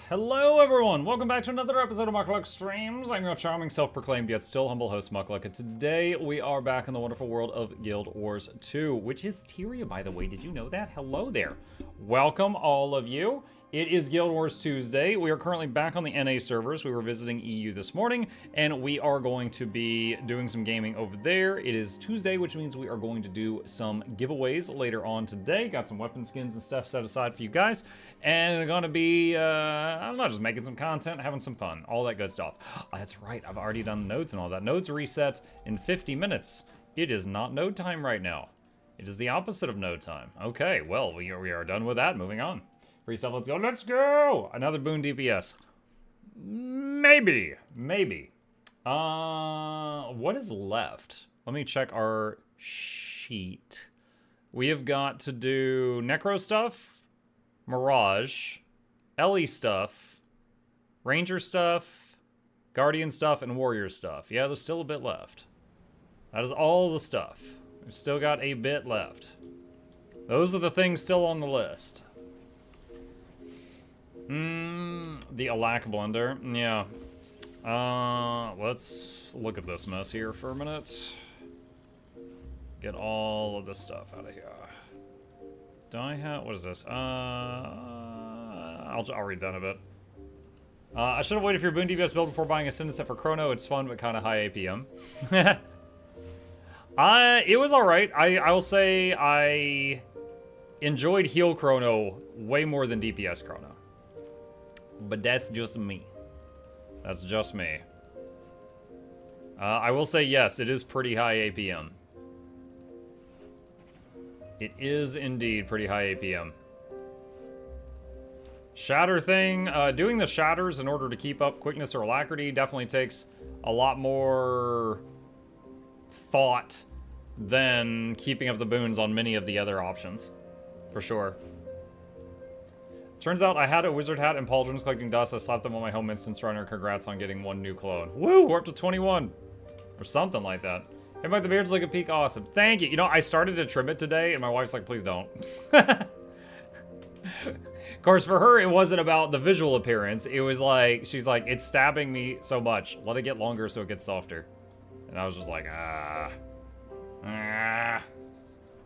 Hello everyone, welcome back to another episode of Mukluk Streams. I'm your charming, self-proclaimed, yet still humble host, Mukluk, and today we are back in the wonderful world of Guild Wars 2, which is Tyria, by the way. Did you know that? Hello there. Welcome, all of you. It is Guild Wars Tuesday. We are currently back on the NA servers. We were visiting EU this morning, and we are going to be doing some gaming over there. It is Tuesday, which means we are going to do some giveaways later on today. Got some weapon skins and stuff set aside for you guys, and going to be, I don't know, just making some content, having some fun, all that good stuff. That's right, I've already done nodes and all that. Nodes reset in 50 minutes. It is not node time right now. It is the opposite of node time. Okay, well, we are done with that. Moving on. Free stuff, let's go. Let's go! Another boon DPS. Maybe. What is left? Let me check our sheet. We have got to do Necro stuff, Mirage, Ellie stuff, Ranger stuff, Guardian stuff, and Warrior stuff. Yeah, there's still a bit left. That is all the stuff. We've still got a bit left. Those are the things still on the list. The Alack blender, yeah. Let's look at this mess here for a minute. Get all of this stuff out of here. Do I have, what is this? I'll read that a bit. I should have waited for your Boon DPS build before buying a Ascendant set for Chrono. It's fun, but kind of high APM. It was alright. I will say I enjoyed Heal Chrono way more than DPS Chrono. But that's just me. That's just me. I will say yes, it is pretty high APM. It is indeed pretty high APM. Shatter thing, doing the shatters in order to keep up quickness or alacrity definitely takes a lot more thought than keeping up the boons on many of the other options. For sure. Turns out I had a wizard hat and pauldrons collecting dust. I slapped them on my home instance runner. Congrats on getting one new clone. Woo! We're up to 21. Or something like that. Hey, Mike, the beard's like a peak. Awesome. Thank you. You know, I started to trim it today, and my wife's like, please don't. Of course, for her, it wasn't about the visual appearance. It was like, she's like, it's stabbing me so much. Let it get longer so it gets softer. And I was just like,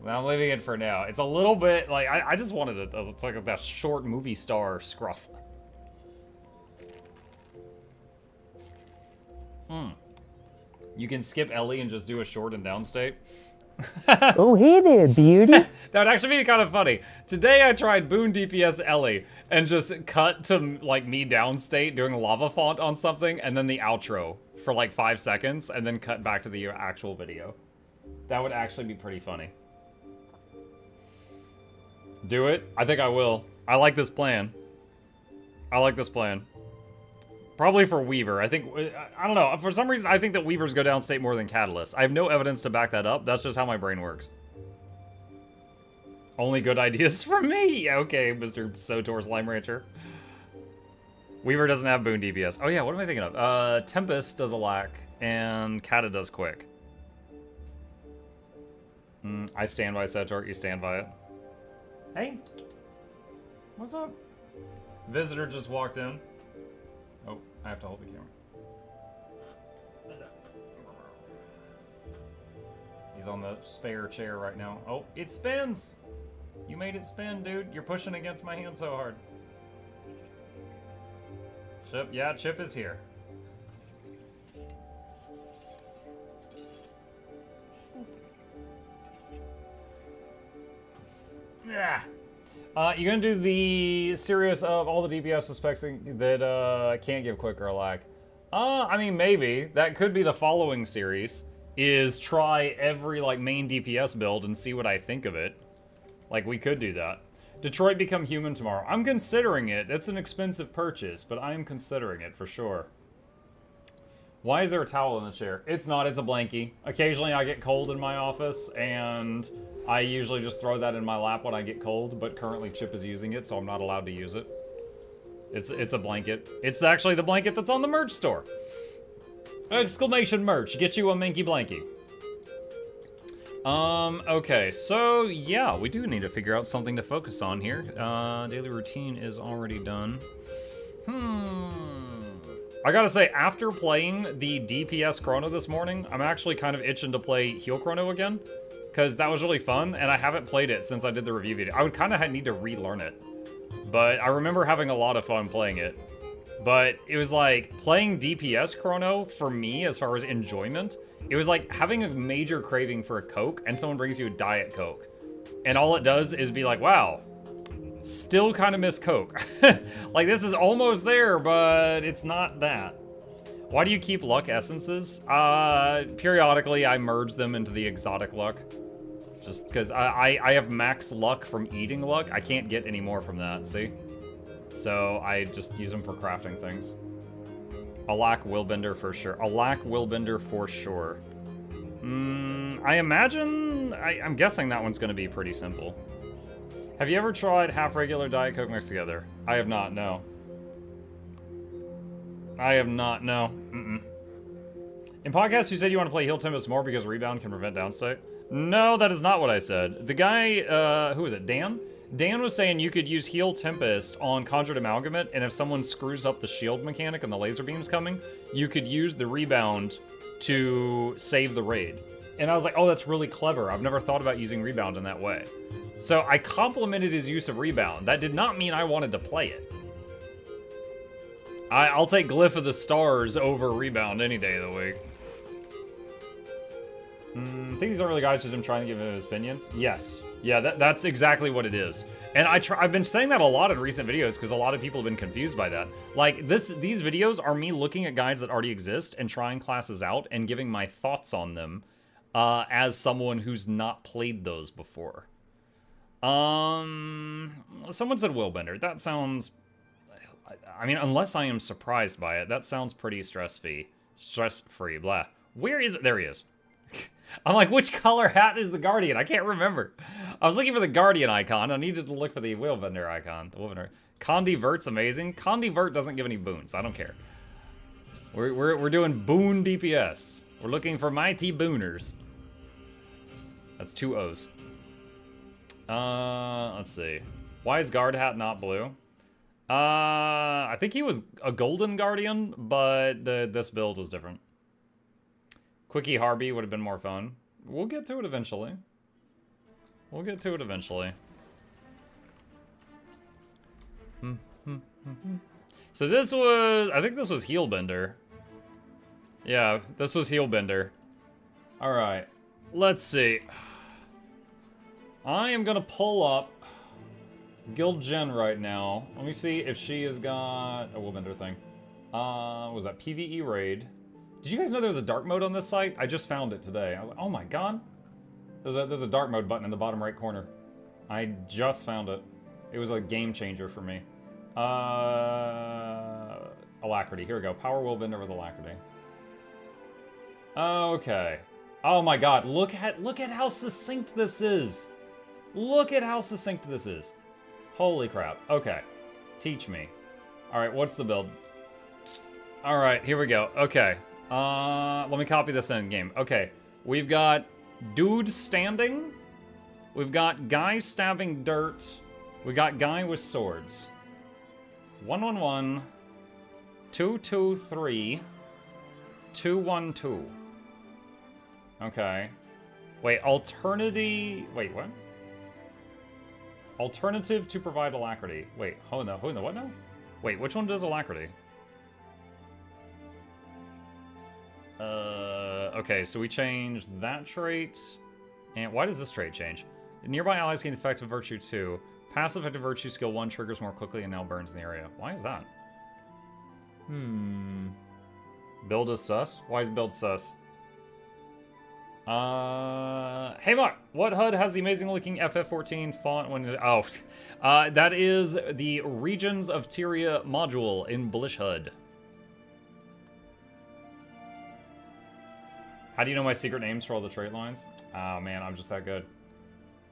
I'm leaving it for now. It's a little bit, like, I just wanted it. It's like that short movie star scruff. You can skip Ellie and just do a short and downstate. Oh, hey there, beauty. That would actually be kind of funny. Today I tried Boon DPS Ellie and just cut to, like, me downstate doing a lava font on something and then the outro for, like, 5 seconds and then cut back to the actual video. That would actually be pretty funny. Do it? I think I will. I like this plan. I like this plan. Probably for Weaver. I think, I don't know. For some reason, I think that Weavers go downstate more than Catalyst. I have no evidence to back that up. That's just how my brain works. Only good ideas from me. Okay, Mr. Sotor Slime Rancher. Weaver doesn't have Boon DPS. Oh yeah, what am I thinking of? Tempest does a lack, and Kata does quick. I stand by Sotor. You stand by it. Hey, what's up? Visitor just walked in. Oh, I have to hold the camera. He's on the spare chair right now. Oh, it spins! You made it spin, dude. You're pushing against my hand so hard. Chip, yeah, Chip is here. Yeah. You're gonna do the series of all the DPS suspects that can't give quick or a lag. I mean, maybe. That could be the following series, is try every, like, main DPS build and see what I think of it. Like, we could do that. Detroit become human tomorrow. I'm considering it. It's an expensive purchase, but I'm considering it for sure. Why is there a towel in the chair? It's not, it's a blankie. Occasionally I get cold in my office, and I usually just throw that in my lap when I get cold, but currently Chip is using it, so I'm not allowed to use it. It's a blanket. It's actually the blanket that's on the merch store. Exclamation merch, get you a Minky Blankie. Okay, so yeah, we do need to figure out something to focus on here. Daily routine is already done. I gotta say, after playing the DPS chrono this morning, I'm actually kind of itching to play heal chrono again, because that was really fun, and I haven't played it since I did the review video. I would kind of need to relearn it, but I remember having a lot of fun playing it. But it was like, playing DPS chrono, for me, as far as enjoyment, it was like having a major craving for a Coke, and someone brings you a Diet Coke. And all it does is be like, wow, still kind of miss Coke. Like, this is almost there, but it's not that. Why do you keep luck essences? Periodically, I merge them into the exotic luck. Just because I have max luck from eating luck. I can't get any more from that, see? So I just use them for crafting things. Alack Willbender for sure. Alack Willbender for sure. I imagine... I'm guessing that one's going to be pretty simple. Have you ever tried half regular Diet Coke mixed together? I have not, no. I have not, no. In podcasts, you said you want to play Heal Tempest more because rebound can prevent downstate. No, that is not what I said. The guy, who was it, Dan? Dan was saying you could use Heal Tempest on Conjured Amalgamate, and if someone screws up the shield mechanic and the laser beam's coming, you could use the rebound to save the raid. And I was like, oh, that's really clever. I've never thought about using rebound in that way. So I complimented his use of rebound. That did not mean I wanted to play it. I'll take Glyph of the Stars over rebound any day of the week. I think these aren't really guys just him trying to give him his opinions. Yes. Yeah, that's exactly what it is. And I've been saying that a lot in recent videos because a lot of people have been confused by that. Like, these videos are me looking at guides that already exist and trying classes out and giving my thoughts on them as someone who's not played those before. Someone said Willbender. That sounds... I mean, unless I am surprised by it, that sounds pretty stress-free. Stress-free, blah. Where is it? There he is. I'm like, which color hat is the Guardian? I can't remember. I was looking for the Guardian icon. I needed to look for the Willbender icon. The Willbender. Condivert's amazing. Condivert doesn't give any boons. I don't care. We're doing boon DPS. We're looking for mighty booners. That's 2 O's. Let's see. Why is Guard hat not blue? I think he was a golden Guardian, but this build was different. Quickie Harby would have been more fun. We'll get to it eventually. We'll get to it eventually. So this was... I think this was Healbender. Yeah, this was Healbender. Alright. Let's see. I am gonna pull up Guild Gen right now. Let me see if she has got a Willbender thing. What was that? PvE raid. Did you guys know there was a dark mode on this site? I just found it today. I was like, oh my god. There's a dark mode button in the bottom right corner. I just found it. It was a game changer for me. Alacrity. Here we go. Power Willbender with Alacrity. Okay. Oh my god. Look at how succinct this is. Look at how succinct this is. Holy crap. Okay. Teach me. Alright, what's the build? Alright, here we go. Okay. Let me copy this in game. Okay. We've got dude standing. We've got guy stabbing dirt. We got guy with swords. 111. 223. 212. Okay. Wait, alternative... Wait, what? Alternative to provide alacrity. Wait, who in the what now? Wait, which one does alacrity? Okay, so we changed that trait. And why does this trait change? Nearby allies gain effective virtue 2. Passive effective virtue skill 1 triggers more quickly and now burns in the area. Why is that? Build is sus? Why is build sus? Hey Mark, what HUD has the amazing looking FF14 font when it, that is the Regions of Tyria module in Blish HUD. How do you know my secret names for all the trait lines? Oh man, I'm just that good.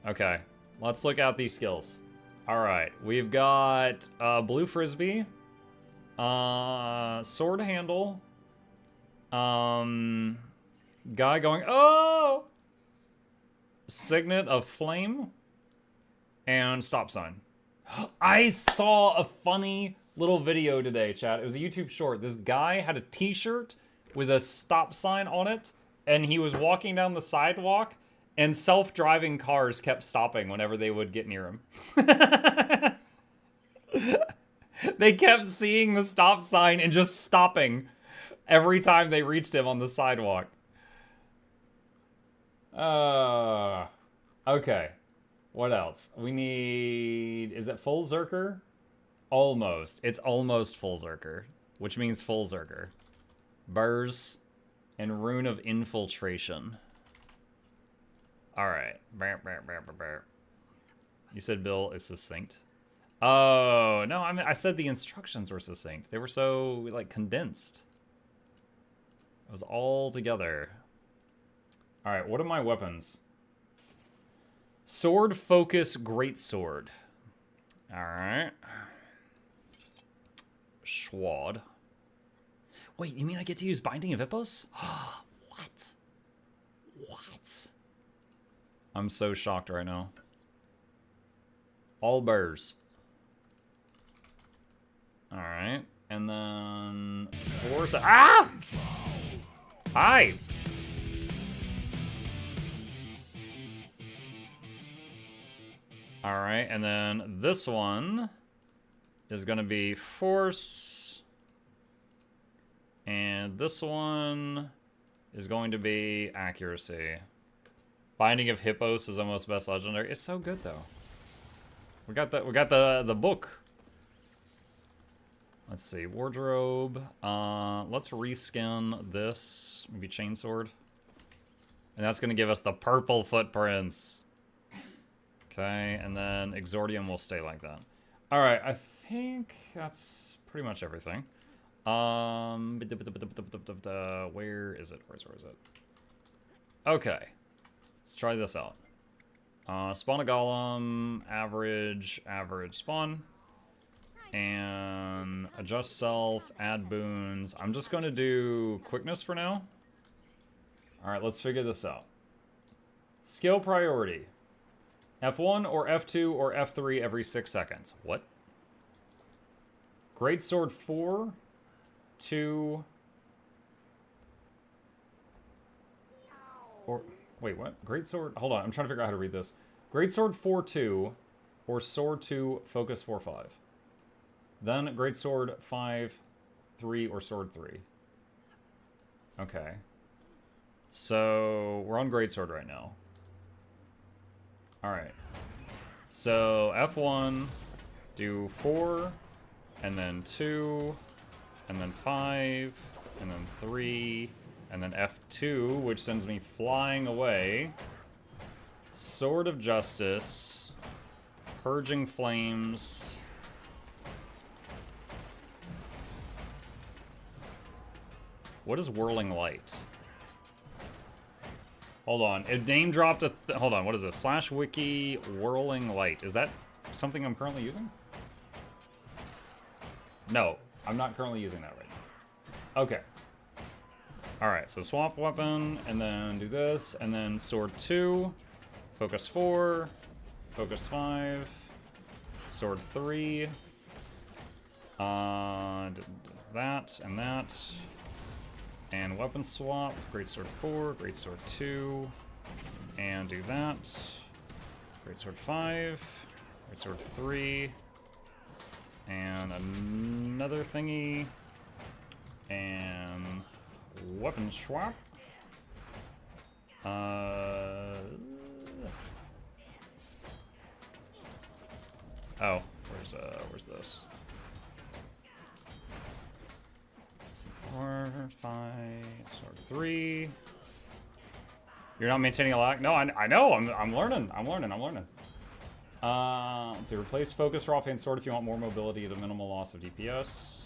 Okay, let's look at these skills. Alright, we've got Blue Frisbee, Sword Handle, Guy going, oh! Signet of Flame, and Stop Sign. I saw a funny little video today, chat. It was a YouTube short. This guy had a t-shirt with a stop sign on it, and he was walking down the sidewalk, and self-driving cars kept stopping whenever they would get near him. They kept seeing the stop sign and just stopping every time they reached him on the sidewalk. Okay. What else? We need... Is it full Zerker? Almost. It's almost full Zerker, which means full Zerker. Burrs and Rune of Infiltration. Alright. You said Bill is succinct. Oh, no, I mean, I said the instructions were succinct. They were so, like, condensed. It was all together. Alright, what are my weapons? Sword, focus, greatsword. Alright. Schwad. Wait, you mean I get to use Binding of Hippos? What? What? I'm so shocked right now. All burrs. Alright. And then... Ah! Hi! Alright, and then this one is going to be force. And this one is going to be accuracy. Binding of Hippos is almost best legendary. It's so good though. We got the book. Let's see, wardrobe. Let's reskin this. Maybe chainsword. And that's gonna give us the purple footprints. Okay, and then Exordium will stay like that. Alright, I think that's pretty much everything. Where is it? Where is it? Okay. Let's try this out. Spawn a golem, average spawn. And adjust self, add boons. I'm just going to do quickness for now. Alright, let's figure this out. Skill priority. F1 or F2 or F3 every 6 seconds. What? Greatsword 4, 2... Or... Wait, what? Greatsword... Hold on, I'm trying to figure out how to read this. Greatsword 4-2 or Sword 2, Focus 4-5. Then Greatsword 5-3 or Sword 3. Okay. So, we're on Greatsword right now. Alright. So, F1, do 4, and then 2, and then 5, and then 3, and then F2, which sends me flying away. Sword of Justice, Purging Flames. What is Whirling Light? Hold on, it name dropped a hold on, what is this? Slash wiki Whirling Light. Is that something I'm currently using? No, I'm not currently using that right now. Okay. Alright, so swap weapon, and then do this, and then sword 2, focus 4, focus 5, sword 3, that, and weapon swap, greatsword 4, greatsword 2, and do that, greatsword 5, greatsword 3, and another thingy, and weapon swap. Oh, where's this? 4, 5, sword 3. You're not maintaining a lock? No, I know. I'm learning. Let's see. Replace focus for offhand sword if you want more mobility at a minimal loss of DPS.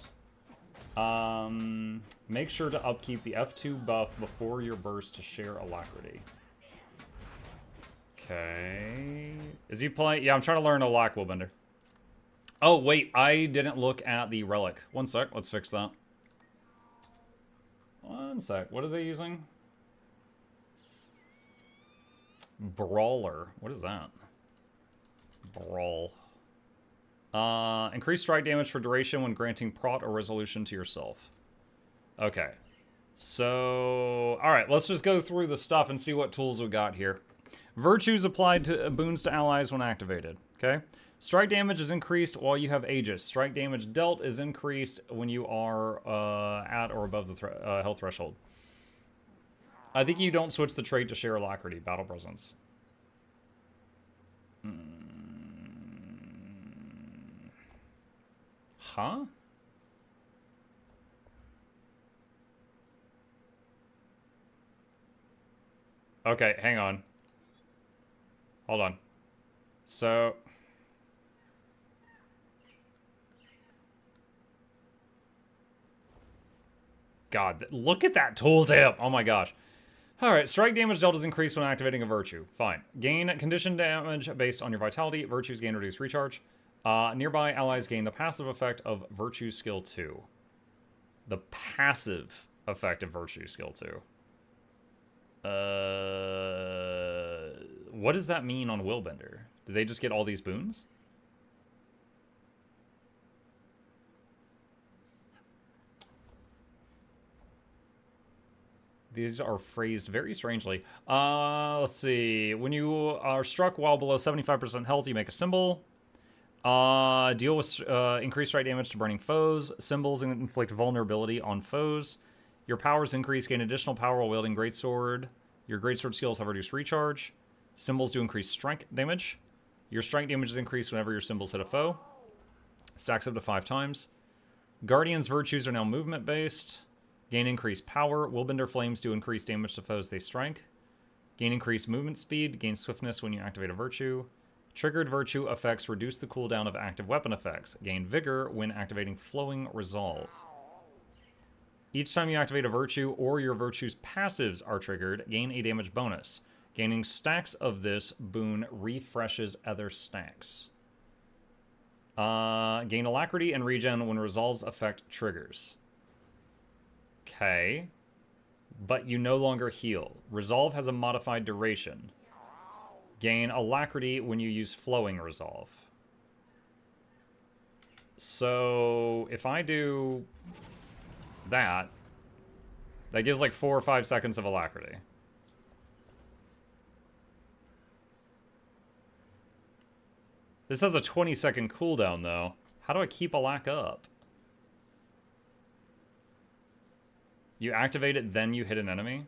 Make sure to upkeep the F2 buff before your burst to share alacrity. Okay. Is he playing? Yeah, I'm trying to learn a lock, Willbender. Oh, wait. I didn't look at the relic. One sec. Let's fix that. One sec. What are they using? Brawler. What is that? Brawl. Increase strike damage for duration when granting prot or resolution to yourself. Okay. So, alright, let's just go through the stuff and see what tools we got here. Virtues applied to boons to allies when activated. Okay. Strike damage is increased while you have Aegis. Strike damage dealt is increased when you are at or above the health threshold. I think you don't switch the trait to share alacrity. Battle presence. Huh? Okay, hang on. Hold on. So... God, look at that tooltip! Oh my gosh. Alright, strike damage dealt is increased when activating a virtue. Fine. Gain condition damage based on your vitality. Virtues gain reduced recharge. Nearby allies gain the passive effect of Virtue Skill 2. The passive effect of Virtue Skill 2. What does that mean on Willbender? Do they just get all these boons? These are phrased very strangely. Let's see. When you are struck while below 75% health, you make a symbol. Deal with increased strike damage to burning foes. Symbols inflict vulnerability on foes. Your powers increase, gain additional power while wielding greatsword. Your greatsword skills have reduced recharge. Symbols do increase strike damage. Your strike damage is increased whenever your symbols hit a foe. Stacks up to 5 times. Guardian's virtues are now movement-based. Gain increased power. Willbender flames do increased damage to foes they strike. Gain increased movement speed. Gain swiftness when you activate a virtue. Triggered virtue effects reduce the cooldown of active weapon effects. Gain vigor when activating flowing resolve. Each time you activate a virtue or your virtue's passives are triggered, gain a damage bonus. Gaining stacks of this boon refreshes other stacks. Gain alacrity and regen when resolve's effect triggers. Okay. But you no longer heal. Resolve has a modified duration. Gain alacrity when you use flowing resolve. So if I do that gives like 4 or 5 seconds of alacrity. This has a 20-second cooldown though. How do I keep alac up? You activate it, then you hit an enemy?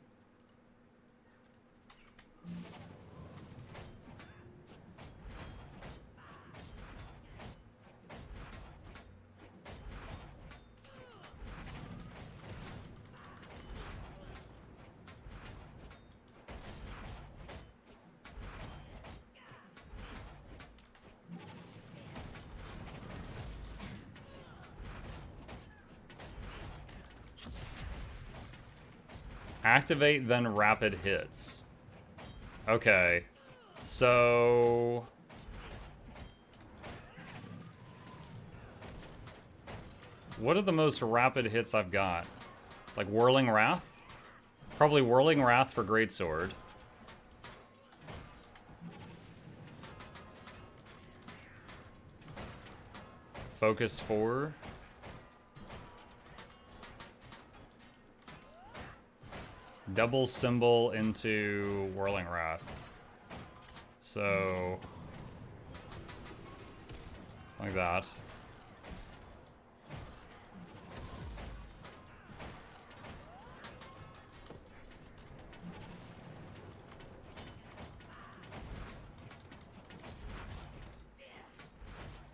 Activate, then rapid hits. Okay. So... what are the most rapid hits I've got? Like Whirling Wrath? Probably Whirling Wrath for Greatsword. Focus 4. Double symbol into Whirling Wrath. So... like that.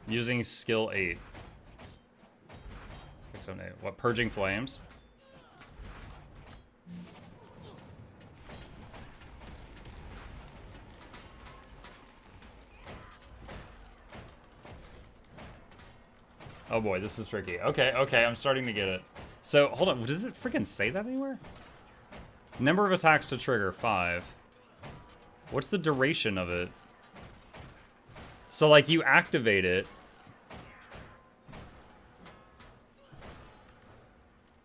Using skill 8. 6, 7, 8. What, Purging Flames? Oh boy, this is tricky. Okay, okay, I'm starting to get it. So, hold on, does it freaking say that anywhere? Number of attacks to trigger, 5. What's the duration of it? So, like, you activate it.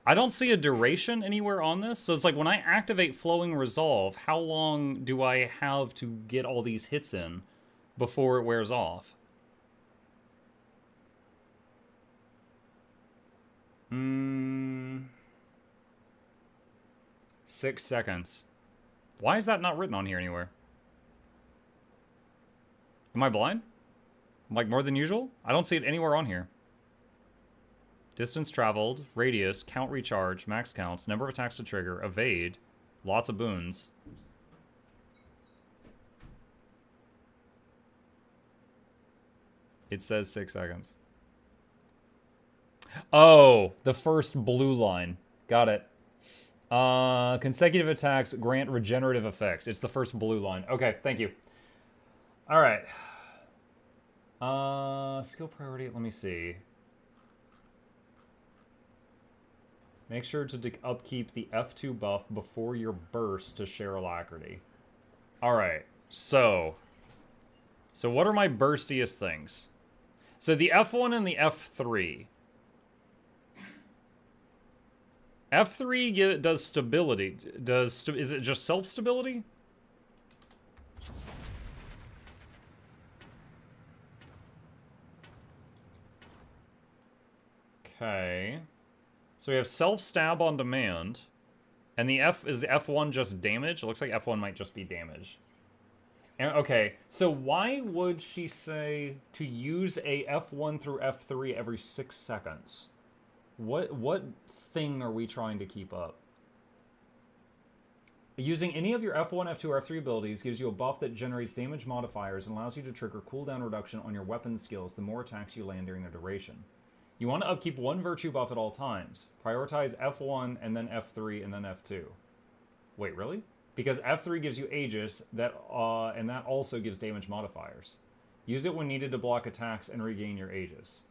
I don't see a duration anywhere on this. So, it's like, when I activate Flowing Resolve, how long do I have to get all these hits in before it wears off? 6 seconds. Why is that not written on here anywhere? Am I blind? Like more than usual? I don't see it anywhere on here. Distance traveled, radius, count recharge, max counts, number of attacks to trigger, evade, lots of boons. It says 6 seconds. Oh, the first blue line. Got it. Consecutive attacks grant regenerative effects. It's the first blue line. Okay, thank you. All right. Skill priority, let me see. Make sure to upkeep the F2 buff before your burst to share alacrity. All right, so what are my burstiest things? So the F1 and the F3. F3 does stability. Is it just self-stability? Okay. So we have self-stab on demand. And is the F1 just damage? It looks like F1 might just be damage. And, okay, so why would she say to use a F1 through F3 every 6 seconds? What thing are we trying to keep up? Using any of your F1, F2, or F3 abilities gives you a buff that generates damage modifiers and allows you to trigger cooldown reduction on your weapon skills the more attacks you land during their duration. You want to upkeep one virtue buff at all times. Prioritize F1 and then F3 and then F2. Wait, really? Because F3 gives you Aegis, and that also gives damage modifiers. Use it when needed to block attacks and regain your Aegis.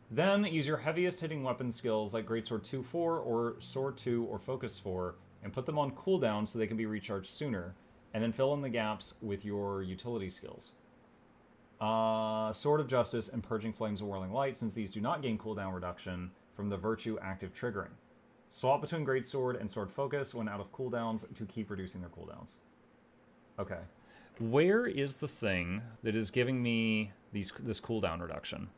Then use your heaviest hitting weapon skills like Greatsword 2-4 or Sword 2 or Focus 4 and put them on cooldown so they can be recharged sooner, and then fill in the gaps with your utility skills. Sword of Justice and Purging Flames of Whirling Light, since these do not gain cooldown reduction from the virtue active triggering. Swap between Greatsword and Sword Focus when out of cooldowns to keep reducing their cooldowns. Okay. Where is the thing that is giving me this cooldown reduction?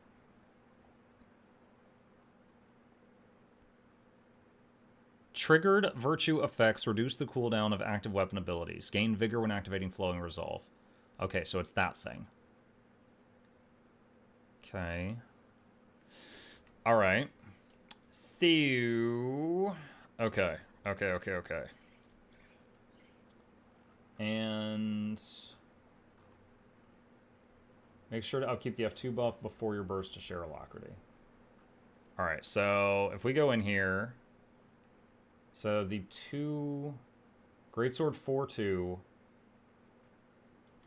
Triggered virtue effects reduce the cooldown of active weapon abilities. Gain vigor when activating Flowing Resolve. Okay, so it's that thing. Okay. Alright. So... Okay. And... make sure to upkeep the F2 buff before your burst to share alacrity. Alright, so if we go in here... So the two... Greatsword 4-2...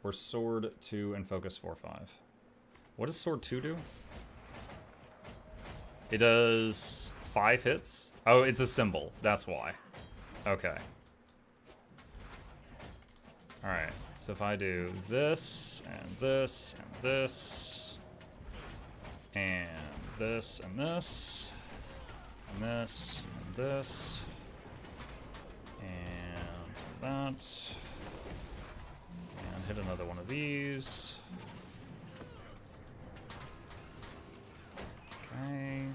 or Sword 2 and Focus 4-5. What does Sword 2 do? It does 5 hits? Oh, it's a symbol. That's why. Okay. Alright, so if I do this, and this, and this, and this, and this, and this, and this, and that, and hit another one of these. Okay.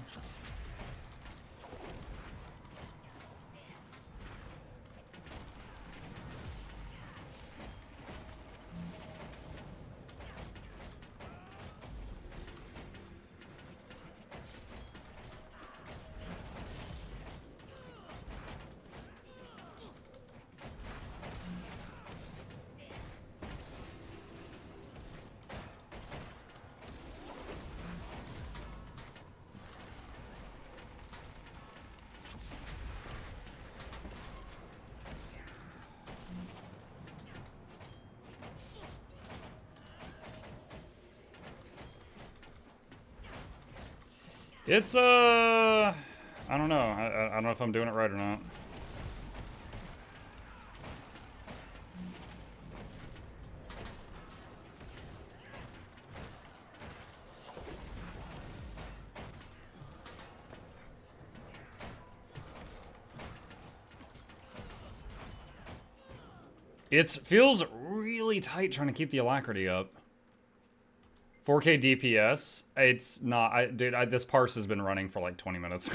It's, I don't know. I don't know if I'm doing it right or not. It feels really tight trying to keep the alacrity up. 4K DPS, it's not, dude, this parse has been running for like 20 minutes.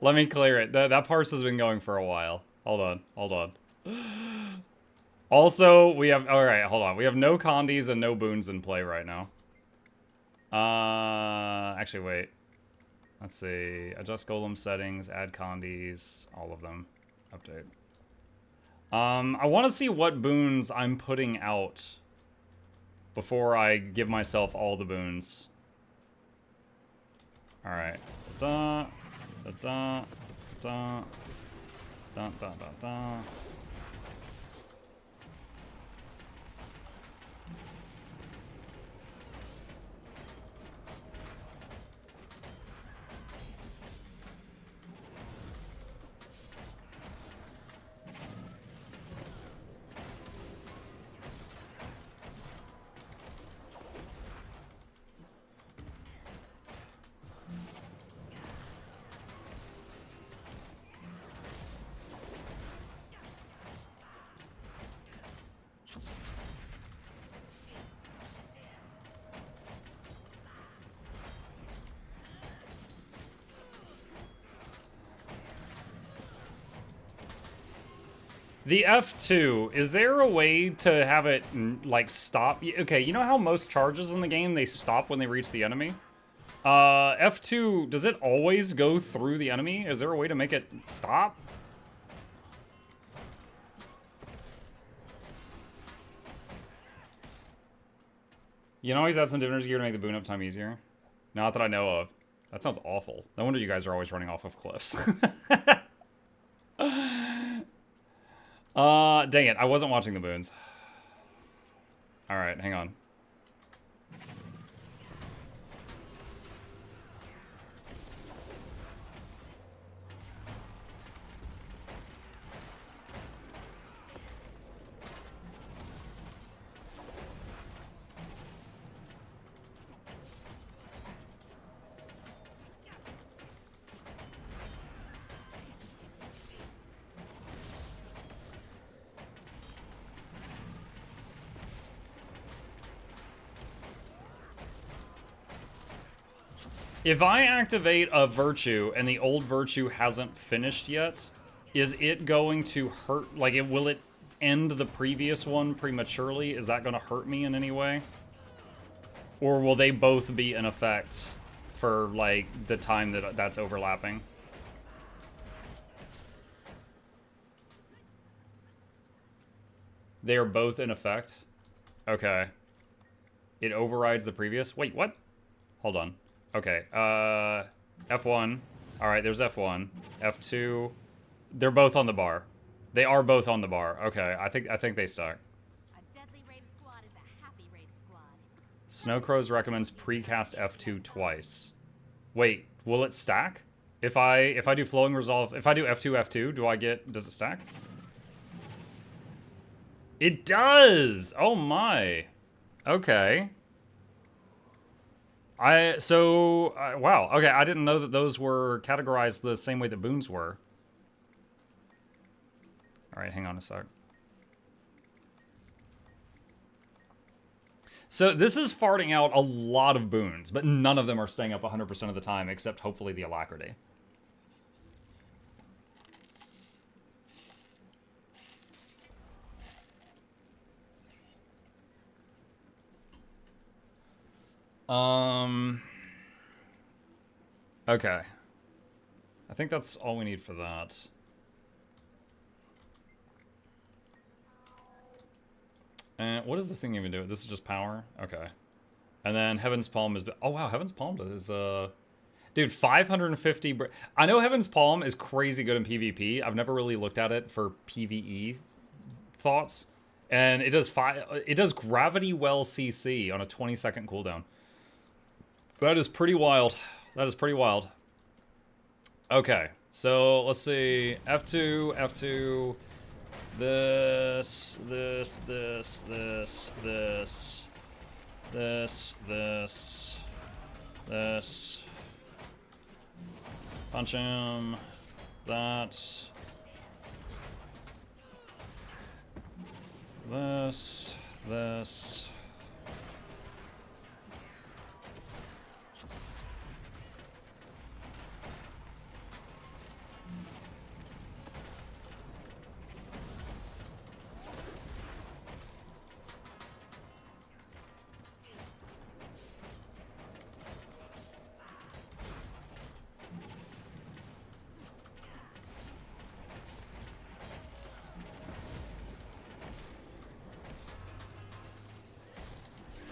Let me clear it. That parse has been going for a while. Hold on, hold on. Also, we have, all right, hold on. We have no condies and no boons in play right now. Actually, wait. Let's see. Adjust golem settings, add condies, all of them. Update. I want to see what boons I'm putting out before I give myself all the boons. All right. Da da da da da da da da. The F2, is there a way to have it, like, stop? Okay, you know how most charges in the game, they stop when they reach the enemy? F2, does it always go through the enemy? Is there a way to make it stop? You can always add some diviners gear to make the boon up time easier. Not that I know of. That sounds awful. No wonder you guys are always running off of cliffs. Dang it, I wasn't watching the boons. Alright, hang on. If I activate a virtue and the old virtue hasn't finished yet, is it going to hurt, like, will it end the previous one prematurely? Is that going to hurt me in any way? Or will they both be in effect for, like, the time that that's overlapping? They are both in effect? Okay. It overrides the previous? Wait, what? Hold on. Okay, F1. All right, there's F1. F2. They're both on the bar. They are both on the bar. Okay, I think they stuck. A deadly raid squad is a happy raid squad. Snowcrows recommends precast F2 twice. Wait, will it stack? If I do flowing resolve, if I do F2 F2, does it stack? It does. Oh my. Okay. Wow, okay, I didn't know that those were categorized the same way that boons were. All right, hang on a sec. So this is farting out a lot of boons, but none of them are staying up 100% of the time, except hopefully the alacrity. Okay. I think that's all we need for that. And what does this thing even do? This is just power? Okay. And then Heaven's Palm is... Oh, wow, Heaven's Palm is... Dude, 550... I know Heaven's Palm is crazy good in PvP. I've never really looked at it for PvE thoughts. And it does Gravity Well CC on a 20-second cooldown. That is pretty wild. That is pretty wild. Okay, so let's see. F2, F2. This. Punch him. That. This.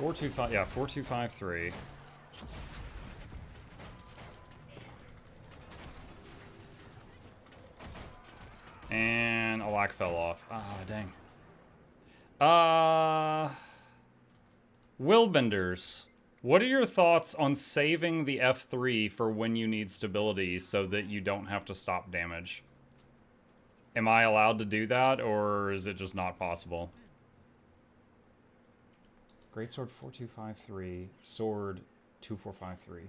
425, yeah, 4253. And a lock fell off. Ah, dang. Willbenders, what are your thoughts on saving the F3 for when you need stability so that you don't have to stop damage? Am I allowed to do that, or is it just not possible? Greatsword 4253, sword 2453.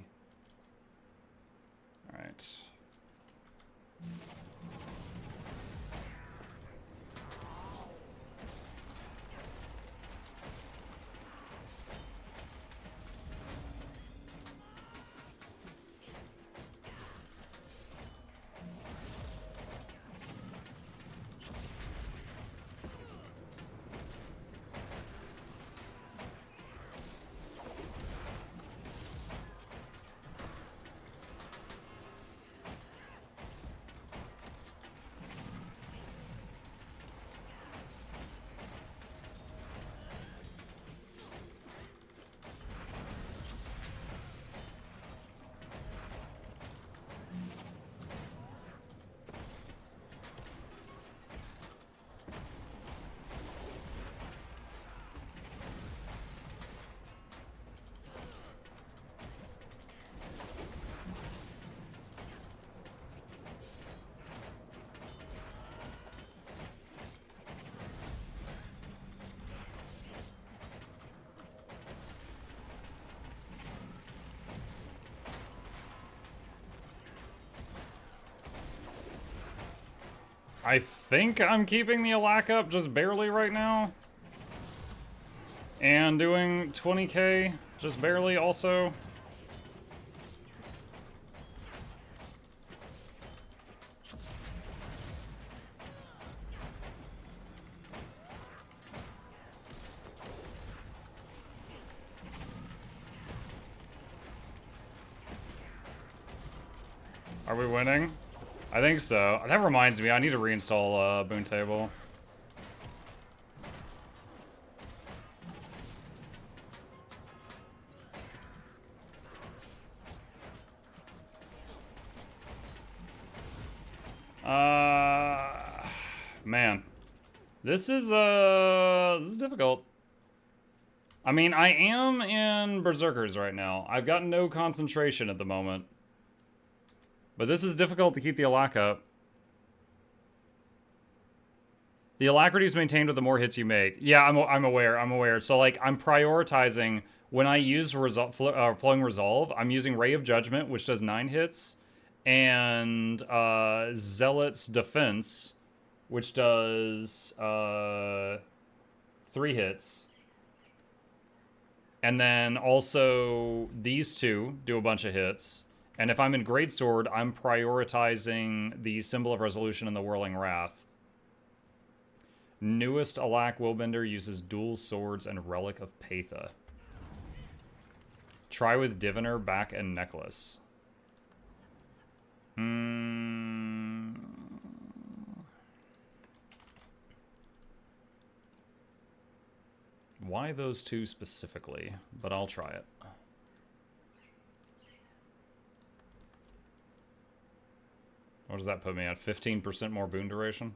Alright. I think I'm keeping the Alak up just barely right now. And doing 20k just barely also. Are we winning? I think so. That reminds me, I need to reinstall Boon Table. Man. This is difficult. I mean, I am in Berserkers right now. I've got no concentration at the moment. But this is difficult to keep the Alak up. The alacrity is maintained with the more hits you make. Yeah, I'm aware. So, like, I'm prioritizing when I use Flowing Resolve. I'm using Ray of Judgment, which does 9 hits, and Zealot's Defense, which does 3 hits. And then also these two do a bunch of hits. And if I'm in Greatsword, I'm prioritizing the Symbol of Resolution and the Whirling Wrath. Newest Alak Willbender uses dual swords and Relic of Patha. Try with Diviner, Back, and Necklace. Why those two specifically? But I'll try it. What does that put me at? 15% more boon duration?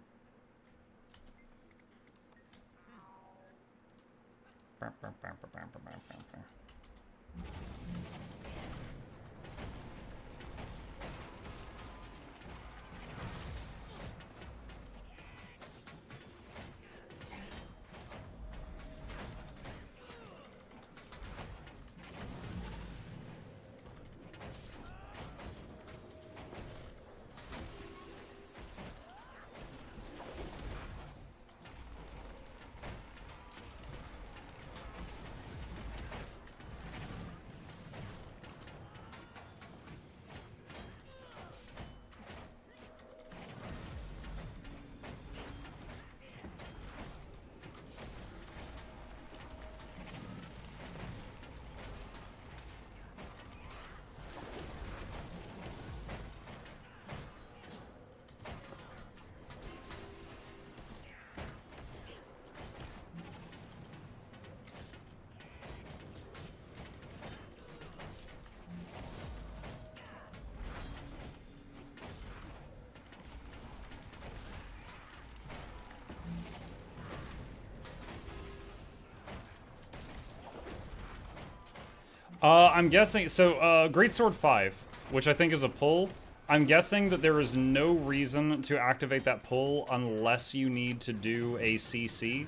I'm guessing, so, Greatsword 5, which I think is a pull. I'm guessing that there is no reason to activate that pull unless you need to do a CC.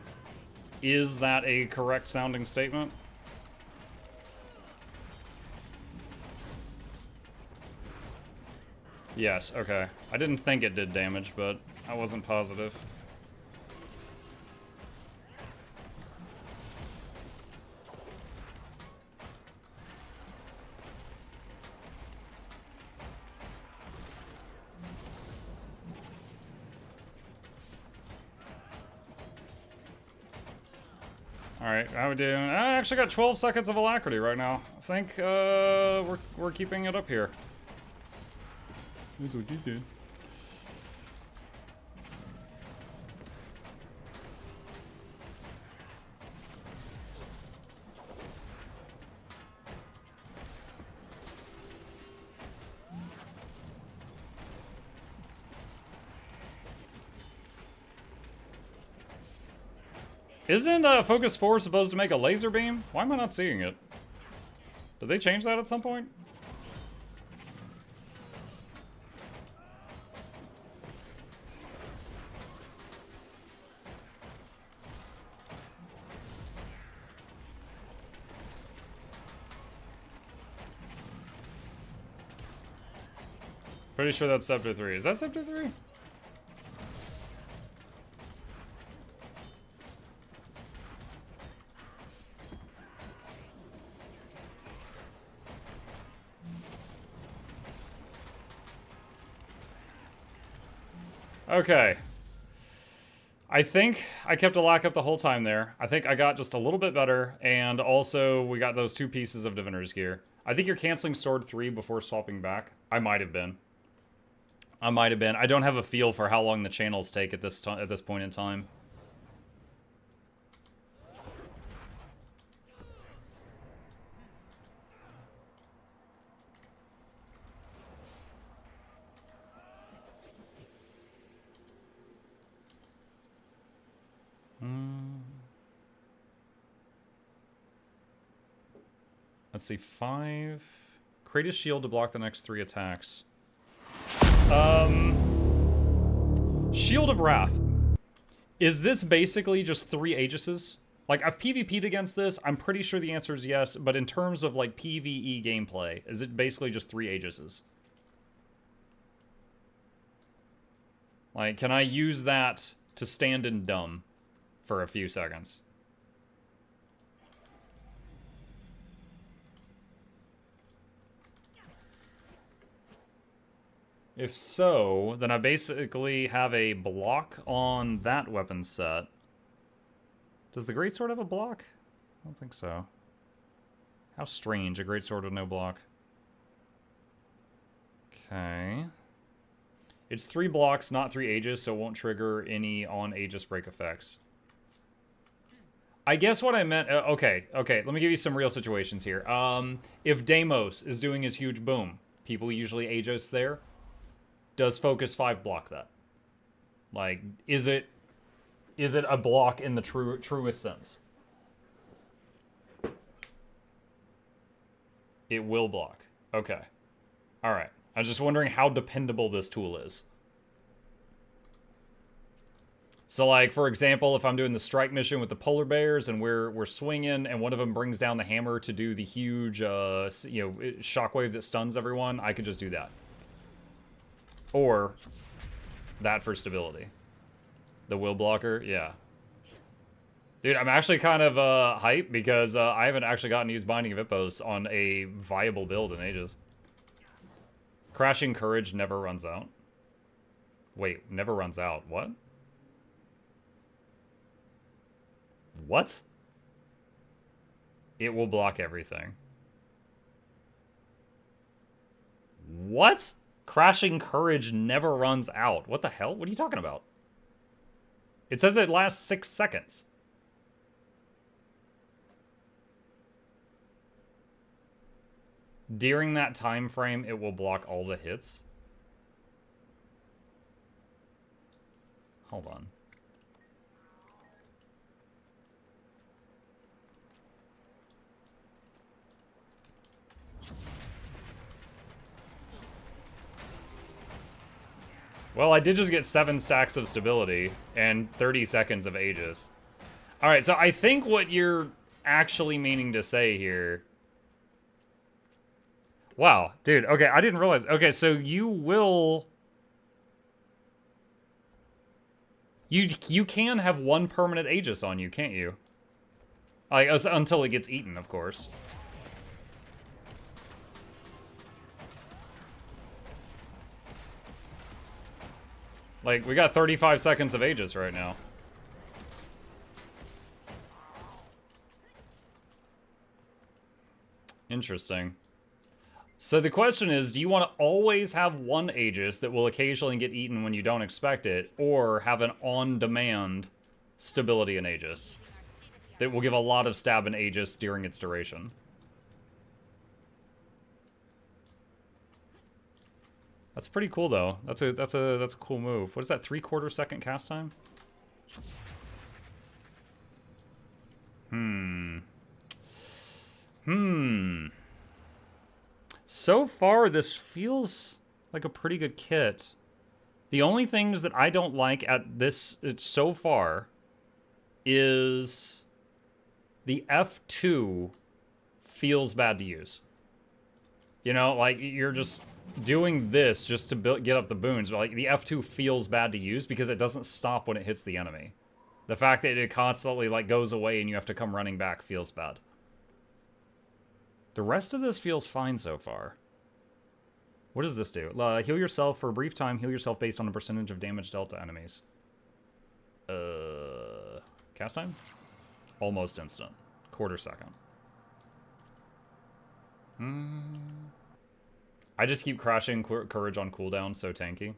Is that a correct sounding statement? Yes, okay. I didn't think it did damage, but I wasn't positive. Alright, how we doing? I actually got 12 seconds of alacrity right now. I think we're keeping it up here. That's what you did. Isn't Focus 4 supposed to make a laser beam? Why am I not seeing it? Did they change that at some point? Pretty sure that's Scepter 3. Is that Scepter 3? Okay. I think I kept a lock up the whole time there. I think I got just a little bit better, and also we got those 2 pieces of Diviner's Gear. I think you're canceling Sword 3 before swapping back. I might have been. I might have been. I don't have a feel for how long the channels take at this point in time. Let's see, 5. Create a shield to block the next 3 attacks. Shield of Wrath. Is this basically just 3 Aegises? Like, I've PvP'd against this. I'm pretty sure the answer is yes, but in terms of, like, PvE gameplay, is it basically just 3 Aegises? Like, can I use that to stand in dumb for a few seconds? If so, then I basically have a block on that weapon set. Does the Greatsword have a block? I don't think so. How strange, a Greatsword with no block. Okay. It's 3 blocks, not 3 Aegis, so it won't trigger any on Aegis break effects. I guess what I meant... okay, let me give you some real situations here. If Deimos is doing his huge boom, people usually Aegis there. Does Focus 5 block that? Like, is it a block in the truest sense? It will block. Okay. Alright. I was just wondering how dependable this tool is. So, like, for example, if I'm doing the strike mission with the polar bears and we're swinging and one of them brings down the hammer to do the huge, shockwave that stuns everyone, I could just do that. Or that for stability. The will blocker, yeah. Dude, I'm actually kind of hyped because I haven't actually gotten to use Binding of Hippos on a viable build in ages. Crashing Courage never runs out. Wait, never runs out. What? What? It will block everything. What? Crashing Courage never runs out. What the hell? What are you talking about? It says it lasts 6 seconds. During that time frame, it will block all the hits. Hold on. Well, I did just get 7 stacks of stability and 30 seconds of Aegis. Alright, so I think what you're actually meaning to say here... Wow, dude, okay, I didn't realize... Okay, so you will... You can have 1 permanent Aegis on you, can't you? Like, until it gets eaten, of course. Like, we got 35 seconds of Aegis right now. Interesting. So the question is, do you want to always have 1 Aegis that will occasionally get eaten when you don't expect it, or have an on-demand stability in Aegis that will give a lot of stab in Aegis during its duration? That's pretty cool though. That's a cool move. What is that, 3/4 second cast time? So far, this feels like a pretty good kit. The only things that I don't like at this so far is the F2 feels bad to use. You know, like, you're just doing this just to get up the boons, but like, the F2 feels bad to use because it doesn't stop when it hits the enemy. The fact that it constantly, like, goes away and you have to come running back feels bad. The rest of this feels fine so far. What does this do? Heal yourself for a brief time. Heal yourself based on a percentage of damage dealt to enemies. Cast time? Almost instant. 1/4 second. I just keep crashing courage on cooldown. So tanky.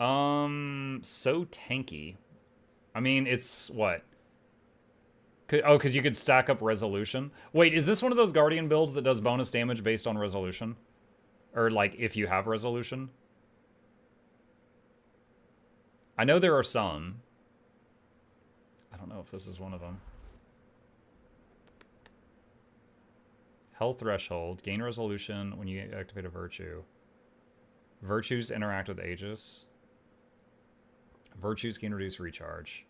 So tanky. I mean, it's what? Oh, because you could stack up resolution. Wait, is this one of those Guardian builds that does bonus damage based on resolution? Or, like, if you have resolution? I know there are some. I don't know if this is one of them. Health threshold. Gain resolution when you activate a virtue. Virtues interact with Aegis. Virtues can reduce recharge.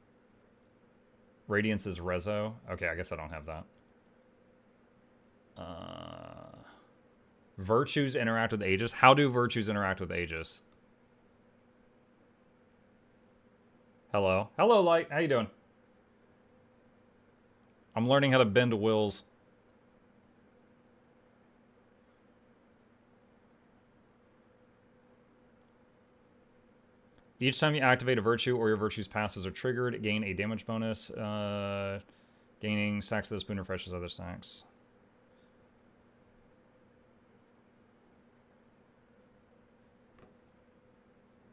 Radiance is reso. Okay, I guess I don't have that. Virtues interact with Aegis. How do virtues interact with Aegis? Hello. Hello, Light. How you doing? I'm learning how to bend wills. Each time you activate a virtue or your virtue's passives are triggered, gain a damage bonus. Gaining stacks of the spoon refreshes other stacks.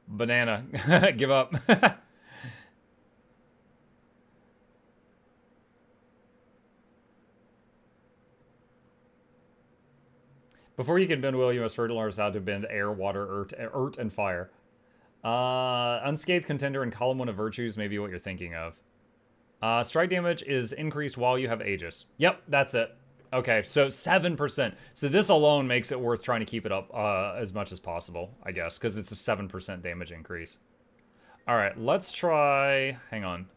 Banana. Give up. Before you can bend will, you must fertilize how to bend air, water, earth, and fire. Unscathed Contender and column 1 of virtues may be what you're thinking of. Strike damage is increased while you have Aegis. Yep, that's it. Okay, so 7%. So this alone makes it worth trying to keep it up as much as possible, I guess, because it's a 7% damage increase. Alright, let's try... Hang on.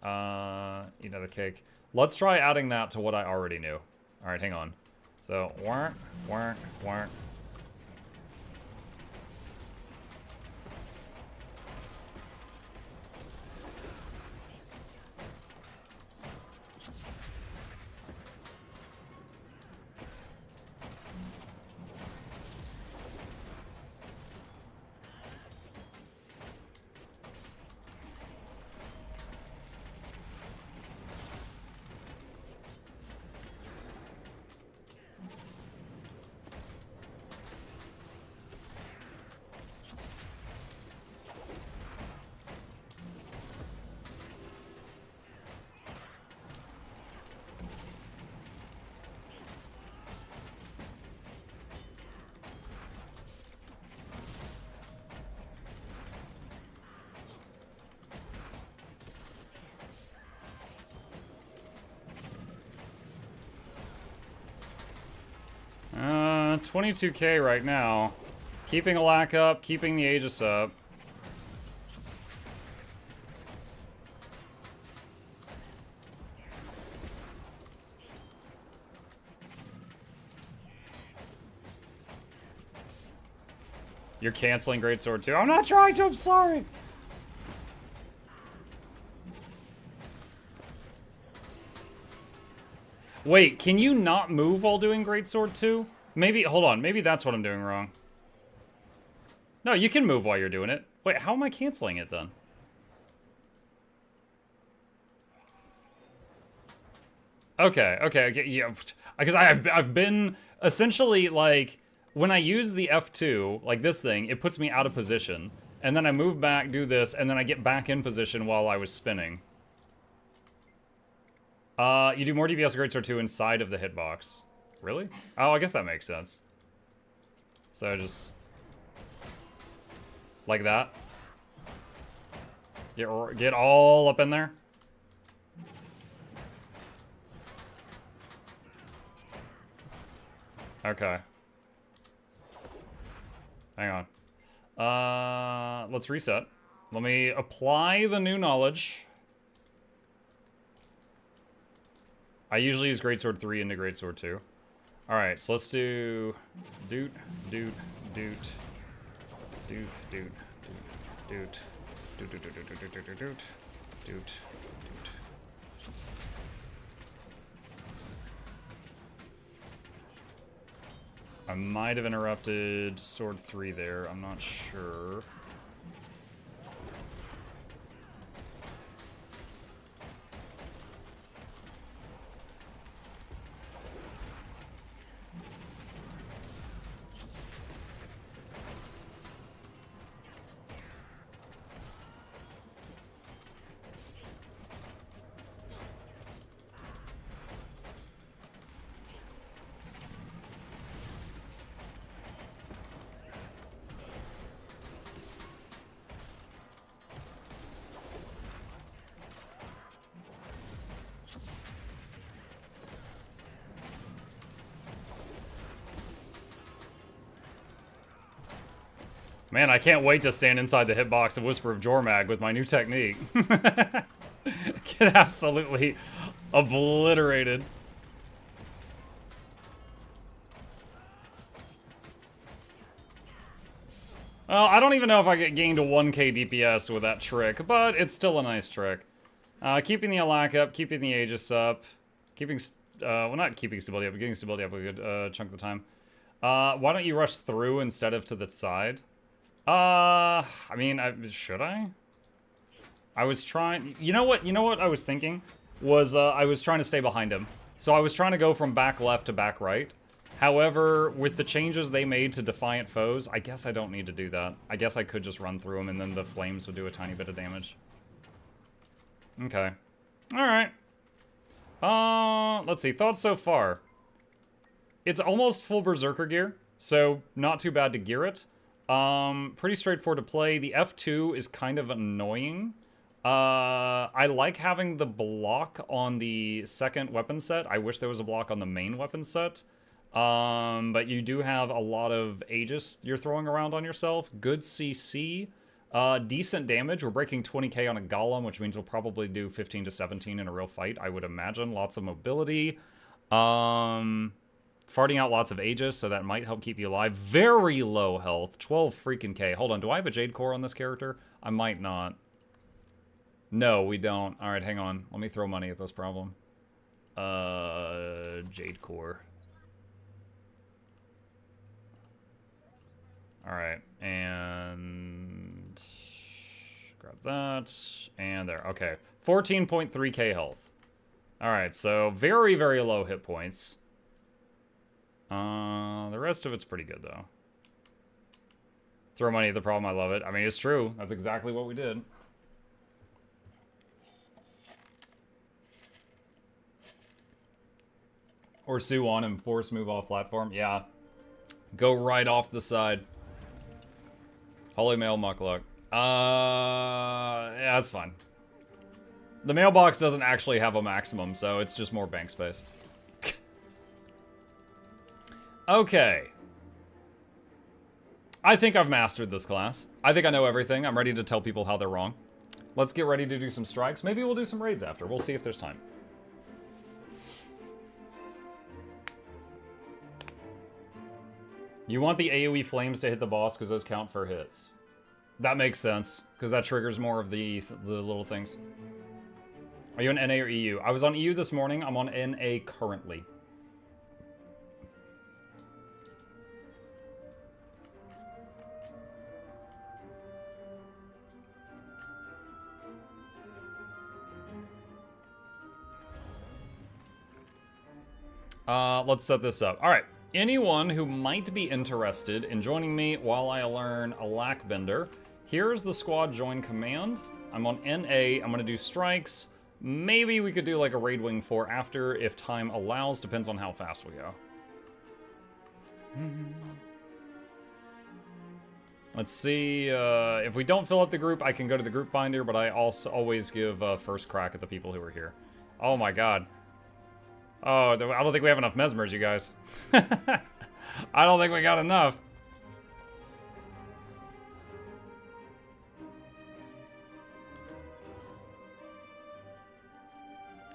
Eat another cake. Let's try adding that to what I already knew. Alright, hang on. So, whack, whack, whack. Uh, 22k right now. Keeping a lack up, keeping the Aegis up. You're canceling Greatsword 2. I'm not trying to, I'm sorry. Wait, can you not move while doing Greatsword 2? Maybe, hold on, maybe that's what I'm doing wrong. No, you can move while you're doing it. Wait, how am I canceling it then? Okay, yeah. Because I've been essentially like when I use the F2, like this thing, it puts me out of position, and then I move back, do this, and then I get back in position while I was spinning. You do more DPS with Greatsword 2 inside of the hitbox. Really? Oh, I guess that makes sense. So just like that. Get all up in there. Okay. Hang on. Let's reset. Let me apply the new knowledge. I usually use Greatsword 3 into Greatsword 2. Alright, so let's do... Doot, doot, doot. Doot, doot, doot, doot. Doot, doot, doot, doot, doot, doot, doot, doot. Doot. I might have interrupted Sword 3 there, I'm not sure. Man, I can't wait to stand inside the hitbox of Whisper of Jormag with my new technique. Get absolutely obliterated. Well, I don't even know if I get gained to 1k DPS with that trick, but it's still a nice trick. Keeping the Alack up, keeping the Aegis up, keeping... well, not keeping stability up, but getting stability up a good chunk of the time. Why don't you rush through instead of to the side? I mean, should I? I was trying... You know what I was thinking? Was, I was trying to stay behind him. So I was trying to go from back left to back right. However, with the changes they made to Defiant Foes, I guess I don't need to do that. I guess I could just run through them and then the flames would do a tiny bit of damage. Okay. Alright. Let's see. Thoughts so far. It's almost full Berserker gear, so not too bad to gear it. Pretty straightforward to play. The F2 is kind of annoying. I like having the block on the second weapon set. I wish there was a block on the main weapon set. But you do have a lot of Aegis you're throwing around on yourself. Good CC. Decent damage. We're breaking 20k on a Golem, which means we'll probably do 15 to 17 in a real fight, I would imagine. Lots of mobility. Farting out lots of Aegis, so that might help keep you alive. Very low health. 12 freaking K. Hold on, do I have a Jade Core on this character? I might not. No, we don't. Alright, hang on. Let me throw money at this problem. Jade Core. Alright, and... grab that. And there, okay. 14.3k health. Alright, so very, very low hit points. The rest of it's pretty good, though. Throw money at the problem, I love it. I mean, it's true. That's exactly what we did. Or Sue on and force move off platform. Yeah. Go right off the side. Holy Mail Mukluk. Yeah, that's fine. The mailbox doesn't actually have a maximum, so it's just more bank space. Okay. I think I've mastered this class. I think I know everything. I'm ready to tell people how they're wrong. Let's get ready to do some strikes. Maybe we'll do some raids after. We'll see if there's time. You want the AoE flames to hit the boss because those count for hits. That makes sense, because that triggers more of the little things. Are you on NA or EU? I was on EU this morning. I'm on NA currently. Let's set this up. All right. Anyone who might be interested in joining me while I learn a Willbender, here's the squad join command. I'm on NA. I'm going to do strikes. Maybe we could do like a raid wing 4 after if time allows. Depends on how fast we go. Let's see. If we don't fill up the group, I can go to the group finder, but I also always give first crack at the people who are here. Oh my god. Oh, I don't think we have enough mesmers, you guys. I don't think we got enough.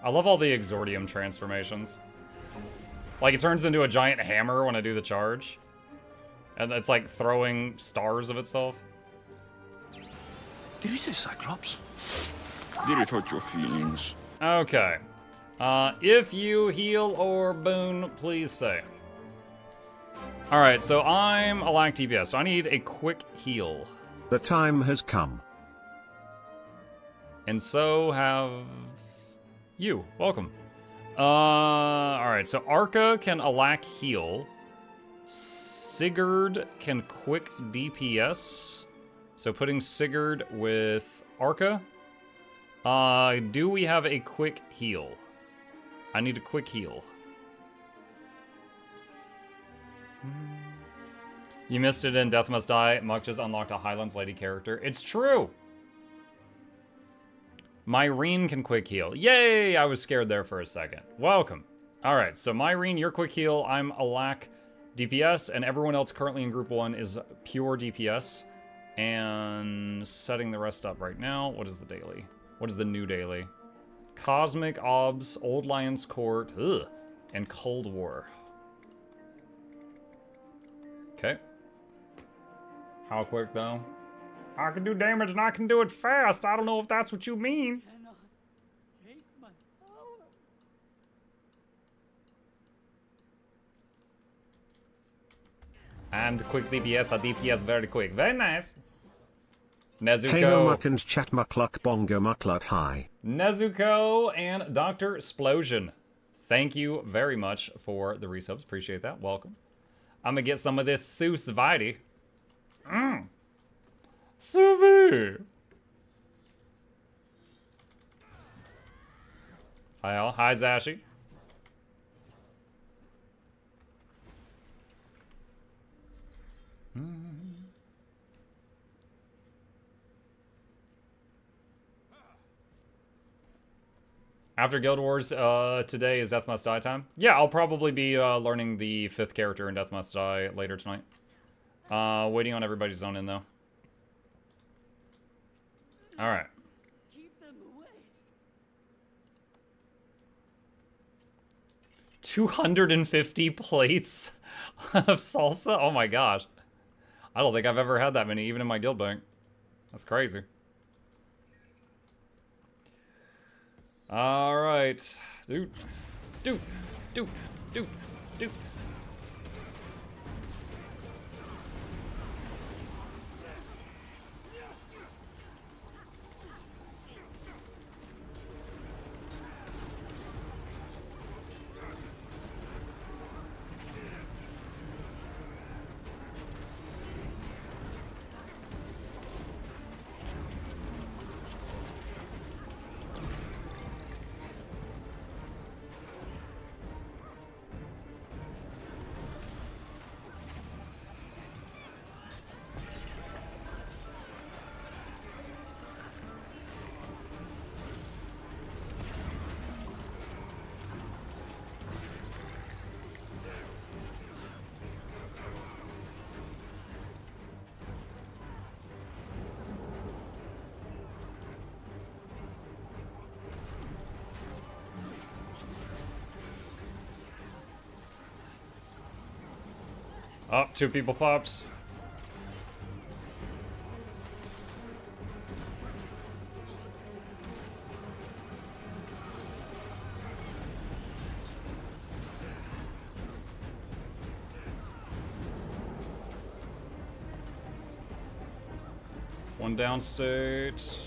I love all the exordium transformations. Like, it turns into a giant hammer when I do the charge. And it's like throwing stars of itself. Did he say Cyclops? Did it hurt your feelings? Okay. If you heal or boon, please say. Alright, so I'm a lack DPS, so I need a quick heal. The time has come. And so have you. Welcome. Alright, so Arca can alack heal. Sigurd can quick DPS. So putting Sigurd with Arca. Do we have a quick heal? I need a quick heal. You missed it in Death Must Die. Muck just unlocked a Highlands Lady character. It's true! Myrene can quick heal. Yay! I was scared there for a second. Welcome. Alright, so Myrene, you're quick heal. I'm alack DPS, and everyone else currently in Group 1 is pure DPS. And setting the rest up right now. What is the daily? What is the new daily? Cosmic Obs, Old Lion's Court, ugh, and Cold War. Okay. How quick, though? I can do damage and I can do it fast. I don't know if that's what you mean. Take my power. And quick DPS, a DPS very quick. Very nice. Nezuko. Halo Muck and Chat Mukluk Bongo Mukluk Hi. Nezuko and Dr. Explosion. Thank you very much for the resubs. Appreciate that. Welcome. I'm gonna get some of this sous vide. Sous vide. Hi, all. Hi, Zashi. After Guild Wars, today is Death Must Die time. Yeah, I'll probably be learning the 5th character in Death Must Die later tonight. Waiting on everybody's zone in, though. Alright. Keep them away. 250 plates of salsa? Oh my gosh. I don't think I've ever had that many, even in my guild bank. That's crazy. All right, dude. Oh, 2 people popped. One downstate.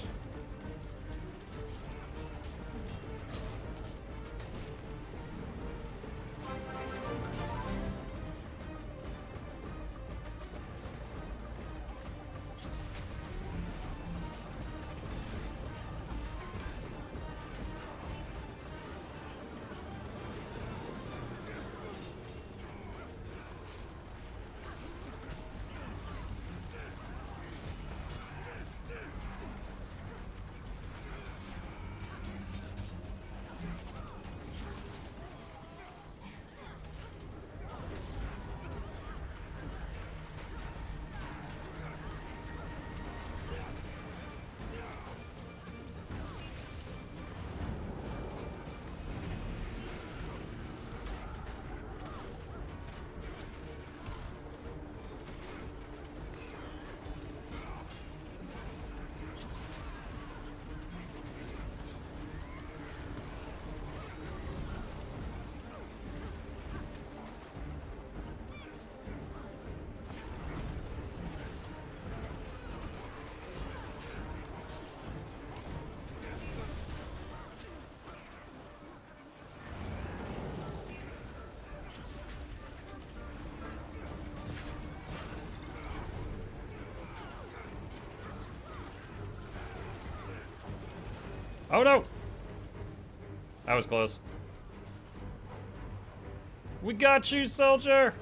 Oh no! That was close. We got you, soldier!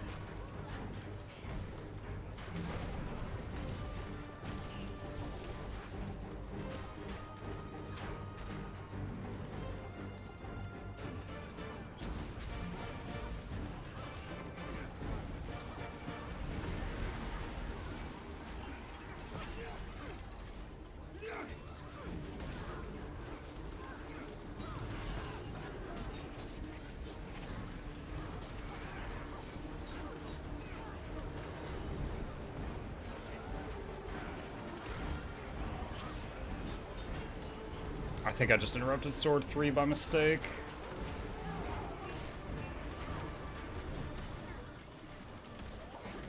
I think I just interrupted sword 3 by mistake.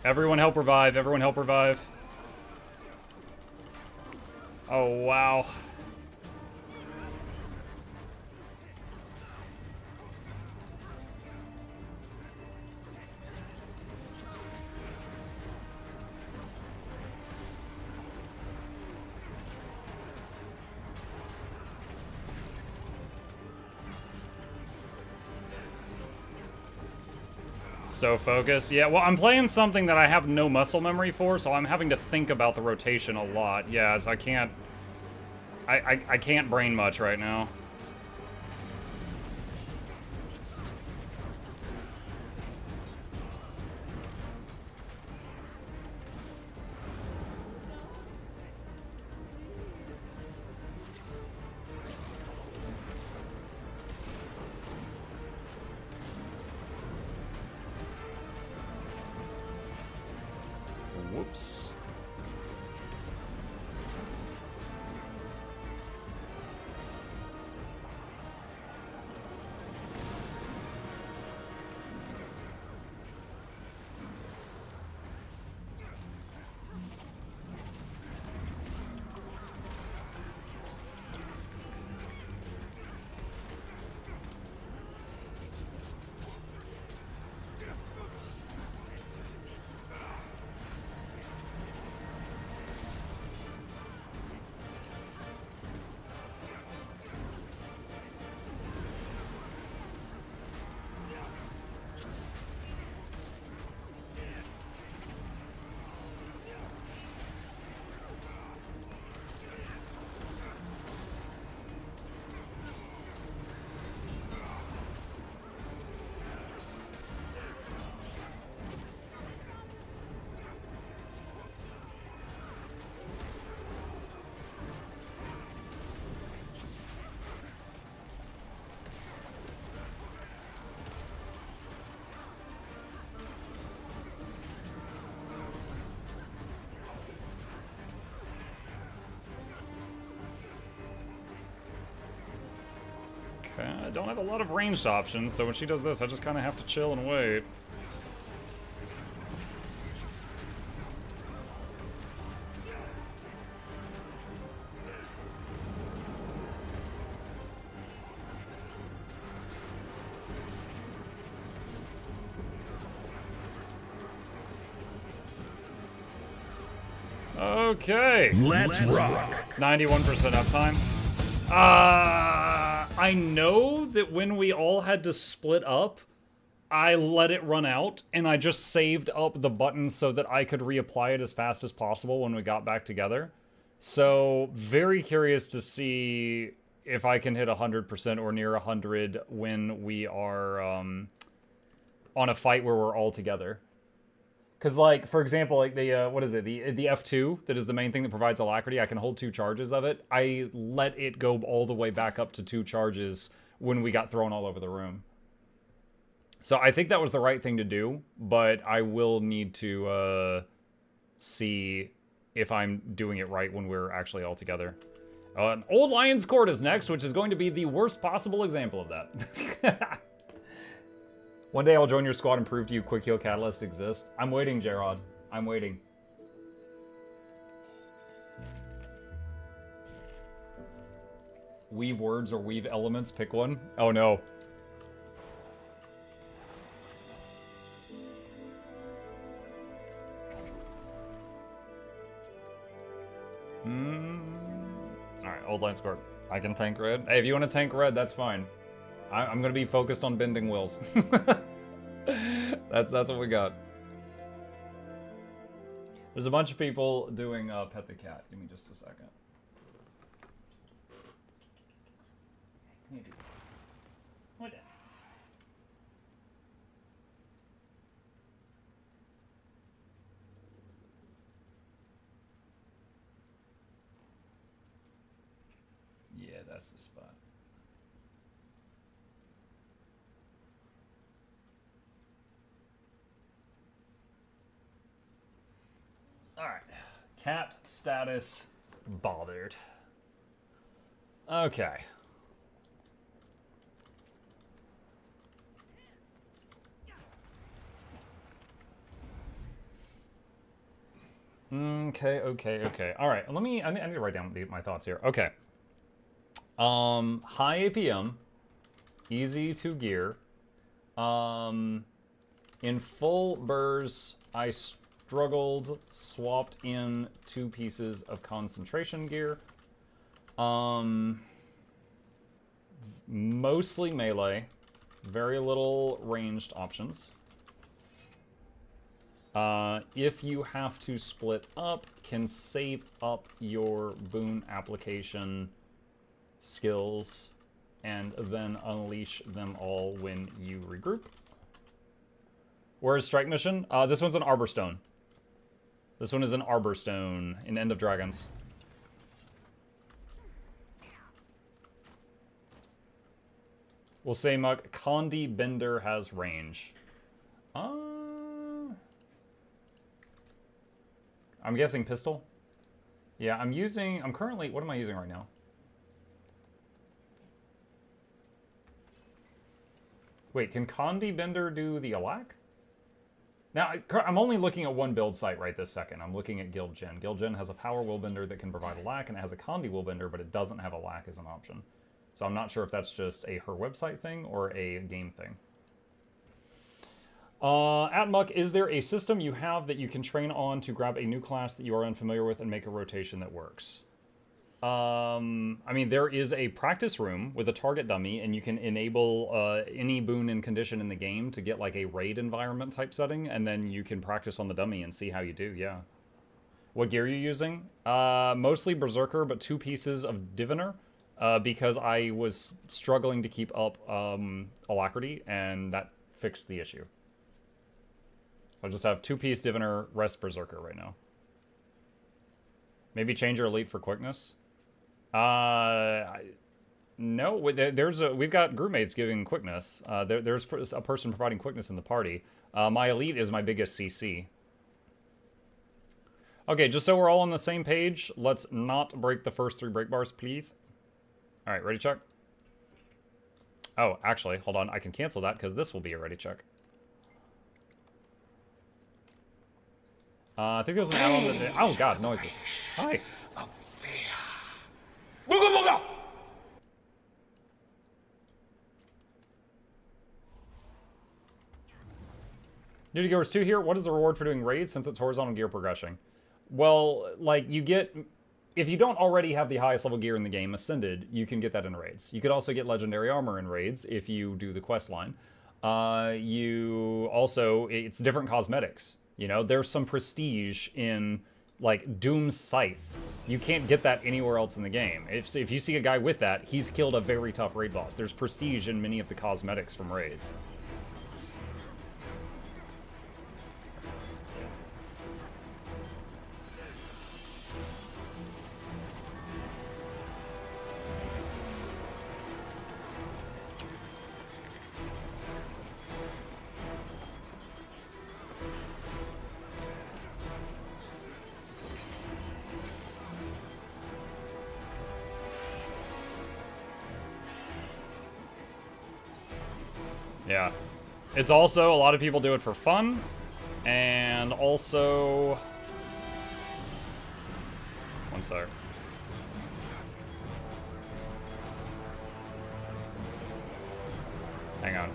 Everyone help revive, everyone help revive. Oh, wow. So focused. Yeah, well, I'm playing something that I have no muscle memory for, so I'm having to think about the rotation a lot. Yeah, so I can't... I can't brain much right now. Whoops. Okay, I don't have a lot of ranged options, so when she does this, I just kind of have to chill and wait. Okay. Let's rock. 91% uptime. I know that when we all had to split up, I let it run out, and I just saved up the buttons so that I could reapply it as fast as possible when we got back together. So, very curious to see if I can hit 100% or near 100 when we are on a fight where we're all together. Because, like, for example, like the, what is it? The F2, that is the main thing that provides alacrity. I can hold 2 charges of it. I let it go all the way back up to 2 charges when we got thrown all over the room. So I think that was the right thing to do, but I will need to see if I'm doing it right when we're actually all together. An Old Lion's Court is next, which is going to be the worst possible example of that. One day I'll join your squad and prove to you Quick Heal Catalyst exists. I'm waiting, Gerard. I'm waiting. Weave words or weave elements, pick one. Oh no. Alright, Old Lion's Court. I can tank red. Hey, if you want to tank red, that's fine. I'm gonna be focused on bending wills. That's what we got. There's a bunch of people doing Pet the Cat. Give me just a second. Can you do that? What's that? Yeah, that's the spot. Alright. Cat status bothered. Okay. Okay. Alright, I need to write down my thoughts here. Okay. High APM. Easy to gear. In full burrs, I struggled, swapped in 2 pieces of concentration gear. Mostly melee, very little ranged options. If you have to split up, can save up your boon application skills and then unleash them all when you regroup. Where's Strike Mission? This one's an Arborstone. This one is an Arborstone in End of Dragons. We'll say Muck, Condi Bender has range. I'm guessing pistol. Yeah, I'm currently, what am I using right now? Wait, can Condi Bender do the Alak? Now, I'm only looking at one build site right this second. I'm looking at Guild Gen. Guild Gen has a Power Willbender that can provide a lack, and it has a Condi Willbender, but it doesn't have a lack as an option. So I'm not sure if that's just a her website thing or a game thing. At Muck, is there a system you have that you can train on to grab a new class that you are unfamiliar with and make a rotation that works? I mean, there is a practice room with a target dummy, and you can enable any boon and condition in the game to get like a raid environment type setting, and then you can practice on the dummy and see how you do, yeah. What gear are you using? Mostly Berserker, but 2 pieces of Diviner, because I was struggling to keep up Alacrity, and that fixed the issue. I'll just have 2-piece Diviner, rest Berserker right now. Maybe change your Elite for Quickness. No, we've got groupmates giving quickness. There's a person providing quickness in the party. My elite is my biggest CC. Okay, just so we're all on the same page, let's not break the first 3 break bars, please. All right, ready, Chuck? Oh, actually, hold on. I can cancel that because this will be a ready check. I think there's an add-on that... Oh, God, noises. Hi. New to Gears 2 here. What is the reward for doing raids since it's horizontal gear progression? Well, like, you get... If you don't already have the highest level gear in the game, Ascended, you can get that in raids. You could also get legendary armor in raids if you do the quest line. You also... It's different cosmetics. You know, there's some prestige in, like, Doom's Scythe. You can't get that anywhere else in the game. If you see a guy with that, he's killed a very tough raid boss. There's prestige in many of the cosmetics from raids. Yeah. It's also, a lot of people do it for fun, and also... One sec. Hang on.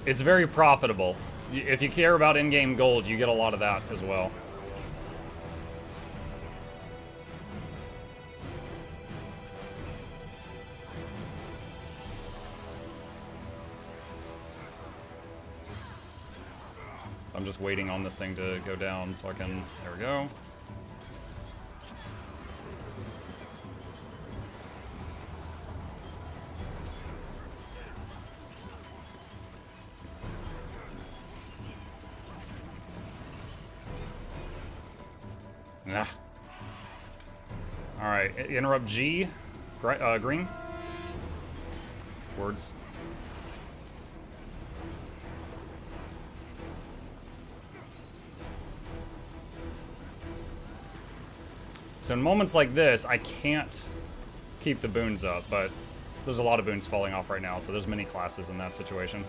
It's very profitable. If you care about in-game gold, you get a lot of that as well. I'm just waiting on this thing to go down so I can... There we go. Ah. Alright, interrupt G. Green. Words. So in moments like this, I can't keep the boons up, but there's a lot of boons falling off right now, so there's many classes in that situation.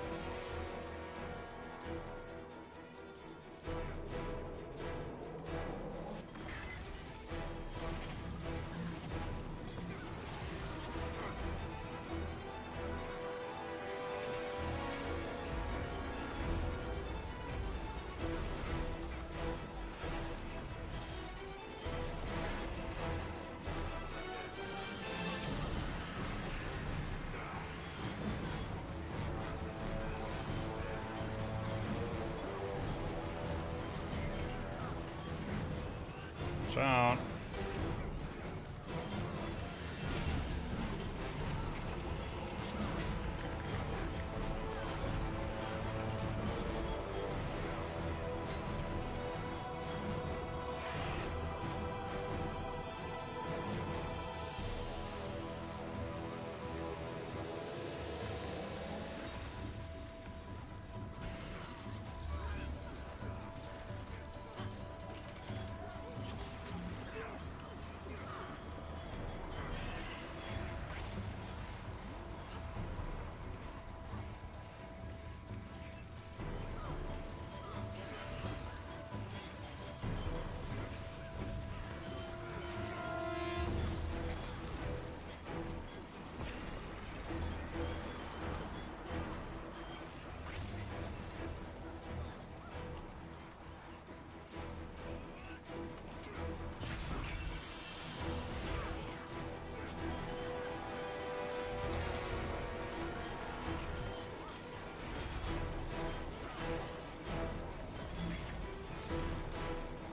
Out.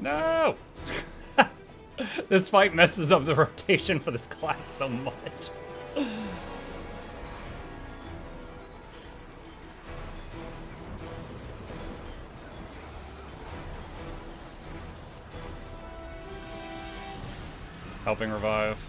No! This fight messes up the rotation for this class so much. Helping revive.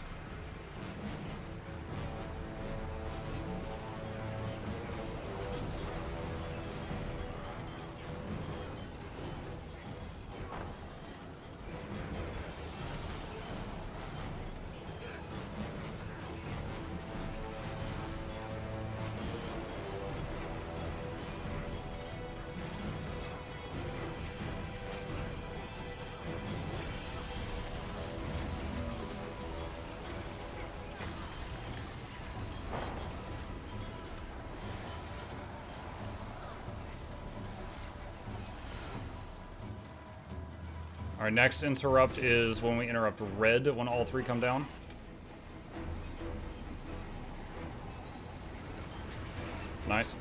Our next interrupt is when we interrupt red when all three come down. Nice.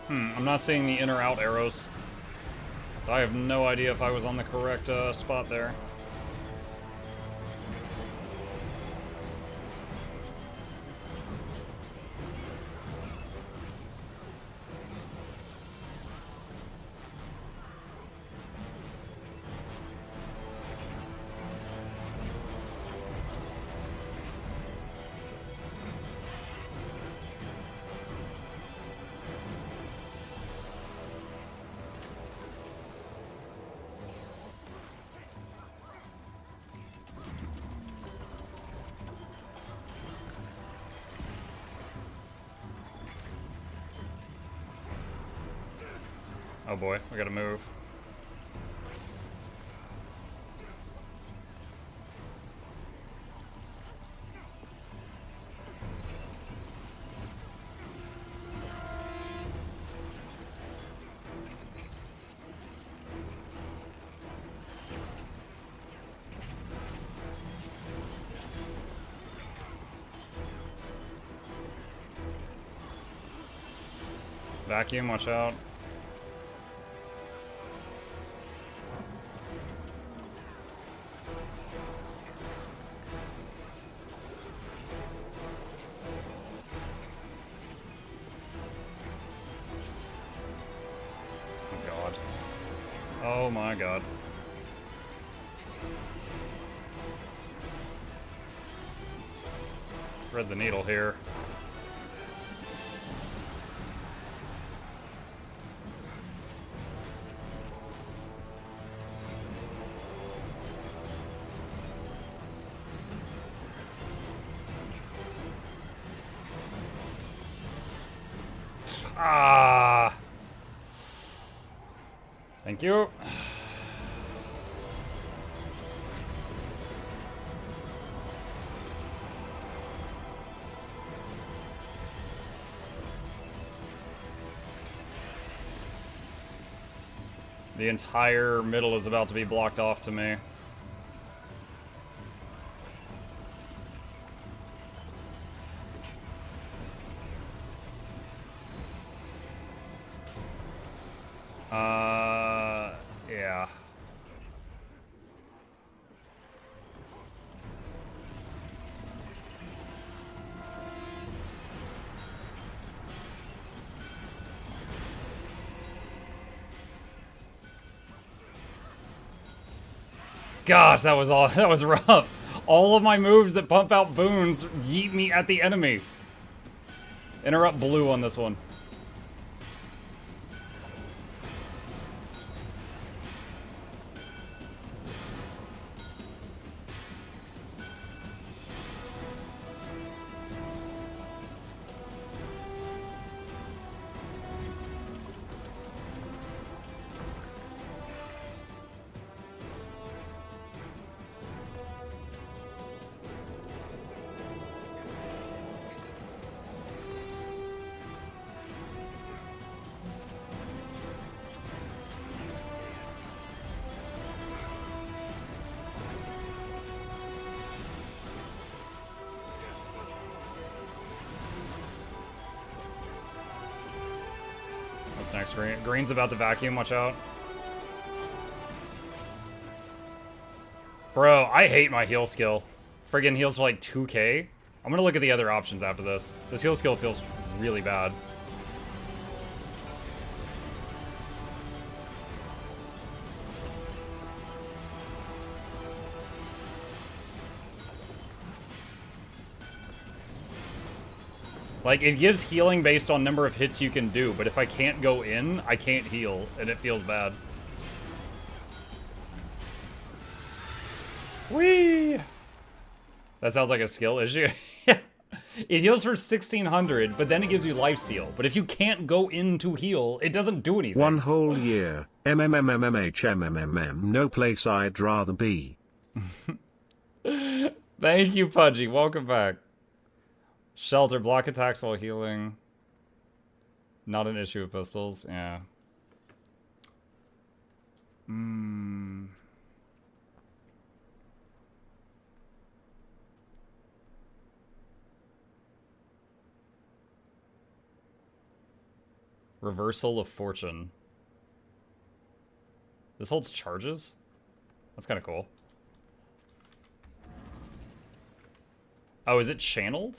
I'm not seeing the in or out arrows, so I have no idea if I was on the correct spot there. Oh boy, we gotta move. Vacuum, watch out. Oh my god. Thread the needle here. Ah. Thank you. The entire middle is about to be blocked off to me. Yeah. Gosh, that was rough. All of my moves that pump out boons yeet me at the enemy. Interrupt blue on this one. What's next? Green's about to vacuum, watch out. Bro, I hate my heal skill. Friggin' heals for like 2k. I'm gonna look at the other options after this. This heal skill feels really bad. Like, it gives healing based on number of hits you can do, but if I can't go in, I can't heal, and it feels bad. Whee! That sounds like a skill issue. It heals for 1600, but then it gives you lifesteal. But if you can't go in to heal, it doesn't do anything. One whole year. MMMMMHMMMM. No place I'd rather be. Thank you, Pudgy. Welcome back. Shelter. Block attacks while healing. Not an issue with pistols. Yeah. Reversal of Fortune. This holds charges? That's kind of cool. Oh, is it channeled?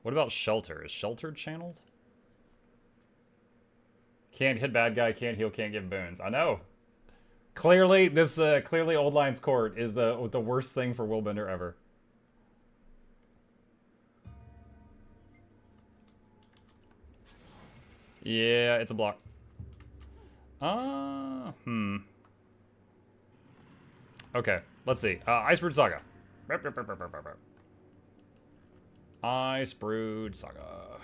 What about Shelter? Is Shelter channeled? Can't hit bad guy, can't heal, can't give boons. I know. Clearly, this clearly Old Lion's Court is the worst thing for Willbender ever. Yeah, it's a block. Okay, let's see. Icebrood Saga. Icebrood Saga.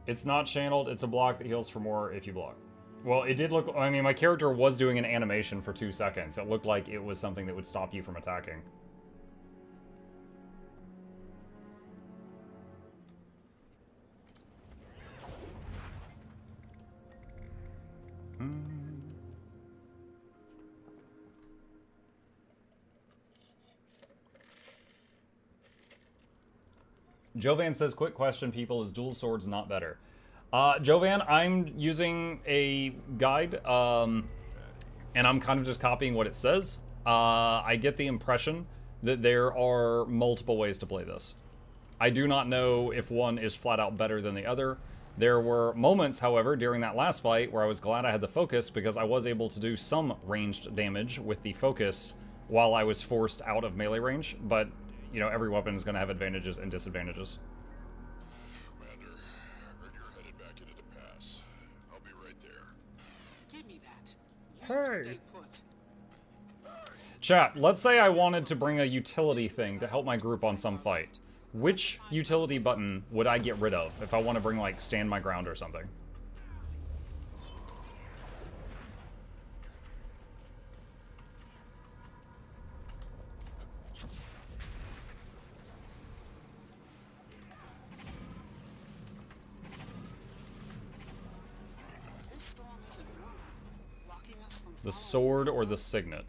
It's not channeled, it's a block that heals for more if you block. Well, it did look, I mean, my character was doing an animation for 2 seconds. It looked like it was something that would stop you from attacking. Jovan says, quick question, people, is dual swords not better? Jovan, I'm using a guide, and I'm kind of just copying what it says. I get the impression that there are multiple ways to play this. I do not know if one is flat out better than the other. There were moments, however, during that last fight where I was glad I had the focus because I was able to do some ranged damage with the focus while I was forced out of melee range, but you know, every weapon is going to have advantages and disadvantages. Commander, heard you're headed back into the pass. I'll be right there. Give me that. Hey. Stay put. Chat, let's say I wanted to bring a utility thing to help my group on some fight. Which utility button would I get rid of if I want to bring, like, stand my ground or something? The sword or the signet?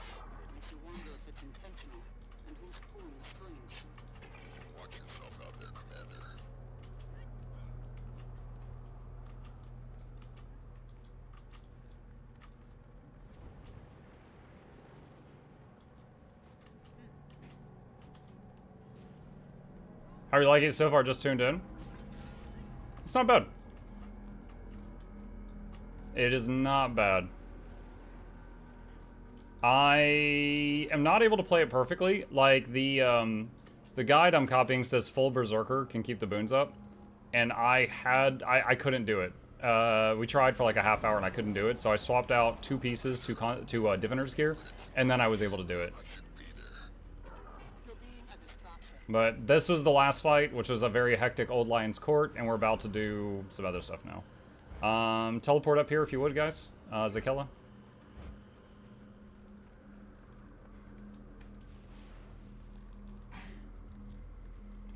Watch yourself out there, Commander. How are you liking it so far? Just tuned in? It's not bad. It is not bad. I am not able to play it perfectly. Like, the guide I'm copying says full Berserker can keep the boons up. And I couldn't do it. We tried for like a half hour and I couldn't do it. So I swapped out 2 pieces to Diviner's gear. And then I was able to do it. But this was the last fight, which was a very hectic Old Lion's Court. And we're about to do some other stuff now. Teleport up here if you would, guys. Zakella.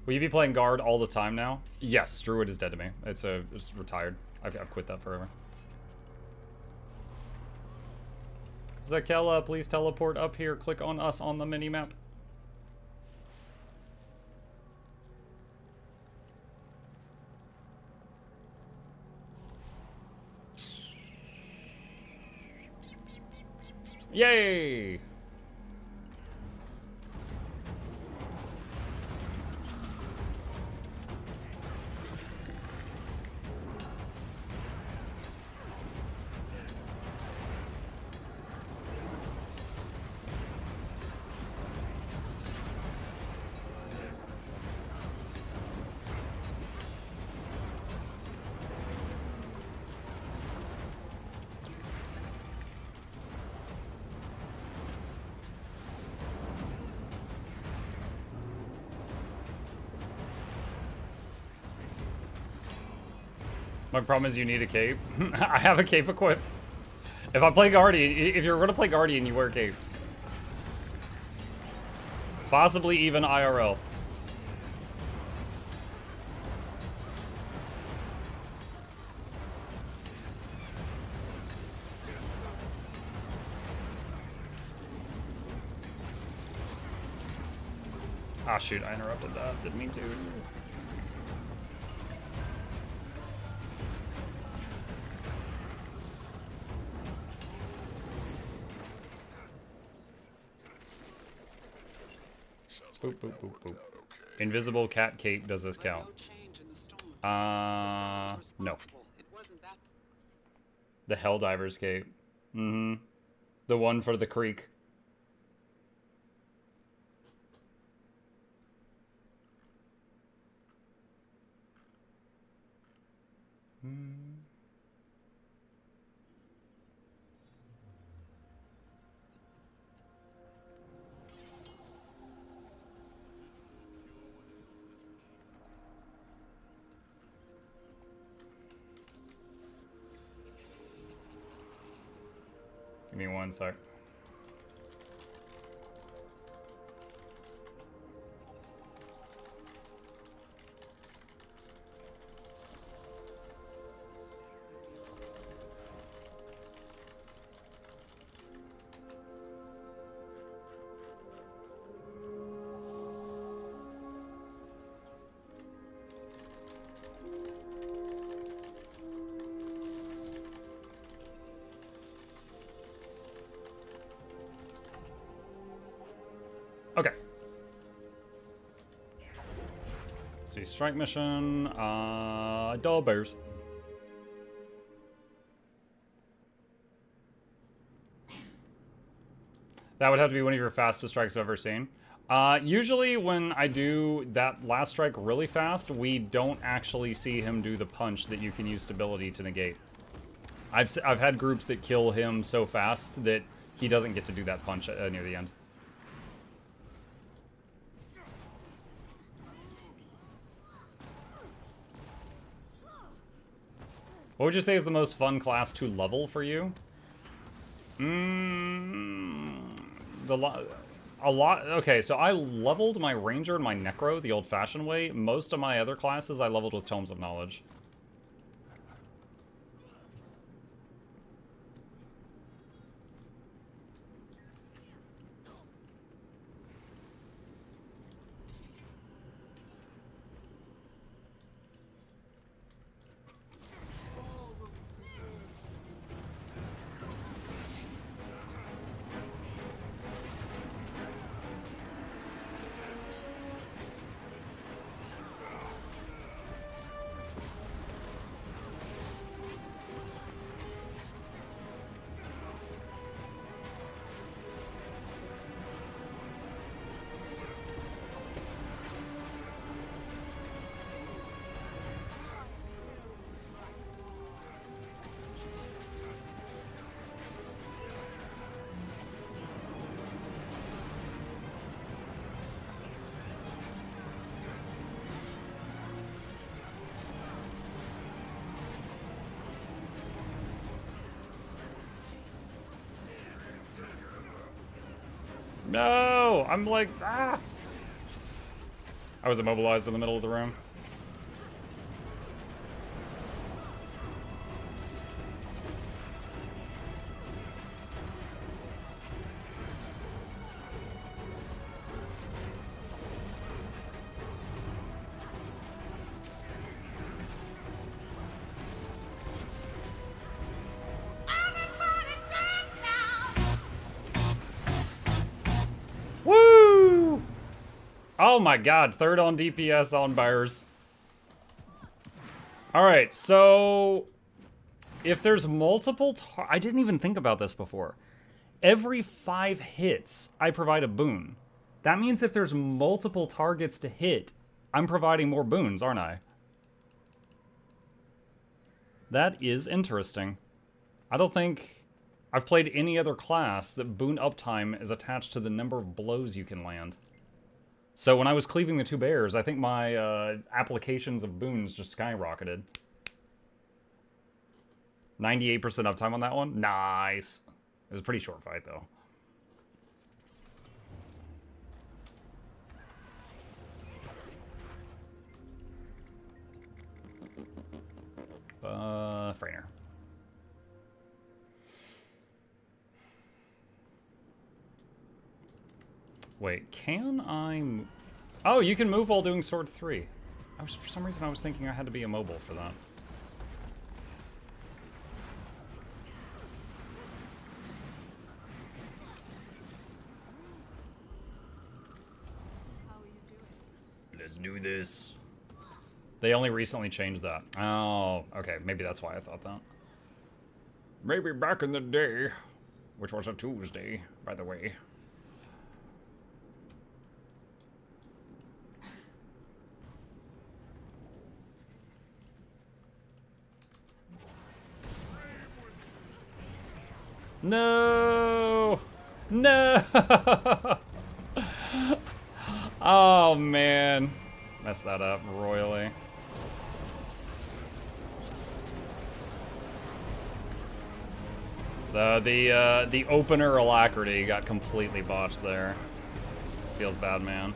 Will you be playing guard all the time now? Yes, Druid is dead to me. It's retired. I've quit that forever. Zakella, please teleport up here. Click on us on the mini-map. Yay! My problem is you need a cape. I have a cape equipped. If I play Guardian, if you're gonna play Guardian, you wear a cape. Possibly even IRL. Ah, shoot, I interrupted that. Didn't mean to. Boop, boop, boop, boop. Invisible cat cape, does this count? No. The Helldiver's cape. Mm-hmm. The one for the creek. Give me one sec. Okay. See, strike mission, dog bears. That would have to be one of your fastest strikes I've ever seen. Usually when I do that last strike really fast, we don't actually see him do the punch that you can use stability to negate. I've had groups that kill him so fast that he doesn't get to do that punch near the end. What would you say is the most fun class to level for you? A lot. Okay, so I leveled my Ranger and my Necro the old-fashioned way. Most of my other classes I leveled with Tomes of Knowledge. No! I'm like, ah! I was immobilized in the middle of the room. Woo! Oh my god, third on DPS on bears. Alright, so if there's multiple I didn't even think about this before. Every 5 hits, I provide a boon. That means if there's multiple targets to hit, I'm providing more boons, aren't I? That is interesting. I don't think I've played any other class that boon uptime is attached to the number of blows you can land. So when I was cleaving the 2 bears, I think my applications of boons just skyrocketed. 98% uptime on that one. Nice. It was a pretty short fight, though. Frainer. Wait, can I... Oh, you can move while doing Sword 3. For some reason, I was thinking I had to be immobile for that. Let's do this. They only recently changed that. Oh, okay. Maybe that's why I thought that. Maybe back in the day, which was a Tuesday, by the way. No! No! Oh, man. Messed that up royally. So the opener alacrity got completely botched there. Feels bad, man.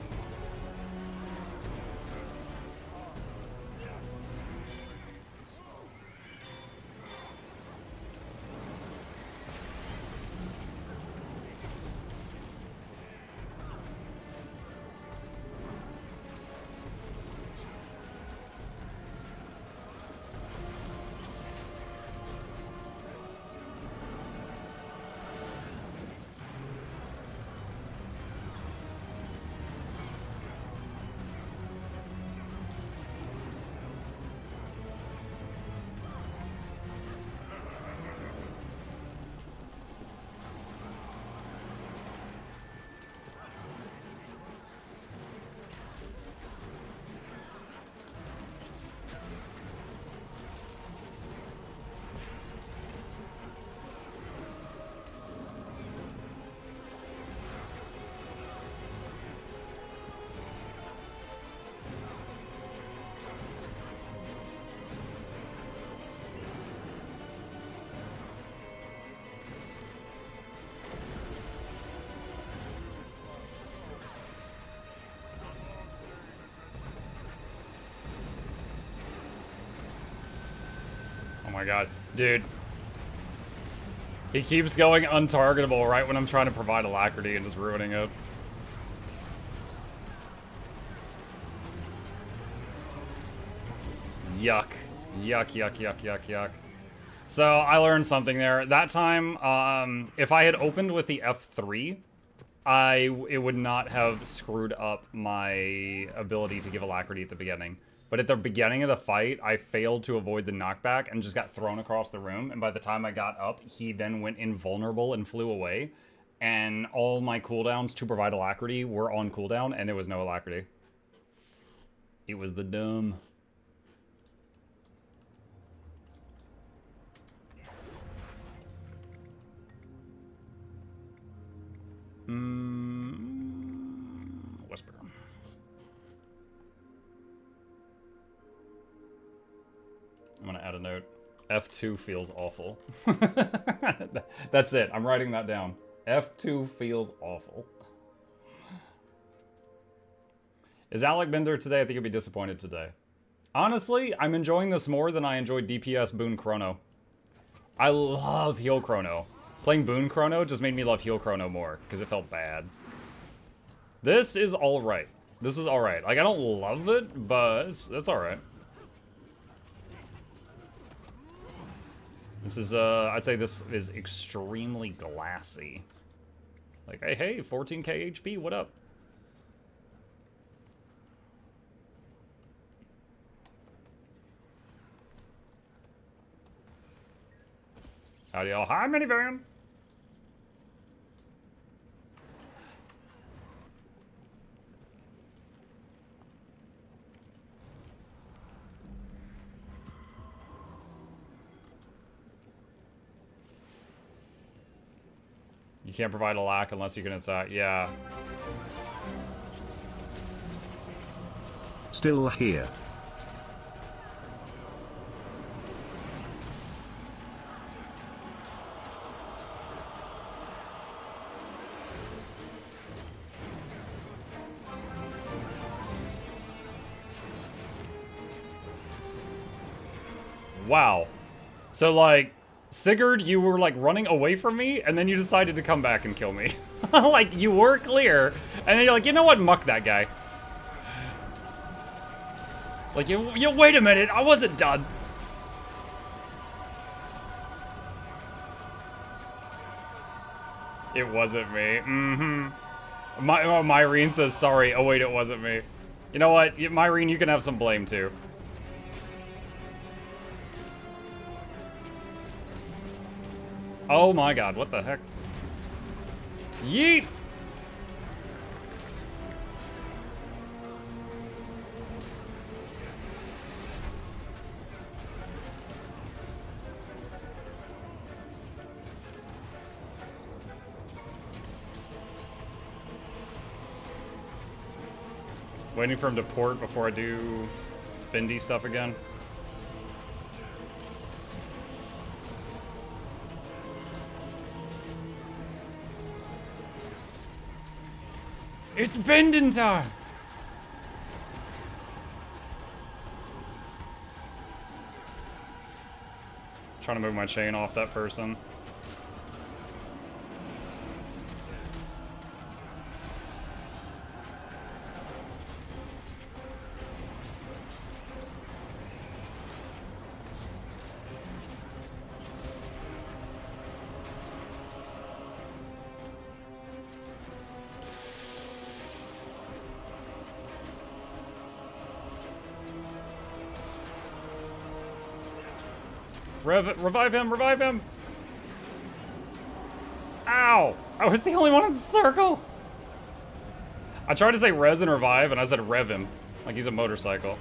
Oh my god. Dude. He keeps going untargetable right when I'm trying to provide alacrity and just ruining it. Yuck. Yuck, yuck, yuck, yuck, yuck. So I learned something there. That time, if I had opened with the F3, it would not have screwed up my ability to give alacrity at the beginning. But at the beginning of the fight, I failed to avoid the knockback and just got thrown across the room. And by the time I got up, he then went invulnerable and flew away. And all my cooldowns to provide alacrity were on cooldown, and there was no alacrity. It was the dumb. Whisper. I'm gonna add a note. F2 feels awful. That's it. I'm writing that down. F2 feels awful. Is Alec Bender today? I think he'll be disappointed today. Honestly, I'm enjoying this more than I enjoyed DPS Boon Chrono. I love Heal Chrono. Playing Boon Chrono just made me love Heal Chrono more, because it felt bad. This is alright. This is alright. Like, I don't love it, but it's alright. This is, I'd say this is extremely glassy. Like, hey, 14k HP, what up? Howdy y'all. Hi, minivan! You can't provide a lack unless you can attack. Yeah. Still here. Wow. So, like, Sigurd, you were, like, running away from me, and then you decided to come back and kill me. Like, you were clear, and then you're like, you know what? Muck that guy. Like, you wait a minute, I wasn't done. It wasn't me. Mm-hmm. Myrene says sorry. Oh, wait, it wasn't me. You know what? Myrene, you can have some blame, too. Oh my god, what the heck? Yeet! Waiting for him to port before I do bendy stuff again. It's bending time! Trying to move my chain off that person. Revive him, revive him! Ow! I was the only one in the circle! I tried to say res and revive, and I said rev him. Like he's a motorcycle.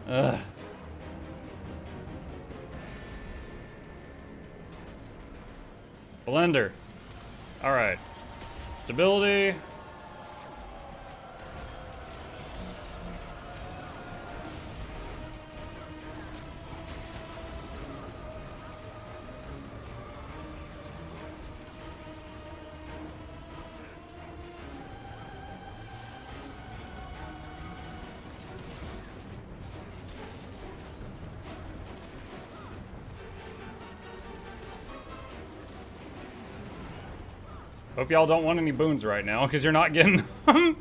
Ugh. Blender. Alright. Stability. Hope y'all don't want any boons right now, because you're not getting them.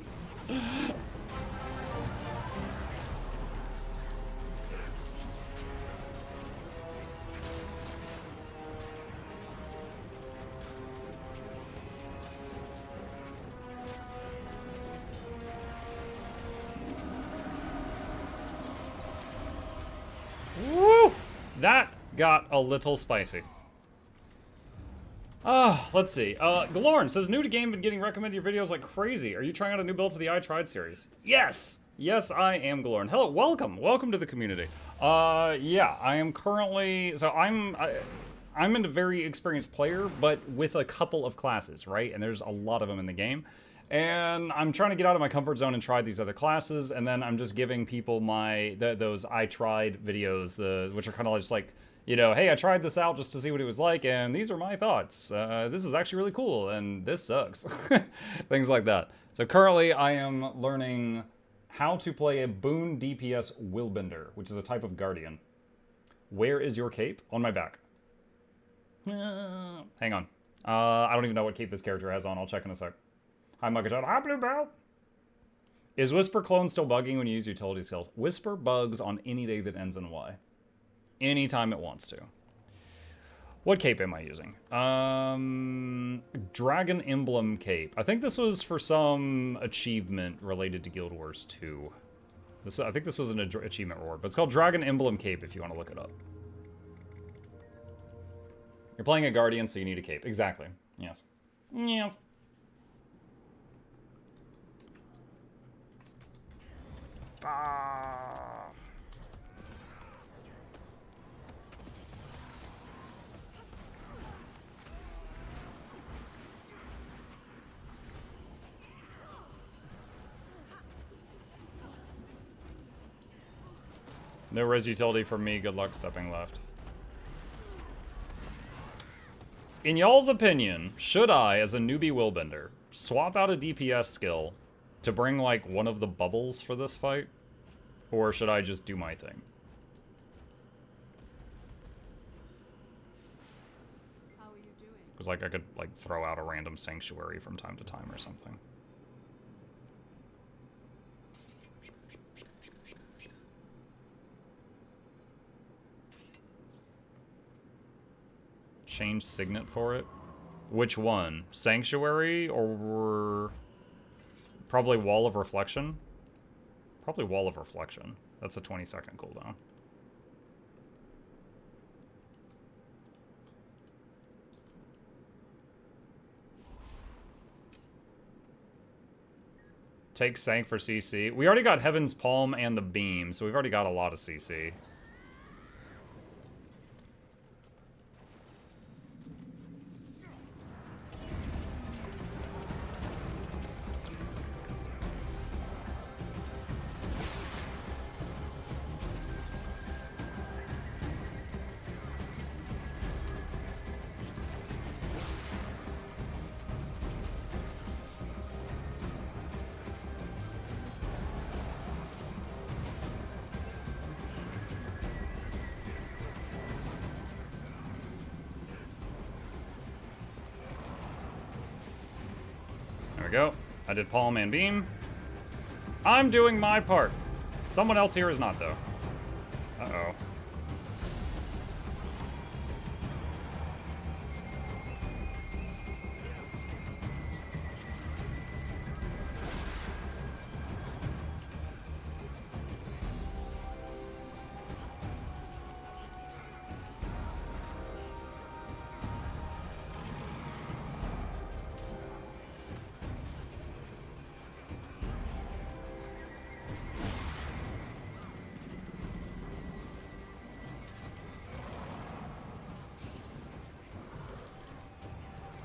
Woo! That got a little spicy. Let's see. Galorn says, new to game, been getting recommended your videos like crazy. Are you trying out a new build for the I Tried series? Yes! Yes, I am Galorn. Hello, welcome. Welcome to the community. Yeah, I am currently, so I'm a very experienced player, but with a couple of classes, right? And there's a lot of them in the game. And I'm trying to get out of my comfort zone and try these other classes, and then I'm just giving people those I Tried videos, which are kind of just like, you know, hey, I tried this out just to see what it was like, and these are my thoughts. This is actually really cool, and this sucks. Things like that. So currently, I am learning how to play a boon DPS Willbender, which is a type of guardian. Where is your cape? On my back. Hang on. I don't even know what cape this character has on. I'll check in a sec. Hi, MuklukYoutube. Hi, Blue Belt. Is Whisper Clone still bugging when you use utility skills? Whisper bugs on any day that ends in Y. Anytime it wants to. What cape am I using? Dragon Emblem cape. I think this was for some achievement related to Guild Wars 2. I think this was an achievement reward, but it's called Dragon Emblem cape if you want to look it up. You're playing a Guardian, so you need a cape. Exactly. Yes. Yes. No res utility for me. Good luck stepping left. In y'all's opinion, should I, as a newbie Willbender, swap out a DPS skill to bring, like, one of the bubbles for this fight? Or should I just do my thing? How are you doing? Because, like, I could, like, throw out a random sanctuary from time to time or something. Change signet for it? Which one? Sanctuary or probably Wall of Reflection? Probably Wall of Reflection. That's a 20-second cooldown. Take Sank for CC. We already got Heaven's Palm and the Beam, so we've already got a lot of CC. There we go. I did Palm and Beam. I'm doing my part. Someone else here is not, though. Uh-oh.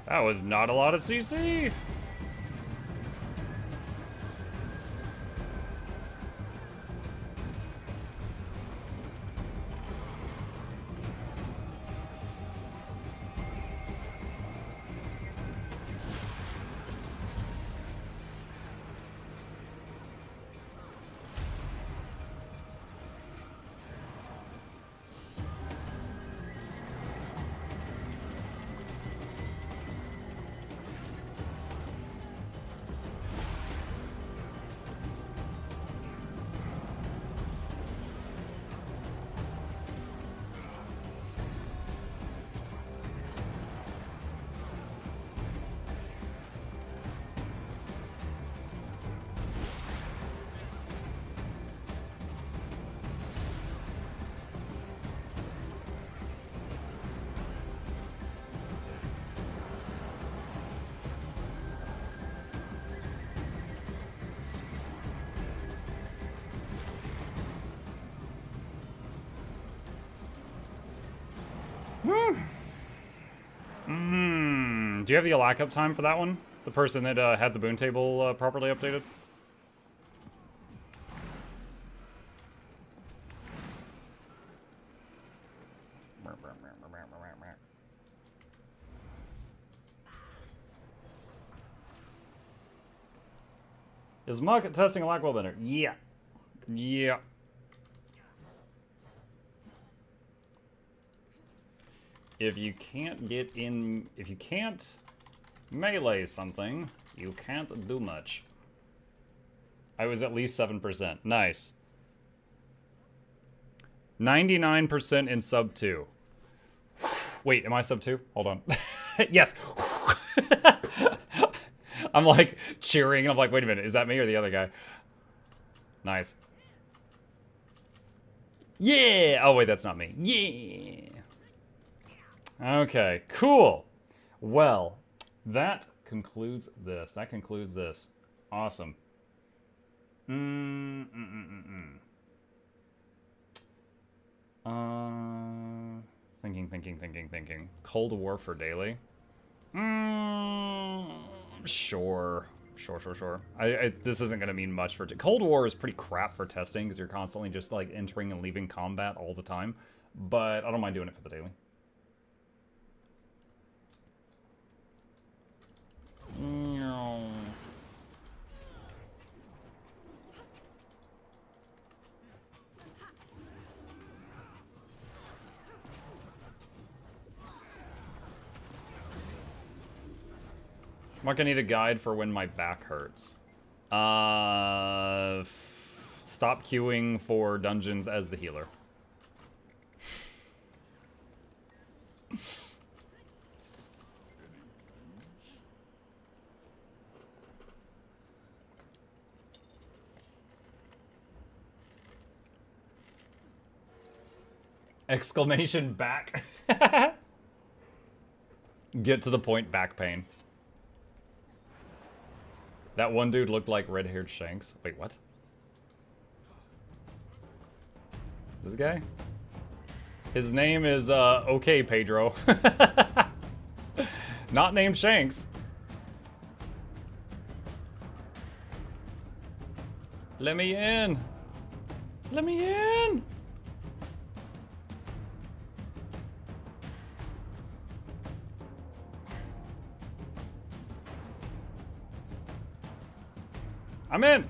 That was not a lot of CC. Do you have the lock-up time for that one? The person that had the boon table properly updated? Is Muck testing a lock Willbender? Yeah. Yeah. If you can't get in, if you can't melee something, you can't do much. I was at least 7%. Nice. 99% in sub 2. Wait, am I sub 2? Hold on. Yes. I'm like cheering. I'm like, wait a minute. Is that me or the other guy? Nice. Yeah. Oh, wait, that's not me. Yeah. Okay, cool. Well, that concludes this. That concludes this. Awesome. Thinking. Cold War for daily. Sure. This isn't going to mean much for... Cold War is pretty crap for testing because you're constantly just like entering and leaving combat all the time. But I don't mind doing it for the daily. Mark, I need a guide for when my back hurts. Stop queuing for dungeons as the healer. Exclamation back. Get to the point, back pain. That one dude looked like red-haired Shanks. Wait, what? This guy? His name is, okay, Pedro. Not named Shanks. Let me in. Let me in. I'm in.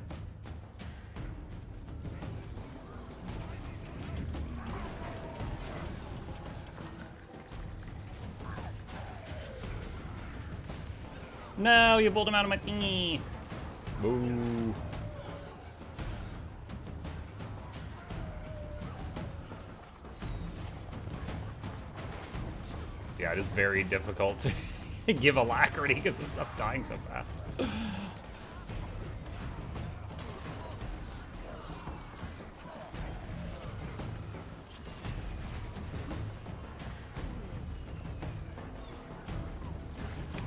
No, you pulled him out of my thingy. Boo. Yeah, it is very difficult to give alacrity because this stuff's dying so fast.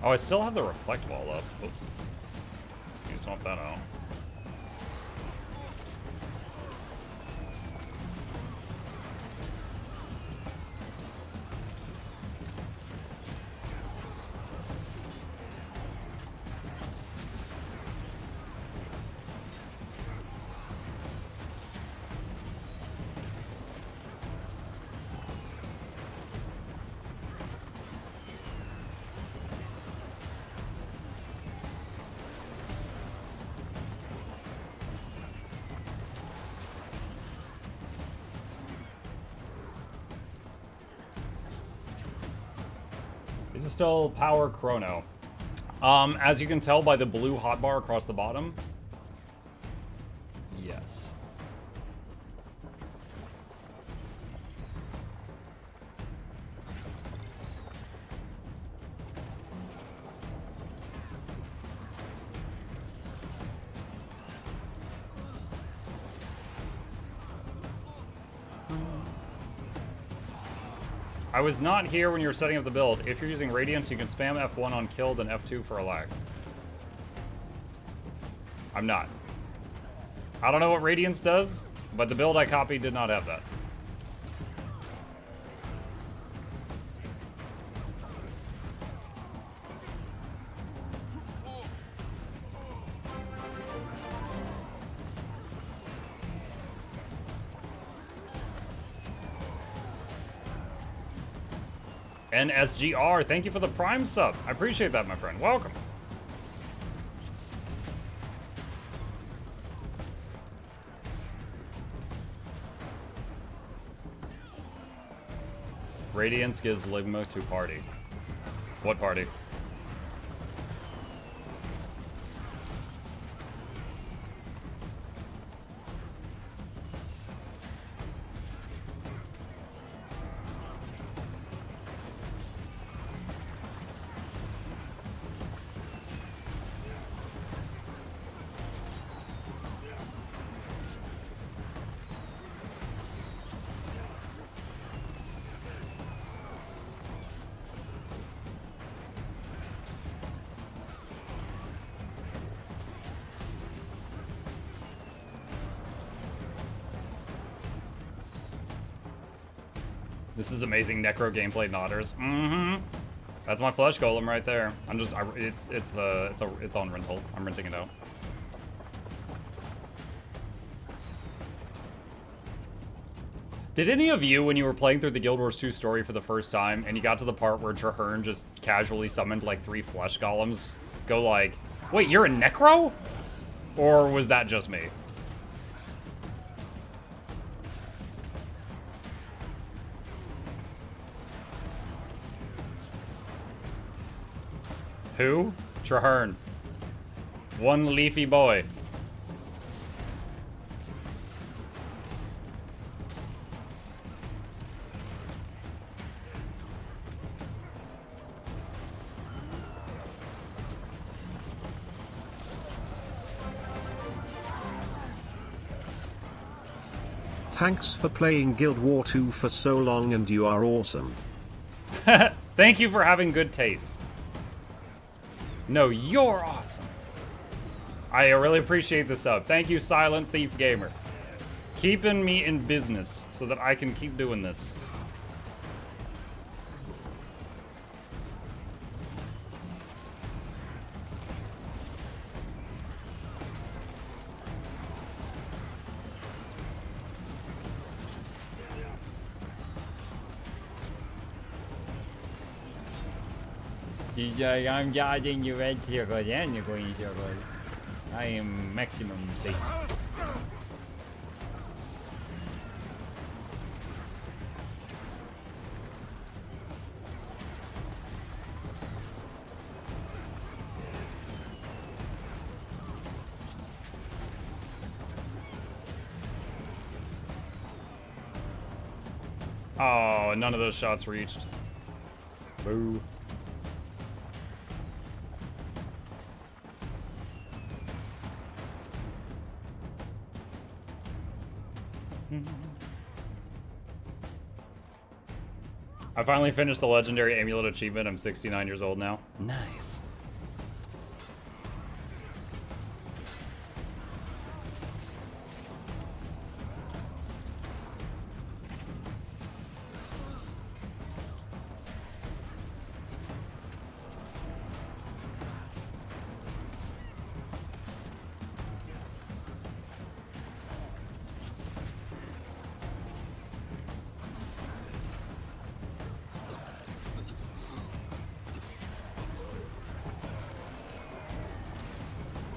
Oh, I still have the reflect wall up. Oops. You swap that out. This is still power chrono. As you can tell by the blue hotbar across the bottom. Yes. I was not here when you were setting up the build. If you're using Radiance, you can spam F1 on killed and F2 for a lag. I'm not. I don't know what Radiance does, but the build I copied did not have that. NSGR, thank you for the Prime sub. I appreciate that, my friend. Welcome. Radiance gives Ligma to party. What party? This is amazing necro gameplay nodders. Mm-hmm. That's my flesh golem right there. I'm just, it's on rental. I'm renting it out. Did any of you, when you were playing through the Guild Wars 2 story for the first time, and you got to the part where Traherne just casually summoned like 3 flesh golems, go like, wait, you're a necro? Or was that just me? Who? Traherne. One leafy boy. Thanks for playing Guild War 2 for so long and you are awesome. Thank you for having good taste. No, you're awesome. I really appreciate the sub. Thank you, Silent Thief Gamer. Keeping me in business so that I can keep doing this. I'm judging you red circle and you're green circle. I am maximum safe. Oh, none of those shots reached. Boo. I finally finished the legendary amulet achievement. I'm 69 years old now. Nice.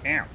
Ow.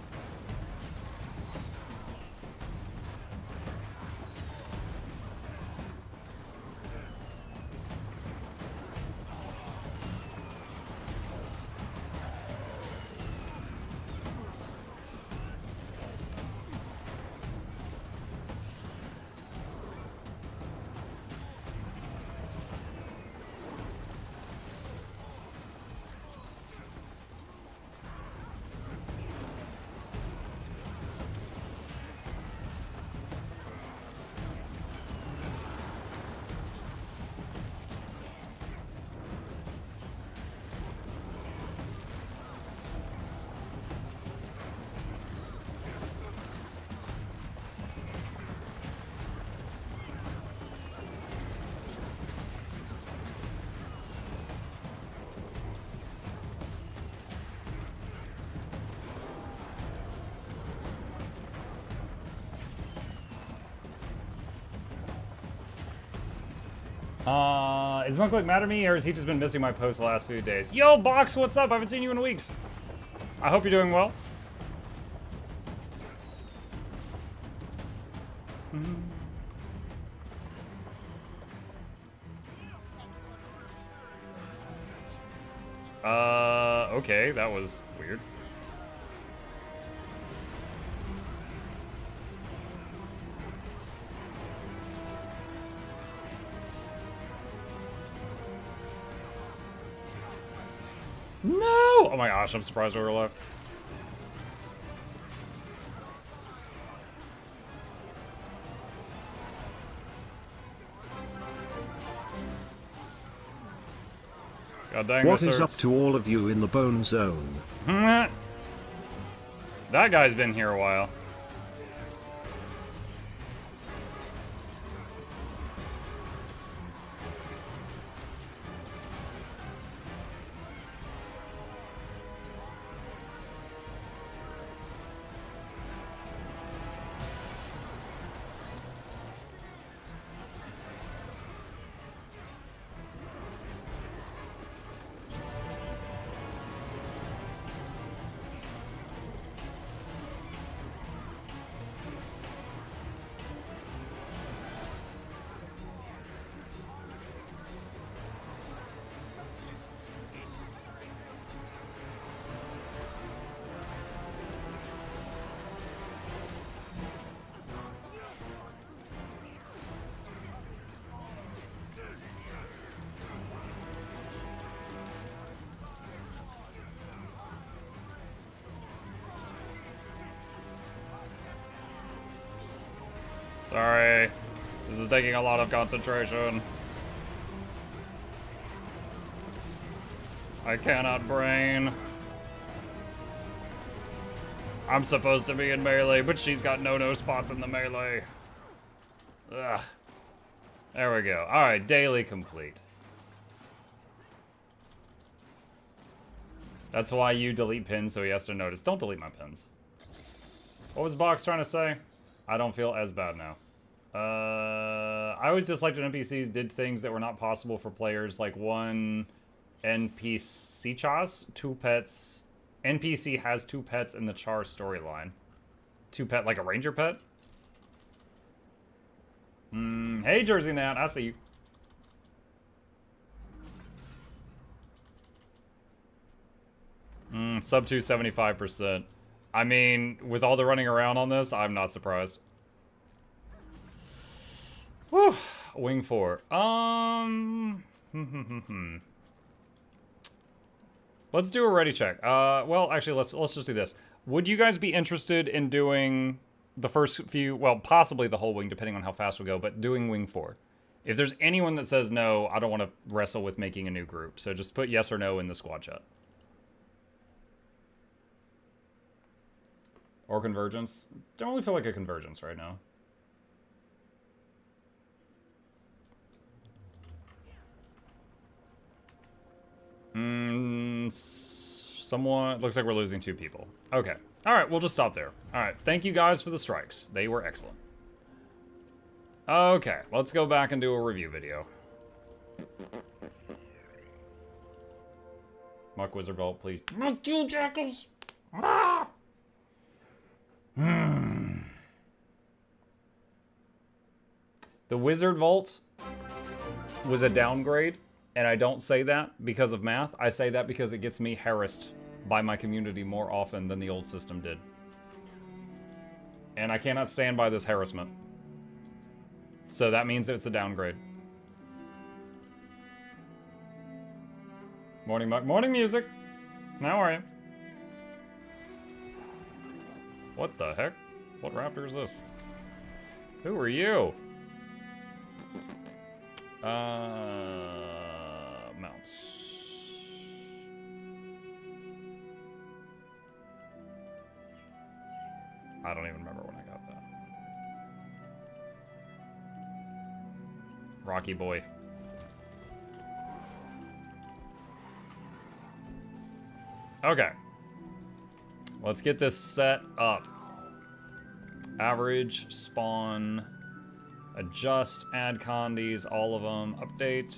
Is Mukluk mad at me, or has he just been missing my posts the last few days? Yo, Box, what's up? I haven't seen you in weeks. I hope you're doing well. Okay, that was weird. No! Oh my gosh, I'm surprised we were alive. God dang, What this is up hurts. to all of you in the bone zone? That guy's been here a while. Sorry. This is taking a lot of concentration. I cannot brain. I'm supposed to be in melee, but she's got no spots in the melee. Ugh. There we go. Alright, daily complete. That's why you delete pins, so he has to notice. Don't delete my pins. What was Box trying to say? I don't feel as bad now. I always disliked when NPCs did things that were not possible for players, like one NPC chas, 2 pets. NPC has 2 pets in the Char storyline. 2 pet, like a ranger pet? Hey, Jersey Nat, I see you. Sub 2, 75%. I mean, with all the running around on this, I'm not surprised. Whew. Wing 4. Let's do a ready check. Well, actually, let's just do this. Would you guys be interested in doing the first few, well, possibly the whole wing, depending on how fast we go, but doing Wing 4? If there's anyone that says no, I don't want to wrestle with making a new group. So just put yes or no in the squad chat. Or convergence. Don't really feel like a convergence right now. Someone, looks like we're losing 2 people. Okay. All right, we'll just stop there. All right, thank you guys for the strikes. They were excellent. Okay, let's go back and do a review video. Muck Wizard Vault, please. Muck you jackals! Ah! The Wizard Vault was a downgrade, and I don't say that because of math. I say that because it gets me harassed by my community more often than the old system did. And I cannot stand by this harassment. So that means it's a downgrade. Morning, Muck. Morning, music. How are you? What the heck? What raptor is this? Who are you? Mounts. I don't even remember when I got that. Rocky boy. Okay. Let's get this set up. Average, spawn, adjust, add condies, all of them, update.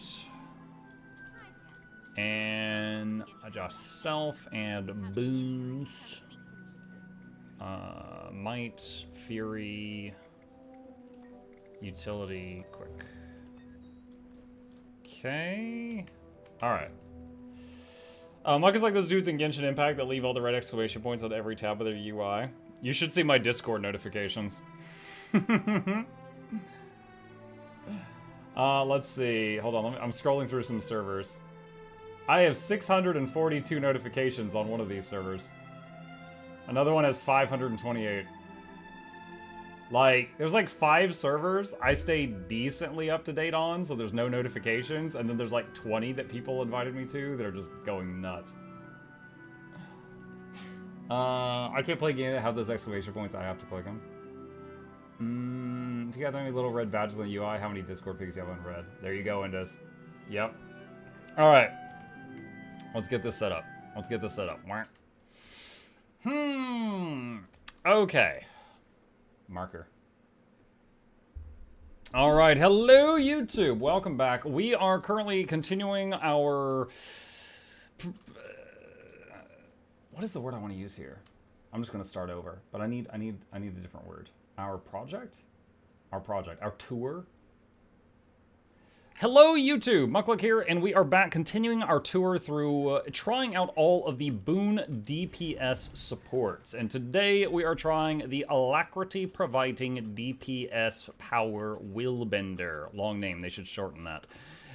And adjust self and boons. Might, fury, utility, quick. Okay. Alright. Mike is like those dudes in Genshin Impact that leave all the red exclamation points on every tab of their UI. You should see my Discord notifications. Let's see. Hold on, I'm scrolling through some servers. I have 642 notifications on one of these servers. Another one has 528. Like, there's like 5 servers I stay decently up to date on, so there's no notifications, and then there's like 20 that people invited me to that are just going nuts. I can't play games that have those exclamation points, I have to click them. If you got any little red badges on the UI, how many Discord pigs you have on red? There you go, Indus. Yep. Alright. Let's get this set up. Let's get this set up. Okay. Marker. All right, hello YouTube. Welcome back. We are currently continuing our what is the word I want to use here? I'm just going to start over, but I need a different word. Our tour. Hello YouTube, Mukluk here, and we are back continuing our tour through trying out all of the Boon DPS supports. And today we are trying the Alacrity Providing DPS Power Willbender. Long name, they should shorten that.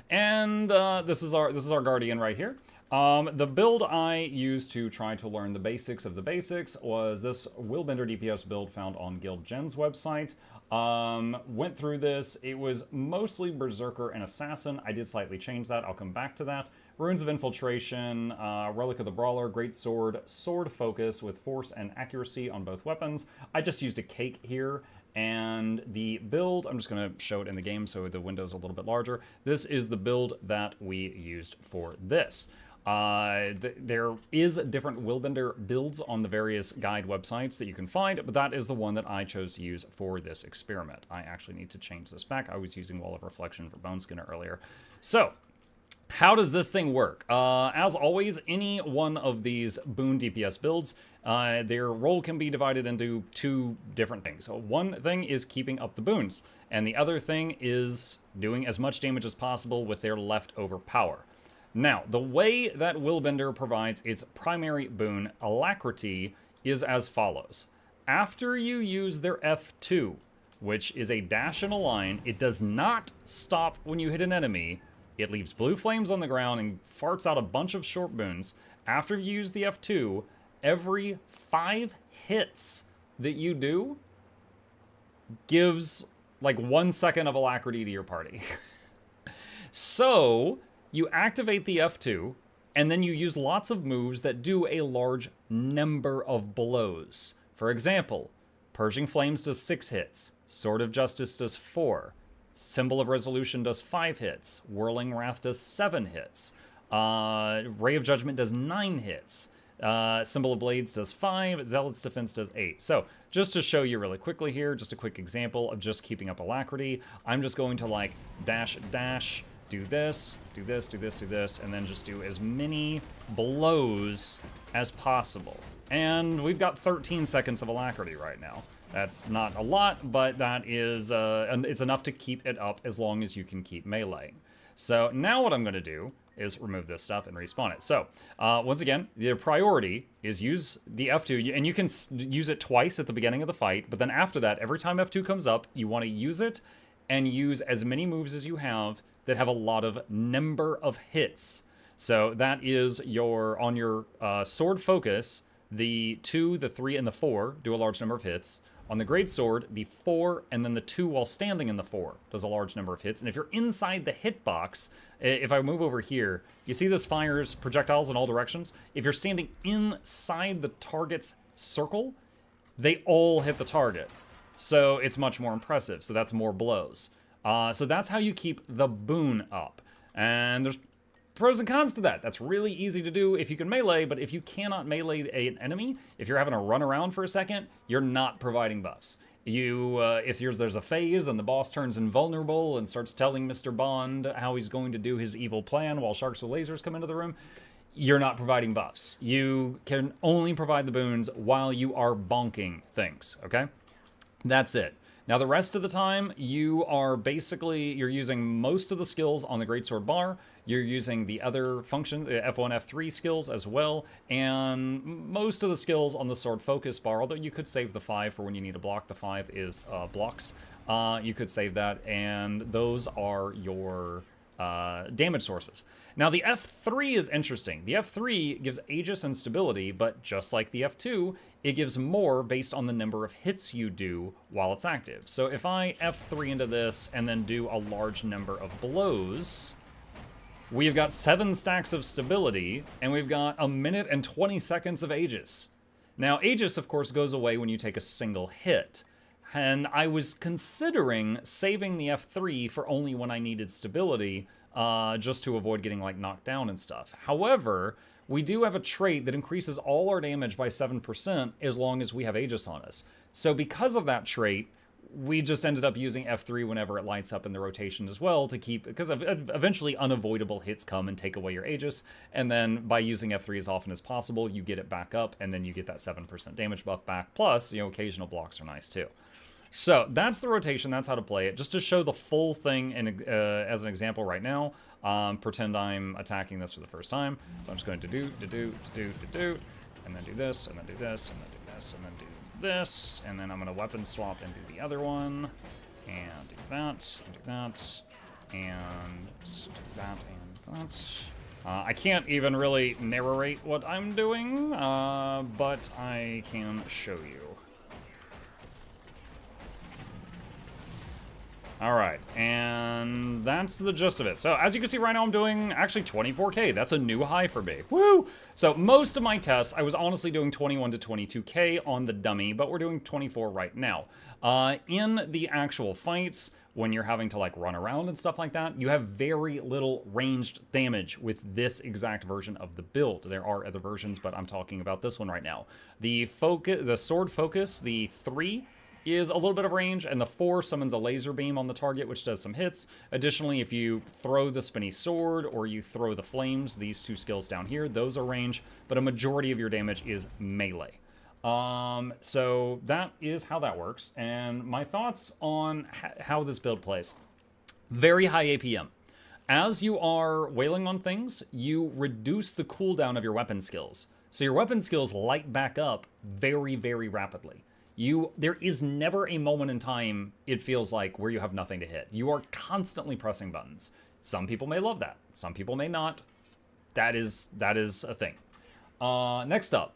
And this is our Guardian right here. The build I used to try to learn the basics of the basics was this Willbender DPS build found on Guild Gen's website. Went through this. It was mostly Berserker and Assassin. I did slightly change that. I'll come back to that. Runes of Infiltration, Relic of the Brawler, Great Sword, Sword Focus with Force and Accuracy on both weapons. I just used a cake here. And the build, I'm just going to show it in the game so the window's a little bit larger. This is the build that we used for this. There is different Willbender builds on the various guide websites that you can find, but that is the one that I chose to use for this experiment. I actually need to change this back. I was using Wall of Reflection for Bone Skinner earlier. So, how does this thing work? As always, any one of these boon DPS builds, their role can be divided into two different things. So one thing is keeping up the boons, and the other thing is doing as much damage as possible with their leftover power. Now, the way that Willbender provides its primary boon, Alacrity, is as follows. After you use their F2, which is a dash in a line, it does not stop when you hit an enemy. It leaves blue flames on the ground and farts out a bunch of short boons. After you use the F2, every 5 hits that you do gives like 1 second of alacrity to your party. So you activate the F2, and then you use lots of moves that do a large number of blows. For example, Purging Flames does 6 hits, Sword of Justice does 4, Symbol of Resolution does 5 hits. Whirling Wrath does 7 hits. Ray of Judgment does 9 hits. Symbol of Blades does 5. Zealot's Defense does 8. So, just to show you really quickly here, just a quick example of just keeping up alacrity, I'm just going to like dash, dash, do this, do this, do this, do this, and then just do as many blows as possible. And we've got 13 seconds of alacrity right now. That's not a lot, but that is, it's enough to keep it up as long as you can keep meleeing. So now what I'm going to do is remove this stuff and respawn it. So once again, the priority is use the F2, and you can use it twice at the beginning of the fight, but then after that, every time F2 comes up, you want to use it and use as many moves as you have that have a lot of number of hits. So that is your, on your sword focus, the 2, the 3, and the 4 do a large number of hits. On the Great Sword, the 4 and then the 2 while standing in the 4 does a large number of hits. And if you're inside the hitbox, if I move over here, you see this fires projectiles in all directions? If you're standing inside the target's circle, they all hit the target. So it's much more impressive. So that's more blows. So that's how you keep the boon up. And there's pros and cons to that. That's really easy to do if you can melee, but if you cannot melee an enemy, if you're having to run around for a second, you're not providing buffs. If there's a phase and the boss turns invulnerable and starts telling Mr. Bond how he's going to do his evil plan while sharks with lasers come into the room, you're not providing buffs. You can only provide the boons while you are bonking things, okay? That's it. Now, the rest of the time, you're using most of the skills on the Greatsword bar. You're using the other functions, F1, F3 skills as well, and most of the skills on the Sword Focus bar, although you could save the 5 for when you need to block. The 5 is blocks. You could save that, and those are your damage sources. Now, the F3 is interesting. The F3 gives Aegis and stability, but just like the F2, it gives more based on the number of hits you do while it's active. So if I F3 into this and then do a large number of blows, we've got 7 stacks of stability, and we've got 1 minute and 20 seconds of Aegis. Now, Aegis, of course, goes away when you take a single hit. And I was considering saving the F3 for only when I needed stability, just to avoid getting like knocked down and stuff. However, we do have a trait that increases all our damage by 7% as long as we have Aegis on us. So because of that trait, we just ended up using F3 whenever it lights up in the rotation as well to keep, because eventually unavoidable hits come and take away your Aegis, and then by using F3 as often as possible, you get it back up, and then you get that 7% damage buff back, plus, occasional blocks are nice too. So that's the rotation, that's how to play it. Just to show the full thing as an example right now, pretend I'm attacking this for the first time. So I'm just going to do, and then do this, and then do this, and then do this, and then do this, and then I'm going to weapon swap and do the other one, and do that, and do that, and do that, and that. I can't even really narrate what I'm doing, but I can show you. All right, and that's the gist of it. So as you can see right now, I'm doing actually 24K. That's a new high for me. Woo! So most of my tests, I was honestly doing 21 to 22K on the dummy, but we're doing 24 right now. In the actual fights, when you're having to like run around and stuff like that, you have very little ranged damage with this exact version of the build. There are other versions, but I'm talking about this one right now. The sword focus, the 3 is a little bit of range, and the 4 summons a laser beam on the target, which does some hits. Additionally, if you throw the spinny sword or you throw the flames, these 2 skills down here, those are range, but a majority of your damage is melee. So that is how that works, and my thoughts on how this build plays. Very high APM. As you are wailing on things, you reduce the cooldown of your weapon skills. So your weapon skills light back up very, very rapidly. There is never a moment in time, it feels like, where you have nothing to hit. You are constantly pressing buttons. Some people may love that. Some people may not. That is a thing. Next up,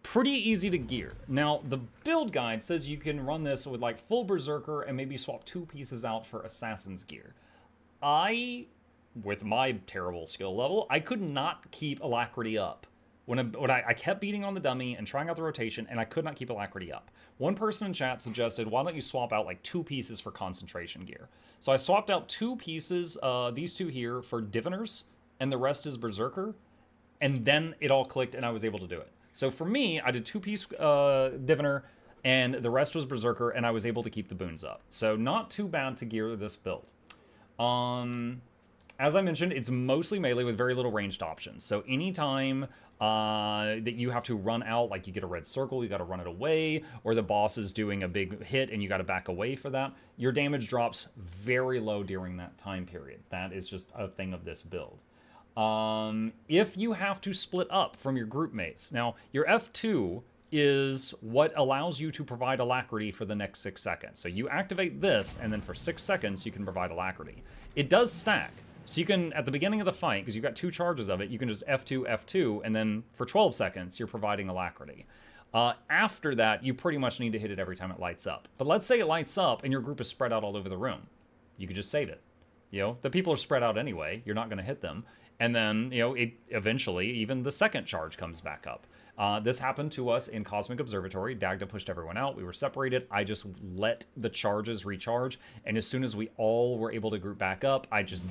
pretty easy to gear. Now, the build guide says you can run this with like full Berserker and maybe swap 2 pieces out for Assassin's gear. With my terrible skill level, I could not keep Alacrity up. When I kept beating on the dummy and trying out the rotation, and I could not keep Alacrity up. One person in chat suggested, why don't you swap out like 2 pieces for concentration gear? So I swapped out 2 pieces, these 2 here, for Diviners, and the rest is Berserker, and then it all clicked and I was able to do it. So for me, I did 2-piece Diviner, and the rest was Berserker, and I was able to keep the boons up. So not too bad to gear this build. As I mentioned, it's mostly melee with very little ranged options. So anytime that you have to run out, like you get a red circle, you got to run it away, or the boss is doing a big hit and you got to back away for that, your damage drops very low during that time period. That is just a thing of this build. If you have to split up from your group mates, now your F2 is what allows you to provide Alacrity for the next 6 seconds. So you activate this, and then for 6 seconds you can provide Alacrity. It does stack. So you can, at the beginning of the fight, because you've got 2 charges of it, you can just F2, F2, and then for 12 seconds, you're providing Alacrity. After that, you pretty much need to hit it every time it lights up. But let's say it lights up and your group is spread out all over the room. You could just save it. You know, the people are spread out anyway. You're not going to hit them. And then, you know, eventually, even the second charge comes back up. This happened to us in Cosmic Observatory. Dagda pushed everyone out. We were separated. I just let the charges recharge. And as soon as we all were able to group back up, I just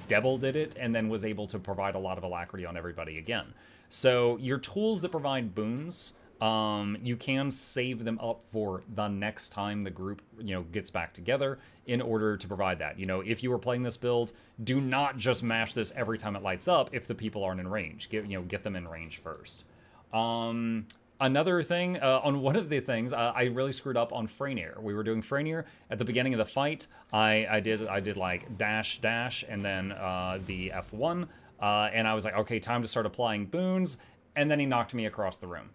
devil did it and then was able to provide a lot of Alacrity on everybody again. So your tools that provide boons, you can save them up for the next time the group, you know, gets back together in order to provide that. You know, if you were playing this build, do not just mash this every time it lights up if the people aren't in range. Get them in range first. Another thing, on one of the things, I really screwed up on Freynier. We were doing Freynier at the beginning of the fight. I did like dash, and then the F1, and I was like, okay, time to start applying boons, and then he knocked me across the room.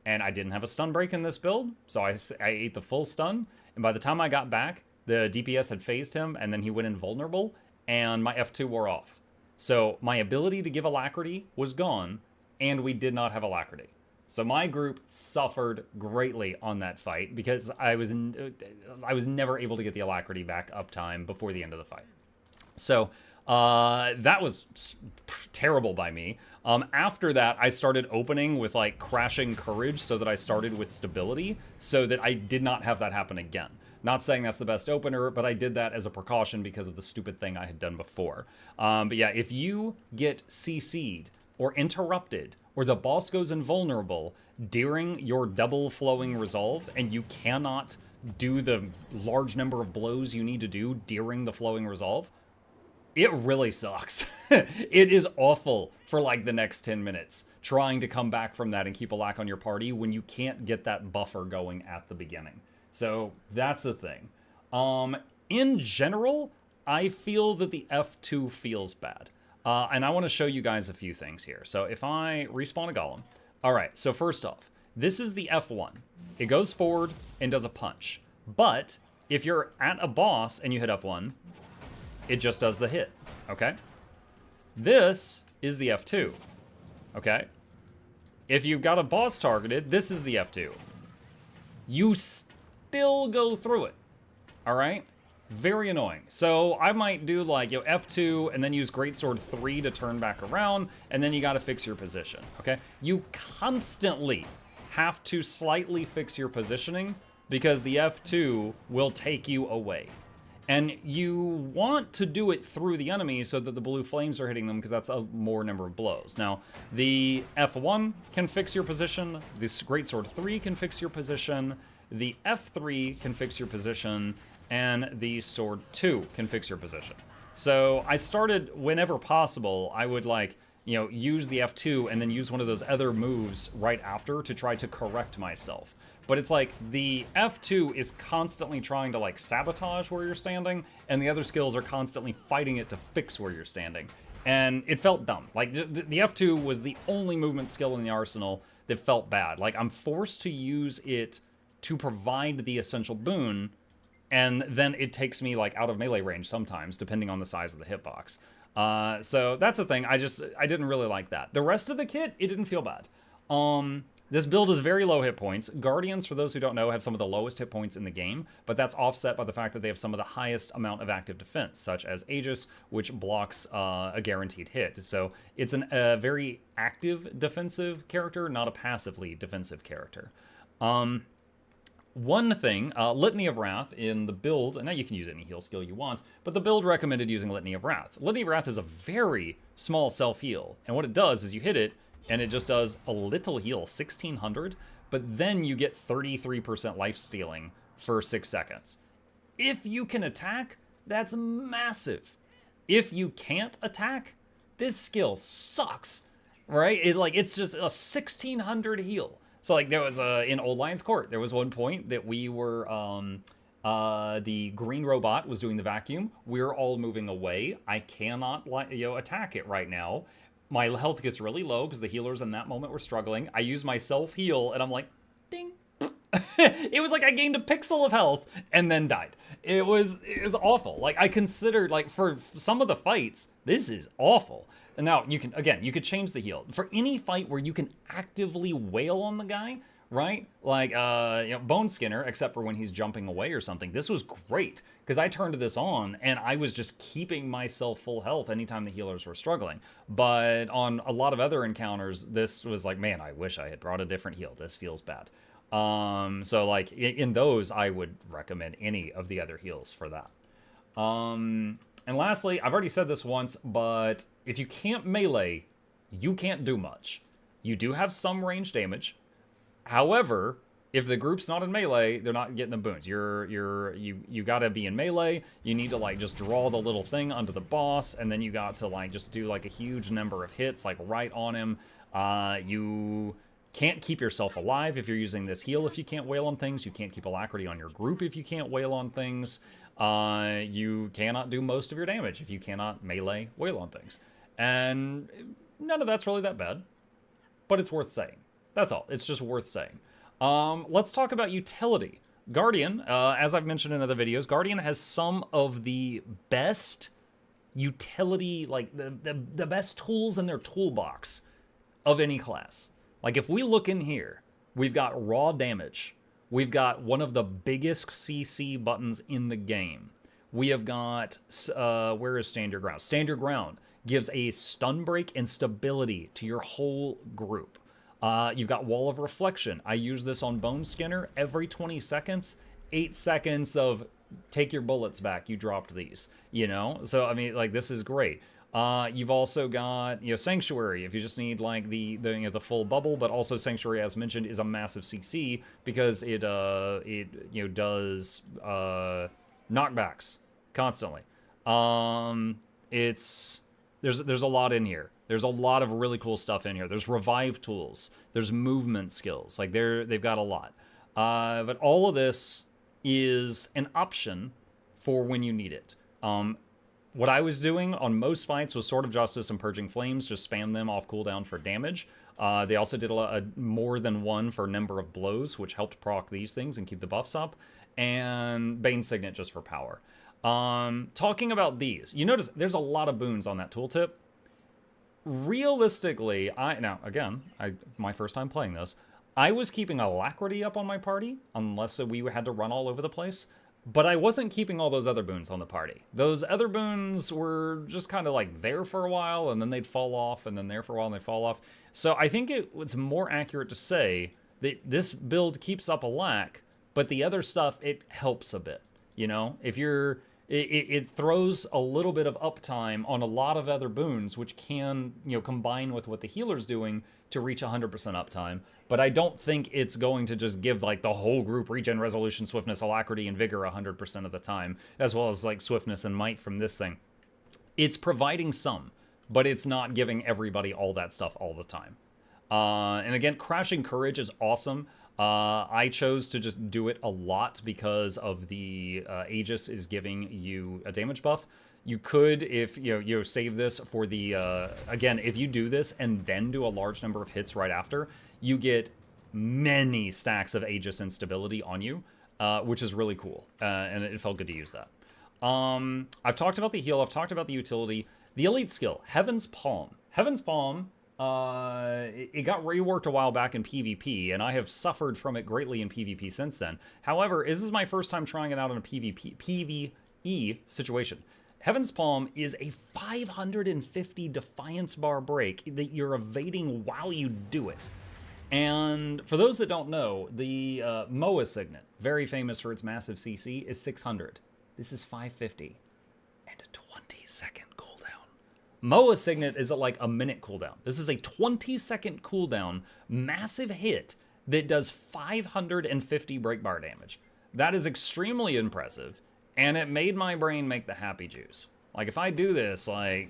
And I didn't have a stun break in this build, so I ate the full stun, and by the time I got back, the DPS had phased him, and then he went invulnerable, and my F2 wore off. So my ability to give Alacrity was gone, and we did not have Alacrity. So my group suffered greatly on that fight because I was never able to get the Alacrity back up time before the end of the fight. So that was terrible by me. After that, I started opening with like crashing courage so that I started with stability so that I did not have that happen again. Not saying that's the best opener, but I did that as a precaution because of the stupid thing I had done before. But yeah, if you get CC'd or interrupted, or the boss goes invulnerable during your double flowing resolve, and you cannot do the large number of blows you need to do during the flowing resolve, it really sucks. It is awful for like the next 10 minutes, trying to come back from that and keep a lack on your party when you can't get that buffer going at the beginning. So that's the thing. In general, I feel that the F2 feels bad. And I want to show you guys a few things here. So if I respawn a golem. All right, so first off, this is the F1. It goes forward and does a punch. But if you're at a boss and you hit F1, it just does the hit, okay? This is the F2, okay? If you've got a boss targeted, this is the F2. You still go through it, all right? Very annoying. So I might do like, F2 and then use Greatsword 3 to turn back around, and then you gotta fix your position, okay? You constantly have to slightly fix your positioning because the F2 will take you away. And you want to do it through the enemy so that the blue flames are hitting them because that's a more number of blows. Now, the F1 can fix your position, this Greatsword 3 can fix your position, the F3 can fix your position, and the Sword 2 can fix your position. So I started, whenever possible, I would like, use the F2 and then use one of those other moves right after to try to correct myself. But it's like the F2 is constantly trying to like sabotage where you're standing, and the other skills are constantly fighting it to fix where you're standing. And it felt dumb. Like the F2 was the only movement skill in the arsenal that felt bad. Like I'm forced to use it to provide the essential boon, and then it takes me like out of melee range sometimes, depending on the size of the hitbox. So that's the thing. I didn't really like that. The rest of the kit, it didn't feel bad. This build is very low hit points. Guardians, for those who don't know, have some of the lowest hit points in the game, but that's offset by the fact that they have some of the highest amount of active defense, such as Aegis, which blocks a guaranteed hit. So it's a very active defensive character, not a passively defensive character. One thing, Litany of Wrath in the build, and now you can use any heal skill you want, but the build recommended using Litany of Wrath. Litany of Wrath is a very small self-heal, and what it does is you hit it, and it just does a little heal, 1600, but then you get 33% life stealing for 6 seconds. If you can attack, that's massive. If you can't attack, this skill sucks, right? It's just a 1600 heal. So like there was in Old Lion's Court, there was one point that we were, the green robot was doing the vacuum. We're all moving away. I cannot attack it right now. My health gets really low because the healers in that moment were struggling. I use my self-heal and I'm like, ding. It was like I gained a pixel of health and then died. It was awful. Like I considered, like for some of the fights, this is awful. And now you could change the heal. For any fight where you can actively wail on the guy, right? Like, Bone Skinner, except for when he's jumping away or something. This was great, because I turned this on, and I was just keeping myself full health anytime the healers were struggling. But on a lot of other encounters, this was like, man, I wish I had brought a different heal. This feels bad. So, like, in those, I would recommend any of the other heals for that. And lastly, I've already said this once, but if you can't melee, you can't do much. You do have some range damage. However, if the group's not in melee, they're not getting the boons. You gotta be in melee. You need to like just draw the little thing onto the boss, and then you got to like just do like a huge number of hits like right on him. You can't keep yourself alive if you're using this heal if you can't wail on things. You can't keep alacrity on your group if you can't wail on things. You cannot do most of your damage if you cannot melee wail on things. And none of that's really that bad, but it's worth saying. That's all. It's just worth saying. Let's talk about utility. Guardian, as I've mentioned in other videos, Guardian has some of the best utility, like the best tools in their toolbox of any class. Like if we look in here, we've got raw damage. We've got one of the biggest CC buttons in the game. We have got, where is Stand Your Ground? Stand Your Ground gives a stun break and stability to your whole group. You've got Wall of Reflection. I use this on Bone Skinner every 20 seconds. 8 seconds of take your bullets back. You dropped these, you know? So, I mean, like, this is great. You've also got, Sanctuary, if you just need, like, the full bubble, but also Sanctuary, as mentioned, is a massive CC because it does, knockbacks constantly. There's a lot in here. There's a lot of really cool stuff in here. There's revive tools. There's movement skills. Like they've got a lot. But all of this is an option for when you need it. What I was doing on most fights was Sword of Justice and Purging Flames. Just spam them off cooldown for damage. They also did more than one for number of blows, which helped proc these things and keep the buffs up. And Bane Signet just for power. Talking about these, you notice there's a lot of boons on that tooltip. Realistically, my first time playing this, I was keeping alacrity up on my party, unless we had to run all over the place. but I wasn't keeping all those other boons on the party. Those other boons were just kind of like there for a while, and then they'd fall off, and then there for a while, and they'd fall off. So I think it was more accurate to say that this build keeps up a lack, but the other stuff, it helps a bit. You know, if you're, it throws a little bit of uptime on a lot of other boons, which can, you know, combine with what the healer's doing to reach 100% uptime. But I don't think it's going to just give, like, the whole group regen, resolution, swiftness, alacrity, and vigor 100% of the time, as well as, like, swiftness and might from this thing. It's providing some, but it's not giving everybody all that stuff all the time. And again, Crashing Courage is awesome. I chose to just do it a lot because of the Aegis is giving you a damage buff. You could, if you save this for the, again, if you do this and then do a large number of hits right after, you get many stacks of Aegis instability on you, which is really cool, and it felt good to use that. I've talked about the heal, I've talked about the utility. The elite skill, Heaven's Palm. Heaven's Palm, it got reworked a while back in PvP, and I have suffered from it greatly in PvP since then. However, this is my first time trying it out in a PvE situation. Heaven's Palm is a 550 Defiance bar break that you're evading while you do it. And for those that don't know, the Moa Signet, very famous for its massive CC, is 600. This is 550 and a 20-second cooldown. Moa Signet is at like a minute cooldown. This is a 20-second cooldown, massive hit that does 550 break bar damage. That is extremely impressive, and it made my brain make the happy juice. Like, if I do this, like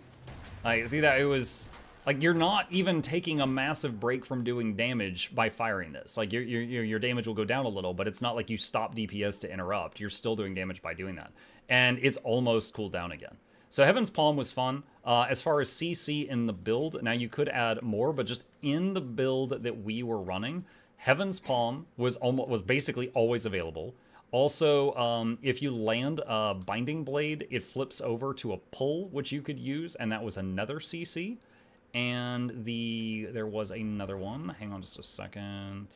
see that it was... Like, you're not even taking a massive break from doing damage by firing this. Like, your damage will go down a little, but it's not like you stop DPS to interrupt. You're still doing damage by doing that. And it's almost cooled down again. So Heaven's Palm was fun. As far as CC in the build, now you could add more, but just in the build that we were running, Heaven's Palm was basically always available. Also, if you land a Binding Blade, it flips over to a pull, which you could use, and that was another CC. And there was another one. Hang on just a second.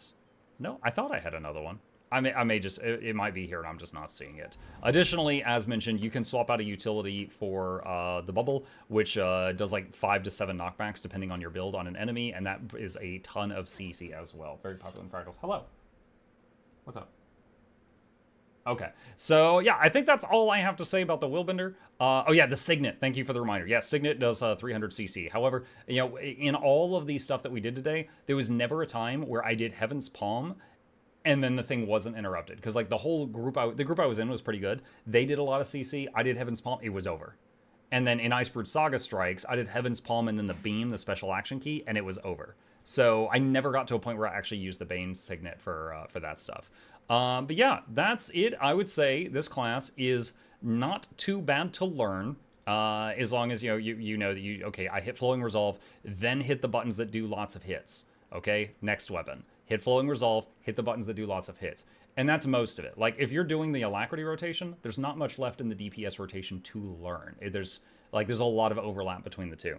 No, I thought I had another one. I may just, it might be here and I'm just not seeing it. Additionally, as mentioned, you can swap out a utility for the bubble, which does like 5 to 7 knockbacks depending on your build on an enemy, and that is a ton of CC as well. Very popular in Fractals. Hello. What's up? Okay, so yeah, I think that's all I have to say about the Willbender. Oh yeah, the Signet. Thank you for the reminder. Yes, Signet does 300 CC. However, you know, in all of these stuff that we did today, there was never a time where I did Heaven's Palm and then the thing wasn't interrupted. Because like the whole group, the group I was in was pretty good. They did a lot of CC. I did Heaven's Palm. It was over. And then in Icebird Saga Strikes, I did Heaven's Palm and then the Beam, the special action key, and it was over. So I never got to a point where I actually used the Bane Signet for that stuff. But yeah, that's it. I would say this class is not too bad to learn, as long as you know that okay, I hit Flowing Resolve, then hit the buttons that do lots of hits. Okay, next weapon, hit Flowing Resolve, hit the buttons that do lots of hits, and that's most of it. Like if you're doing the Alacrity rotation, there's not much left in the DPS rotation to learn. There's a lot of overlap between the two.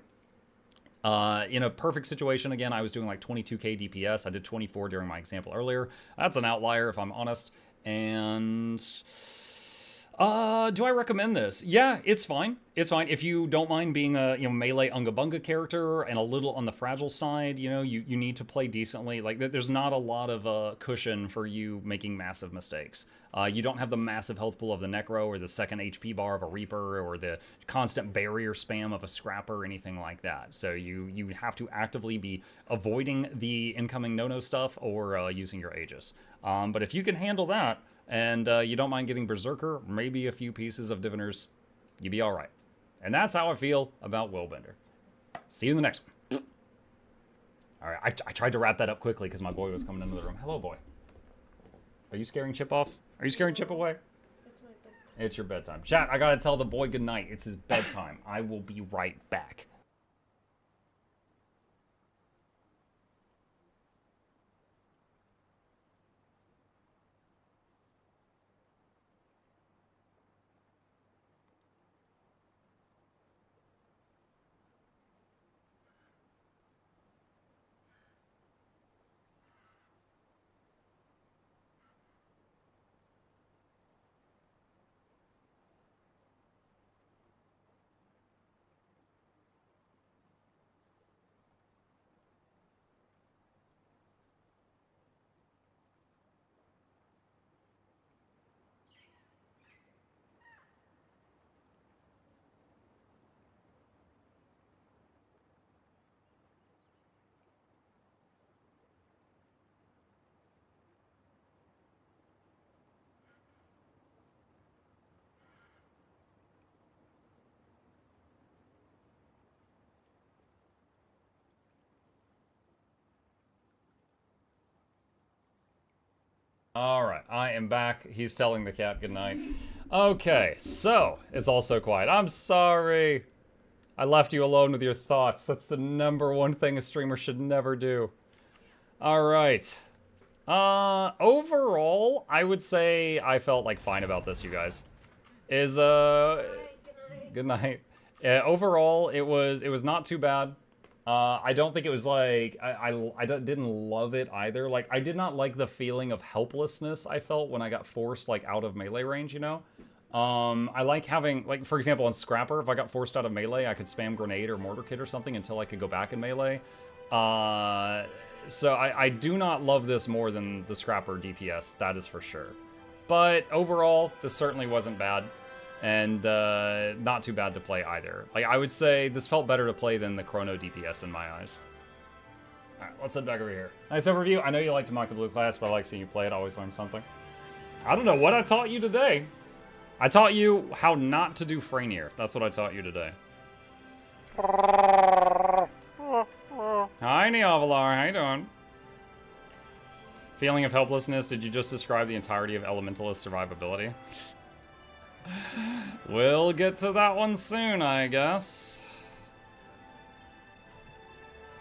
In a perfect situation, again, I was doing like 22k DPS. I did 24 during my example earlier. That's an outlier, if I'm honest. And do I recommend this? Yeah, it's fine. It's fine. If you don't mind being a melee Unga Bunga character and a little on the fragile side, you need to play decently. Like there's not a lot of cushion for you making massive mistakes. You don't have the massive health pool of the Necro or the second HP bar of a Reaper or the constant barrier spam of a Scrapper or anything like that. So you have to actively be avoiding the incoming no-no stuff or using your Aegis. But if you can handle that and you don't mind getting Berserker, maybe a few pieces of Diviners, you'd be all right. And that's how I feel about Willbender. See you in the next one. All right, I tried to wrap that up quickly because my boy was coming into the room. Hello, boy. Are you scaring Chip off? Are you scaring Chip away? It's my bedtime. It's your bedtime. Chat, I gotta tell the boy goodnight. It's his bedtime. I will be right back. All right, I am back. He's telling the cat goodnight. Okay, so it's all so quiet. I'm sorry. I left you alone with your thoughts. That's the #1 thing a streamer should never do. All right. Overall, I would say I felt like fine about this, you guys. Good night. Overall, it was not too bad. I don't think it was like, I didn't love it either. Like, I did not like the feeling of helplessness I felt when I got forced, like, out of melee range, you know? I like having, like, for example, on Scrapper, if I got forced out of melee, I could spam grenade or mortar kit or something until I could go back in melee. So I do not love this more than the Scrapper DPS, that is for sure. But overall, this certainly wasn't bad. And not too bad to play either. Like, I would say this felt better to play than the Chrono DPS in my eyes. Alright, let's head back over here. Nice overview. I know you like to mock the blue class, but I like seeing you play it. Always learn something. I don't know what I taught you today. I taught you how not to do Franier. That's what I taught you today. Hi, Neovalar. How you doing? Feeling of helplessness. Did you just describe the entirety of Elementalist survivability? We'll get to that one soon, I guess.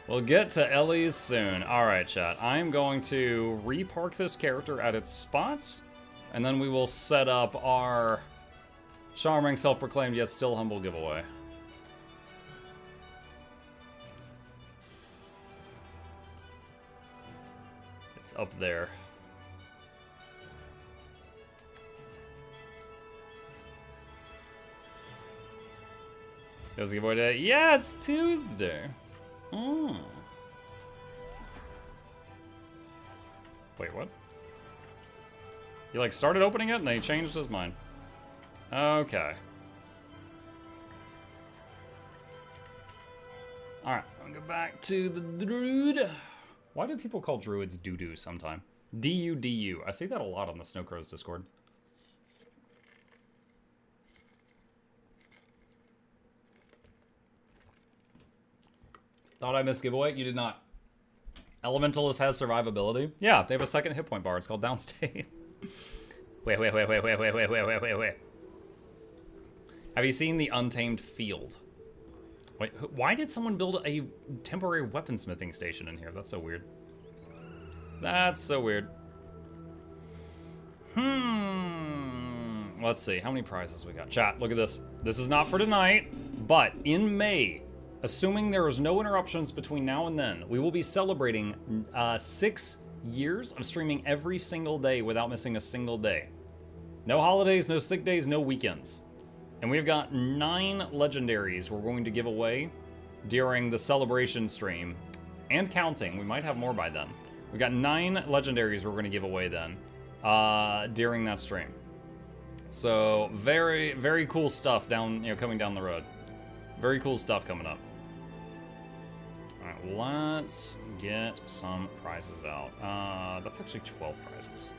We'll get to Ellie's soon. Alright, chat. I'm going to repark this character at its spot, and then we will set up our charming, self-proclaimed, yet still humble giveaway. It's up there. There's a giveaway today. Yes, Tuesday. Wait, what? He like started opening it and then he changed his mind. Okay. Alright, I'll go back to the druid. Why do people call druids doo-doo sometime? D-U-D-U. I see that a lot on the Snow Crows Discord. Thought I missed giveaway? You did not. Elementalist has survivability. Yeah, they have a second hit point bar. It's called Downstate. Wait. Have you seen the Untamed Field? Wait, why did someone build a temporary weaponsmithing station in here? That's so weird. That's so weird. Let's see. How many prizes we got? Chat, look at this. This is not for tonight, but in May, assuming there is no interruptions between now and then, we will be celebrating 6 years of streaming every single day without missing a single day. No holidays, no sick days, no weekends. And we've got 9 legendaries we're going to give away during the celebration stream. And counting, we might have more by then. We got 9 legendaries we're going to give away then during that stream. So very, very cool stuff coming down the road. Very cool stuff coming up. Let's get some prizes out. That's actually 12 prizes.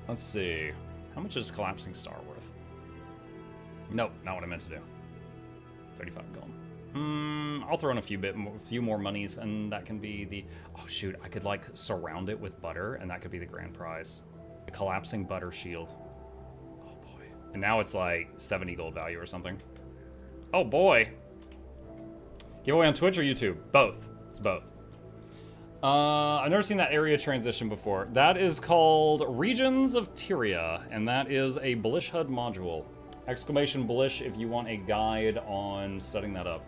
Let's see. How much is Collapsing Star worth? Nope, not what I meant to do. 35 gold. I'll throw in a few more monies, and that can be the... Oh shoot, I could like surround it with butter, and that could be the grand prize. The Collapsing Butter Shield. Oh boy. And now it's like 70 gold value or something. Oh boy. Giveaway on Twitch or YouTube? Both. It's both. I've never seen that area transition before. That is called Regions of Tyria, and that is a Blish HUD module. Exclamation Blish if you want a guide on setting that up.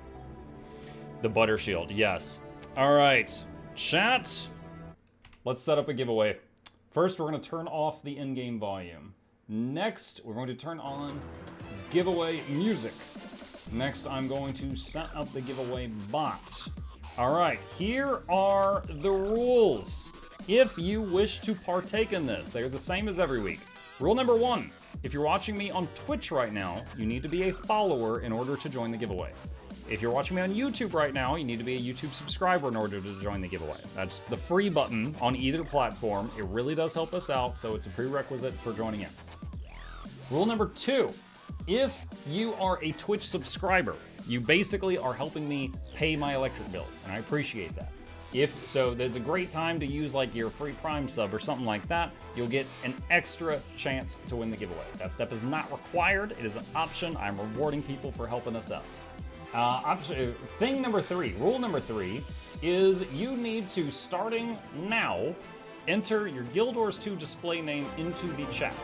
The Butter Shield, yes. All right, chat. Let's set up a giveaway. First, we're going to turn off the in-game volume. Next, we're going to turn on giveaway music. Next, I'm going to set up the giveaway bot. All right, here are the rules. If you wish to partake in this, they're the same as every week. Rule number 1, if you're watching me on Twitch right now, you need to be a follower in order to join the giveaway. If you're watching me on YouTube right now, you need to be a YouTube subscriber in order to join the giveaway. That's the free button on either platform. It really does help us out, so it's a prerequisite for joining in. Rule number 2, if you are a Twitch subscriber, you basically are helping me pay my electric bill, and I appreciate that. If so, there's a great time to use like your free Prime sub or something like that. You'll get an extra chance to win the giveaway. That step is not required. It is an option. I'm rewarding people for helping us out. Thing number 3, rule number 3 is you need to, starting now, enter your Guild Wars 2 display name into the chat.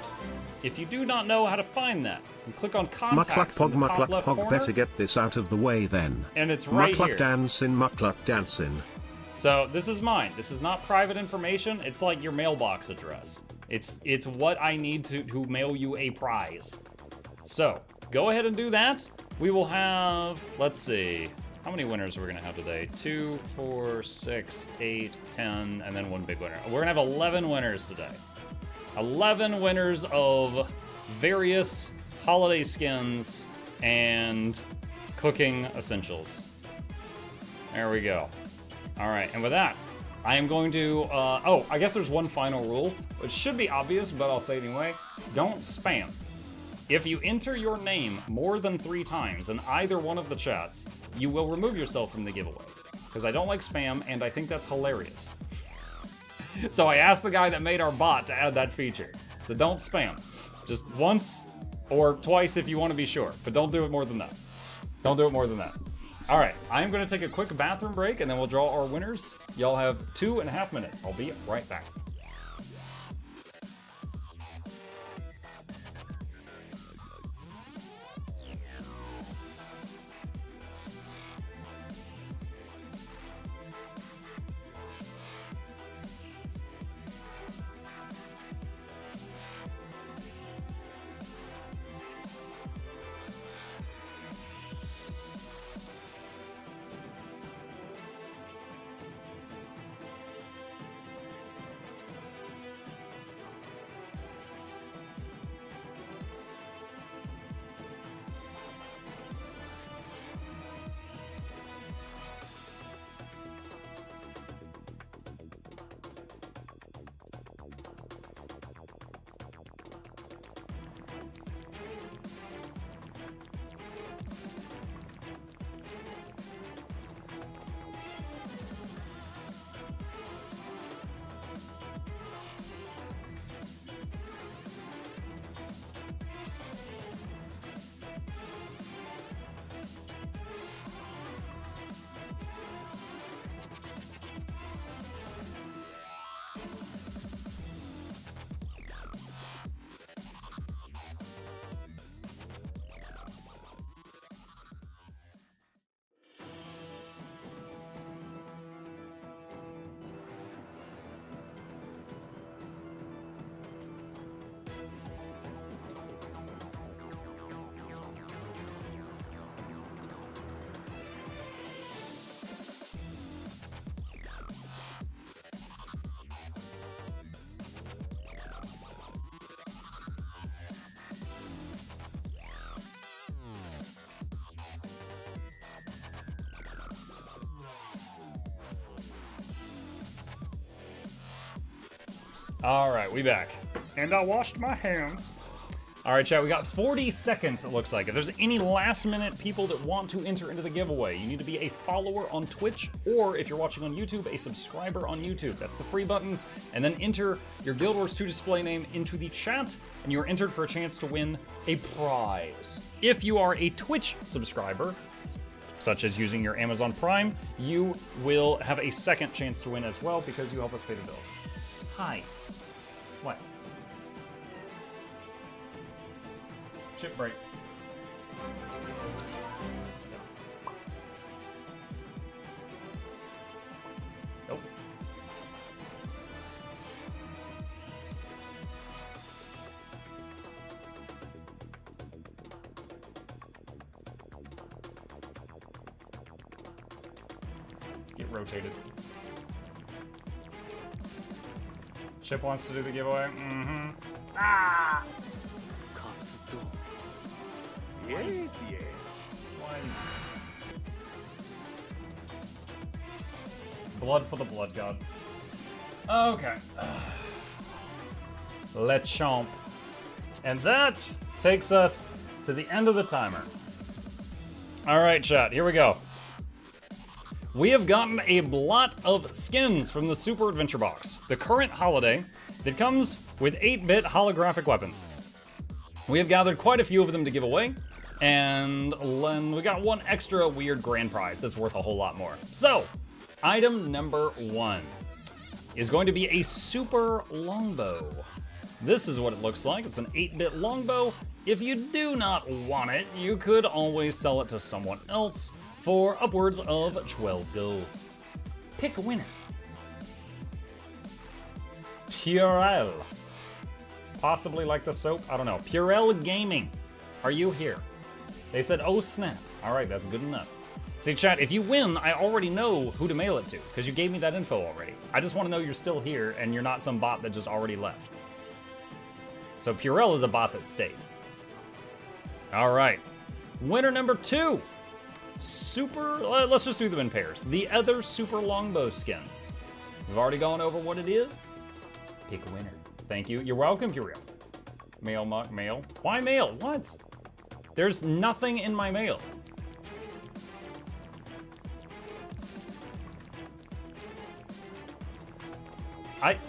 If you do not know how to find that, you click on contacts in the top left corner. Better get this out of the way then. And it's right here. Mukluk dancing. So this is mine. This is not private information. It's like your mailbox address. It's what I need to mail you a prize. So go ahead and do that. We will have, let's see, how many winners are we gonna have today? 2, 4, 6, 8, 10, and then one big winner. We're gonna have 11 winners today. 11 winners of various holiday skins and cooking essentials. There we go. All right, and with that, I am going to, I guess there's one final rule, which should be obvious, but I'll say it anyway. Don't spam. If you enter your name more than 3 times in either one of the chats, you will remove yourself from the giveaway. Because I don't like spam, and I think that's hilarious. So I asked the guy that made our bot to add that feature. So don't spam. Just once or twice if you want to be sure, but don't do it more than that. Don't do it more than that. All right, I'm gonna take a quick bathroom break and then we'll draw our winners. Y'all have 2.5 minutes. I'll be right back. All right, we back. And I washed my hands. All right, chat, we got 40 seconds, it looks like. If there's any last-minute people that want to enter into the giveaway, you need to be a follower on Twitch, or if you're watching on YouTube, a subscriber on YouTube. That's the free buttons. And then enter your Guild Wars 2 display name into the chat, and you're entered for a chance to win a prize. If you are a Twitch subscriber, such as using your Amazon Prime, you will have a second chance to win as well because you help us pay the bills. Hi. What? Chip break. Nope. Get rotated. Chip wants to do the giveaway. Mm-hmm. Ah! Yes, yes. Blood for the blood god. Okay. Let's chomp. And that takes us to the end of the timer. All right, chat, here we go. we have gotten a lot of skins from the Super Adventure Box, the current holiday that comes with 8-bit holographic weapons. We have gathered quite a few of them to give away, and we got one extra weird grand prize that's worth a whole lot more. So, item number 1 is going to be a super longbow. This is what it looks like. It's an 8-bit longbow. If you do not want it, you could always sell it to someone else for upwards of 12 gold. Pick a winner. Purell. Possibly like the soap, I don't know. Purell Gaming, are you here? They said, oh snap. All right, that's good enough. See, chat, if you win, I already know who to mail it to, because you gave me that info already. I just want to know you're still here and you're not some bot that just already left. So Purell is a bot that stayed. All right, winner number 2. Let's just do them in pairs. The other super longbow skin. We've already gone over what it is. Pick a winner. Thank you. You're welcome, Purell. Mail, muck, mail. Why mail? What? There's nothing in my mail.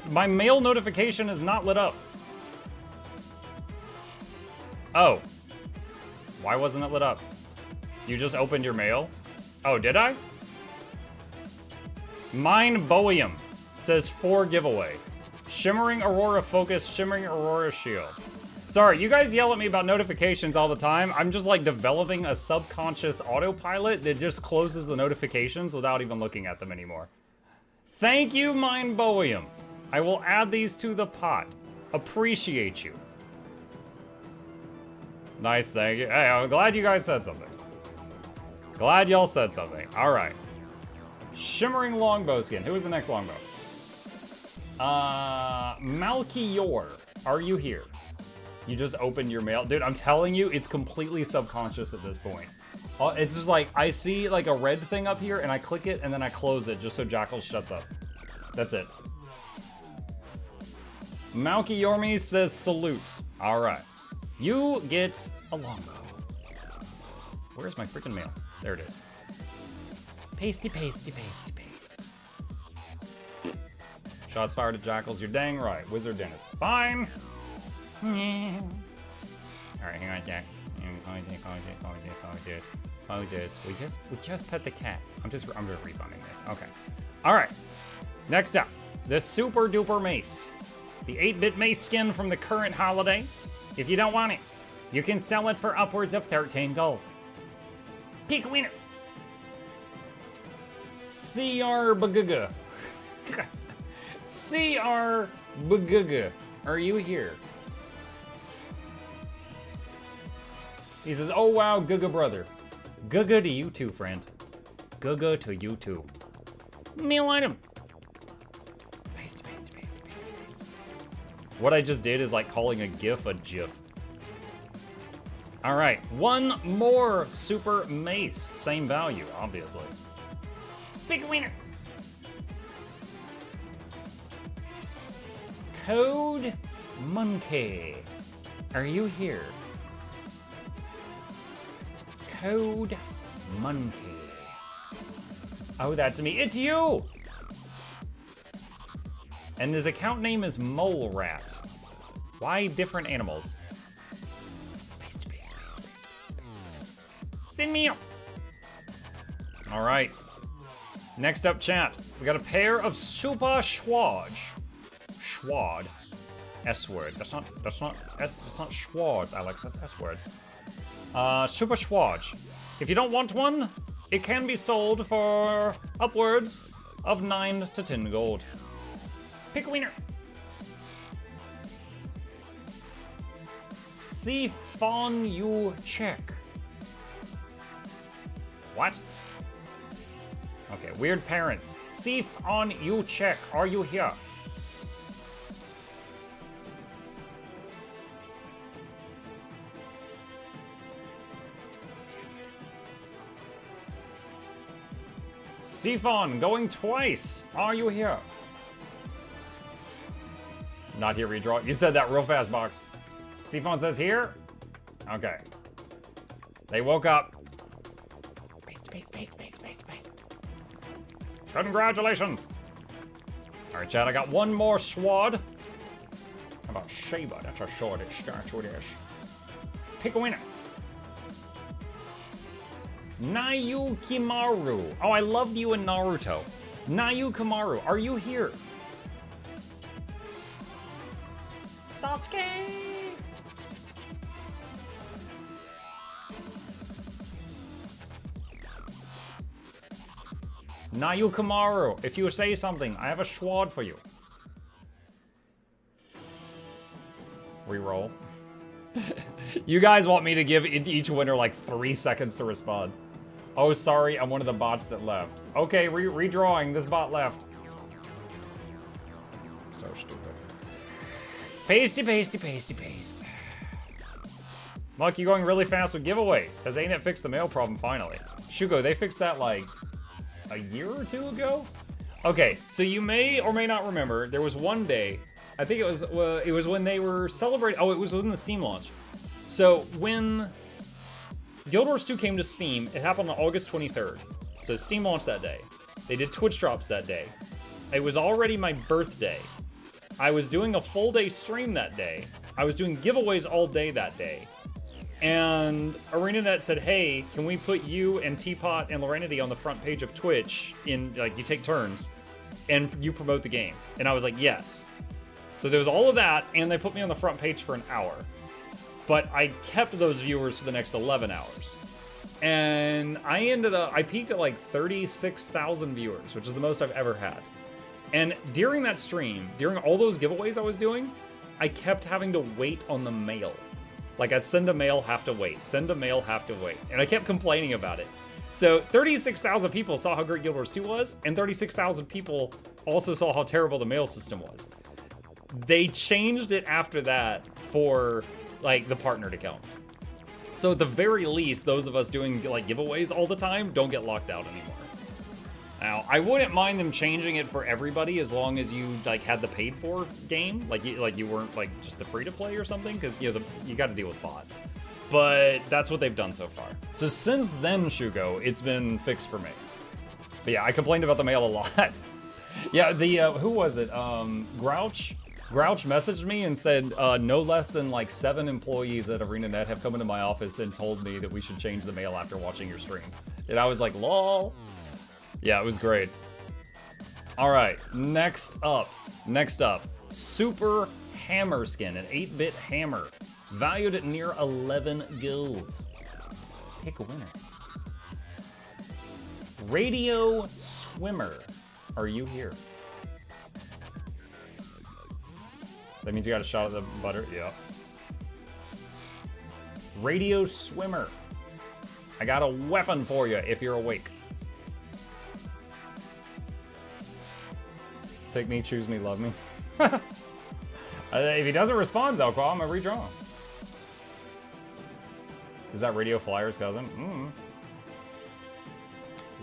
My mail notification is not lit up. Oh. Why wasn't it lit up? You just opened your mail? Oh, did I? Mine Boeum says 4 giveaway. Shimmering Aurora Focus, Shimmering Aurora Shield. Sorry, you guys yell at me about notifications all the time. I'm just like developing a subconscious autopilot that just closes the notifications without even looking at them anymore. Thank you, Mine Boeum. I will add these to the pot. Appreciate you. Nice, thank you. Hey, I'm glad you guys said something. Glad y'all said something. All right. Shimmering longbow skin. Who is the next longbow? Malkior, are you here? You just opened your mail. Dude, I'm telling you, it's completely subconscious at this point. It's just like, I see like a red thing up here and I click it and then I close it just so Jackal shuts up. That's it. Malkiormi says salute. All right. You get a longbow. Where's my freaking mail? There it is. Pasty, pasty, pasty, paste. Shots fired at Jackals. You're dang right. Wizard Dennis. Fine. All right, hang on, Jack. We just pet the cat. I'm just refunding this. Okay. All right. Next up, the super duper mace. The 8-bit mace skin from the current holiday. If you don't want it, you can sell it for upwards of 13 gold. Pick a winner. CR Baguga. CR Baguga. Are you here? He says, oh wow, Guga brother. Guga to you too, friend. Guga to you too. Mail item. Paste, paste, paste, paste, paste. What I just did is like calling a GIF a GIF. All right, one more super mace. Same value, obviously. Pick a winner. Code Monkey. Are you here? Code Monkey. Oh, that's me. It's you! And his account name is Mole Rat. Why different animals? Paste, paste, paste, paste, paste, paste. Send me up. All right. Next up, chat. We got a pair of Super Schwadge. Schwad. S word. That's not Schwartz, Alex. That's S words. Super Schwadge. If you don't want one, it can be sold for upwards of 9 to 10 gold. Pick a winner. Siphon you check. What? Okay, weird parents. Siphon you check. Are you here? Siphon, going twice. Are you here? Not here, redraw. You said that real fast, Box. Siphon says here. Okay. They woke up. Paste, paste, paste, paste, paste, paste. Congratulations. All right, Chad, I got one more sword. How about Sheba? That's a sword. It starts with this. Pick a winner. Nayu Kimaru. Oh, I loved you in Naruto. Nayu Kimaru, are you here? Sasuke! Nayu Kimaru, if you say something, I have a sword for you. Reroll. You guys want me to give each winner like 3 seconds to respond. Oh, sorry, I'm one of the bots that left. Okay, redrawing, this bot left. So stupid. Pasty, pasty, pasty, paste. Muck, you going really fast with giveaways. Has ANET fixed the mail problem finally? Shugo, they fixed that like a year or two ago? Okay, so you may or may not remember, there was one day, I think it was when they were celebrating, oh, it was within the Steam launch. So when Guild Wars 2 came to Steam, it happened on August 23rd. So Steam launched that day. They did Twitch drops that day. It was already my birthday. I was doing a full day stream that day. I was doing giveaways all day that day. And ArenaNet said, hey, can we put you and Teapot and Lorenity on the front page of Twitch in, like, you take turns and you promote the game? And I was like, yes. So there was all of that, and they put me on the front page for an hour. But I kept those viewers for the next 11 hours. And I peaked at like 36,000 viewers, which is the most I've ever had. And during that stream, during all those giveaways I was doing, I kept having to wait on the mail. Like, I'd send a mail, have to wait. Send a mail, have to wait. And I kept complaining about it. So 36,000 people saw how great Guild Wars 2 was, and 36,000 people also saw how terrible the mail system was. They changed it after that for, like, the partnered accounts. So at the very least, those of us doing, like, giveaways all the time don't get locked out anymore. Now, I wouldn't mind them changing it for everybody as long as you, like, had the paid-for game. Like you weren't, like, just the free-to-play or something, because, you know, you got to deal with bots. But that's what they've done so far. So since then, Shugo, it's been fixed for me. But yeah, I complained about the mail a lot. Yeah, who was it? Grouch messaged me and said no less than, like, 7 employees at ArenaNet have come into my office and told me that we should change the mail after watching your stream. And I was like, lol. Yeah, it was great. All right, next up, Super Hammer Skin, an 8-bit hammer, valued at near 11 gold. Pick a winner. Radio Swimmer, are you here? That means you got a shot at the butter, yeah. Radio Swimmer, I got a weapon for you if you're awake. Pick me, choose me, love me. If he doesn't respond, Zelko, I'm gonna redraw him. Is that Radio Flyer's cousin?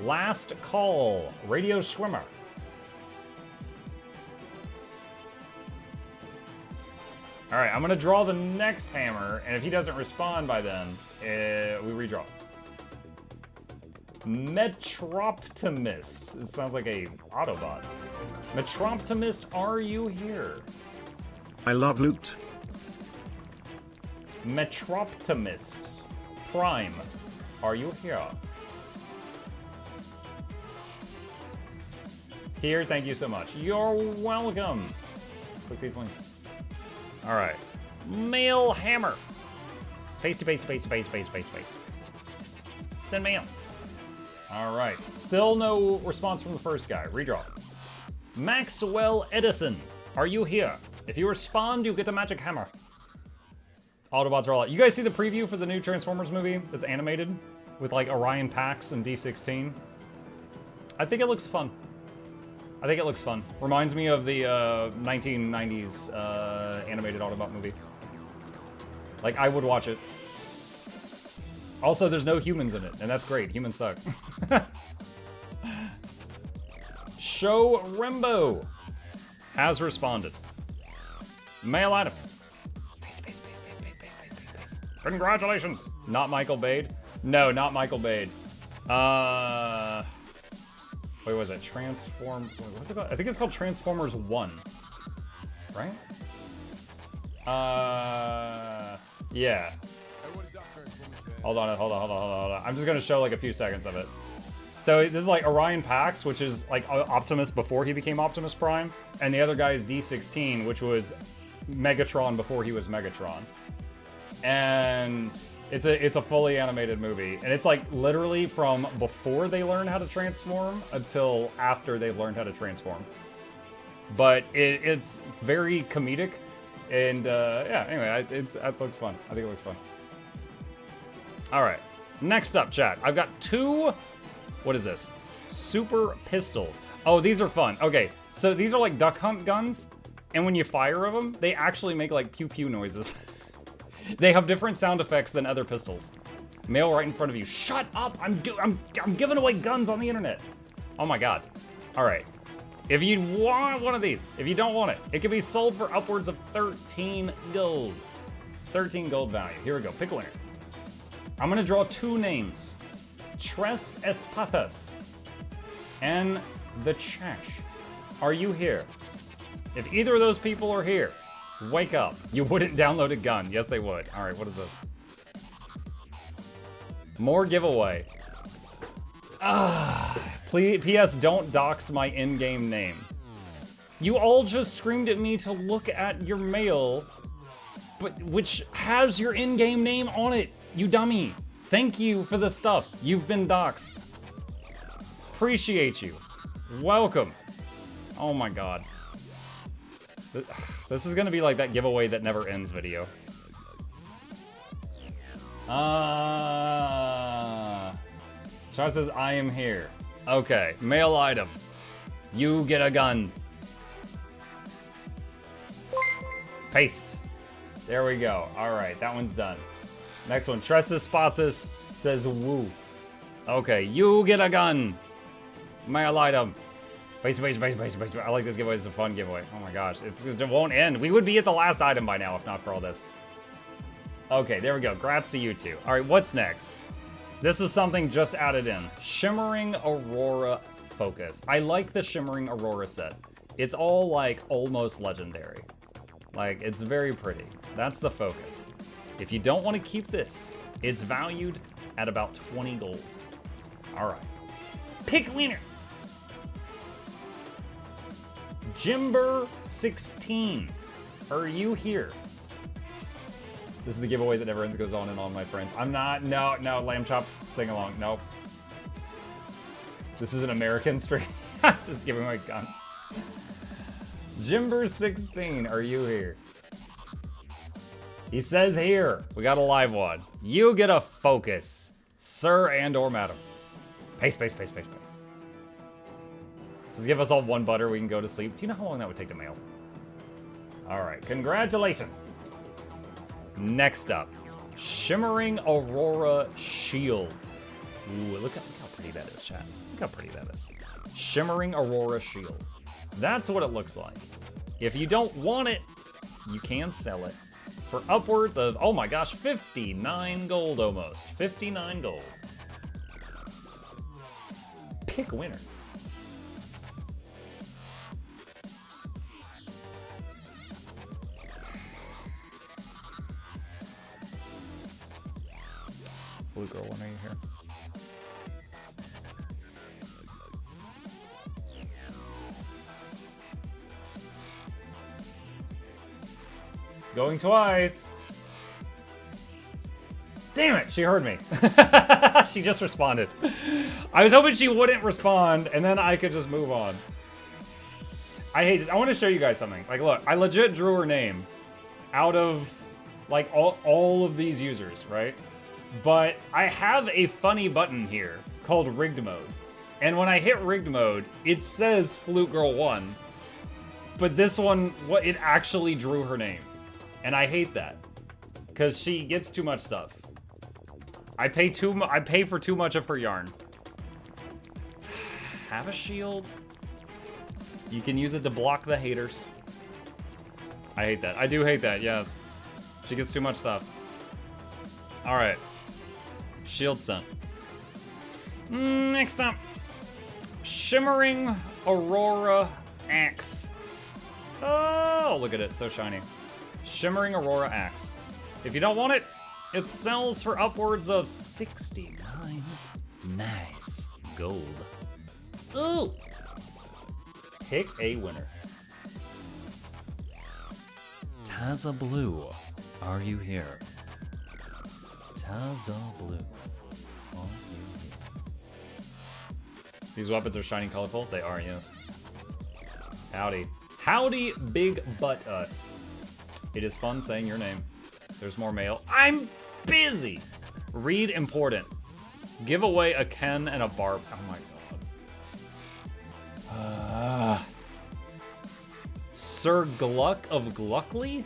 Last call, Radio Swimmer. All right, I'm gonna draw the next hammer, and if he doesn't respond by then, we redraw. Metroptimist. It sounds like a Autobot. Metroptimist, are you here? I love loot. Metroptimist. Prime, are you here? Here, thank you so much. You're welcome. Click these links. All right. Mail hammer. Paste. Send mail. All right. Still no response from the first guy. Redraw. Maxwell Edison, are you here? If you respond, you get a magic hammer. Autobots are all out. You guys see the preview for the new Transformers movie that's animated with, like, Orion Pax and D16? I think it looks fun. Reminds me of the 1990s animated Autobot movie. Like, I would watch it. Also, there's no humans in it, and that's great. Humans suck. Show Rembo has responded. Mail item. Paste. Congratulations. Not Michael Bade? No, not Michael Bade. Wait, what was it? What's it called? I think it's called Transformers 1. Right? Yeah. Hold on. I'm just gonna show like a few seconds of it. So this is like Orion Pax, which is like Optimus before he became Optimus Prime, and the other guy is D16, which was Megatron before he was Megatron. And it's a fully animated movie, and it's like literally from before they learn how to transform until after they've learned how to transform. But it's very comedic, and yeah. Anyway, it looks fun. I think it looks fun. All right, next up, chat. I've got two. What is this? Super pistols. Oh, these are fun. Okay, so these are like duck hunt guns, and when you fire them, they actually make like pew pew noises. They have different sound effects than other pistols. Male right in front of you. Shut up! I'm giving away guns on the internet. Oh my god. All right. If you want one of these, if you don't want it, it can be sold for upwards of 13 gold. 13 gold value. Here we go. Pick a winner. I'm gonna draw two names. Tres Espathas and the Chash. Are you here? If either of those people are here, wake up. You wouldn't download a gun. Yes, they would. All right, what is this? More giveaway. Please, P.S. Don't dox my in-game name. You all just screamed at me to look at your mail, but which has your in-game name on it, you dummy. Thank you for the stuff. You've been doxed. Appreciate you. Welcome. Oh my god. This is gonna be like that giveaway that never ends video. Char says, I am here. Okay, mail item. You get a gun. Paste. There we go. All right, that one's done. Next one, Tressa Spathis says woo. Okay, you get a gun. Mail item. Paste. I like this giveaway. It's a fun giveaway. Oh my gosh, it won't end. We would be at the last item by now if not for all this. Okay, there we go. Grats to you two. All right, what's next? This is something just added in. Shimmering Aurora Focus. I like the Shimmering Aurora set. It's all like almost legendary. Like, it's very pretty. That's the focus. If you don't want to keep this, it's valued at about 20 gold. All right. Pick winner. Jimber16. Are you here? This is the giveaway that never ends, goes on and on, my friends. I'm not, no, Lamb Chops, sing along, nope. This is an American stream. Just giving away guns. Jimber16, are you here? He says here, we got a live one. You get a focus, sir and or madam. Paste. Just give us all one butter, we can go to sleep. Do you know how long that would take to mail? All right, congratulations. Next up, Shimmering Aurora Shield. Ooh, look how pretty that is, chat. Look how pretty that is. Shimmering Aurora Shield. That's what it looks like. If you don't want it, you can sell it for upwards of, oh my gosh, 59 gold almost. 59 gold. Pick winner. Blue girl, when are you here? Going twice. Damn it, she heard me. She just responded. I was hoping she wouldn't respond, and then I could just move on. I hate it. I want to show you guys something. Like, look, I legit drew her name out of, like, all of these users, right? But I have a funny button here called Rigged Mode. And when I hit Rigged Mode, it says Flute Girl 1. But this one, it actually drew her name. And I hate that. Because she gets too much stuff. I pay for too much of her yarn. Have a shield. You can use it to block the haters. I hate that. I do hate that, yes. She gets too much stuff. Alright. Shield sent. Next up. Shimmering Aurora Axe. Oh, look at it, so shiny. Shimmering Aurora Axe. If you don't want it, it sells for upwards of 69 nice gold. Ooh! Pick a winner. Taza Blue, are you here? Taza Blue, are you here? These weapons are shiny colorful? They are, yes. Howdy. Howdy, big butt us. It is fun saying your name. There's more mail. I'm busy! Read important. Give away a Ken and a Barb. Oh my god. Sir Gluck of Gluckley?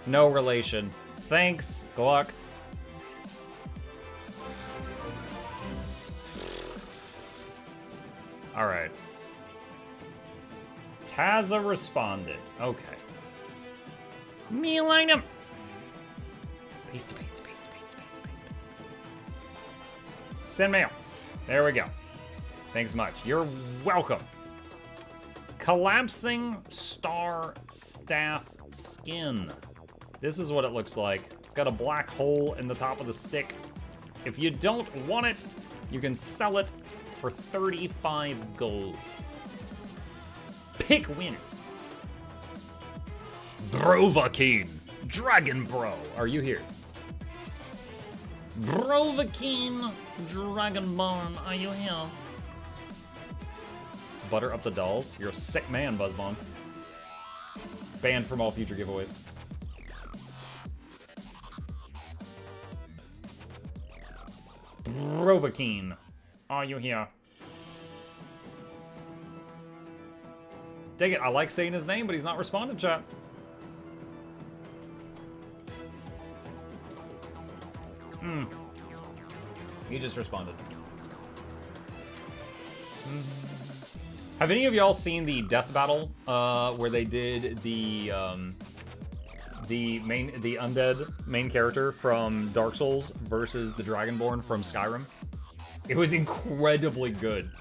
No relation. Thanks, Gluck. Alright. Taza responded. Okay. Meal item. Paste. Send mail. There we go. Thanks much. You're welcome. Collapsing Star Staff Skin. This is what it looks like. It's got a black hole in the top of the stick. If you don't want it, you can sell it for 35 gold. Pick winner. Brovakine. Dragon Bro. Are you here? Brovakine. Dragonborn. Are you here? Butter up the dolls. You're a sick man, Buzzbomb. Banned from all future giveaways. Brovakine. Are you here? Dig it, I like saying his name, but he's not responding, chat. He just responded. Have any of y'all seen the death battle where they did the undead main character from Dark Souls versus the Dragonborn from Skyrim? It was incredibly good.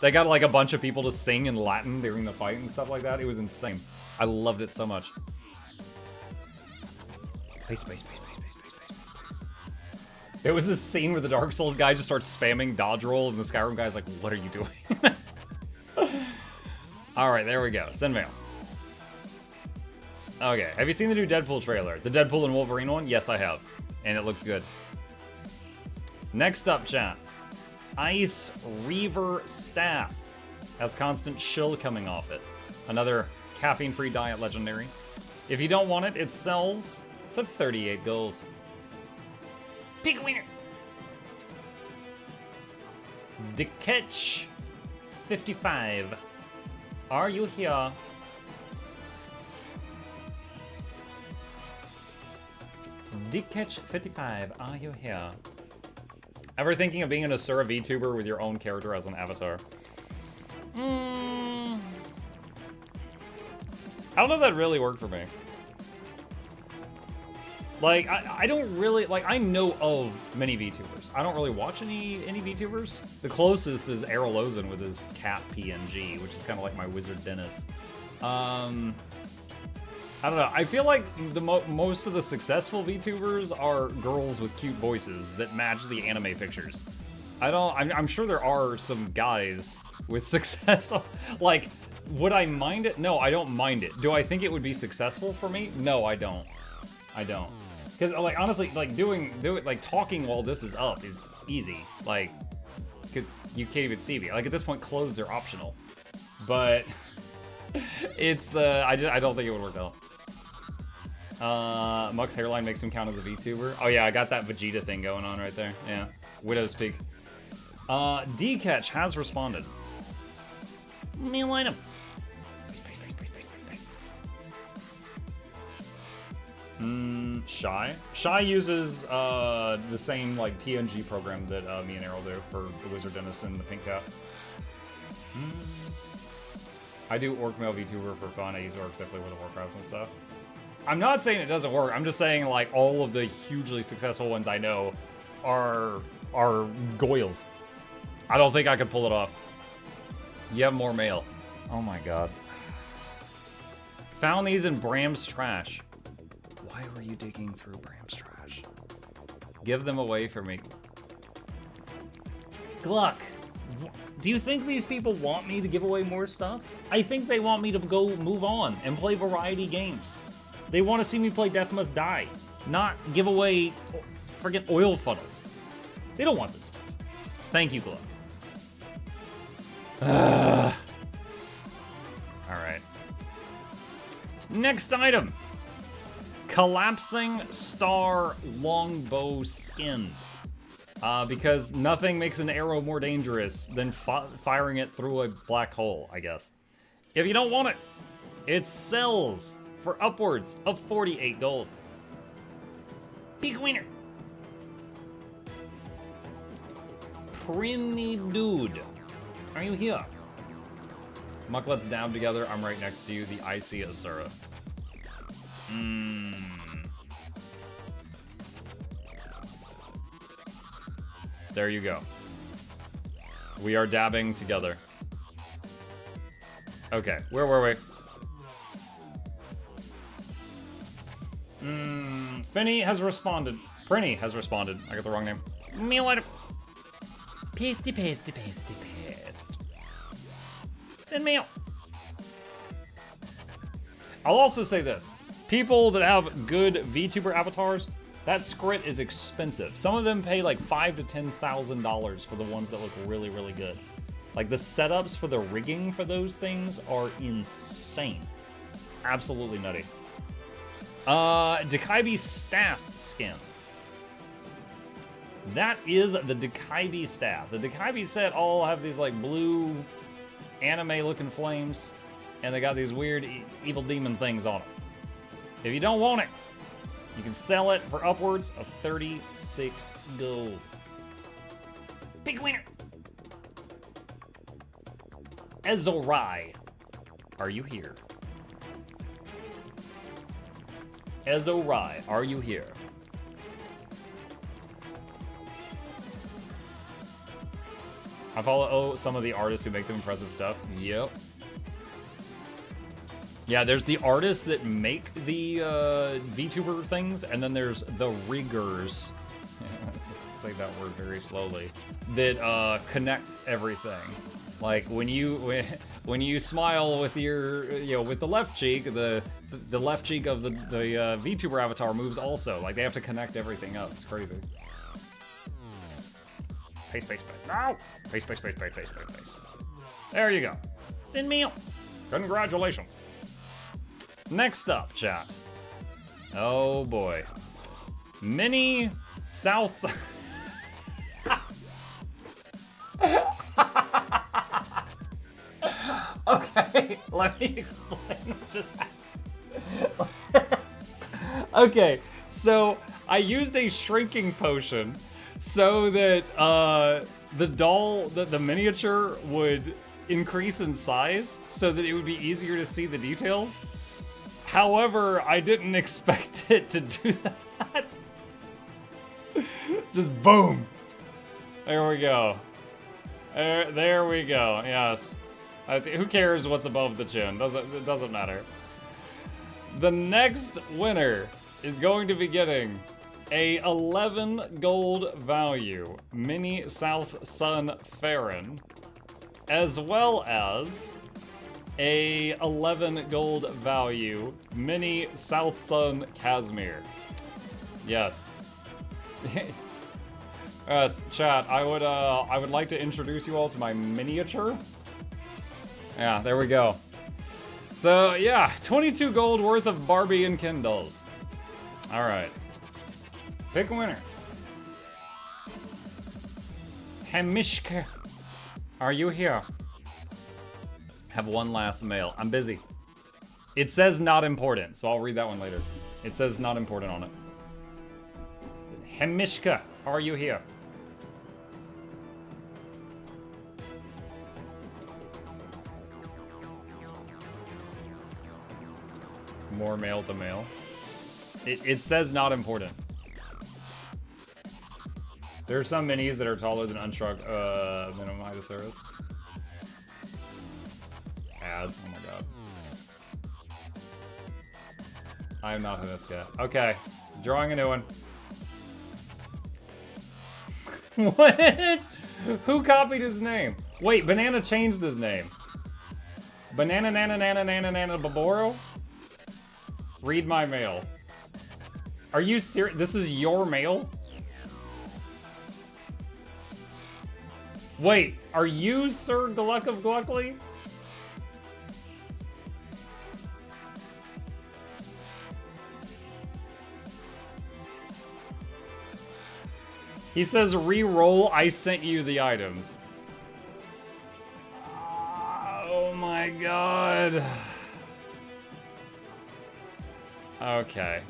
They got like a bunch of people to sing in Latin during the fight and stuff like that. It was insane. I loved it so much. Space. There was this scene where the Dark Souls guy just starts spamming dodge roll and the Skyrim guy's like, what are you doing? Alright, there we go. Send mail. Okay, have you seen the new Deadpool trailer? The Deadpool and Wolverine one? Yes, I have. And it looks good. Next up, chat. Ice Reaver Staff. Has constant chill coming off it. Another caffeine-free diet legendary. If you don't want it, it sells for 38 gold. Pick a winner. Deketch 55. Are you here? Deketch 55. Are you here? Ever thinking of being an Asura VTuber with your own character as an avatar? I don't know if that really worked for me. Like, I don't really, like, I know of many VTubers. I don't really watch any VTubers. The closest is Aralozen with his cat PNG, which is kind of like my Wizard Dennis. I don't know. I feel like the most of the successful VTubers are girls with cute voices that match the anime pictures. I'm sure there are some guys with successful, like, would I mind it? No, I don't mind it. Do I think it would be successful for me? No, I don't. Because, like, honestly, like, like, talking while this is up is easy. Like, cause you can't even see me. Like, at this point, clothes are optional. But, it's, I don't think it would work out. Muck's hairline makes him count as a VTuber. Oh, yeah, I got that Vegeta thing going on right there. Yeah. Widow's Peak. D-Catch has responded. Meal item. Shy uses the same like PNG program that me and Errol do for the Wizard Dennis and the Pink Cat. I do Orc Male VTuber for fun. I use Orcs definitely with the Warcraft and stuff. I'm not saying it doesn't work. I'm just saying like all of the hugely successful ones I know are Goyles. I don't think I could pull it off. You have more mail. Oh my god. Found these in Bram's trash. Why were you digging through Bram's trash? Give them away for me. Gluck, do you think these people want me to give away more stuff? I think they want me to go move on and play variety games. They want to see me play Death Must Die, not give away friggin' oil funnels. They don't want this stuff. Thank you, Gluck. Alright. Next item. Collapsing Star Longbow Skin. Because nothing makes an arrow more dangerous than firing it through a black hole, I guess. If you don't want it, it sells for upwards of 48 gold. Big winner. Pretty dude. Are you here? Muck, let's dab together. I'm right next to you. The icy Asura. There you go. We are dabbing together. Okay, where were we? Finny has responded. Prinny has responded. I got the wrong name. Meal item. Pasty, pasty, pasty, paste. Send meal. I'll also say this. People that have good VTuber avatars, that script is expensive. Some of them pay like $5,000 to $10,000 for the ones that look really, really good. Like the setups for the rigging for those things are insane. Absolutely nutty. Dekaibi staff skin. That is the Dekaibi staff. The Dekaibi set all have these like blue anime looking flames, and they got these weird evil demon things on them. If you don't want it, you can sell it for upwards of 36 gold. Big winner. Ezorai, are you here? Ezorai, are you here? I follow some of the artists who make the impressive stuff. Yep. Yeah, there's the artists that make the VTuber things, and then there's the riggers. Just say that word very slowly. That connect everything. Like when you smile with your with the left cheek, the left cheek of the VTuber avatar moves also. Like they have to connect everything up. It's crazy. Paste, paste, paste. No! Paste, paste, paste, paste, paste, paste, paste. There you go. Send meal. Congratulations. Next up, chat. Oh boy. Mini South. Okay, let me explain what just happened. Okay, so I used a shrinking potion so that the doll, the miniature would increase in size so that it would be easier to see the details. However, I didn't expect it to do that. Just boom. There we go. There we go, yes. Who cares what's above the chin? It doesn't matter. The next winner is going to be getting a 11 gold value Mini South Sun Farron, as well as a 11 gold value Mini South Sun Casimir. Yes. Yes, chat, I would like to introduce you all to my miniature. Yeah, there we go. So yeah, 22 gold worth of Barbie and Kindles. All right. Pick a winner. Hemishka, are you here? Have one last mail. I'm busy. It says not important, so I'll read that one later. It says not important on it. Hemishka, are you here? More mail to mail. It says not important. There are some minis that are taller than unstruck minimum height of service. Ads, oh my god. I am not Haniska. Okay, drawing a new one. What? Who copied his name? Wait, Banana changed his name. Banana nana nana nana nana baboro? Read my mail. Are you serious? This is your mail? Wait, are you Sir Gluck of Gluckly? He says, re-roll, I sent you the items. Oh my god. Okay.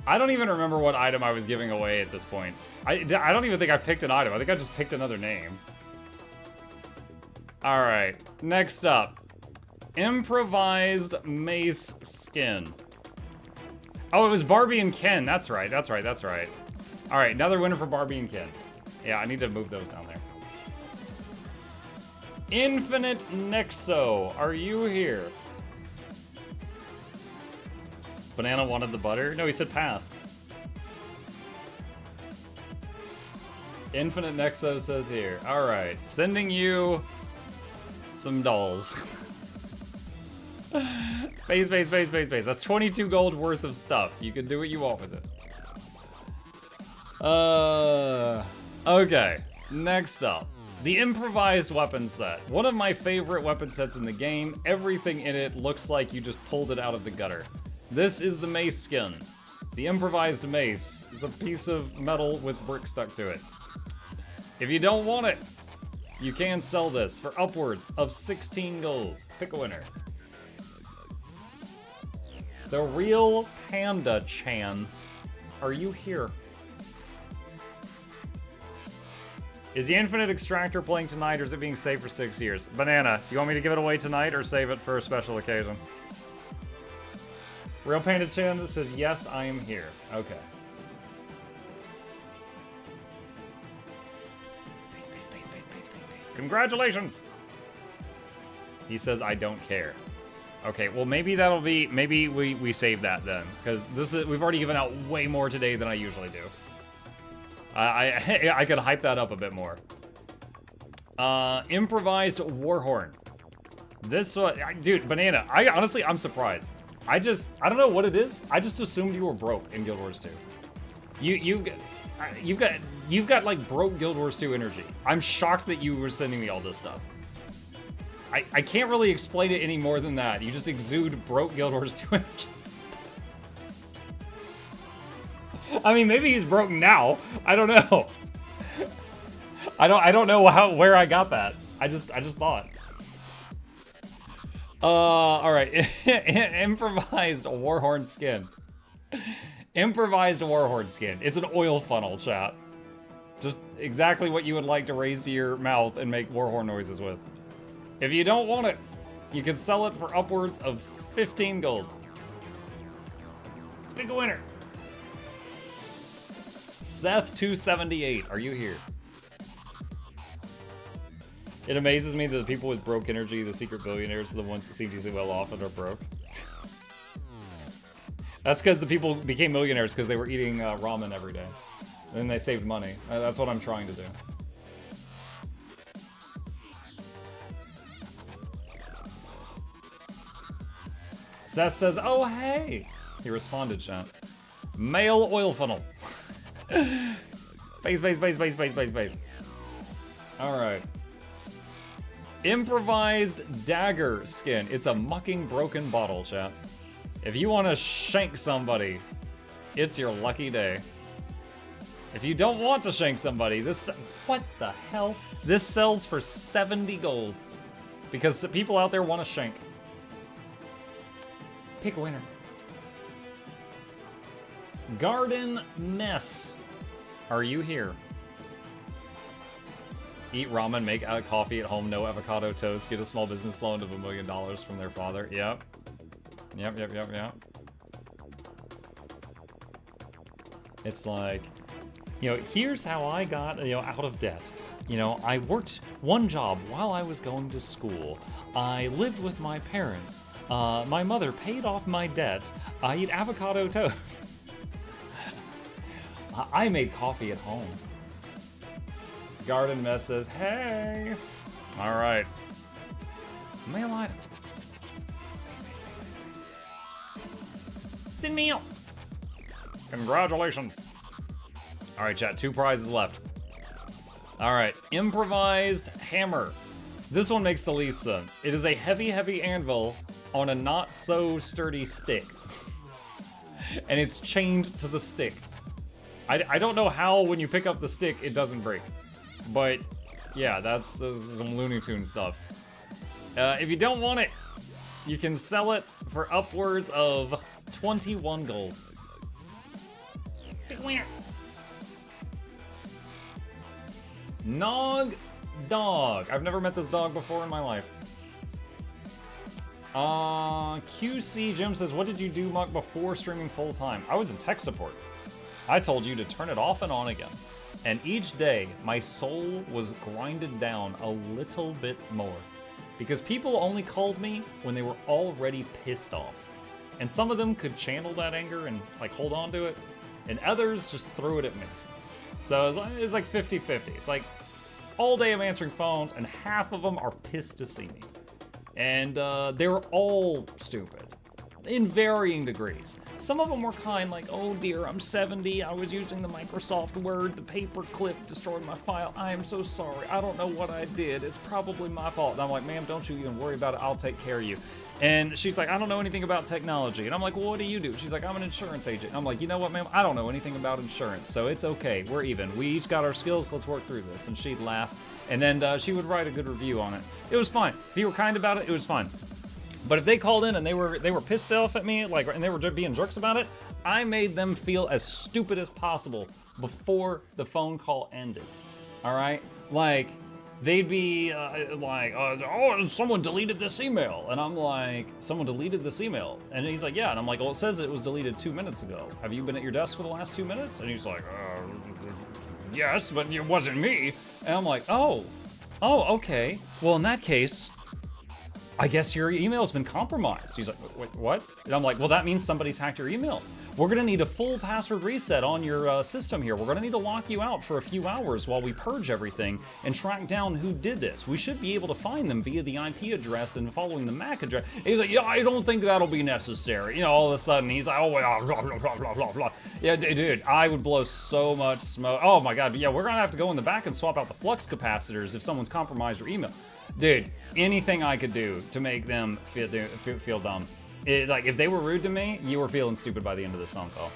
I don't even remember what item I was giving away at this point. I don't even think I picked an item. I think I just picked another name. Alright, next up. Improvised mace skin. Oh, it was Barbie and Ken. That's right, that's right, that's right. Alright, another winner for Barbie and Ken. Yeah, I need to move those down there. Infinite Nexo, are you here? Banana wanted the butter? No, he said pass. Infinite Nexo says here. Alright, sending you some dolls. Base. That's 22 gold worth of stuff. You can do what you want with it. Okay. Next up. The improvised weapon set. One of my favorite weapon sets in the game. Everything in it looks like you just pulled it out of the gutter. This is the mace skin. The improvised mace is a piece of metal with brick stuck to it. If you don't want it, you can sell this for upwards of 16 gold. Pick a winner. The real Panda Chan. Are you here? Is the Infinite Extractor playing tonight, or is it being saved for 6 years? Banana, do you want me to give it away tonight or save it for a special occasion? Real Panda Chan says, yes, I am here. Okay. Base. Congratulations! He says, I don't care. Okay, well maybe that'll be, maybe we save that then. Because we've already given out way more today than I usually do. I could hype that up a bit more. Improvised Warhorn. This one, dude, Banana, honestly, I'm surprised. I don't know what it is. I just assumed you were broke in Guild Wars 2. You've got like broke Guild Wars 2 energy. I'm shocked that you were sending me all this stuff. I can't really explain it any more than that. You just exude broke Guild Wars 2 energy. I mean, maybe he's broke now. I don't know. I don't know where I got that. I just thought. All right. Improvised Warhorn skin. Improvised Warhorn skin. It's an oil funnel, chat. Just exactly what you would like to raise to your mouth and make Warhorn noises with. If you don't want it, you can sell it for upwards of 15 gold. Pick a winner. Seth278, are you here? It amazes me that the people with broke energy, the secret billionaires, are the ones that seem to do well off and are broke. That's because the people became millionaires because they were eating ramen every day. And then they saved money. That's what I'm trying to do. Seth says, oh hey! He responded, chat. Male oil funnel. Base. Alright. Improvised dagger skin. It's a mucking broken bottle, chat. If you want to shank somebody, it's your lucky day. If you don't want to shank somebody, what the hell? This sells for 70 gold. Because people out there want to shank. Pick a winner. Garden Mess. Are you here? Eat ramen, make coffee at home, no avocado toast, get a small business loan of $1 million from their father. Yep. It's like You know, here's how I got, you know, out of debt. You know, I worked one job while I was going to school. I lived with my parents. My mother paid off my debt. I eat avocado toast. I made coffee at home. Garden Mess says, hey. All right. Mail item. Send me out. Congratulations. All right, chat, 2 prizes left. All right, improvised hammer. This one makes the least sense. It is a heavy, heavy anvil on a not so sturdy stick. And it's chained to the stick. I don't know how when you pick up the stick, it doesn't break. But yeah, that's some Looney Tunes stuff. If you don't want it, you can sell it for upwards of 21 gold. Nog Dog. I've never met this dog before in my life. QC Jim says, what did you do, Muck, before streaming full time? I was in tech support. I told you to turn it off and on again. And each day, my soul was grinded down a little bit more. Because people only called me when they were already pissed off. And some of them could channel that anger and like hold on to it. And others just threw it at me. So it's like 50-50. It's like all day I'm answering phones and half of them are pissed to see me. And they were all stupid in varying degrees. Some of them were kind, like, oh dear, I'm 70, I was using the Microsoft Word, the paper clip destroyed my file, I am so sorry, I don't know what I did, it's probably my fault. And I'm like, ma'am, don't you even worry about it, I'll take care of you. And she's like, I don't know anything about technology. And I'm like, well, what do you do? She's like, I'm an insurance agent. And I'm like, you know what, ma'am, I don't know anything about insurance, so it's okay, we're even. We each got our skills, let's work through this. And she'd laugh, and then she would write a good review on it. It was fine. If you were kind about it, it was fine. But if they called in and they were pissed off at me, like, and they were just being jerks about it, I made them feel as stupid as possible before the phone call ended. All right, like they'd be like, oh, someone deleted this email, and I'm like, someone deleted this email, and he's like, yeah, and I'm like, well, it says it was deleted 2 minutes ago. Have you been at your desk for the last 2 minutes? And he's like, yes, but it wasn't me. And I'm like, oh, okay. Well, in that case, I guess your email's been compromised. He's like, wait, what? And I'm like, well, that means somebody's hacked your email. We're gonna need a full password reset on your system here. We're gonna need to lock you out for a few hours while we purge everything and track down who did this. We should be able to find them via the IP address and following the MAC address. He's like, yeah, I don't think that'll be necessary. You know, all of a sudden, he's like, oh, blah, blah, blah, blah, blah, blah. Yeah, dude, I would blow so much smoke. Oh my God, yeah, we're gonna have to go in the back and swap out the flux capacitors if someone's compromised your email. Dude, anything I could do to make them feel dumb. Like, if they were rude to me, you were feeling stupid by the end of this phone call.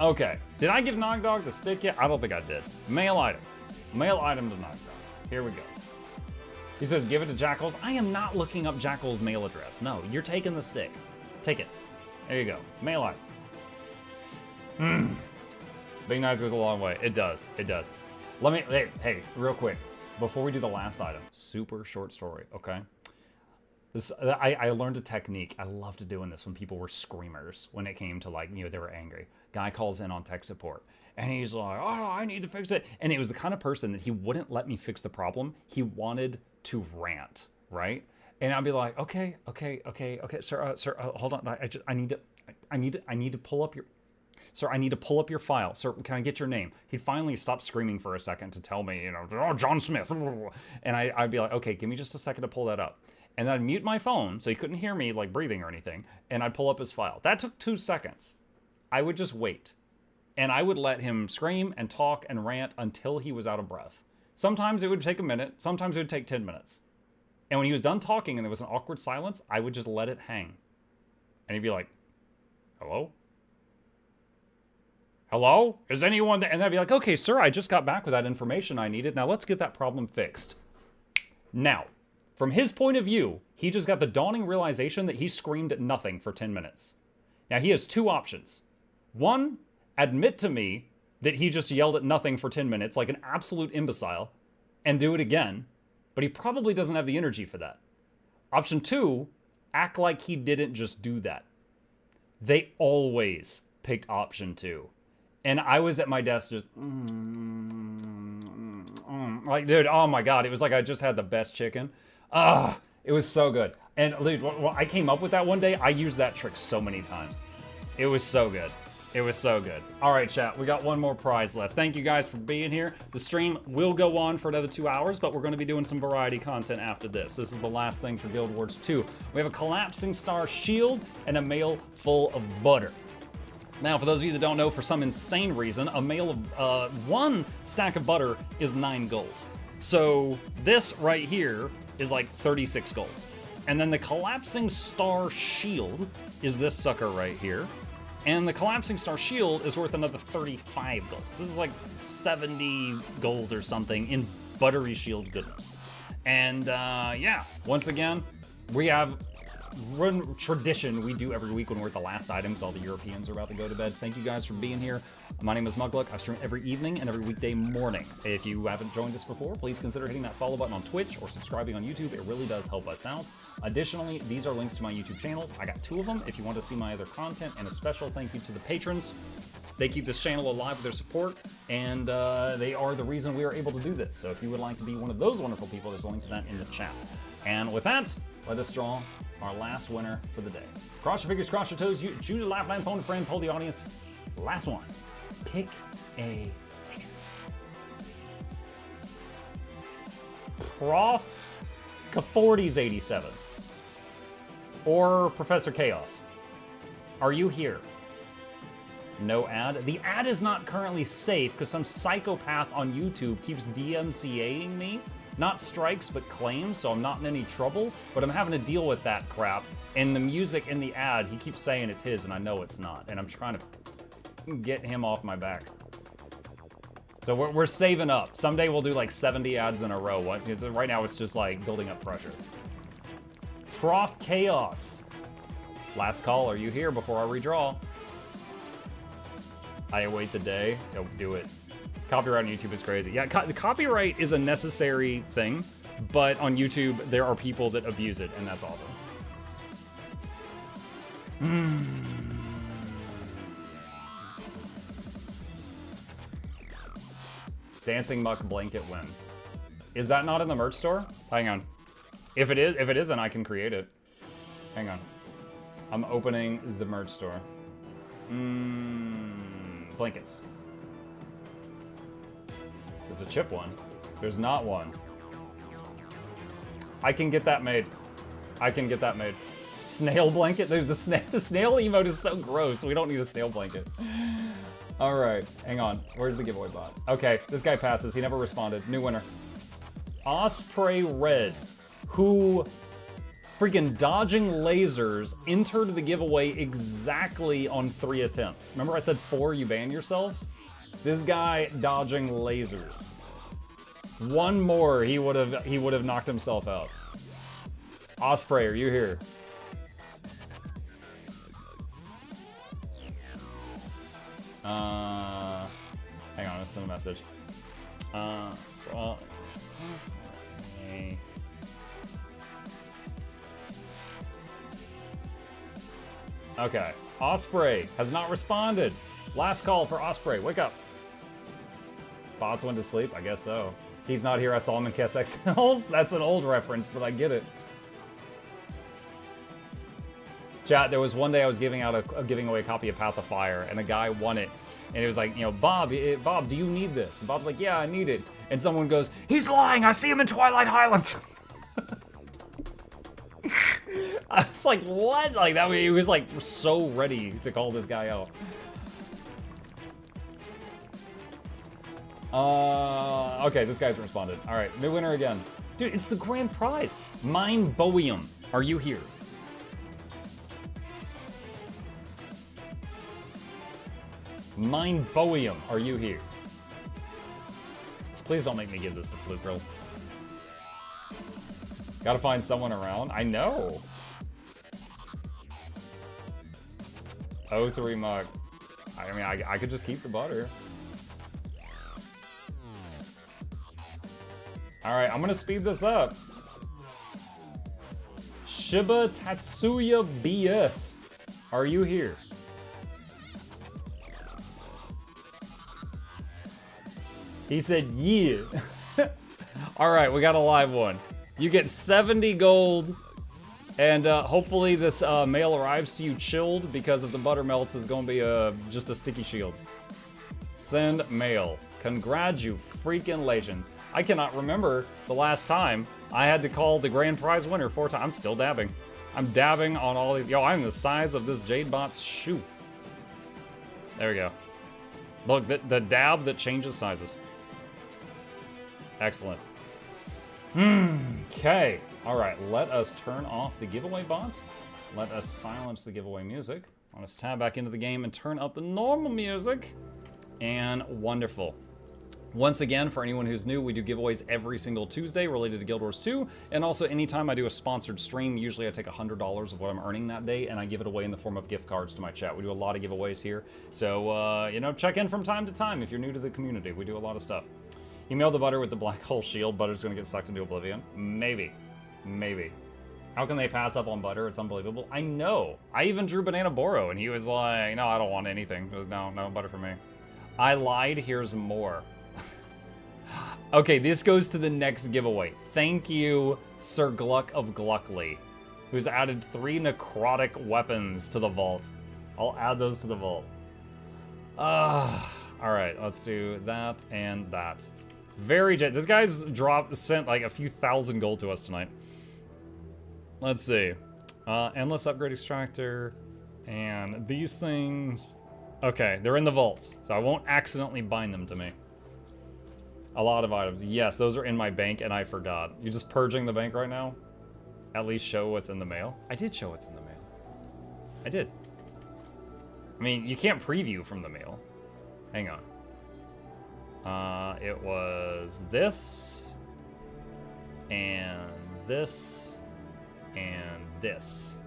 Okay, did I give Nog Dog the stick yet? I don't think I did. Mail item. Mail item to Nog Dog. Here we go. He says, give it to Jackal's. I am not looking up Jackal's mail address. No, you're taking the stick. Take it. There you go. Mail item. Being nice goes a long way. It does. It does. Let me, hey, real quick. Before we do the last item, super short story, okay? This I learned a technique. I loved doing this when people were screamers, when it came to, like, you know, they were angry. Guy calls in on tech support, and he's like, oh, I need to fix it. And it was the kind of person that he wouldn't let me fix the problem. He wanted to rant, right? And I'd be like, okay, sir, hold on. I need to pull up your... Sir, I need to pull up your file. Sir, can I get your name? He'd finally stop screaming for a second to tell me, you know, oh, John Smith. And I'd be like, okay, give me just a second to pull that up. And then I'd mute my phone so he couldn't hear me, like, breathing or anything. And I'd pull up his file. That took 2 seconds. I would just wait. And I would let him scream and talk and rant until he was out of breath. Sometimes it would take a minute. Sometimes it would take 10 minutes. And when he was done talking and there was an awkward silence, I would just let it hang. And he'd be like, hello? Hello? Is anyone there? And I'd be like, okay, sir, I just got back with that information I needed. Now let's get that problem fixed. Now, from his point of view, he just got the dawning realization that he screamed at nothing for 10 minutes. Now he has 2 options. 1, admit to me that he just yelled at nothing for 10 minutes like an absolute imbecile and do it again, but he probably doesn't have the energy for that. Option 2, act like he didn't just do that. They always picked option 2. And I was at my desk just, like, dude, oh my God. It was like I just had the best chicken. It was so good. And dude, when I came up with that one day, I used that trick so many times. It was so good. It was so good. All right, chat, we got one more prize left. Thank you guys for being here. The stream will go on for another 2 hours, but we're gonna be doing some variety content after this. This is the last thing for Guild Wars 2. We have a collapsing star shield and a mail full of butter. Now, for those of you that don't know, for some insane reason, a mail of 1 stack of butter is 9 gold. So this right here is like 36 gold. And then the collapsing star shield is this sucker right here. And the collapsing star shield is worth another 35 gold. So this is like 70 gold or something in buttery shield goodness. And yeah, once again, we have run tradition we do every week when we're at the last items. All the Europeans are about to go to bed. Thank you guys for being here. My name is Mukluk. I stream every evening and every weekday morning. If you haven't joined us before, please consider hitting that follow button on Twitch or subscribing on YouTube. It really does help us out. Additionally, these are links to my YouTube channels. I got 2 of them if you want to see my other content, and a special thank you to the patrons. They keep this channel alive with their support, and they are the reason we are able to do this. So if you would like to be one of those wonderful people, there's a link to that in the chat. And with that, let us draw our last winner for the day. Cross your fingers, cross your toes, choose a lifeline, phone a friend, poll the audience. Last one. Pick a winner. Prof. K40's 87. Or Professor Chaos. Are you here? No ad. The ad is not currently safe because some psychopath on YouTube keeps DMCAing me. Not strikes, but claims, so I'm not in any trouble, but I'm having to deal with that crap. And the music in the ad, he keeps saying it's his, and I know it's not. And I'm trying to get him off my back. So we're saving up. Someday we'll do like 70 ads in a row. Right now it's just like building up pressure. Prof Chaos. Last call, are you here before I redraw? I await the day. Oh, do it. Copyright on YouTube is crazy. Yeah, copyright is a necessary thing, but on YouTube, there are people that abuse it, and that's awful. Dancing Muck Blanket win. Is that not in the merch store? Hang on. If it isn't, I can create it. Hang on. I'm opening the merch store. Blankets. There's a chip one. There's not one. I can get that made. I can get that made. Snail blanket? There's the snail emote is so gross. We don't need a snail blanket. All right, hang on. Where's the giveaway bot? Okay, this guy passes. He never responded. New winner. Osprey Red, who freaking dodging lasers entered the giveaway exactly on 3 attempts. Remember I said 4, you ban yourself? This guy dodging lasers. 1 more, he would have knocked himself out. Osprey, are you here? Hang on, let's send a message. Okay, Osprey has not responded. Last call for Osprey, wake up. Bots went to sleep, I guess so. He's not here, I saw him in KSXLs. That's an old reference, but I get it. Chat, there was one day I was giving away a copy of Path of Fire, and a guy won it. And it was like, you know, Bob, do you need this? And Bob's like, yeah, I need it. And someone goes, he's lying, I see him in Twilight Highlands. I was like, what? Like, that he was like so ready to call this guy out. Okay, this guy's responded. All right, new winner again. Dude, it's the grand prize. Mine Bowium, are you here? Mine Bowium, are you here? Please don't make me give this to Fluke Girl. Gotta find someone around. I know. 03 mug. I mean, I could just keep the butter. All right, I'm gonna speed this up. Shiba Tatsuya BS, are you here? He said, yeah. All right, we got a live one. You get 70 gold, and hopefully this mail arrives to you chilled, because if the butter melts, it's gonna be just a sticky shield. Send mail. Congratulations. I cannot remember the last time I had to call the grand prize winner 4 times. I'm still dabbing. I'm dabbing on all these. Yo, I'm the size of this Jadebot's shoe. There we go. Look, the dab that changes sizes. Excellent. Okay. All right, let us turn off the giveaway bot. Let us silence the giveaway music. Let us tab back into the game and turn up the normal music. And wonderful. Once again, for anyone who's new, we do giveaways every single Tuesday related to Guild Wars 2, and also anytime I do a sponsored stream, usually I take $100 of what I'm earning that day, and I give it away in the form of gift cards to my chat. We do a lot of giveaways here, so, you know, check in from time to time if you're new to the community. We do a lot of stuff. Email the butter with the black hole shield. Butter's gonna get sucked into oblivion. Maybe. Maybe. How can they pass up on butter? It's unbelievable. I know. I even drew Banana Boro, and he was like, no, I don't want anything. It was, no butter for me. I lied, here's more. Okay, this goes to the next giveaway. Thank you, Sir Gluck of Gluckly, who's added 3 necrotic weapons to the vault. I'll add those to the vault. All right, let's do that and that. This guy's sent like a few thousand gold to us tonight. Let's see. Endless upgrade extractor and these things. Okay, they're in the vault, so I won't accidentally bind them to me. A lot of items. Yes, those are in my bank, and I forgot. You just purging the bank right now? At least show what's in the mail? I did show what's in the mail. I did. I mean, you can't preview from the mail. Hang on. It was this, and this, and this.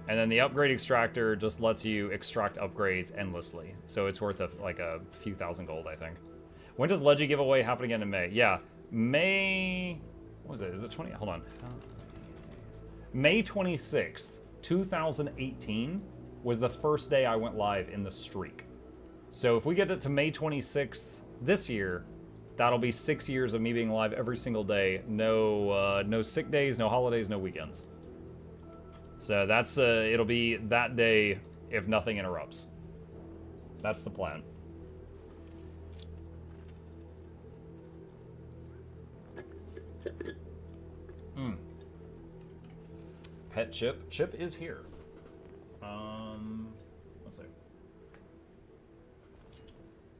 And then the upgrade extractor just lets you extract upgrades endlessly. So it's worth like a few thousand gold, I think. When does Leggy giveaway happen again in May? Yeah, May, what was it? Is it 20? Hold on. May 26th, 2018 was the first day I went live in the streak. So if we get it to May 26th this year, that'll be 6 years of me being live every single day. No sick days, no holidays, no weekends. So that's, it'll be that day if nothing interrupts. That's the plan. Pet Chip. Chip is here. Let's see.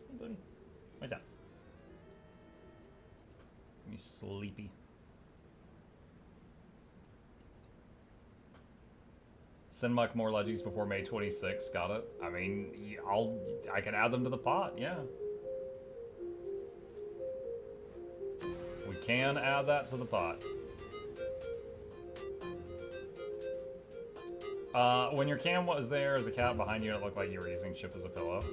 Hey, buddy. What's that? You sleepy. Send Muck more leggies before May 26th. Got it. I mean, I can add them to the pot. Yeah. We can add that to the pot. When your cam was there as a cat behind you, it looked like you were using Chip as a pillow.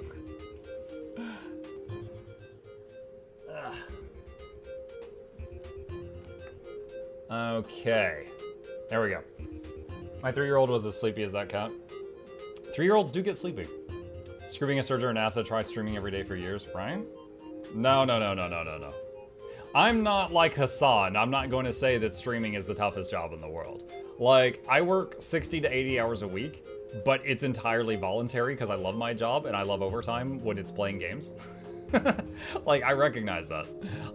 Okay. There we go. My 3-year-old was as sleepy as that cat. 3-year-olds do get sleepy. Screaming a surgeon or NASA, try streaming every day for years, right? No. I'm not like Hassan. I'm not going to say that streaming is the toughest job in the world. Like, I work 60 to 80 hours a week, but it's entirely voluntary because I love my job and I love overtime when it's playing games. Like, I recognize that.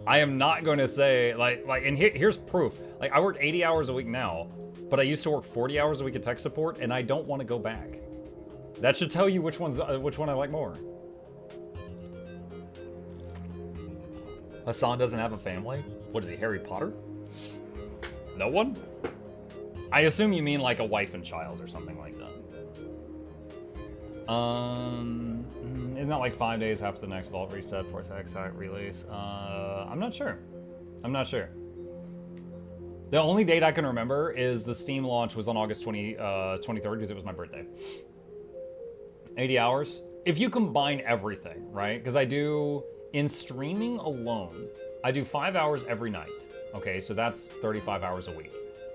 I am not going to say, and here's proof. Like, I work 80 hours a week now, but I used to work 40 hours a week at tech support, and I don't want to go back. That should tell you which one I like more. Hassan doesn't have a family? What is he, Harry Potter? No one? I assume you mean like a wife and child or something like that. Isn't that like 5 days after the next vault reset, 4th exact release? I'm not sure. The only date I can remember is the Steam launch was on August 23rd because it was my birthday. 80 hours. If you combine everything, right? Because I do, in streaming alone, I do 5 hours every night. Okay, so that's 35 hours a week.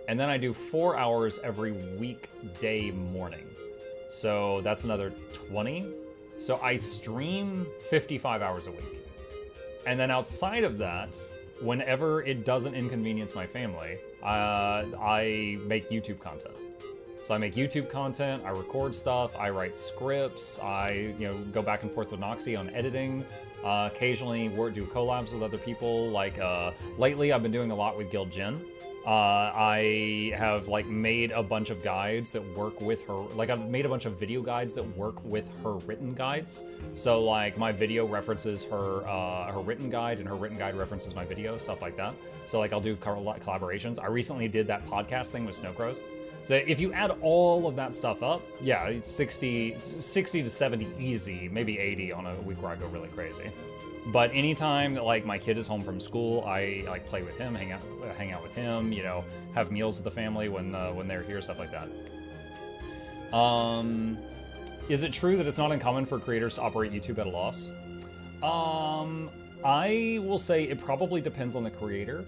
And then I do 4 hours every weekday morning. So that's another 20. So I stream 55 hours a week. And then outside of that, whenever it doesn't inconvenience my family, I make YouTube content. So I make YouTube content, I record stuff, I write scripts, I go back and forth with Noxxi on editing. Occasionally do collabs with other people. Like lately, I've been doing a lot with Guild2uesday. I have made a bunch of guides that work with her. I've made a bunch of video guides that work with her written guides. So my video references her written guide, and her written guide references my video, stuff like that. So I'll do collaborations. I recently did that podcast thing with Snow Crows. So if you add all of that stuff up, yeah, it's 60 to 70 easy, maybe 80 on a week where I go really crazy. But anytime that my kid is home from school, I play with him, hang out with him, have meals with the family when they're here, stuff like that. Is it true that it's not uncommon for creators to operate YouTube at a loss? I will say it probably depends on the creator,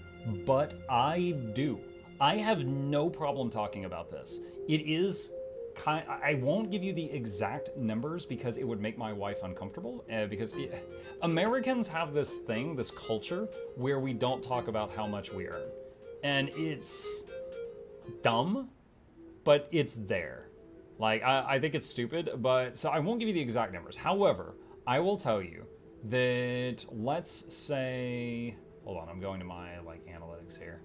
but I do. I have no problem talking about this. It is I won't give you the exact numbers because it would make my wife uncomfortable. Americans have this thing, this culture, where we don't talk about how much we earn. And it's dumb, but it's there. I think it's stupid, so I won't give you the exact numbers. However, I will tell you that, let's say, hold on, I'm going to my analytics here.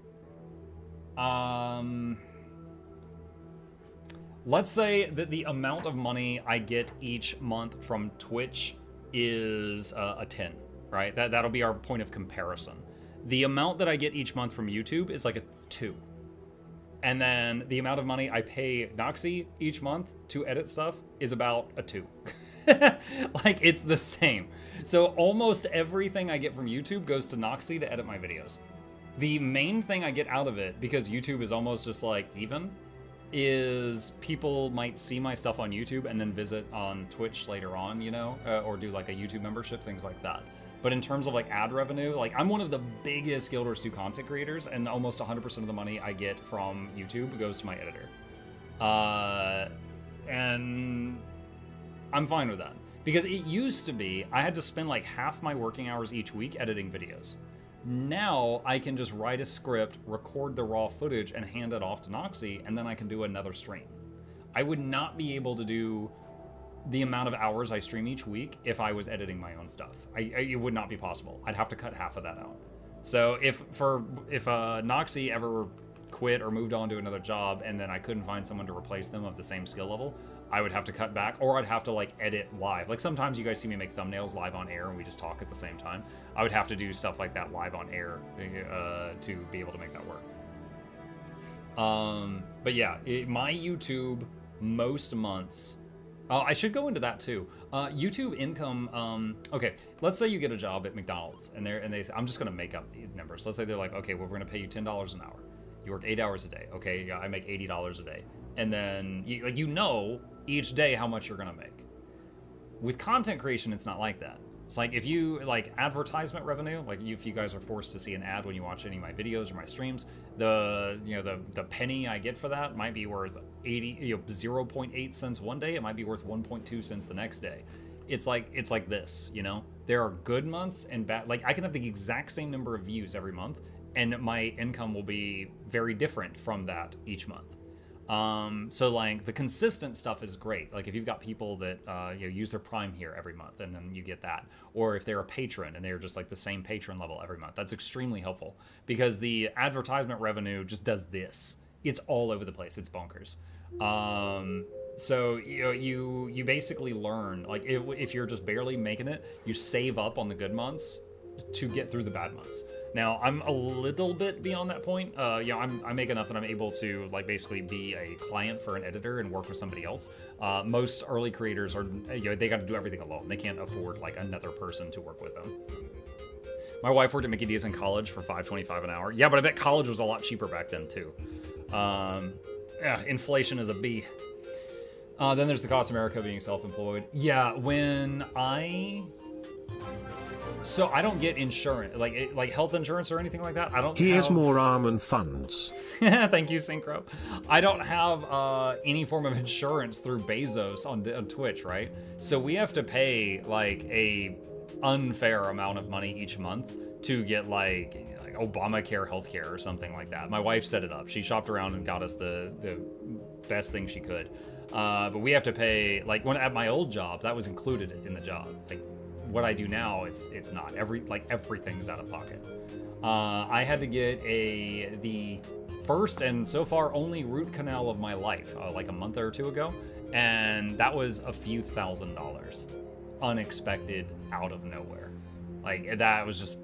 Let's say that the amount of money I get each month from Twitch is a 10, right? That'll be our point of comparison. The amount that I get each month from YouTube is a 2. And then the amount of money I pay Noxxi each month to edit stuff is about a 2. It's the same. So almost everything I get from YouTube goes to Noxxi to edit my videos. The main thing I get out of it, because YouTube is almost just even, is people might see my stuff on YouTube and then visit on Twitch later on, or do a YouTube membership, things like that. But in terms of ad revenue, I'm one of the biggest Guild Wars 2 content creators, and almost 100% of the money I get from YouTube goes to my editor. And I'm fine with that. Because it used to be, I had to spend half my working hours each week editing videos. Now I can just write a script, record the raw footage, and hand it off to Noxxi, and then I can do another stream. I would not be able to do the amount of hours I stream each week if I was editing my own stuff. It would not be possible. I'd have to cut half of that out. So if Noxxi ever quit or moved on to another job, and then I couldn't find someone to replace them of the same skill level, I would have to cut back, or I'd have to edit live. Sometimes you guys see me make thumbnails live on air and we just talk at the same time. I would have to do stuff like that live on air to be able to make that work. But yeah, my YouTube most months, I should go into that too. YouTube income, okay, let's say you get a job at McDonald's and they say, I'm just gonna make up numbers. Let's say they're okay, well, we're gonna pay you $10 an hour. You work 8 hours a day. Okay, yeah, I make $80 a day. And then each day how much you're gonna make. With content creation, it's not like that. It's if you advertisement revenue, if you guys are forced to see an ad when you watch any of my videos or my streams, the penny I get for that might be worth 0.8 cents one day. It might be worth 1.2 cents the next day. It's like this, There are good months and bad. I can have the exact same number of views every month, and my income will be very different from that each month. So the consistent stuff is great. If you've got people that use their Prime here every month, and then you get that, or if they're a patron and they're just the same patron level every month, that's extremely helpful, because the advertisement revenue just does this. It's all over the place. It's bonkers. So you basically learn, if you're just barely making it, you save up on the good months to get through the bad months. Now, I'm a little bit beyond that point. I make enough that I'm able to basically be a client for an editor and work with somebody else. Most early creators are, they got to do everything alone. They can't afford another person to work with them. My wife worked at Mickey D's in college for $5.25 an hour. Yeah, but I bet college was a lot cheaper back then too. Yeah, inflation is a B. Then there's the cost of America being self-employed. Yeah, so I don't get insurance, like health insurance or anything like that. I don't. Here's more Armin funds. Thank you, Synchro. I don't have any form of insurance through Bezos on Twitch, right? So we have to pay a unfair amount of money each month to get like Obamacare healthcare or something like that. My wife set it up. She shopped around and got us the best thing she could. But we have to pay, like when at my old job, that was included in the job. Like what I do now, it's not. Everything's out of pocket. I had to get the first and so far only root canal of my life, like a month or two ago, and that was a few $1,000s, unexpected, out of nowhere. Like that was just.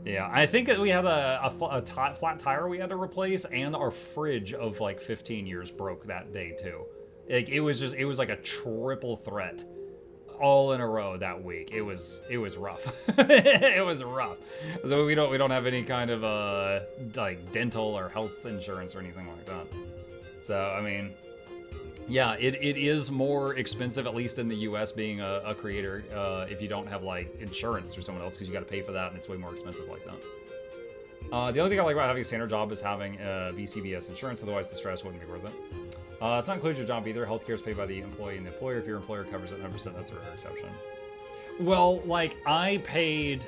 Yeah, I think that we had a flat tire we had to replace, and our fridge of like 15 years broke that day too. Like it was like a triple threat, all in a row that week. It was rough. It was rough. So we don't have any kind of like dental or health insurance or anything like that. So I mean, yeah, it is more expensive, at least in the US, being a creator, if you don't have like insurance through someone else, because you got to pay for that, and it's way more expensive like that. The only thing I like about having a standard job is having BCBS insurance, otherwise the stress wouldn't be worth it. It's not included your job either. Healthcare is paid by the employee and the employer. If your employer covers it 100%, that's a rare exception. Well, like I paid,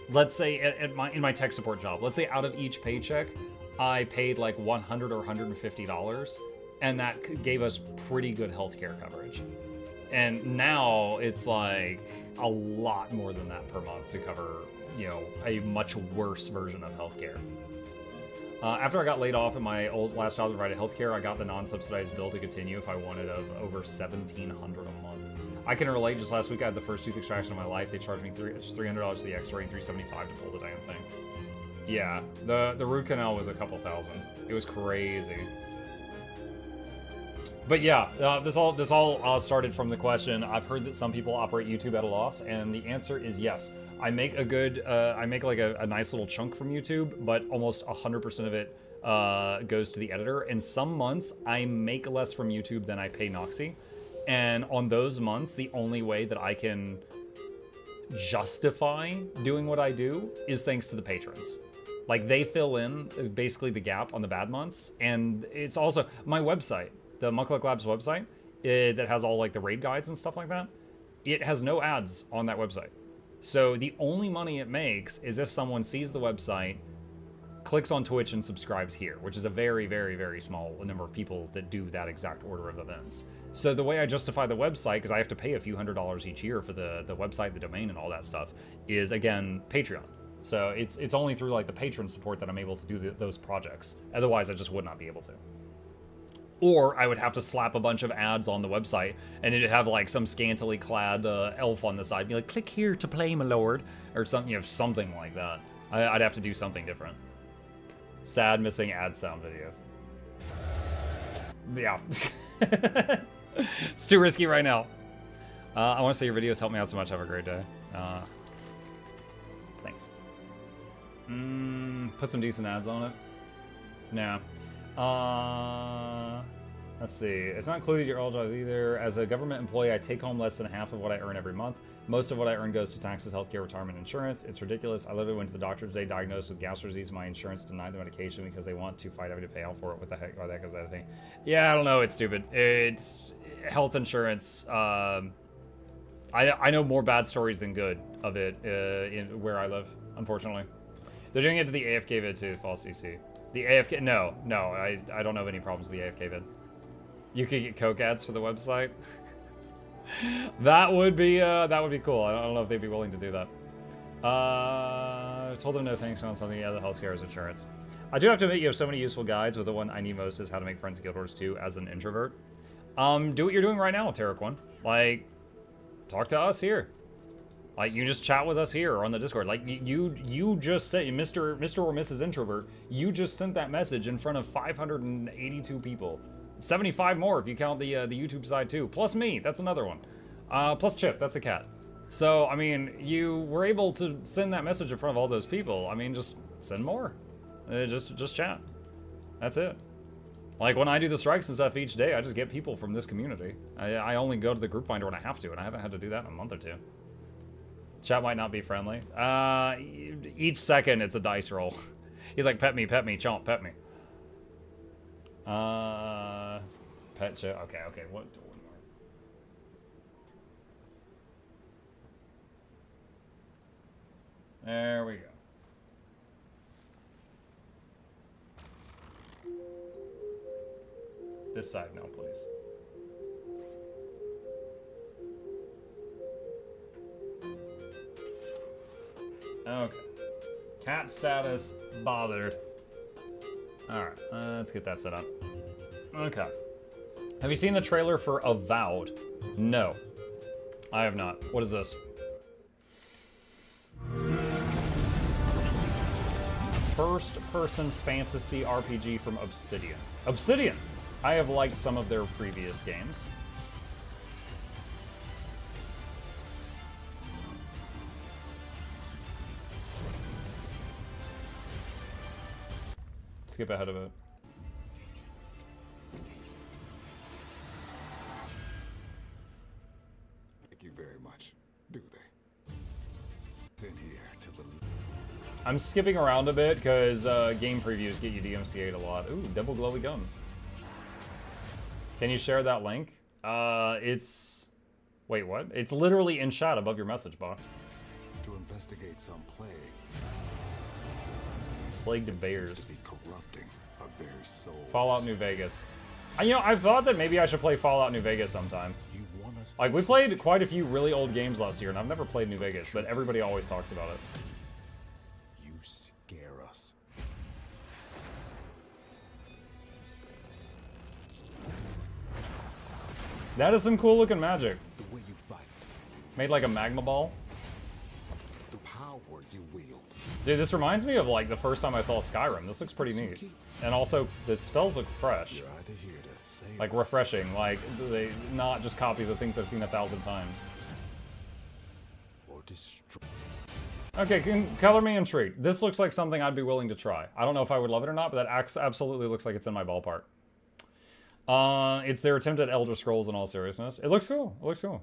let's say in my tech support job, let's say out of each paycheck, I paid like $100 or $150. And that gave us pretty good healthcare coverage. And now it's like a lot more than that per month to cover, you know, a much worse version of healthcare. After I got laid off in my last job that provided healthcare, I got the non-subsidized bill to continue if I wanted of over $1,700 a month. I can relate. Just last week I had the first tooth extraction of my life. They charged me $300 for the X-ray and $375 to pull the damn thing. Yeah, the root canal was a couple thousand. It was crazy. But yeah, this all started from the question. I've heard that some people operate YouTube at a loss, and the answer is yes. I make like a nice little chunk from YouTube, but almost 100% of it goes to the editor. And some months I make less from YouTube than I pay Noxxi, and on those months, the only way that I can justify doing what I do is thanks to the patrons. Like they fill in basically the gap on the bad months, and it's also my website. The Mukluk Labs website that has all like the raid guides and stuff like that, it has no ads on that website. So the only money it makes is if someone sees the website, clicks on Twitch and subscribes here, which is a very, very, very small number of people that do that exact order of events. So the way I justify the website, because I have to pay a few $100s each year for the website, the domain, and all that stuff, is again Patreon. So it's only through like the patron support that I'm able to do those projects. Otherwise, I just would not be able to. Or I would have to slap a bunch of ads on the website, and it'd have like some scantily clad elf on the side, be like, "Click here to play, my lord," or something, you know, something like that. I'd have to do something different. Sad missing ad sound videos. Yeah, it's too risky right now. I want to say your videos help me out so much. Have a great day. Thanks. Put some decent ads on it. Nah. Let's see. It's not included your old job either. As a government employee, I take home less than half of what I earn every month. Most of what I earn goes to taxes, healthcare, retirement, insurance. It's ridiculous. I literally went to the doctor today, diagnosed with gout disease. My insurance denied the medication because they want to fight having to pay out for it. What the heck? Why the heck is that a thing? Yeah, I don't know. It's stupid. It's health insurance. I know more bad stories than good of it in where I live, unfortunately. They're doing it to the AFK vid too, false CC. The AFK, no, I don't have any problems with the AFK vid. You could get Coke ads for the website. that would be cool. I don't know if they'd be willing to do that. Told them no thanks on something. Yeah, the healthcare is insurance. I do have to admit, you have so many useful guides, but the one I need most is how to make friends in Guild Wars 2 as an introvert. Do what you're doing right now, Tarek One. Like, talk to us here. Like, you just chat with us here on the Discord. Like, you just said, Mr. or Mrs. Introvert, you just sent that message in front of 582 people. 75 more if you count the YouTube side too. Plus me, that's another one. Plus Chip, that's a cat. So, I mean, you were able to send that message in front of all those people. I mean, just send more. Just chat. That's it. Like, when I do the strikes and stuff each day, I just get people from this community. I only go to the group finder when I have to, and I haven't had to do that in a month or two. Chat might not be friendly. Each second, it's a dice roll. He's like, pet me, chomp, pet me. Pet chat. Okay, what? There we go. This side now, please. Okay. Cat status bothered. Alright, let's get that set up. Okay. Have you seen the trailer for Avowed? No. I have not. What is this? First-person fantasy RPG from Obsidian. Obsidian! I have liked some of their previous games. Skip ahead of it. Thank you very much. Do they? It's in here to the... I'm skipping around a bit because game previews get you DMCA'd a lot. Ooh, double glowy guns. Can you share that link? It's... Wait, what? It's literally in chat above your message box. To investigate some plague. Plague to It bears. seems to be corrupting our very souls. Fallout New Vegas. You know, I've thought that maybe I should play Fallout New Vegas sometime. You want us Like, to we played trust quite a few really old games last year, and I've never played New Vegas, but everybody always talks about it. you scare us. That is some cool looking magic. The way you fight. Made like a magma ball. The power you wield. Dude, this reminds me of like the first time I saw Skyrim. This looks pretty neat. And also, the spells look fresh. You're either here to save Like us refreshing, like they not just copies of things I've seen 1,000 times. or destroy. Okay, color me intrigued. This looks like something I'd be willing to try. I don't know if I would love it or not, but that absolutely looks like it's in my ballpark. It's their attempt at Elder Scrolls in all seriousness. It looks cool. It looks cool.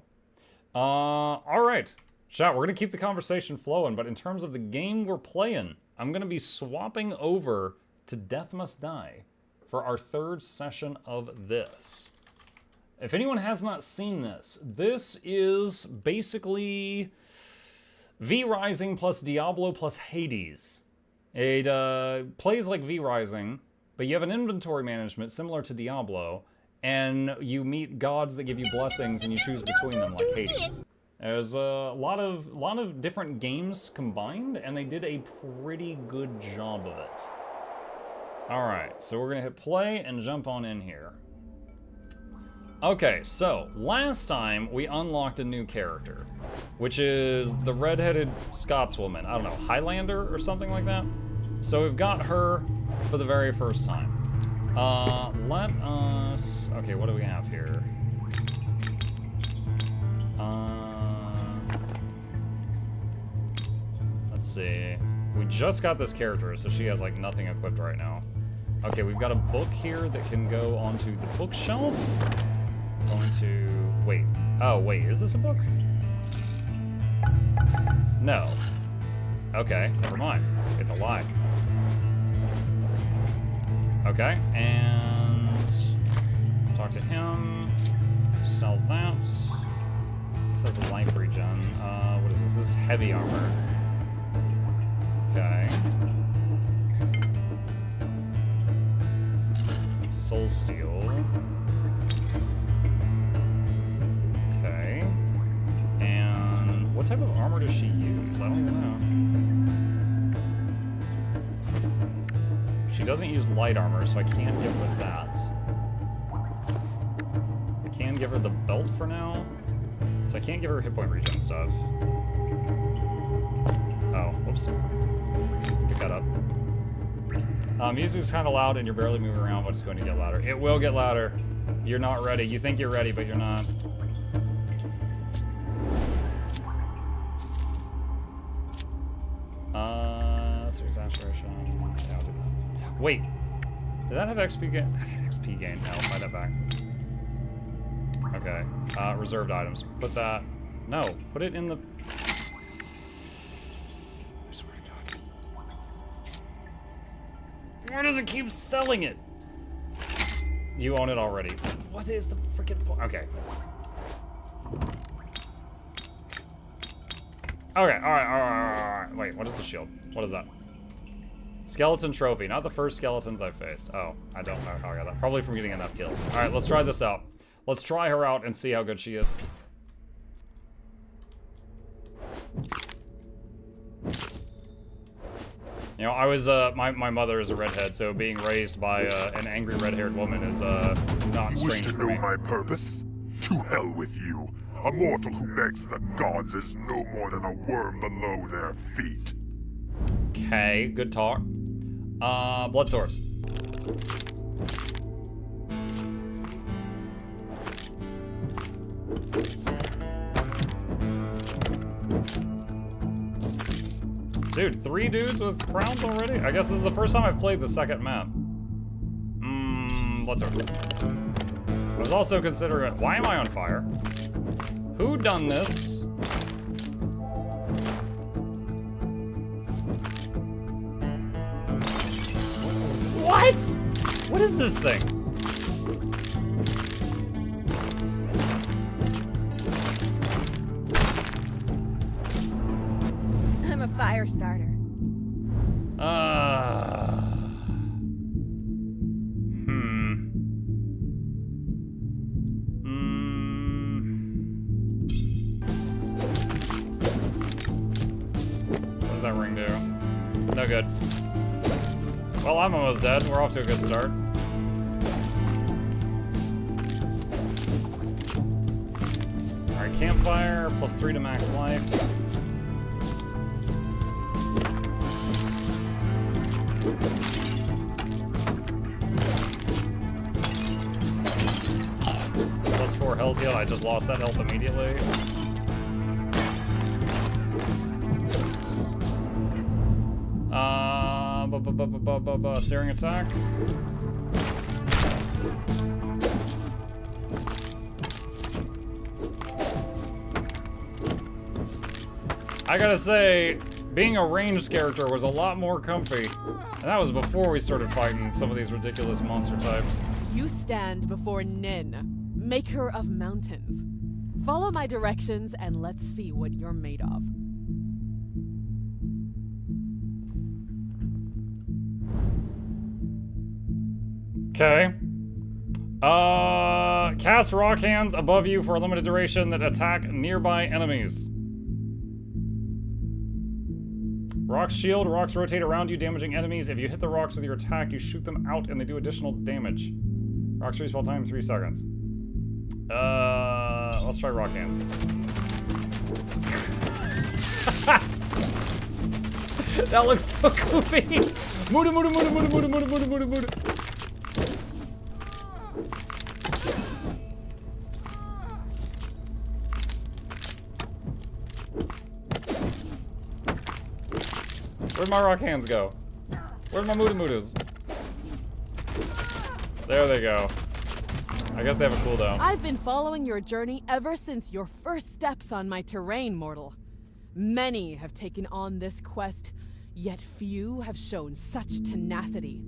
All right. Chat, we're going to keep the conversation flowing, but in terms of the game we're playing, I'm going to be swapping over to Death Must Die for our third session of this. If anyone has not seen this, this is basically V-Rising plus Diablo plus Hades. It plays like V-Rising, but you have an inventory management similar to Diablo, and you meet gods that give you blessings and you choose between them like Hades. There's a lot of different games combined, and they did a pretty good job of it. Alright, so we're gonna hit play and jump on in here. Okay, so last time we unlocked a new character, which is the redheaded Scotswoman. I don't know, Highlander or something like that? So we've got her for the very first time. Let us... Okay, what do we have here? Let's see. We just got this character, so she has like nothing equipped right now. Okay, we've got a book here that can go onto the bookshelf. Going to... Wait. Oh, wait, is this a book? No. Okay, never mind. It's a lie. Okay, and... Talk to him. Sell that. It says a life regen. What is this? This is heavy armor. Okay. Soul Steel. Okay. And what type of armor does she use? I don't even know. She doesn't use light armor, so I can't get with that. I can give her the belt for now, so I can't give her hit point regen stuff. Oh, whoops. Pick that up. Music's kind of loud and you're barely moving around, but it's going to get louder. It will get louder. You're not ready. You think you're ready, but you're not. That's exaggeration. Yeah, I'll do that. Wait. Did that have XP gain? That had XP gain. No, buy that back. Okay. Reserved items. Put that. No, put it in the... I swear to God. Where does it keep selling it? You own it already. What is the freaking point? Okay. Okay, alright. Wait, what is the shield? What is that? Skeleton trophy, not the first skeletons I've faced. Oh, I don't know how I got that. Probably from getting enough kills. Alright, let's try this out. Let's try her out and see how good she is. You know, I was, my mother is a redhead, so being raised by an angry red-haired woman is, not You wish strange to for know me. my purpose? To hell with you. A mortal who begs the gods is no more than a worm below their feet. Okay, good talk. Blood source. Dude, 3 dudes with crowns already? I guess this is the first time I've played the second map. Blood source. I was also considering, why am I on fire? Who done this? What? What is this thing? I'm a fire starter. What does that ring do? No good. Well, I'm almost dead. We're off to a good start. Alright, campfire, +3 to max life. +4 health heal. I just lost that health immediately. Searing attack. I gotta say, being a ranged character was a lot more comfy. And that was before we started fighting some of these ridiculous monster types. You stand before Nin, maker of mountains. Follow my directions and let's see what you're made of. Okay. Cast rock hands above you for a limited duration that attack nearby enemies. Rocks shield, rocks rotate around you, damaging enemies. If you hit the rocks with your attack, you shoot them out and they do additional damage. Rocks respawn time 3 seconds. Let's try rock hands. That looks so goofy. Muda, muda, muda, muda, muda, muda, muda, muda, muda. Where'd my rock hands go? Where'd my muda mudas? There they go. I guess they have a cooldown. I've been following your journey ever since your first steps on my terrain, mortal. Many have taken on this quest, yet few have shown such tenacity.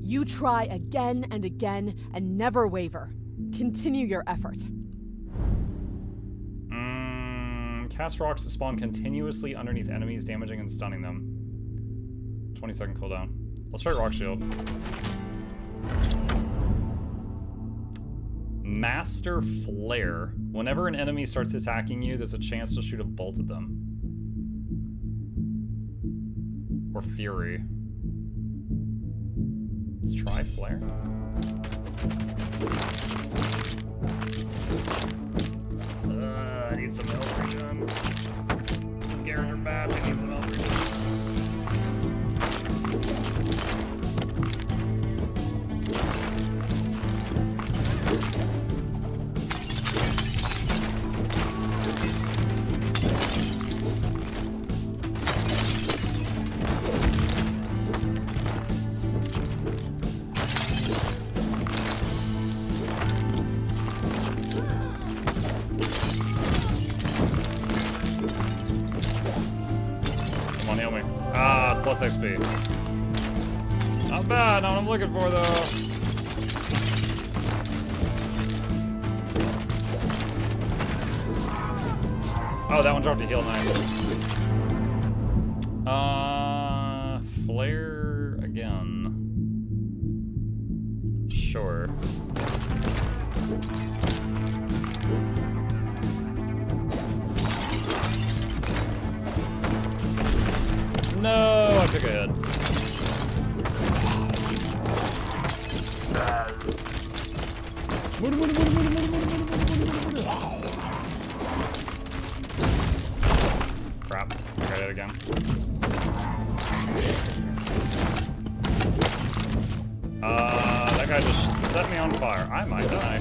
You try again and again and never waver. Continue your effort. Cast rocks spawn continuously underneath enemies, damaging and stunning them. 20-second cooldown. Let's try rock shield. Master Flare. Whenever an enemy starts attacking you, there's a chance to shoot a bolt at them. Or Fury. Let's try Flare. I need some health regen. This character bad, I need some health regen. Plus XP. Not bad, not what I'm looking for though. Oh, that one dropped a heal, nice. Flare again. Sure. No, I took a hit. Crap. Try that again. That guy just set me on fire. I might die.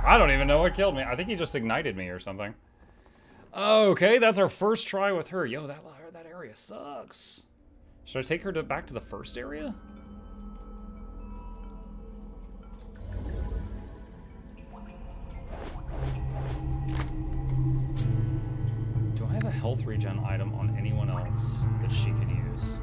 I don't even know what killed me. I think he just ignited me or something. Okay, that's our first try with her. Yo, that area sucks. Should I take her back to the first area? Do I have a health regen item on anyone else that she can use?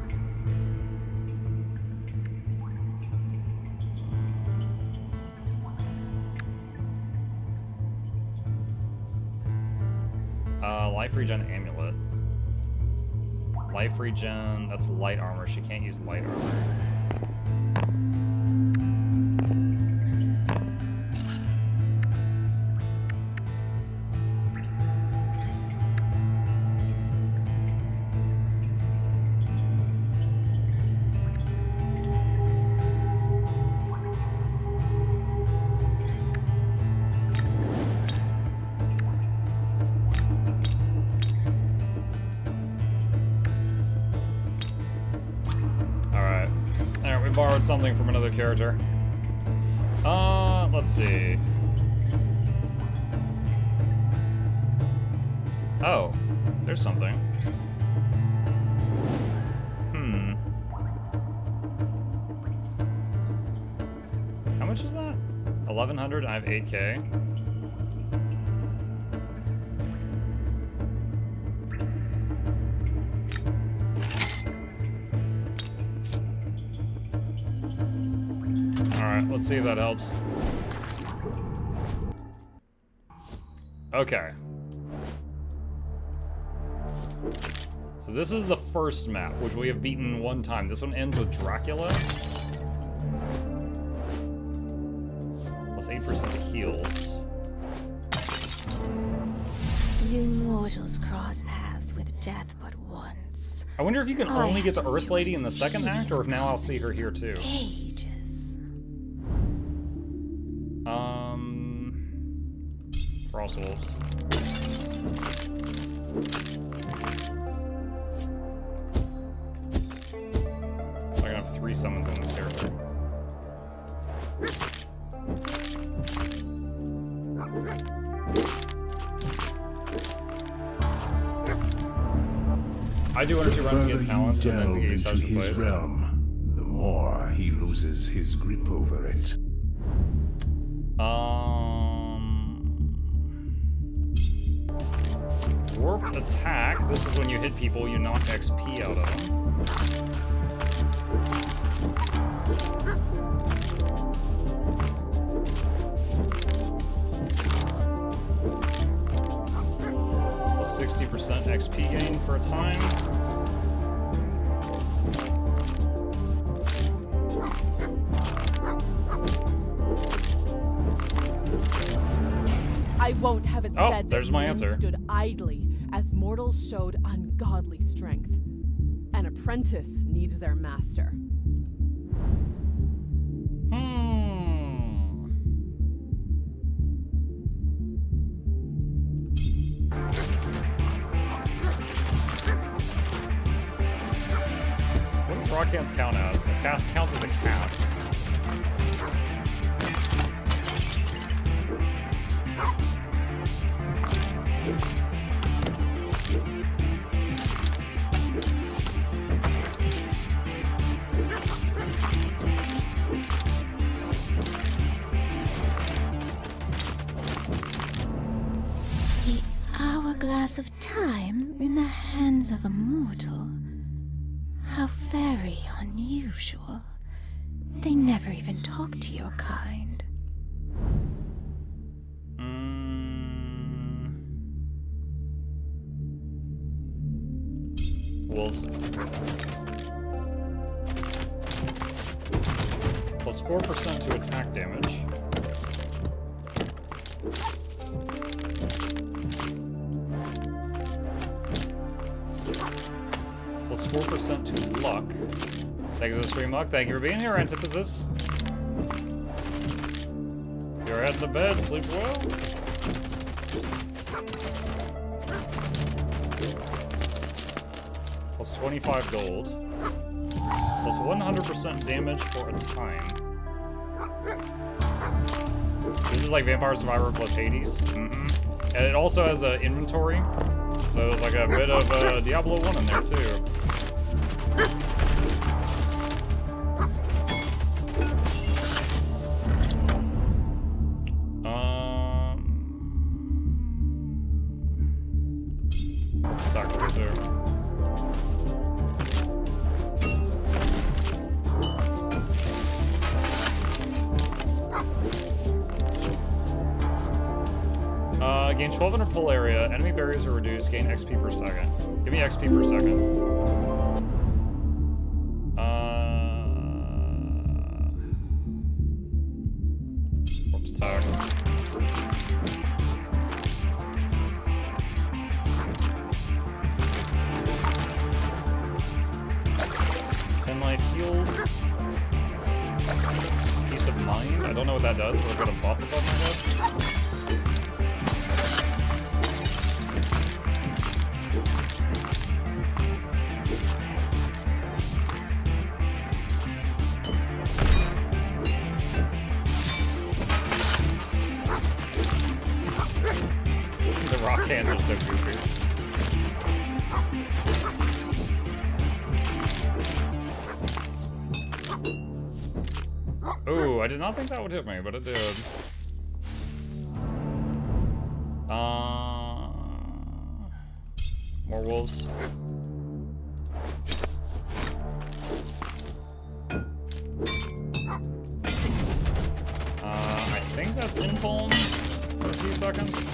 Life regen amulet. Life regen, that's light armor. She can't use light armor. Borrowed something from another character. Let's see. Oh, there's something. How much is that? 1,100, I have 8K. Alright, let's see if that helps. Okay. So this is the first map, which we have beaten one time. This one ends with Dracula. Plus 8% to heals. You mortals cross paths with death but once. I wonder if you can only get the I Earth Lady in the use second act, or if now I'll see her here too. Ages. Frost Wolves. So I can have 3 summons on this character. I do 1 or 2 runs to get talents and then to get used to his realm, the more he loses his grip over it. Warped attack. This is when you hit people, you knock XP out of them. Plus 60% XP gain for a time. I won't have it said there's that my men answer. stood idly as mortals showed ungodly strength. An apprentice needs their master. What does rock hands count as? A cast counts as a cast. Hourglass of time in the hands of a mortal. How very unusual. They never even talk to your kind. Wolves. Plus 4% to attack damage. Plus 4% to luck. Thanks for the stream, Muck. Thank you for being here, Antithesis. You're heading to bed. Sleep well. Plus 25 gold. Plus 100% damage for a time. This is like Vampire Survivor plus Hades. And it also has an inventory. So there's like a bit of Diablo 1 in there too. Gain 1200 pull area. Enemy barriers are reduced. Gain XP per second. Give me XP per second. Corpse attack. Life heals. Peace of mind. I don't know what that does, but I've got a buff above my head. The rock hands are so goofy. Ooh, I did not think that would hit me, but it did. More wolves. I think that's Infalm for a few seconds.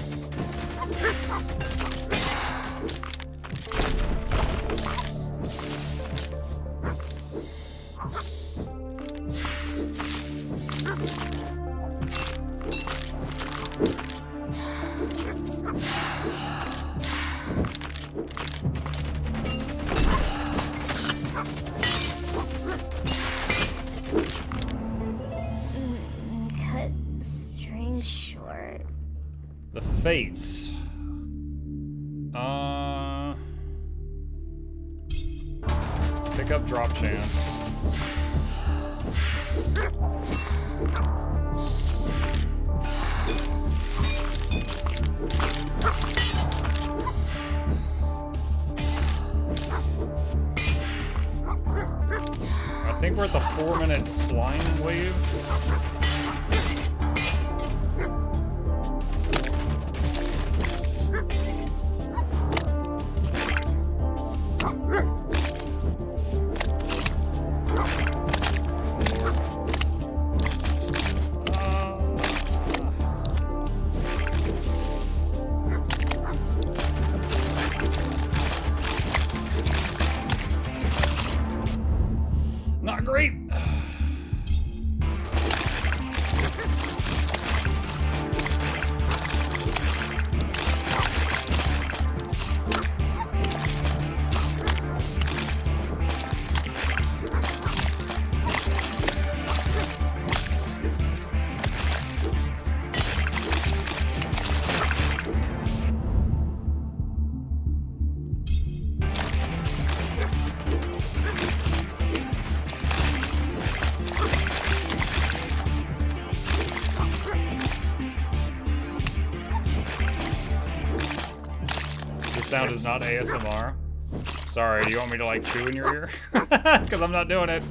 Cut string short. The Fates. Pick up drop chance. I think we're at the 4-minute slime wave. Not great. Sound is not ASMR. Sorry, do you want me to like chew in your ear? Because I'm not doing it.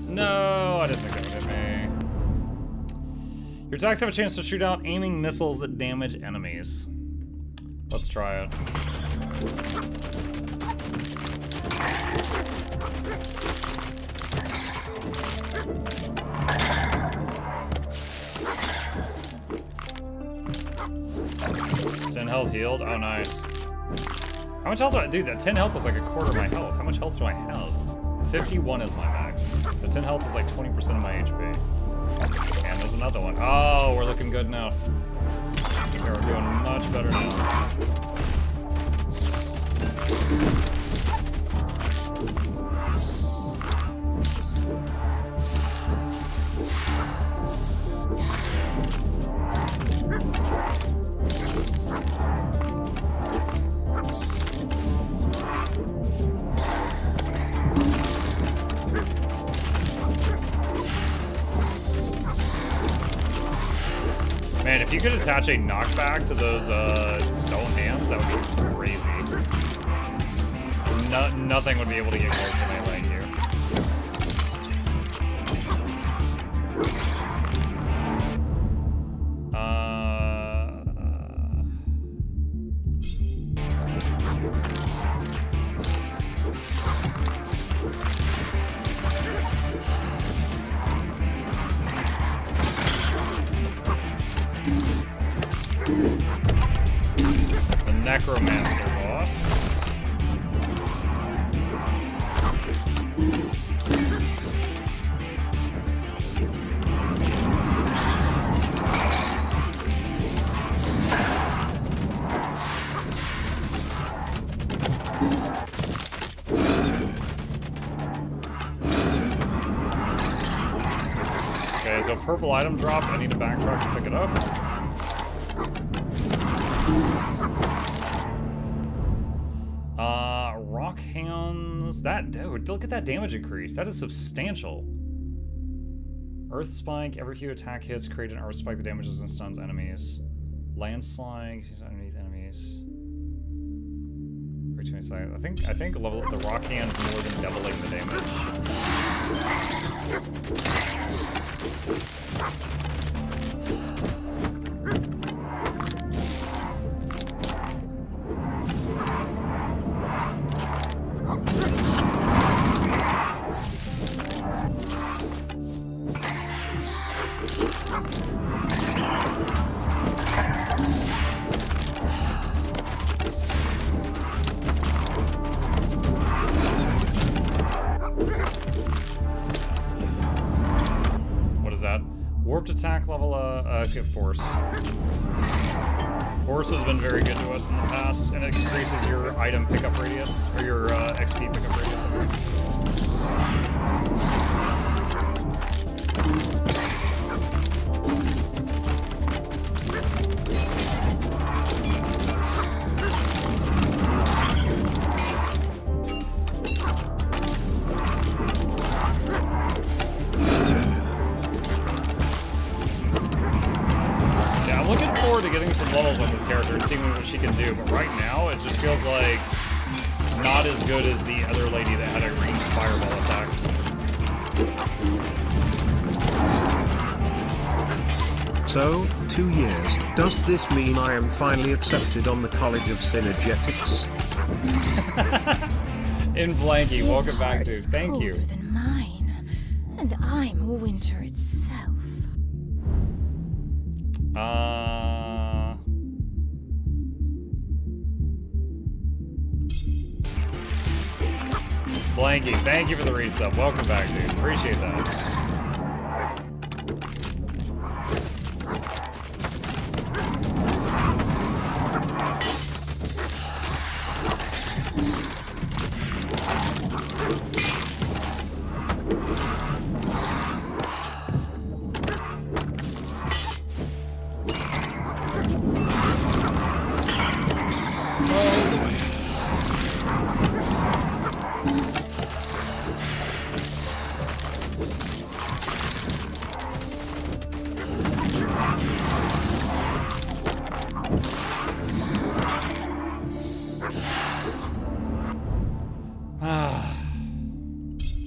No, I didn't Your attacks have a chance to shoot out aiming missiles that damage enemies. Let's try it. Health healed. Oh, nice. How much health do I do? That 10 health was like a quarter of my health. How much health do I have? 51 is my max. So 10 health is like 20% of my HP. And there's another one. Oh, we're looking good now. Yeah, we're doing much better now. Man, if you could attach a knockback to those stone hands, that would be crazy. Nothing would be able to get close to melee here. Necromancer boss. Okay, so purple item drop. I need to backtrack to pick it up. Rock hands. That dude, look at that damage increase. That is substantial. Earth spike. Every few attack hits create an earth spike that damages and stuns enemies. Landslide underneath enemies. I think level up the rock hands more than doubling the damage. Warped attack level, let's get Force. Force has been very good to us in the past, and it increases your item pickup radius, or your XP pickup radius, I think. To getting some levels on this character and seeing what she can do, but right now it just feels like not as good as the other lady that had a ranged fireball attack. So, 2 years. Does this mean I am finally accepted on the College of Synergetics? In Blanky, welcome back, dude. Thank you. Colder than mine, and I'm winter itself. Blanky, thank you for the resub. Welcome back, dude. Appreciate that.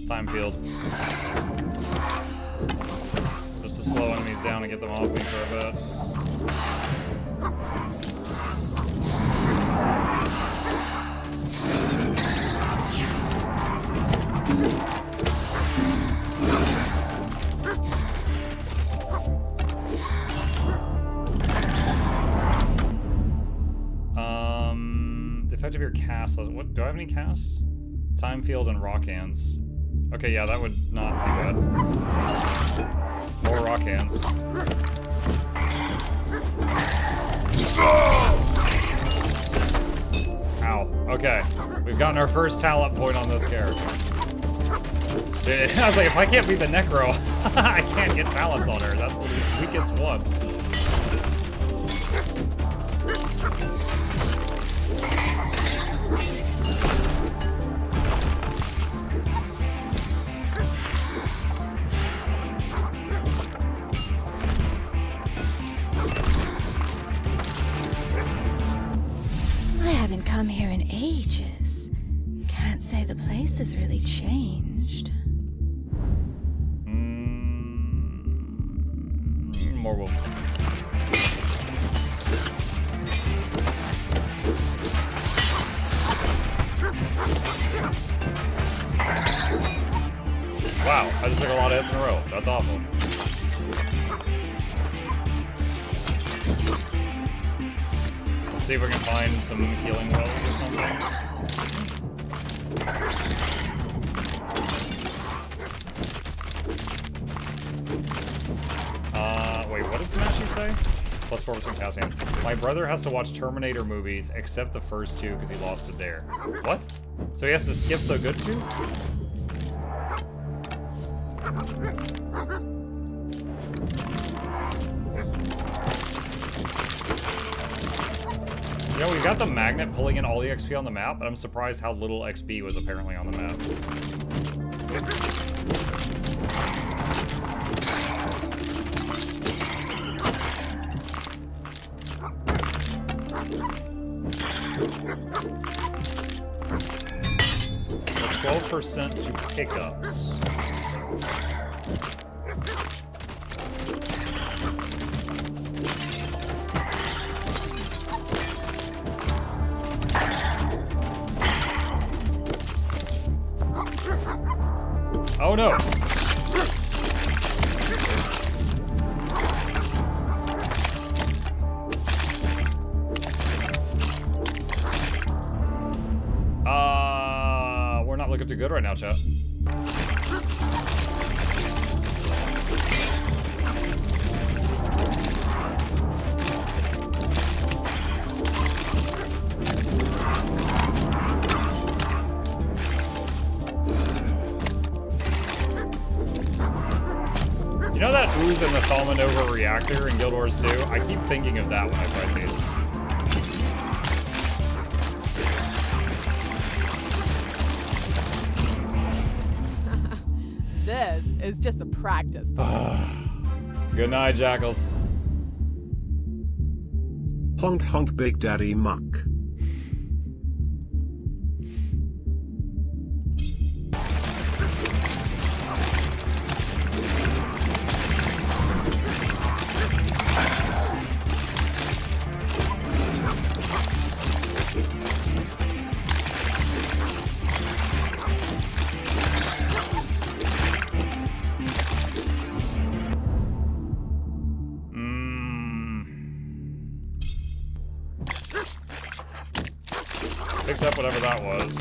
Time field. Just to slow enemies these down and get them off me for a bit. The effect of your cast. What do I have any casts? Time field and rock hands. Okay, yeah, that would not be good. More rock hands. Ow. Okay. We've gotten our first talent point on this character. Dude, I was like, if I can't beat the Necro, I can't get talents on her. That's the weakest one. Come here in ages. Can't say the place has really changed. More wolves. Wow, I just took a lot of hits in a row. That's awful. See if we can find some healing wells or something. Wait, what did Smashy say? Plus 4% calcium. My brother has to watch Terminator movies, except the first two, because he lost a dare. What? So he has to skip the good two? You know, we've got the magnet pulling in all the XP on the map, but I'm surprised how little XP was apparently on the map. That's 12% to pickups. Oh no! We're not looking too good right now, chat. You know that ooze and the Thalmanova reactor in Guild Wars 2? I keep thinking of that when I fight these. This is just a practice. Good night, Jackals. Honk honk Big Daddy Muck. Picked up whatever that was.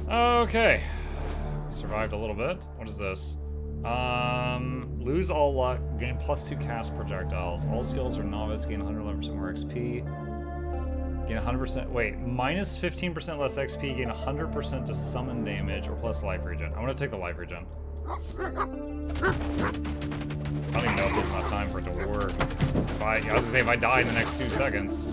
Okay. Survived a little bit. What is this? Lose all luck, gain +2 cast projectiles. All skills are novice, gain 111% more XP. Gain 100%, wait, minus 15% less XP, gain 100% to summon damage, or plus life regen. I'm gonna take the life regen. I don't even know if there's enough time for it to work. I was gonna say, if I die in the next 2 seconds.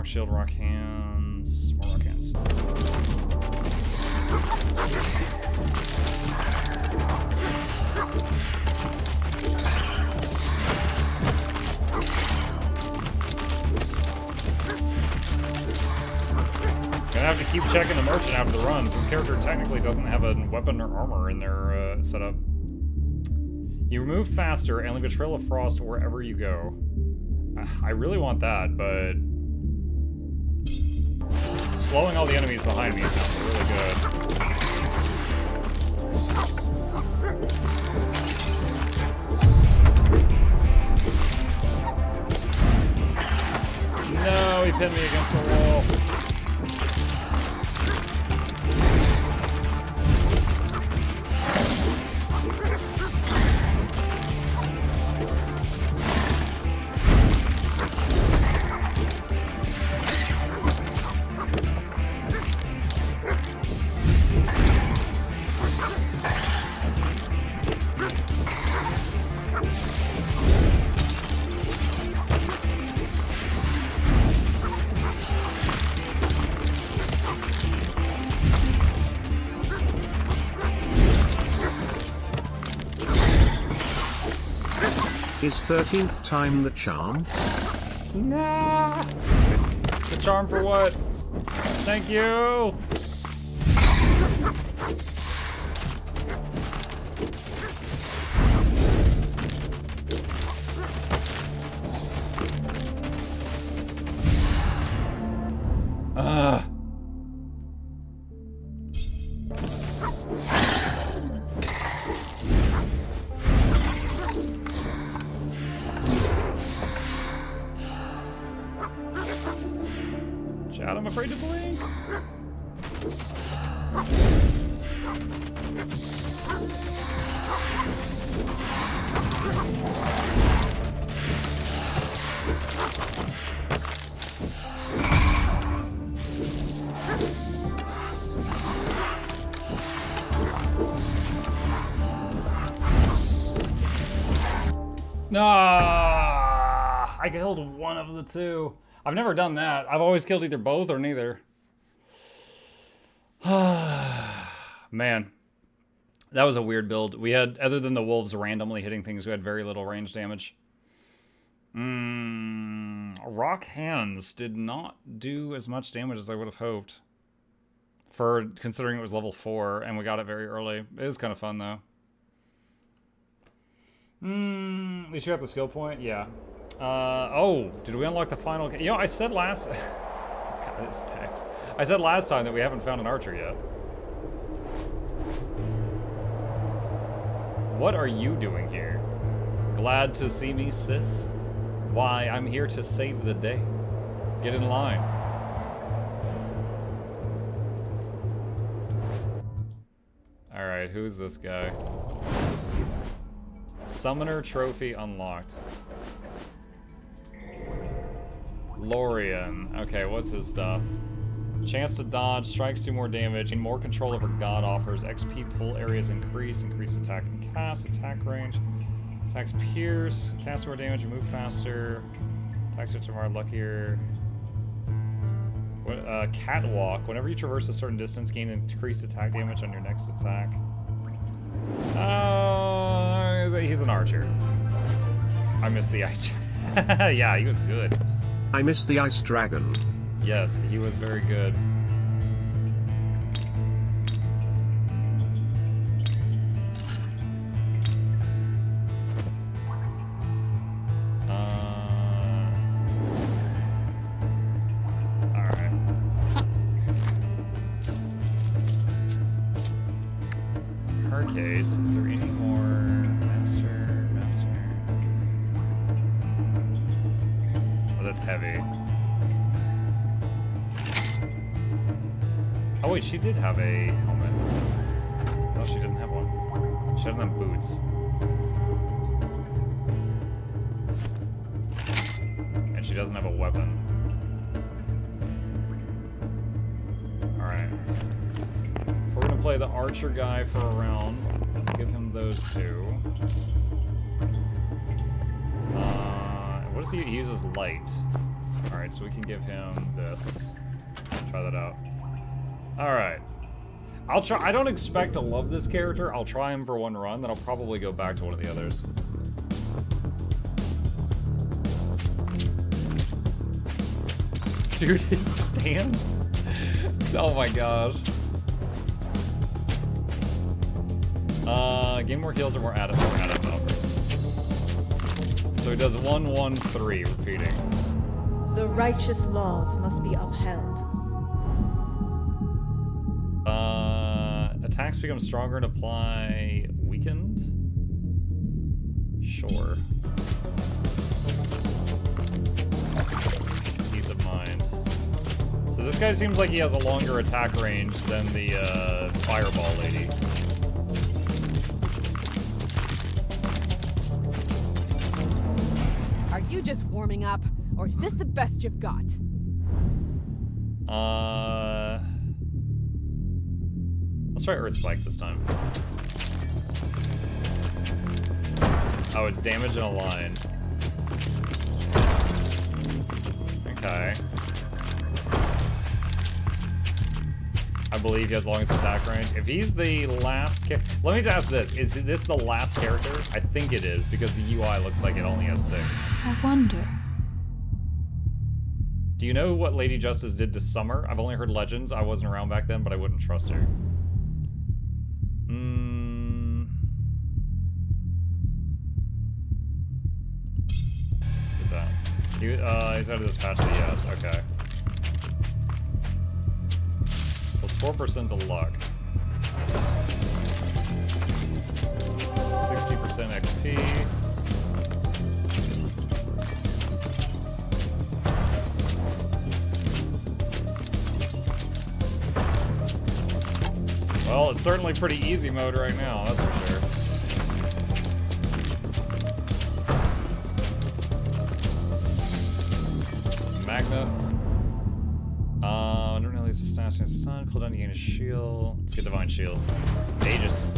rock shield, rock hands, more rock hands. Gonna have to keep checking the merchant after the runs. This character technically doesn't have a weapon or armor in their setup. You move faster and leave a trail of frost wherever you go. I really want that, but slowing all the enemies behind me sounds really good. No, he pinned me against the wall. Is 13th time the charm? Nah. The charm for what? Thank you. Chad, I'm afraid to blink. Ah, I killed one of the two. I've never done that. I've always killed either both or neither. Man, that was a weird build. We had, other than the wolves randomly hitting things, we had very little range damage. Rock hands did not do as much damage as I would have hoped. For considering it was level 4 and we got it very early. It was kind of fun though. At least you got the skill point? Yeah. Oh, did we unlock the final? You know, I said last... God, it's Pex. I said last time that we haven't found an archer yet. What are you doing here? Glad to see me, sis? Why, I'm here to save the day. Get in line. Alright, who's this guy? Summoner trophy unlocked. Lorian. Okay, what's his stuff? Chance to dodge, strikes do more damage, and more control over God offers. XP pull areas increase attack and cast, attack range. Attacks pierce, cast more damage, move faster. Attacks which are more luckier. What, catwalk. Whenever you traverse a certain distance, gain increased attack damage on your next attack. Oh, he's an archer. I missed the ice. Yeah, he was good. I missed the ice dragon. Yes, he was very good. Alright. Her case, is there any more master? Oh, that's heavy. Oh wait, she did have a helmet. No, she didn't have one. She had them boots. And she doesn't have a weapon. Alright. If we're gonna play the archer guy for a round, let's give him those two. What does he uses light? Alright, so we can give him this. Try that out. Alright. I'll try. I don't expect to love this character. I'll try him for one run, then I'll probably go back to one of the others. Dude, his stance? Oh my gosh. Gain more heals or more added buffers. So he does 1, 1, 3, repeating. The righteous laws must be upheld. Attacks become stronger and apply weakened? Sure. Peace of mind. So this guy seems like he has a longer attack range than the fireball lady. Are you just warming up, or is this the best you've got? Let's try Earth Spike this time. Oh, it's damage in a line. Okay. I believe he has the longest attack range. If he's the last let me just ask this. Is this the last character? I think it is, because the UI looks like it only has 6. I wonder. Do you know what Lady Justice did to Summer? I've only heard legends. I wasn't around back then, but I wouldn't trust her. Did that. He's out of this patch, so yes, okay. Plus 4% to luck. 60% XP. Well, it's certainly pretty easy mode right now, that's for sure. Magna. I don't know, there's a stats against the sun. Cooldown to gain a shield. Let's get Divine Shield. Aegis.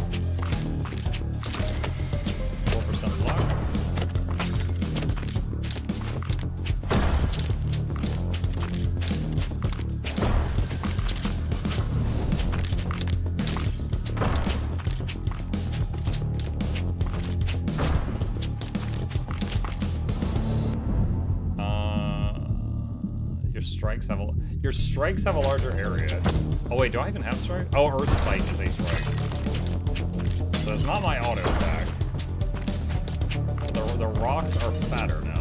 4% luck. Your strikes have a larger area. Oh wait, do I even have strike? Oh, Earth Spike is a strike. So it's not my auto attack. The rocks are fatter now.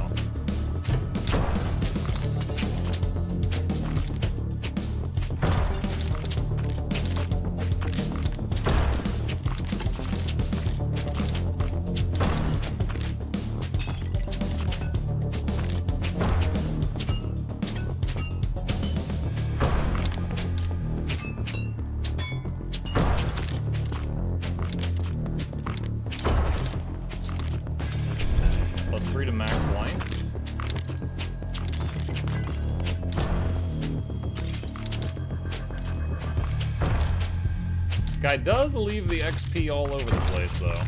Plus 3 to max life. This guy does leave the XP all over the place, though.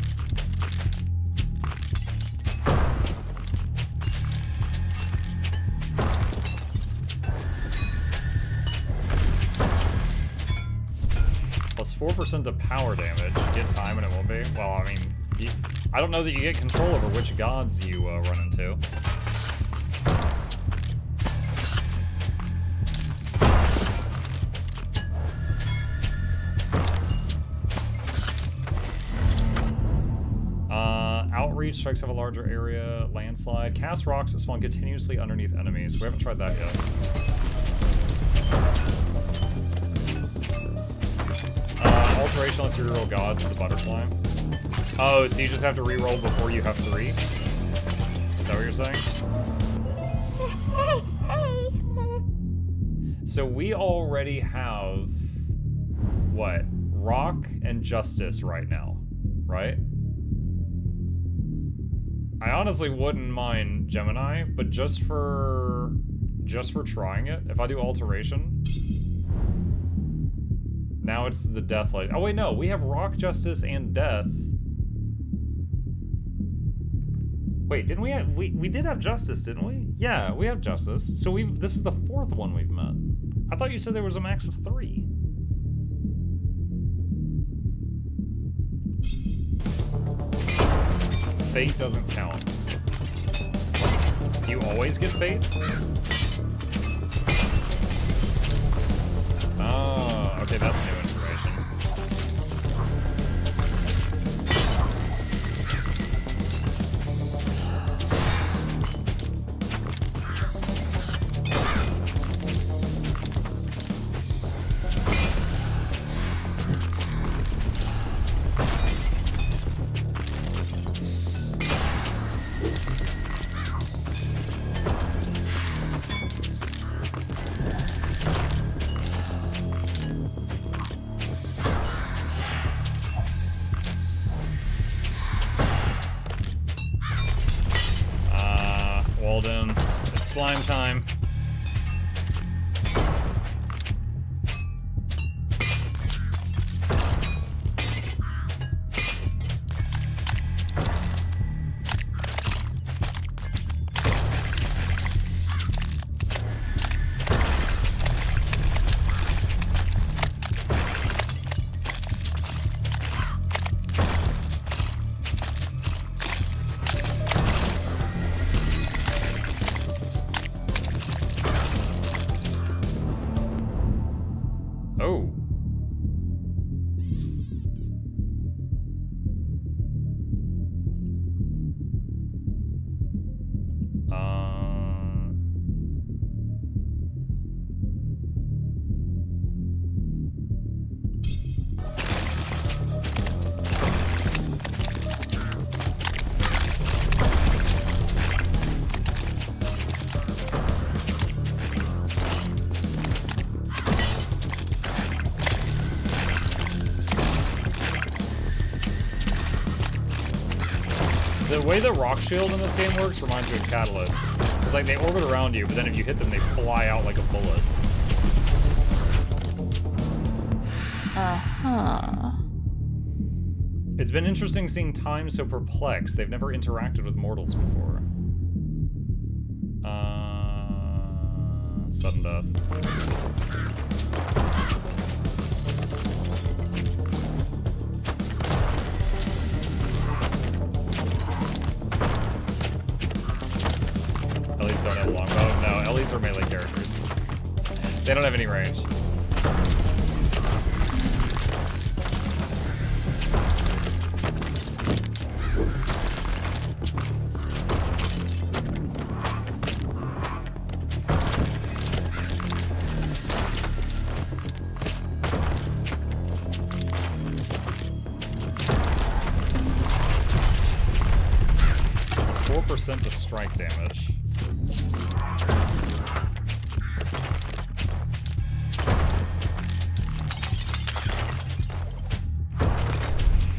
Plus 4% to power damage. Get time and it won't be. Well, I mean, I don't know that you get control over which gods you run into. Outreach, strikes have a larger area. Landslide. Cast rocks that spawn continuously underneath enemies. We haven't tried that yet. Alteration lets you reroll gods to the butterfly. Oh, so you just have to reroll before you have 3? Is that what you're saying? So we already have, what? Rock and Justice right now, right? I honestly wouldn't mind Gemini, but just for trying it, if I do Alteration, now it's the Deathlight. Oh wait, no, we have Rock, Justice, and Death. Wait, didn't we have, we did have justice, didn't we? Yeah, we have justice. So this is the 4th one we've met. I thought you said there was a max of 3. Fate doesn't count. Do you always get fate? Oh, okay, that's new information. Walden, it's slime time. Oh. The way the rock shield in this game works reminds me of Catalyst. It's like they orbit around you, but then if you hit them, they fly out like a bullet. Uh-huh. It's been interesting seeing Time so perplexed. They've never interacted with mortals before. Sudden death. Ellies don't have longbow. No, Ellies are melee characters. They don't have any range. It's 4% to strike damage.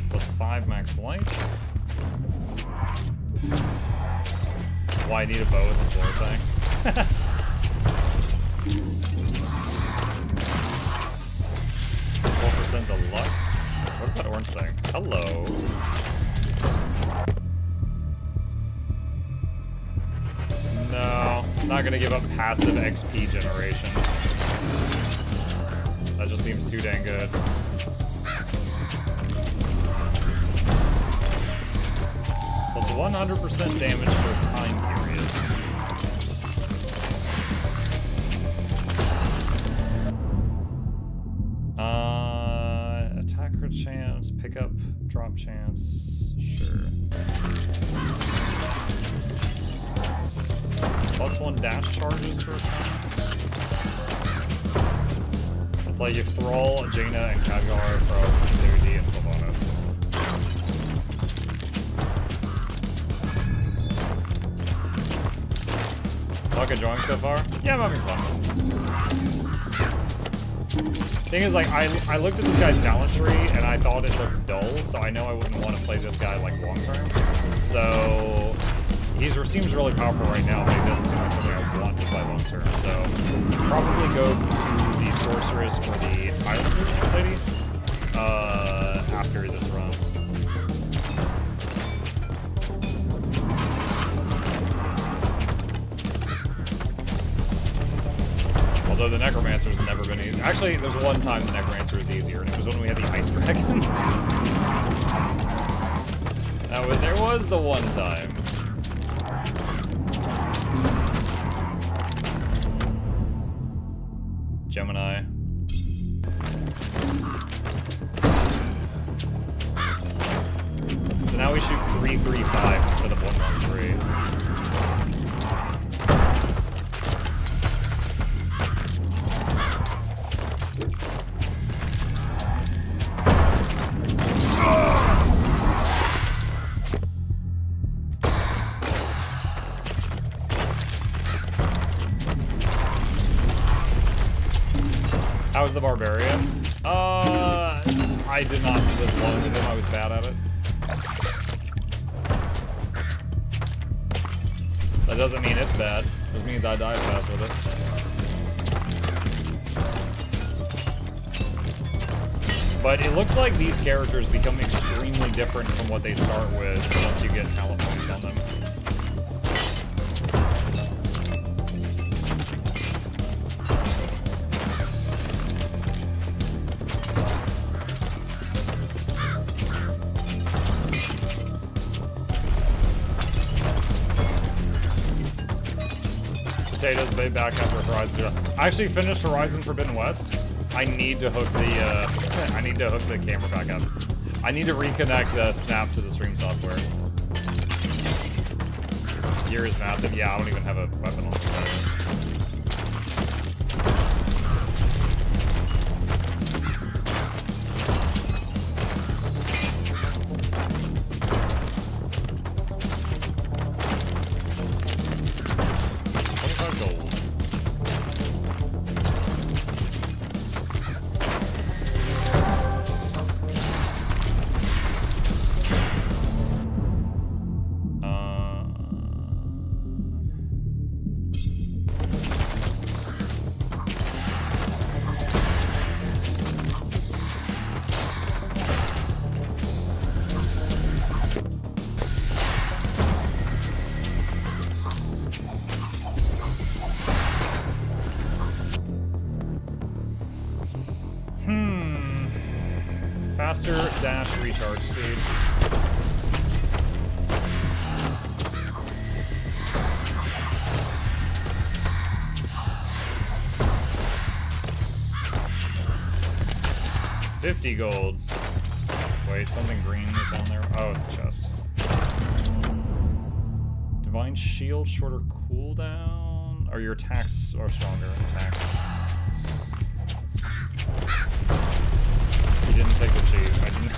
Plus 5 max life. Why I need a bow as a floor tank? 4% to luck? What is that orange thing? Hello. No, not gonna give up passive XP generation. That just seems too dang good. Plus 100% damage for a time period. Attack crit chance, pickup, drop chance, sure. +1 dash charges for a time. It's like if Thrall, Jaina, and Khadgar throw DOD and Sylvanas. Luck enjoying so far? Yeah, I'm having fun. Thing is, like, I looked at this guy's talent tree and I thought it looked dull, so I know I wouldn't want to play this guy like long term. So he seems really powerful right now, but he doesn't seem like something I want to play long term. So probably go to the sorceress or the island lady after this run. Although the Necromancer's never been easy. Actually, there's one time the Necromancer is easier, and it was when we had the Ice Dragon. There was the one time. Gemini. So now we shoot 3-3-5 instead of 1-1-3. How was the Barbarian? I did not live long with him. I was bad at it. That doesn't mean it's bad. It means I died fast with it. But it looks like these characters become extremely different from what they start with once you get talent points on them. Potatoes Bay back after Horizon 0. I actually finished Horizon Forbidden West. I need to hook the I need to hook the camera back up. I need to reconnect the Snap to the stream software. Gear is massive. Yeah, I don't even have a weapon on this side. Faster dash recharge speed. $50 gold. Wait, something green is down there. Oh, it's a chest. Divine Shield, shorter cooldown. Or your attacks are stronger. Attacks. You didn't take the cheese. I didn't.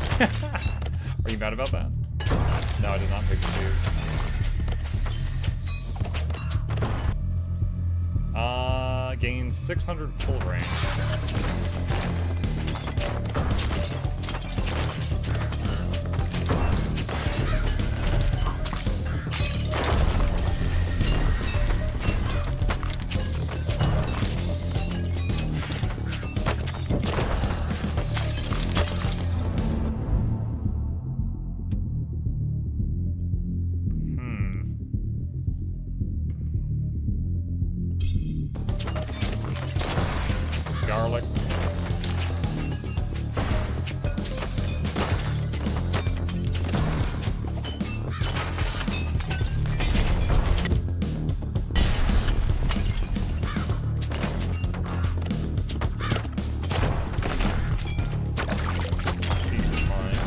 Are you mad about that? No, I did not take the cheese. Gains 600 pull range. Garlic. Peace of mind.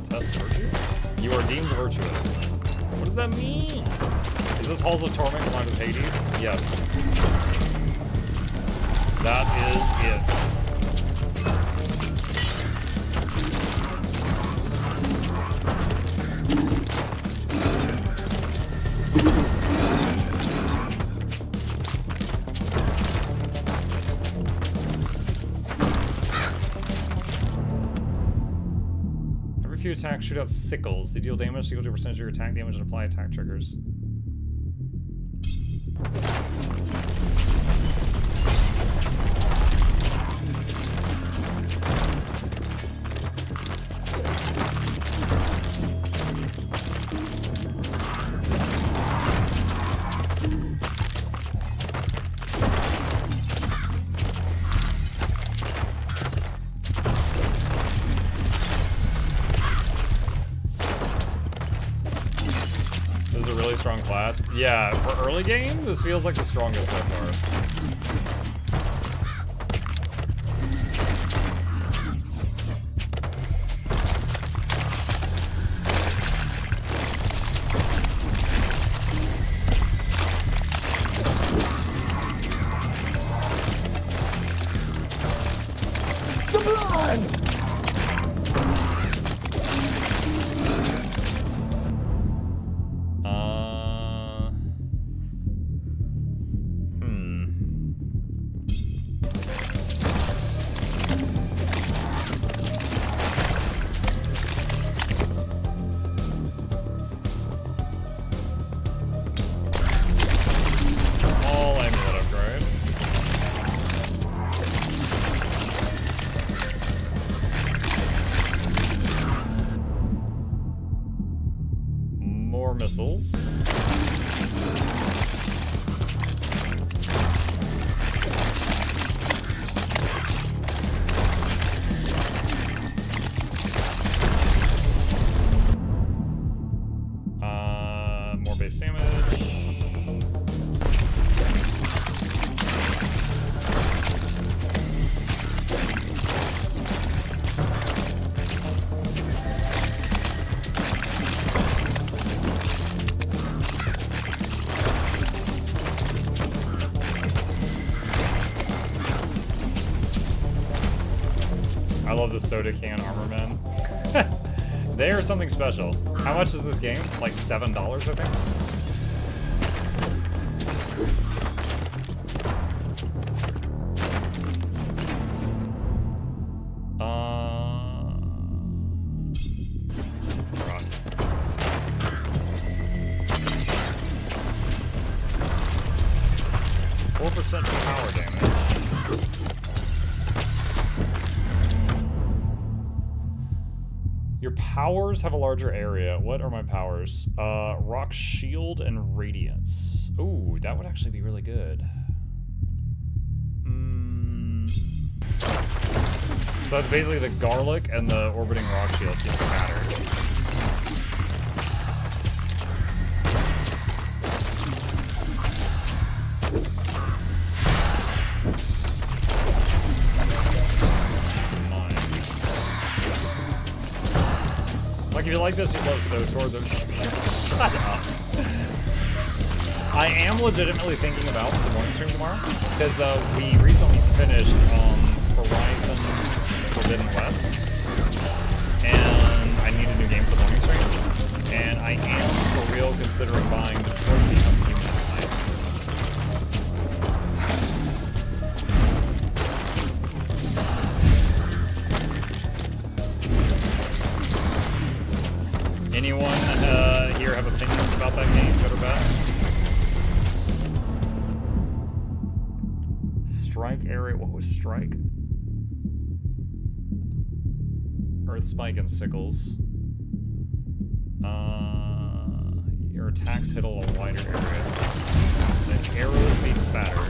Test virtue? You are deemed virtuous. What does that mean? Is this Halls of Torment combined with Hades? Yes. That is it. Every few attacks shoot out sickles. They deal damage equal to a percentage of your attack damage and apply attack triggers. class. Yeah, for early game, this feels like the strongest so far. Missiles. More base damage. I love the soda can armor men. They are something special. How much is this game? Like $7, I think? Run. 4% power damage. Your powers have a larger area. What are my powers? Rock Shield and Radiance. Ooh, that would actually be really good. So that's basically the Garlic and the Orbiting Rock Shield get scattered. Like, if you like this, you love SWTOR. Shut up. I am legitimately thinking about the morning stream tomorrow, because we recently finished Horizon Forbidden West, and I need a new game for the morning stream, and I am for real considering buying Detroit Become Human tonight. Anyone here have opinions about that game, good or bad? Strike area, what was strike? Earth Spike and Sickles. Your attacks hit a wider area. The arrows be fatter.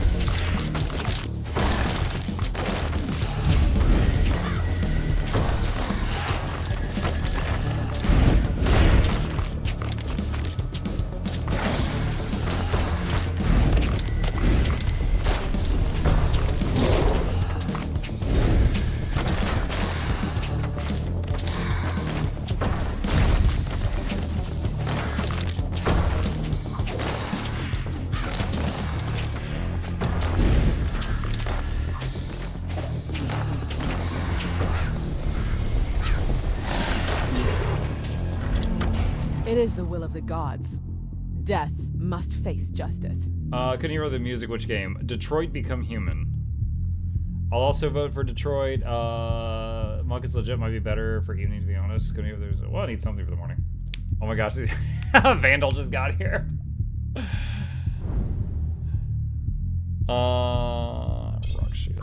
It is the will of the gods. Death must face justice. Couldn't hear the music. Which game? Detroit Become Human. I'll also vote for Detroit. Muckets Legit might be better for evening, to be honest. Couldn't hear there's. Well, I need something for the morning. Oh my gosh, Vandal just got here. Rock Shield.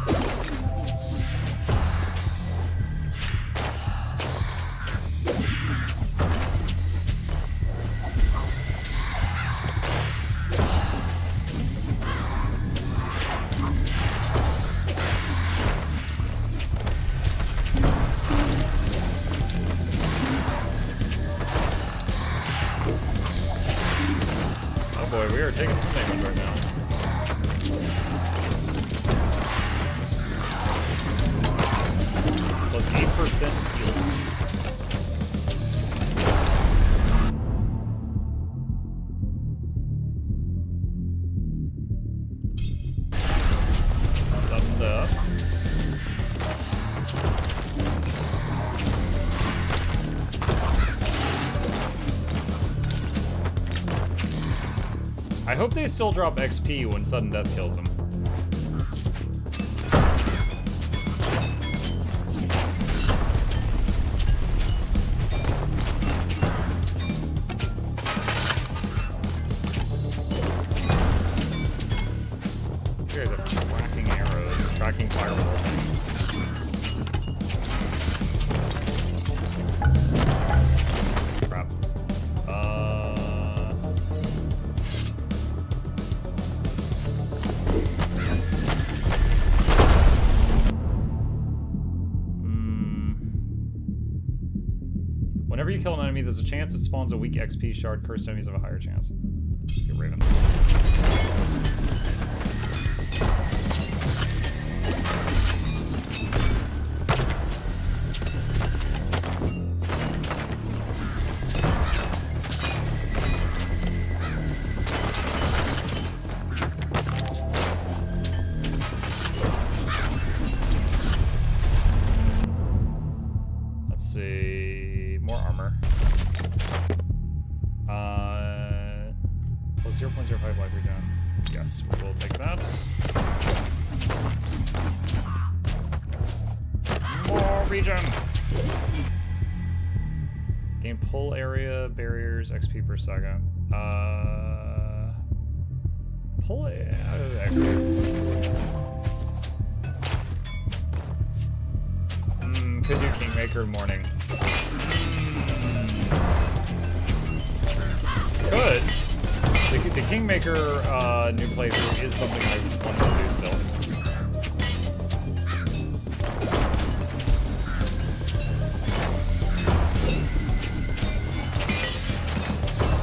taking some damage right now. Plus 8% heals. Sudden death. I hope they still drop XP when sudden death kills them. You guys have tracking arrows, tracking fireball things. Crap. Whenever you kill an enemy, there's a chance it spawns a weak XP shard. Cursed enemies have a higher chance. Let's get ravens. Let's see. More armor. Plus 0.05 life regen. Yes, we'll take that. More regen! Gain pull area, barriers, XP per second. Pull XP. Could do Kingmaker in morning. Could. The Kingmaker new playthrough is something I want to do still.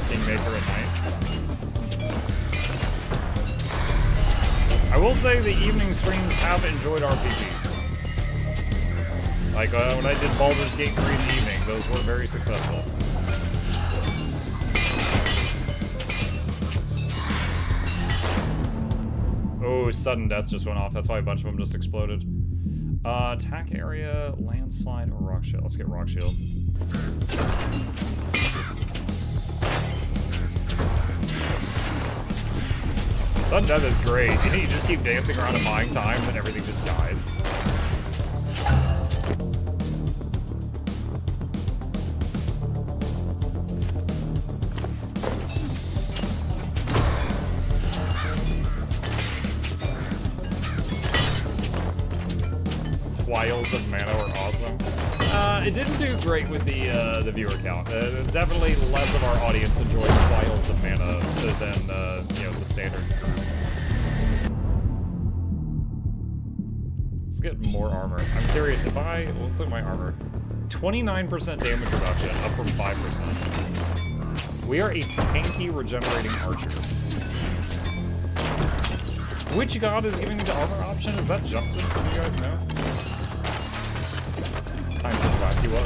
Kingmaker at night. I will say the evening streams have enjoyed RPGs. Like when I did Baldur's Gate 3 in the evening, those were very successful. Oh, sudden death just went off. That's why a bunch of them just exploded. Attack area, landslide, or rock shield. Let's get rock shield. Sudden death is great. You just keep dancing around and buying time, and everything just dies. Vials of mana were awesome. It didn't do great with the viewer count. There's definitely less of our audience enjoying vials of mana than you know, the standard. Let's get more armor. I'm curious if let's look at my armor. 29% damage reduction, up from 5%. We are a tanky regenerating archer. Which god is giving me the armor option? Is that Justice? Do you guys know? Time to back you up.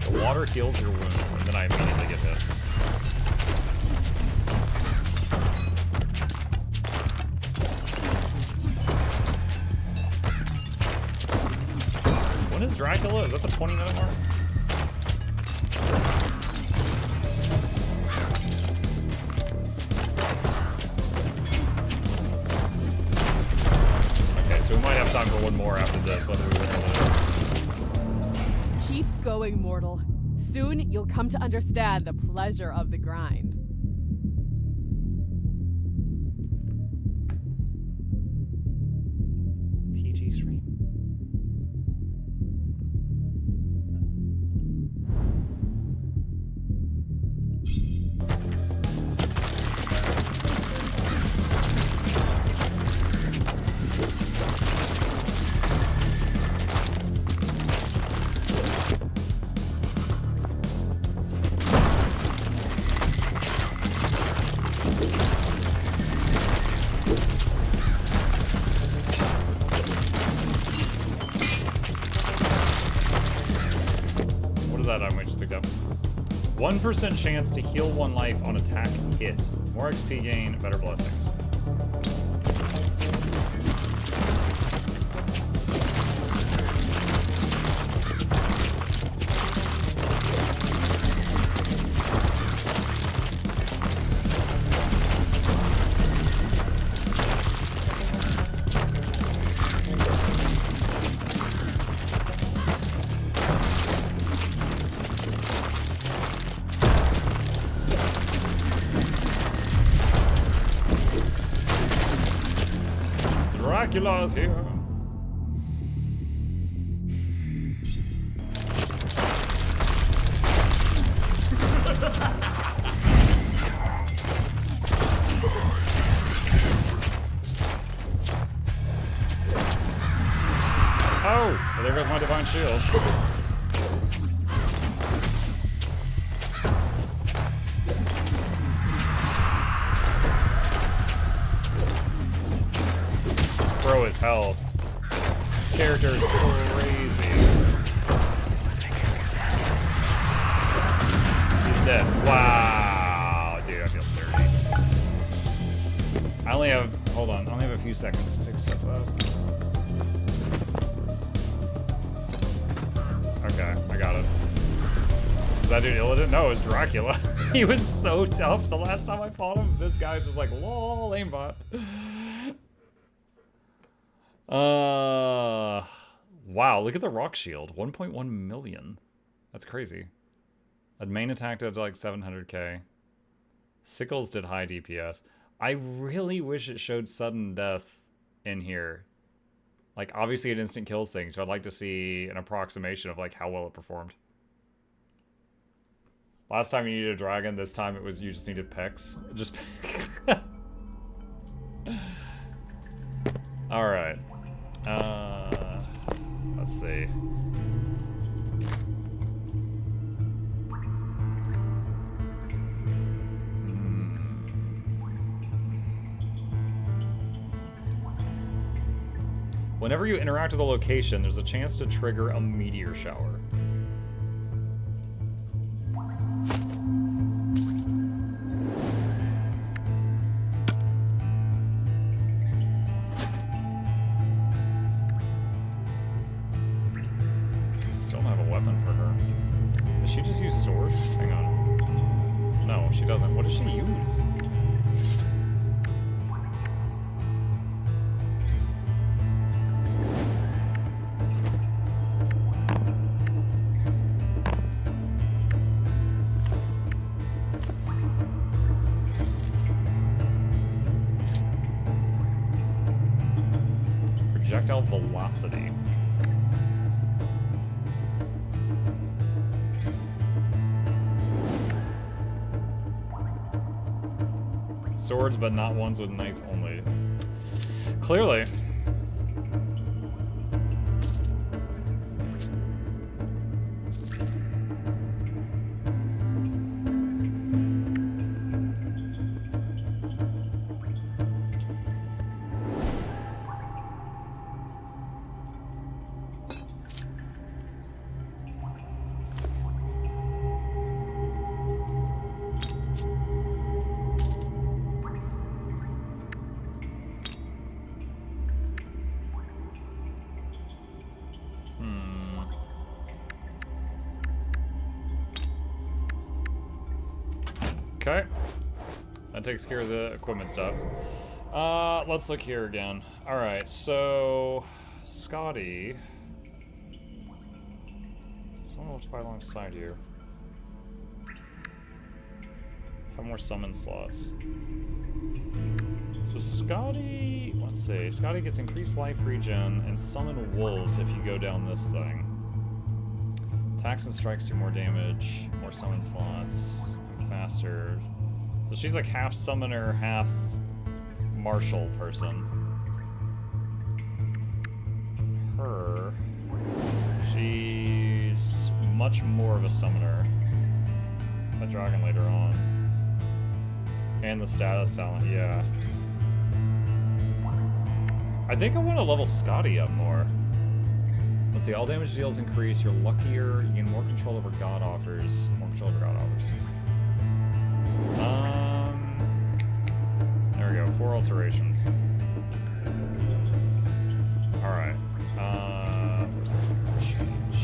The water heals your wounds, and then I immediately get hit. When is Dracula? Is that the 20-minute mark? Okay, so we might have time for one more after this, whether we win or lose. Keep going, mortal. Soon you'll come to understand the pleasure of the grind. PG stream. 1% chance to heal 1 life on attack hit. More XP gain, better blessings. Dracula's here. Oh, well, there goes my divine shield. Bro, his health. This character is crazy. He's dead. Wow, dude, I feel dirty. I only have, hold on, I only have a few seconds to pick stuff up. Okay, I got it. Is that dude Illidan? No, it was Dracula. He was so tough the last time I fought him. This guy's just like, lol, aimbot. Wow, look at the rock shield. 1.1 million. That's crazy. A main attack did like 700k. Sickles did high DPS. I really wish it showed sudden death in here. Like, obviously it instant kills things, so I'd like to see an approximation of like how well it performed. Last time you needed a dragon, this time it was you just needed pecs. Just Alright. Let's see. Whenever you interact with a location, there's a chance to trigger a meteor shower. Still don't have a weapon for her. Does she just use swords? Hang on. No, she doesn't. What does she use? Projectile velocity. Swords, but not ones with knights only. Clearly. Okay. That takes care of the equipment stuff. Let's look here again. Alright, so Scotty. Someone will fight alongside you. Have more summon slots. So Scotty, let's see. Scotty gets increased life regen and summon wolves if you go down this thing. Attacks and strikes do more damage, more summon slots. Faster. So she's like half summoner, half martial person. Her, she's much more of a summoner. A dragon later on. And the status talent, yeah. I think I want to level Scotty up more. Let's see, all damage deals increase, you're luckier, you gain more control over god offers. More control over god offers. There we go, 4 alterations. Alright. Where's the change?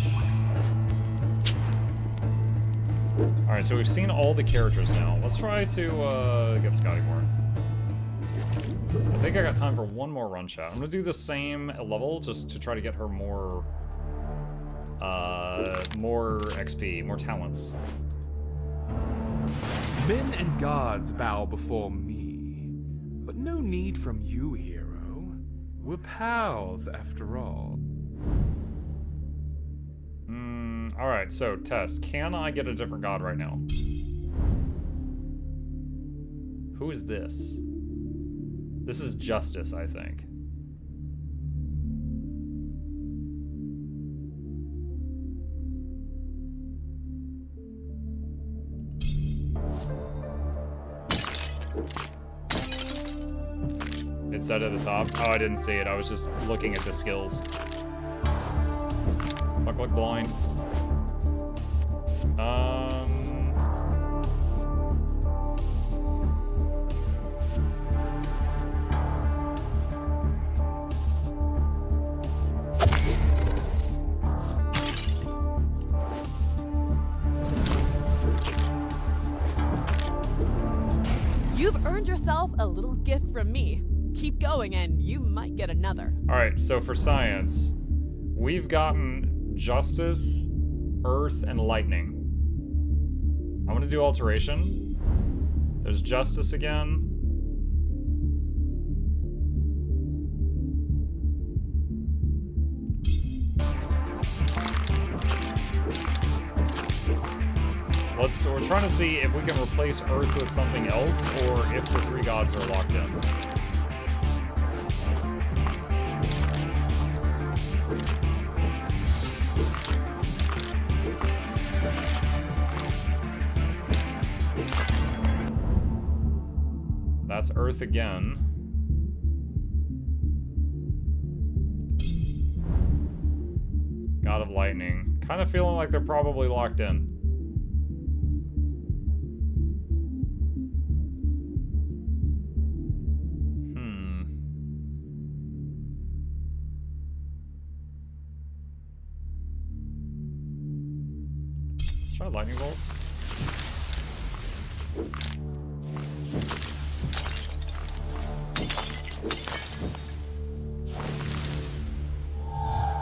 Alright, so we've seen all the characters now. Let's try to get Scotty more. I think I got time for one more run chat. I'm gonna do the same level just to try to get her more XP, more talents. Men and gods bow before me, but no need from you, hero. We're pals after all. Alright, so test. Can I get a different god right now? Who is this? This is Justice, I think. It said at the top. Oh, I didn't see it. I was just looking at the skills. Mukluk blind. You've earned yourself a little gift from me. Keep going and you might get another. Alright, so for science, we've gotten Justice, Earth, and Lightning. I'm gonna do Alteration. There's Justice again. So we're trying to see if we can replace Earth with something else, or if the 3 gods are locked in. That's Earth again. God of Lightning. Kind of feeling like they're probably locked in. Try lightning bolts.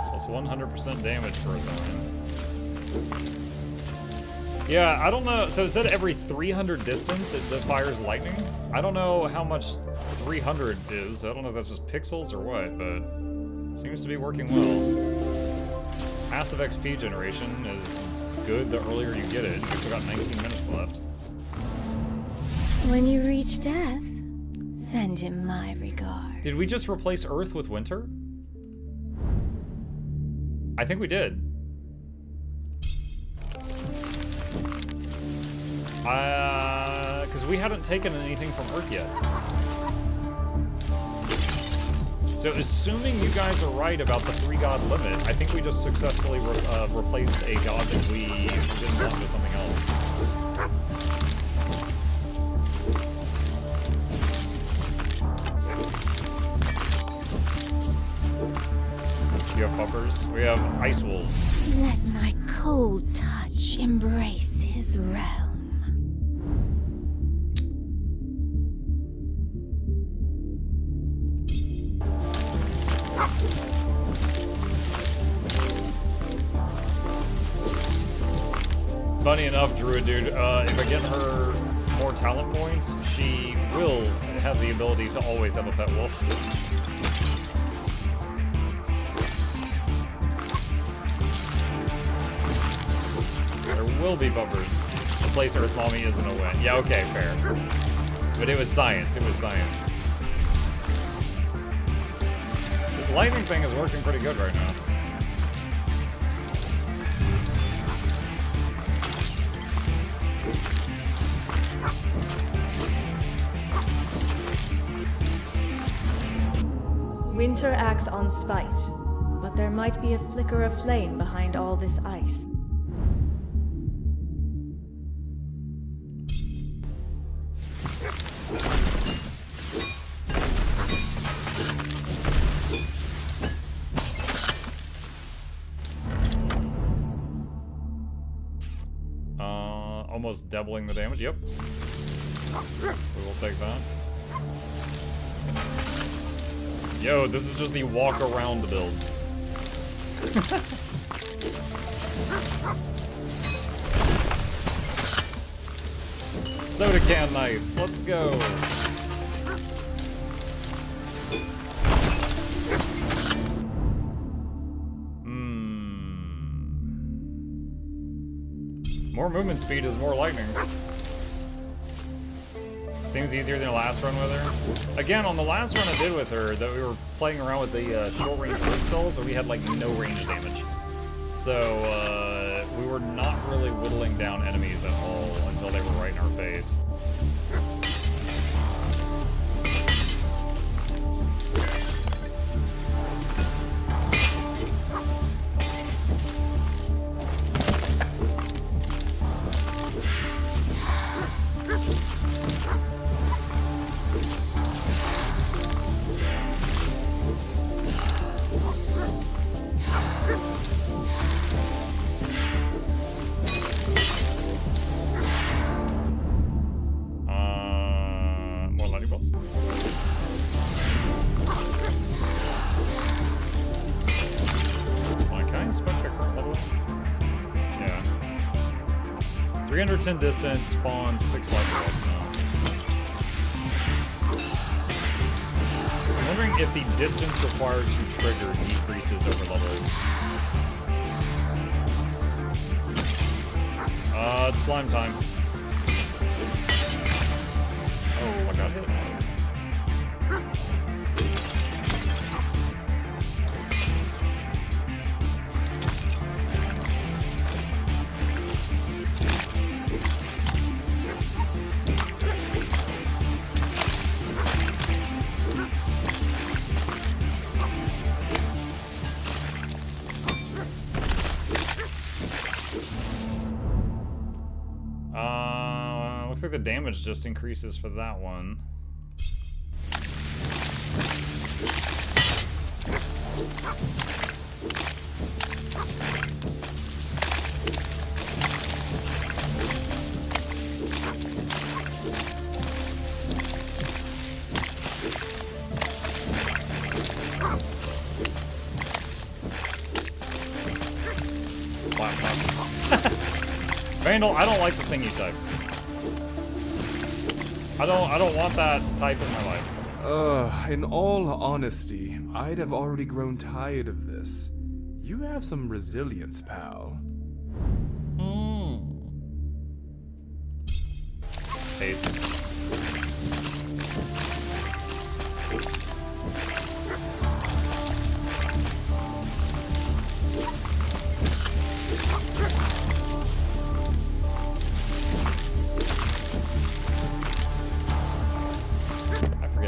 Plus 100% damage for a time. Yeah, I don't know. So it said every 300 distance it fires lightning. I don't know how much 300 is. I don't know if that's just pixels or what, but it seems to be working well. Massive XP generation is good the earlier you get it. We've still got 19 minutes left. When you reach death, send him my regards. Did we just replace Earth with Winter? I think we did. Because we hadn't taken anything from Earth yet. So assuming you guys are right about the 3 god limit, I think we just successfully replaced a god that we didn't want with something else. You have puppers? We have ice wolves. Let my cold touch embrace his realm. Funny enough, Druid Dude, if I get her more talent points, she will have the ability to always have a pet wolf. There will be buffers. The place Earth Mommy isn't a win. Yeah, okay, fair. But it was science. It was science. This lightning thing is working pretty good right now. Winter acts on spite, but there might be a flicker of flame behind all this ice. Almost doubling the damage. Yep. We will take that. Yo, this is just the walk around build. Soda can knights, let's go. More movement speed is more lightning. Seems easier than the last run with her. Again, on the last run I did with her, that we were playing around with the short range pistol, so we had like no range damage. So we were not really whittling down enemies at all until they were right in our face. Yeah. 310 distance spawns 6 light bolts now. I'm wondering if the distance required to trigger decreases over levels. It's slime time. Oh, I got hit. Looks like the damage just increases for that one. Vandal, I don't like the thingy type. I don't want that type in my life. In all honesty, I'd have already grown tired of this. You have some resilience, pal. Taste.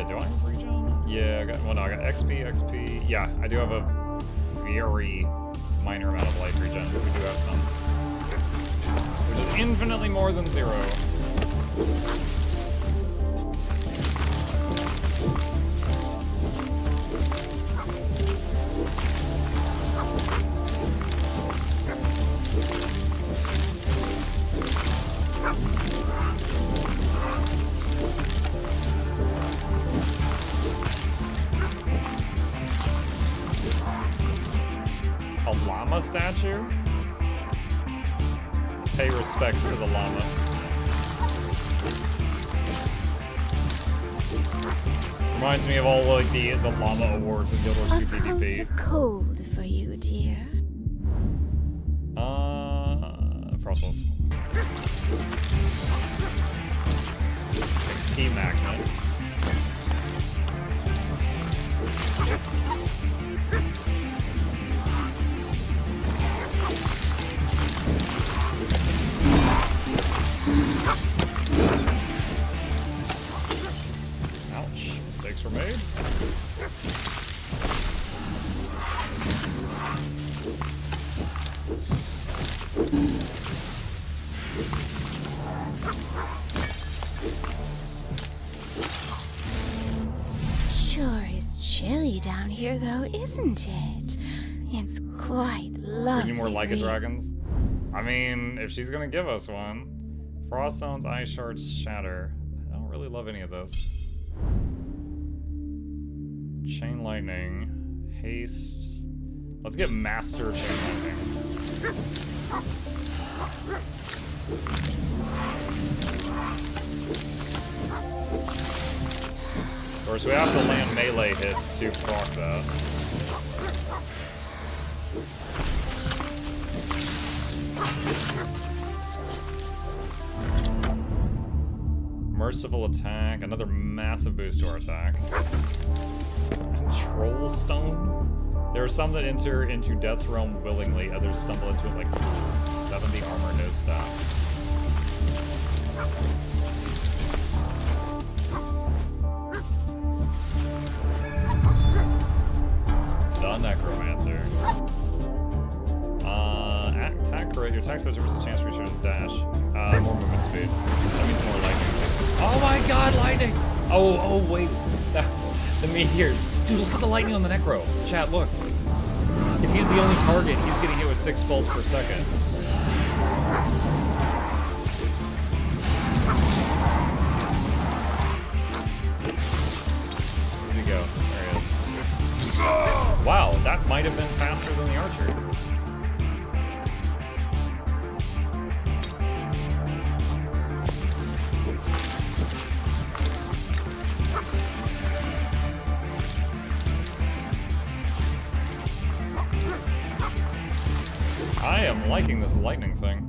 Do I have regen? Yeah, I got XP. Yeah, I do have a very minor amount of life regen, but we do have some. Which is infinitely more than 0. Statue? Pay respects to the llama. Reminds me of all like the llama awards in Guild Wars 2 PvP. A of cold for you, dear. Frostwalls. XP magnet. Ouch, mistakes were made. Sure is chilly down here, though, isn't it? It's quite lovely. We need more Leica dragons. I mean, if she's gonna give us one. Frost zones, ice shards, shatter. I don't really love any of those. Chain lightning, haste. Let's get master chain lightning. Of course, we have to land melee hits to proc that. Merciful attack, another massive boost to our attack. Troll stone? There are some that enter into Death's Realm willingly, others stumble into it like 70 armor, no stats. The Necromancer. Attack crit, your attack special has a chance to reach your dash. More movement speed. That means more lightning. Oh my god, lightning! Oh, wait. The meteor. Dude, look at the lightning on the Necro. Chat, look. If he's the only target, he's getting hit with 6 bolts per second. Where'd he go? There he is. Wow, that might have been faster than the archer. I am liking this lightning thing.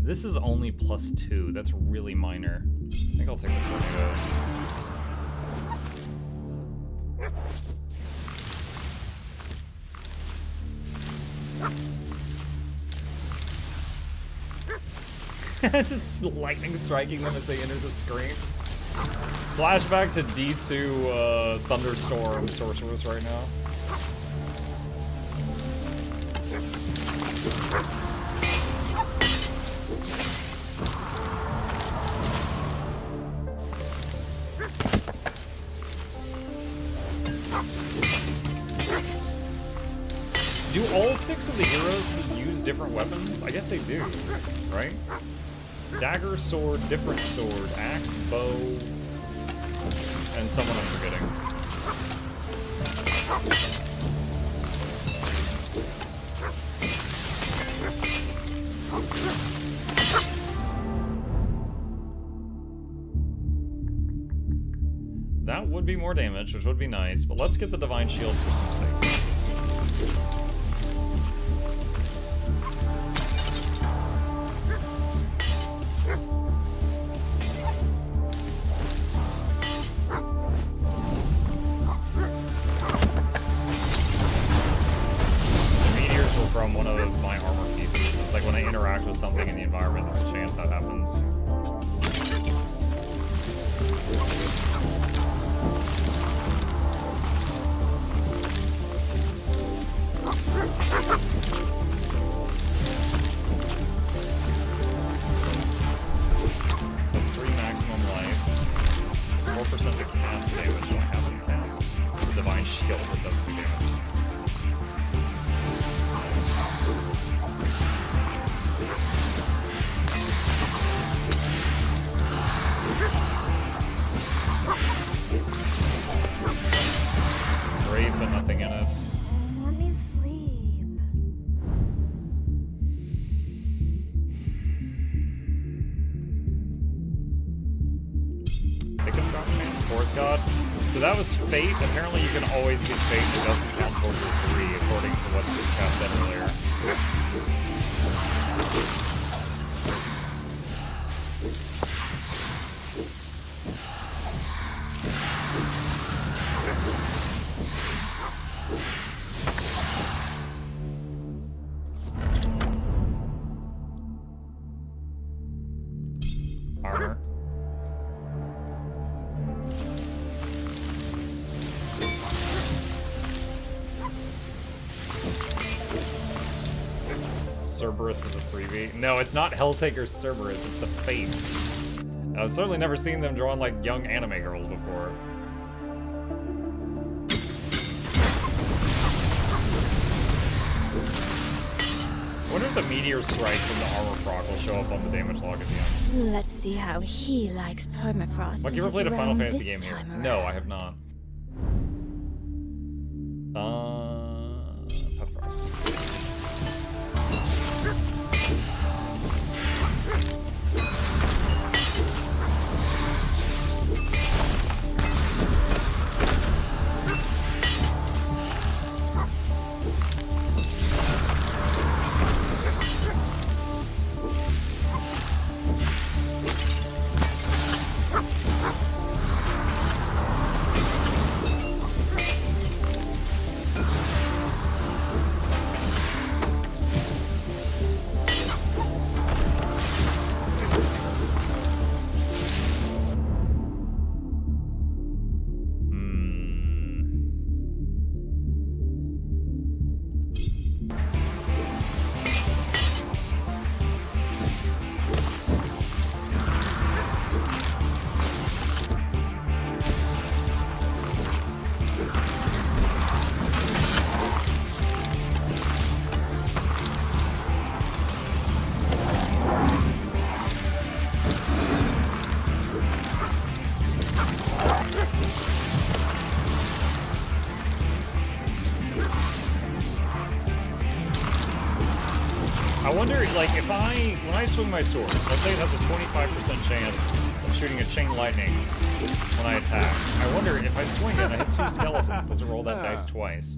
This is only +2. That's really minor. I think I'll take the tornadoes. Just lightning striking them as they enter the screen. Flashback to D2 Thunderstorm Sorceress right now. Do all 6 of the heroes use different weapons? I guess they do, right? Dagger, sword, different sword, axe, bow, and someone I'm forgetting. That would be more damage, which would be nice, but let's get the Divine Shield for some sake. From one of my armor pieces. It's like when I interact with something in the environment, there's a chance that happens. Plus 3 maximum life. Plus 4% to cast damage when I have it cast. The Divine Shield that doesn't do damage. Brave, but nothing in it. Let me sleep. Pick up drop chance, Fourth God. So that was Fate. Apparently you can always get Fate and it doesn't count towards your 3, according to what the chat said earlier. Armor. Cerberus is a freebie. No, it's not Helltaker Cerberus, it's the Fates. I've certainly never seen them drawing like young anime girls before. I wonder if the meteor strike from the armor proc will show up on the damage log at the end. Let's see how he likes permafrost. Like, you ever played a Final Fantasy game here? No, I have not. Puffrost. I wonder, like, when I swing my sword, let's say it has a 25% chance of shooting a chain lightning when I attack. I wonder if I swing it and I hit 2 skeletons, does it roll that dice twice?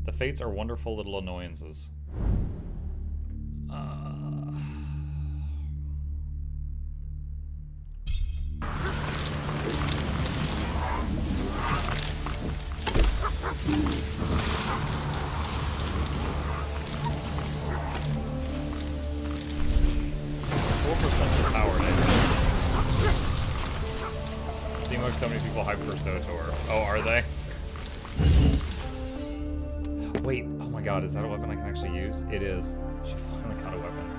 The Fates are wonderful little annoyances. Seem like so many people hyped for SOTOR. Oh, are they? Wait, oh my god, is that a weapon I can actually use? It is. She finally got a weapon.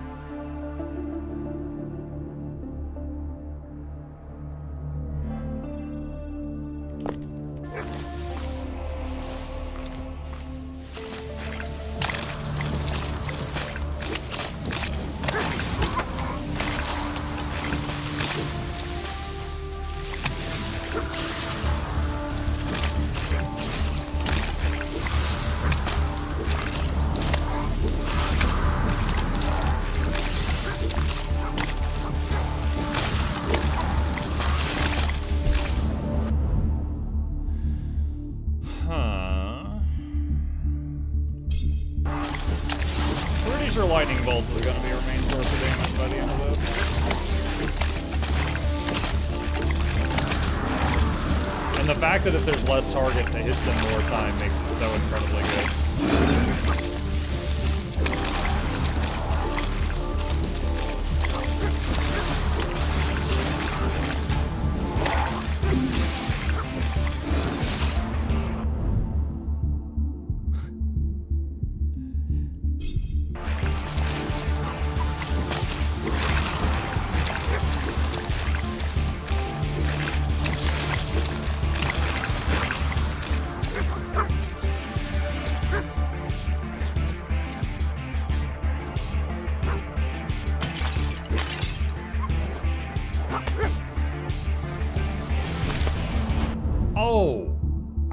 Lightning bolts is going to be our main source of damage by the end of this. And the fact that if there's less targets, it hits them more time makes it so incredibly good.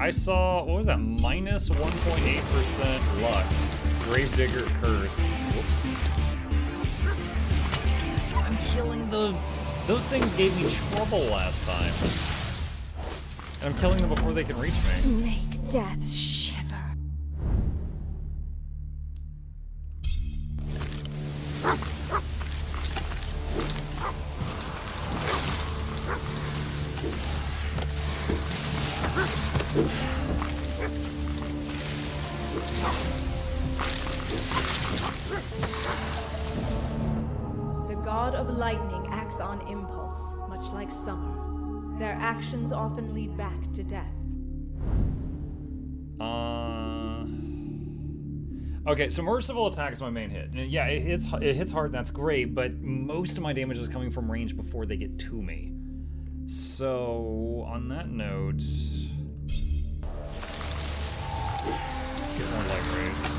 I saw, what was that, minus 1.8% luck. Gravedigger Curse. Whoops. I'm killing those things gave me trouble last time. And I'm killing them before they can reach me. Make death shiver. The god of lightning acts on impulse, much like summer. Their actions often lead back to death. Okay, so merciful attack is my main hit. Yeah, it hits hard, and that's great, but most of my damage is coming from range before they get to me. So, on that note, let's get more light rays.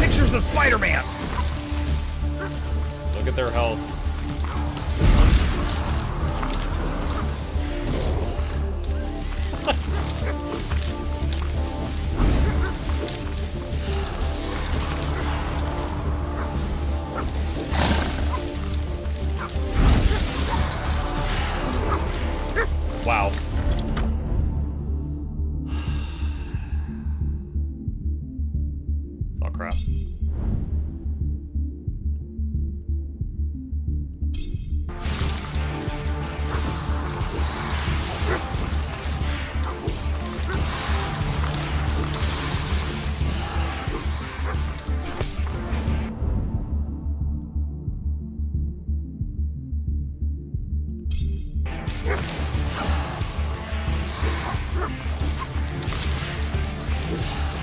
Pictures of Spider-Man! Look at their health. Wow. It's all crap.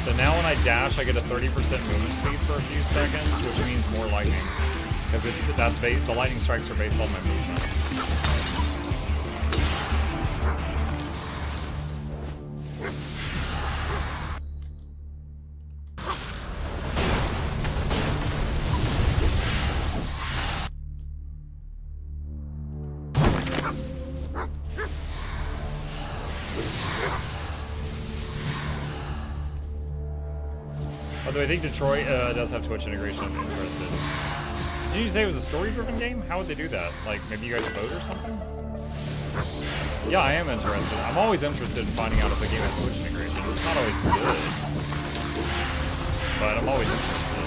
So now when I dash, I get a 30% movement speed for a few seconds, which means more lightning. Because the lightning strikes are based on my movement. Although I think Detroit does have Twitch integration, I'm interested. Did you say it was a story-driven game? How would they do that? Like, maybe you guys vote or something? Yeah, I am interested. I'm always interested in finding out if a game has Twitch integration. It's not always good, but I'm always interested.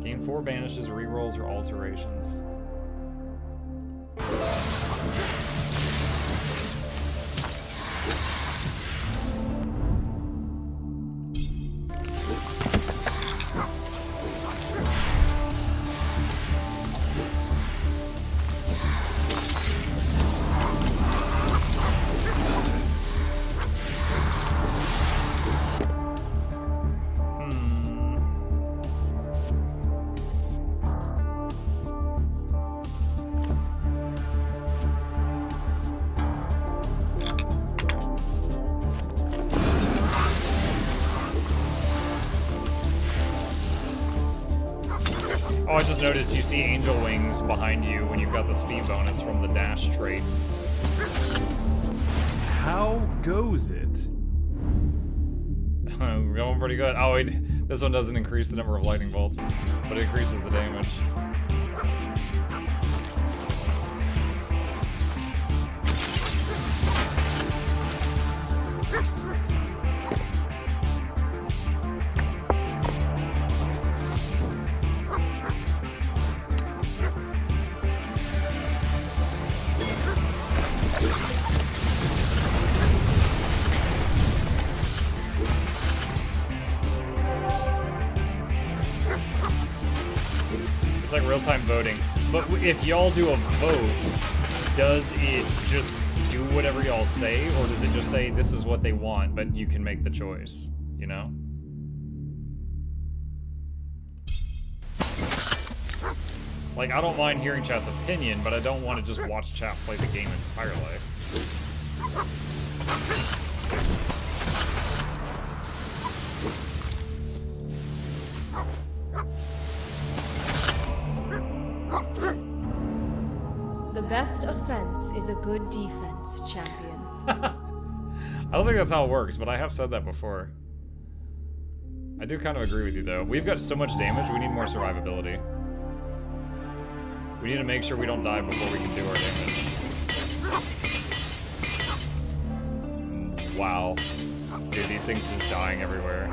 Gain 4 banishes, rerolls, or alterations. Oh, I just noticed you see angel wings behind you when you've got the speed bonus from the dash trait. How goes it? It's going pretty good. Oh, this one doesn't increase the number of lightning bolts, but it increases the damage. It's like real-time voting. But if y'all do a vote, does it just do whatever y'all say, or does it just say this is what they want, but you can make the choice, you know? Like, I don't mind hearing chat's opinion, but I don't want to just watch chat play the game entirely. The best offense is a good defense, champion. I don't think that's how it works, but I have said that before. I do kind of agree with you, though. We've got so much damage, we need more survivability. We need to make sure we don't die before we can do our damage. Wow. Dude, these things just dying everywhere.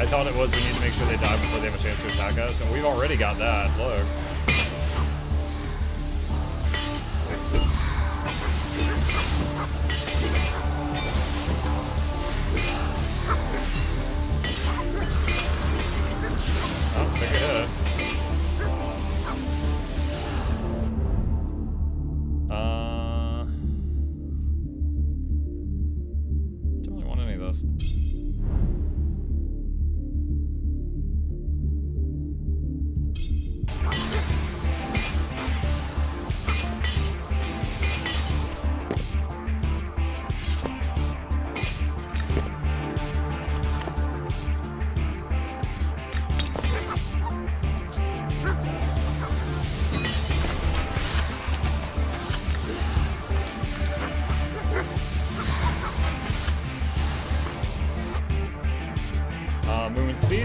thought it was we need to make sure they die before they have a chance to attack us, and we've already got that. Look. Oh, take a hit. Don't really want any of this.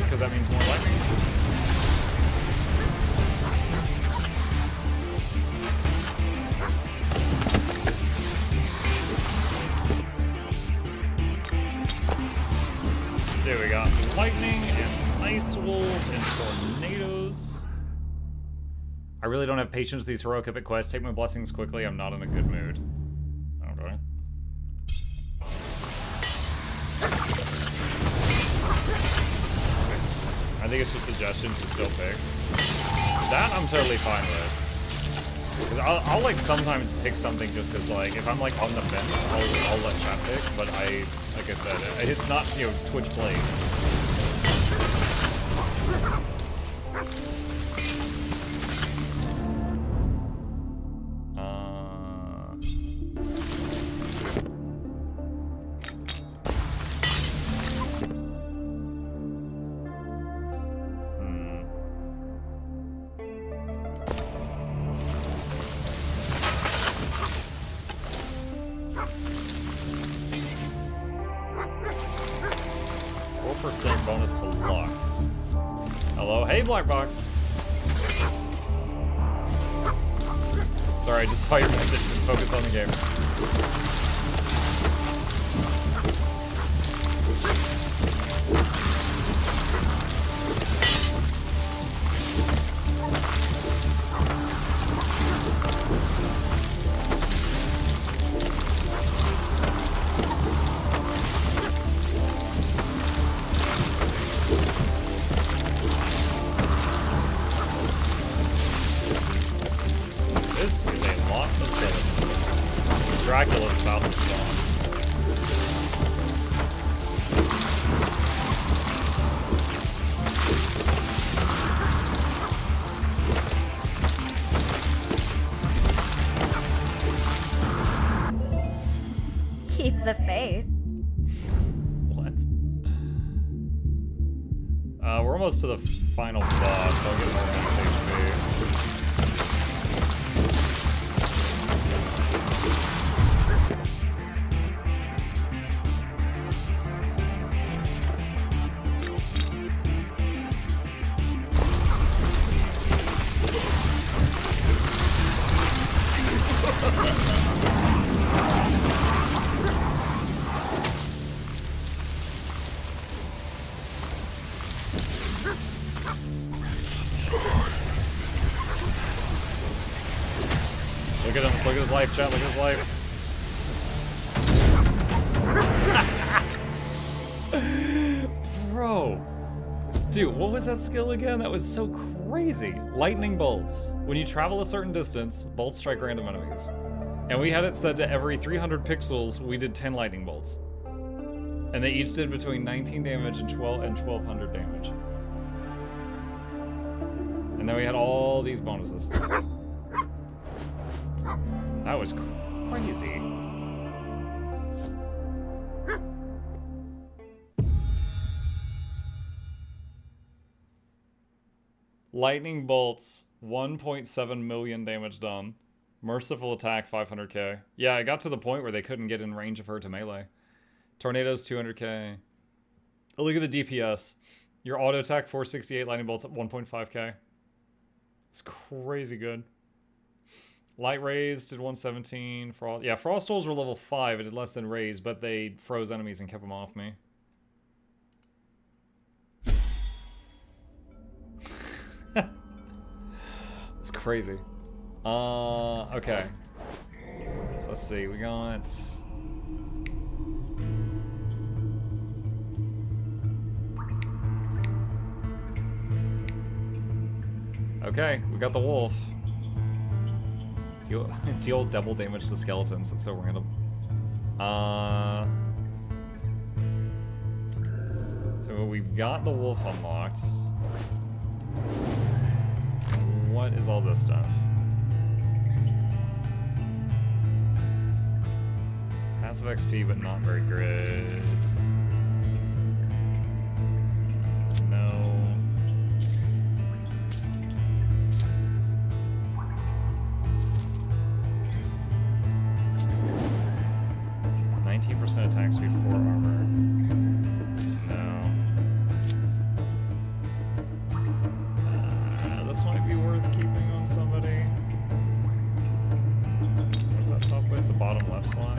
'cause that means more lightning. There we got lightning and ice wolves and tornadoes. I really don't have patience with these heroic epic quests. Take my blessings quickly. I'm not in a good mood. Okay. I think it's just suggestions to still pick. That I'm totally fine with. Because I'll like sometimes pick something just because like if I'm like on the fence, I'll let chat pick. But like I said, it's not, you know, Twitch play. Bonus to luck. Hello, hey Black Box. Sorry, I just saw your message and focused on the game. This is a lot of skeletons. Dracula's about to spawn. Keep the faith. What? We're almost to the final boss, so I'll get more max HP. Look at him, look at his life, chat, look at his life. Bro. Dude, what was that skill again? That was so crazy. Lightning bolts. When you travel a certain distance, bolts strike random enemies. And we had it set to every 300 pixels, we did 10 lightning bolts. And they each did between 19 damage and 1200 damage. And then we had all these bonuses. That was crazy. Lightning bolts, 1.7 million damage done. Merciful attack, 500k. Yeah, it got to the point where they couldn't get in range of her to melee. Tornadoes, 200k. Oh, look at the DPS. Your auto attack, 468, lightning bolts at 1.5k. It's crazy good. Light Rays did 117. Frost, yeah, Frost Souls were level 5. It did less than Rays, but they froze enemies and kept them off me. crazy. Okay. So let's see, we got... Okay, we got the wolf. Deal double damage to skeletons, that's so random. So we've got the wolf unlocked. What is all this stuff? Passive XP, but not very good. No. 19% attack speed, 4 armor. No. This might be worth keeping on somebody. What does that stop with? The bottom left slot?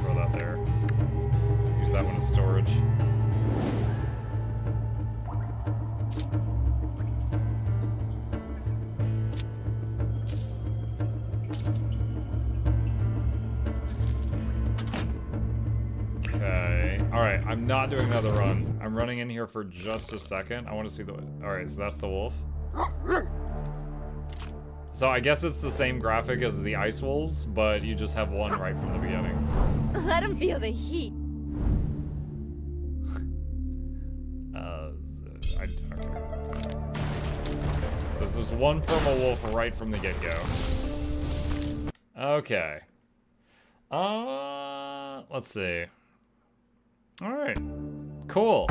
Throw that there. Use that one as storage. Alright, I'm not doing another run. I'm running in here for just a second. I want to see the... Alright, so that's the wolf. So I guess it's the same graphic as the ice wolves, but you just have one right from the beginning. Let him feel the heat. Okay. So this is one purple wolf right from the get-go. Okay. Let's see. Alright. Cool.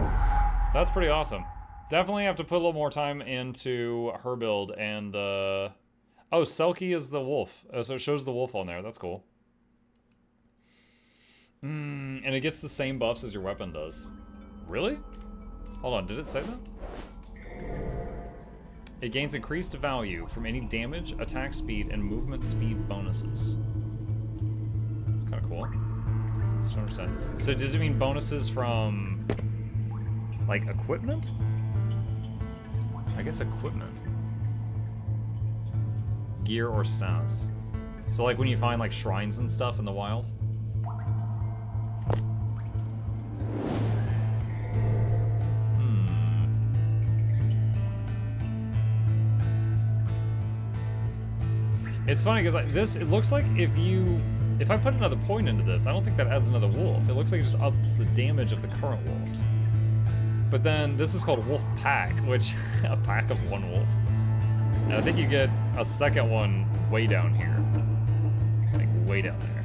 That's pretty awesome. Definitely have to put a little more time into her build and, oh, Selkie is the wolf. So it shows the wolf on there. That's cool. And it gets the same buffs as your weapon does. Really? Hold on, did it say that? It gains increased value from any damage, attack speed, and movement speed bonuses. It's kind of cool. 100%. So does it mean bonuses from, like, equipment? I guess equipment. Gear or stats. So like when you find like shrines and stuff in the wild? It's funny because like this, it looks like if I put another point into this, I don't think that adds another wolf. It looks like it just ups the damage of the current wolf. But then this is called Wolf Pack, which a pack of one wolf. And I think you get a second one way down here. Like way down there.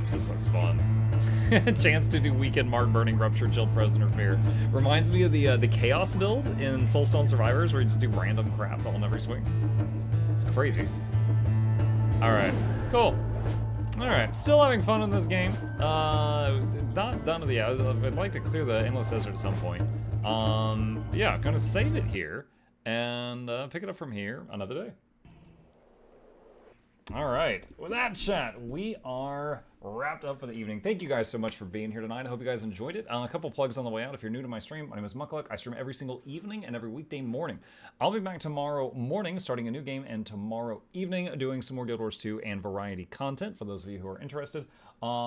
This looks fun. Chance to do weekend mark, burning, rupture, chilled, frozen, or fear. Reminds me of the chaos build in Soulstone Survivors where you just do random crap on every swing. It's crazy. Alright, cool. Alright, still having fun in this game. Not done with the... I'd like to clear the Endless Desert at some point. Yeah, gonna save it here and pick it up from here another day. Alright, with that, chat, we are wrapped up for the evening. Thank you guys so much for being here tonight. I hope you guys enjoyed it. A couple plugs on the way out. If you're new to my stream, my name is Mukluk. I stream every single evening and every weekday morning. I'll be back tomorrow morning starting a new game, and tomorrow evening doing some more Guild Wars 2 and variety content for those of you who are interested.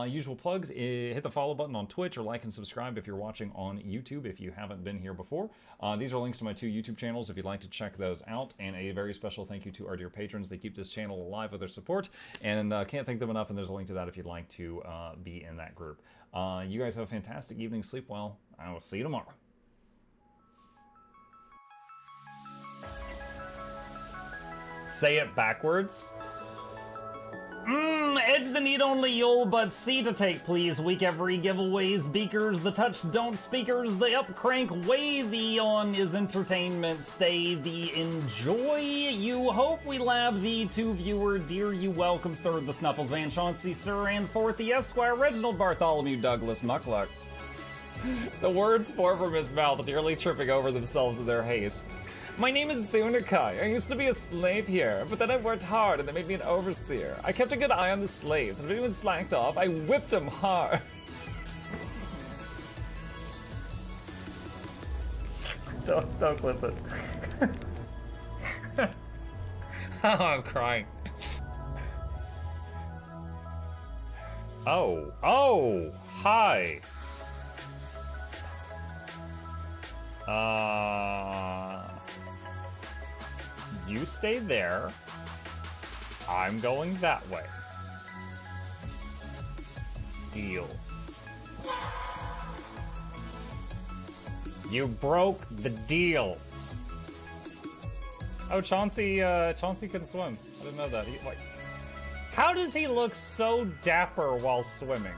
Usual plugs, hit the follow button on Twitch or like and subscribe if you're watching on YouTube if you haven't been here before. These are links to my 2 YouTube channels if you'd like to check those out, and a very special thank you to our dear patrons. They keep this channel alive with their support, and can't thank them enough, and there's a link to that if you'd like to be in that group. You guys have a fantastic evening, sleep well, I will see you tomorrow. Say it backwards. Edge the need only you'll but see to take, please. Week every giveaways, beakers, the touch don't speakers, the up crank way, the on is entertainment, stay the enjoy. You hope we lab the 2 viewer, dear you welcomes, third the Snuffles, Van Chauncey, Sir, and fourth the Esquire, Reginald Bartholomew, Douglas, Mukluk. The words pour from his mouth, nearly tripping over themselves in their haste. My name is Zunikai. I used to be a slave here, but then I worked hard and they made me an overseer. I kept a good eye on the slaves, and if anyone slacked off, I whipped them hard. Don't clip it. Oh, I'm crying. Oh, hi. You stay there. I'm going that way. Deal. You broke the deal. Oh, Chauncey can swim. I didn't know that. How does he look so dapper while swimming?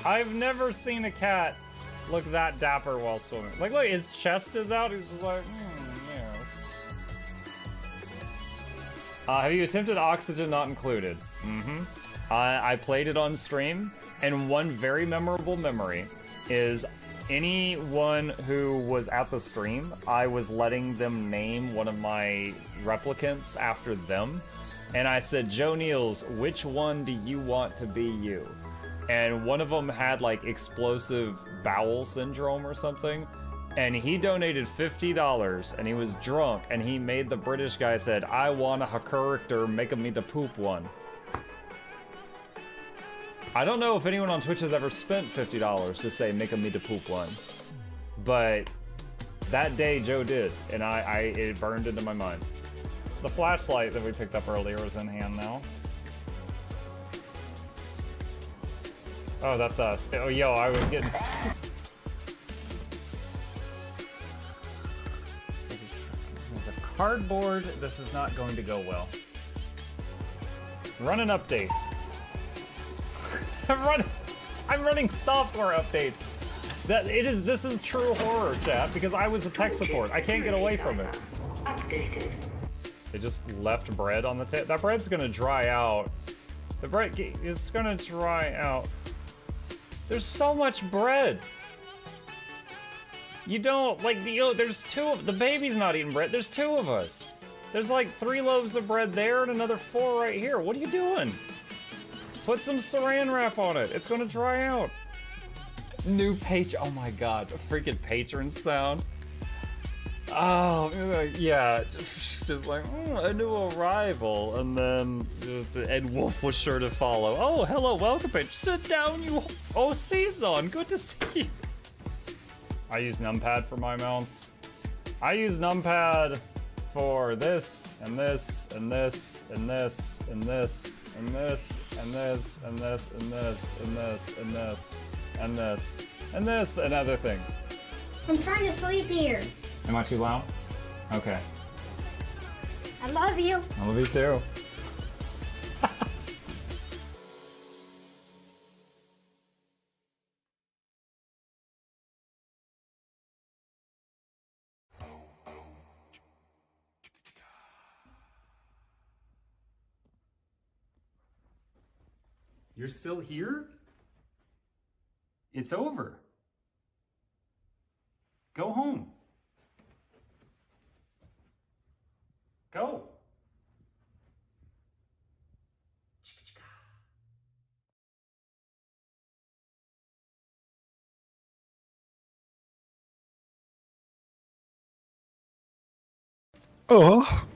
I've never seen a cat look that dapper while swimming. Like, look, his chest is out. He's just like, yeah. Have you attempted Oxygen Not Included? Mm-hmm. I played it on stream, and one very memorable memory is anyone who was at the stream, I was letting them name one of my replicants after them. And I said, Joe Niels, which one do you want to be you? And one of them had like explosive bowel syndrome or something. And he donated $50 and he was drunk and he made the British guy said, I want a character, make me the poop one. I don't know if anyone on Twitch has ever spent $50 to say, make me the poop one. But that day Joe did, and it burned into my mind. The flashlight that we picked up earlier is in hand now. Oh, that's us. Oh, yo, I was getting... The cardboard, this is not going to go well. Run an update. I'm running software updates. This is true horror, chat, because I was a tech support. I can't get away from it. Updated. They just left bread on the table. That bread's gonna dry out. The bread is gonna dry out. There's so much bread. You don't, like, there's the baby's not eating bread. There's 2 of us. There's like 3 loaves of bread there and another 4 right here. What are you doing? Put some saran wrap on it. It's gonna dry out. New page. Oh my god, a freaking patron sound. Oh, yeah. Just like, a new arrival. And then Ed Wolf was sure to follow. Oh, hello, welcome page. Sit down, you. Oh, Season. Good to see you. I use numpad for my mounts. I use numpad for this, and this, and this, and this, and this, and this, and this, and this, and this, and this, and this, and this, and this, and other things. I'm trying to sleep here. Am I too loud? Okay. I love you. I love you too. You're still here? It's over. Go home. Go. Oh.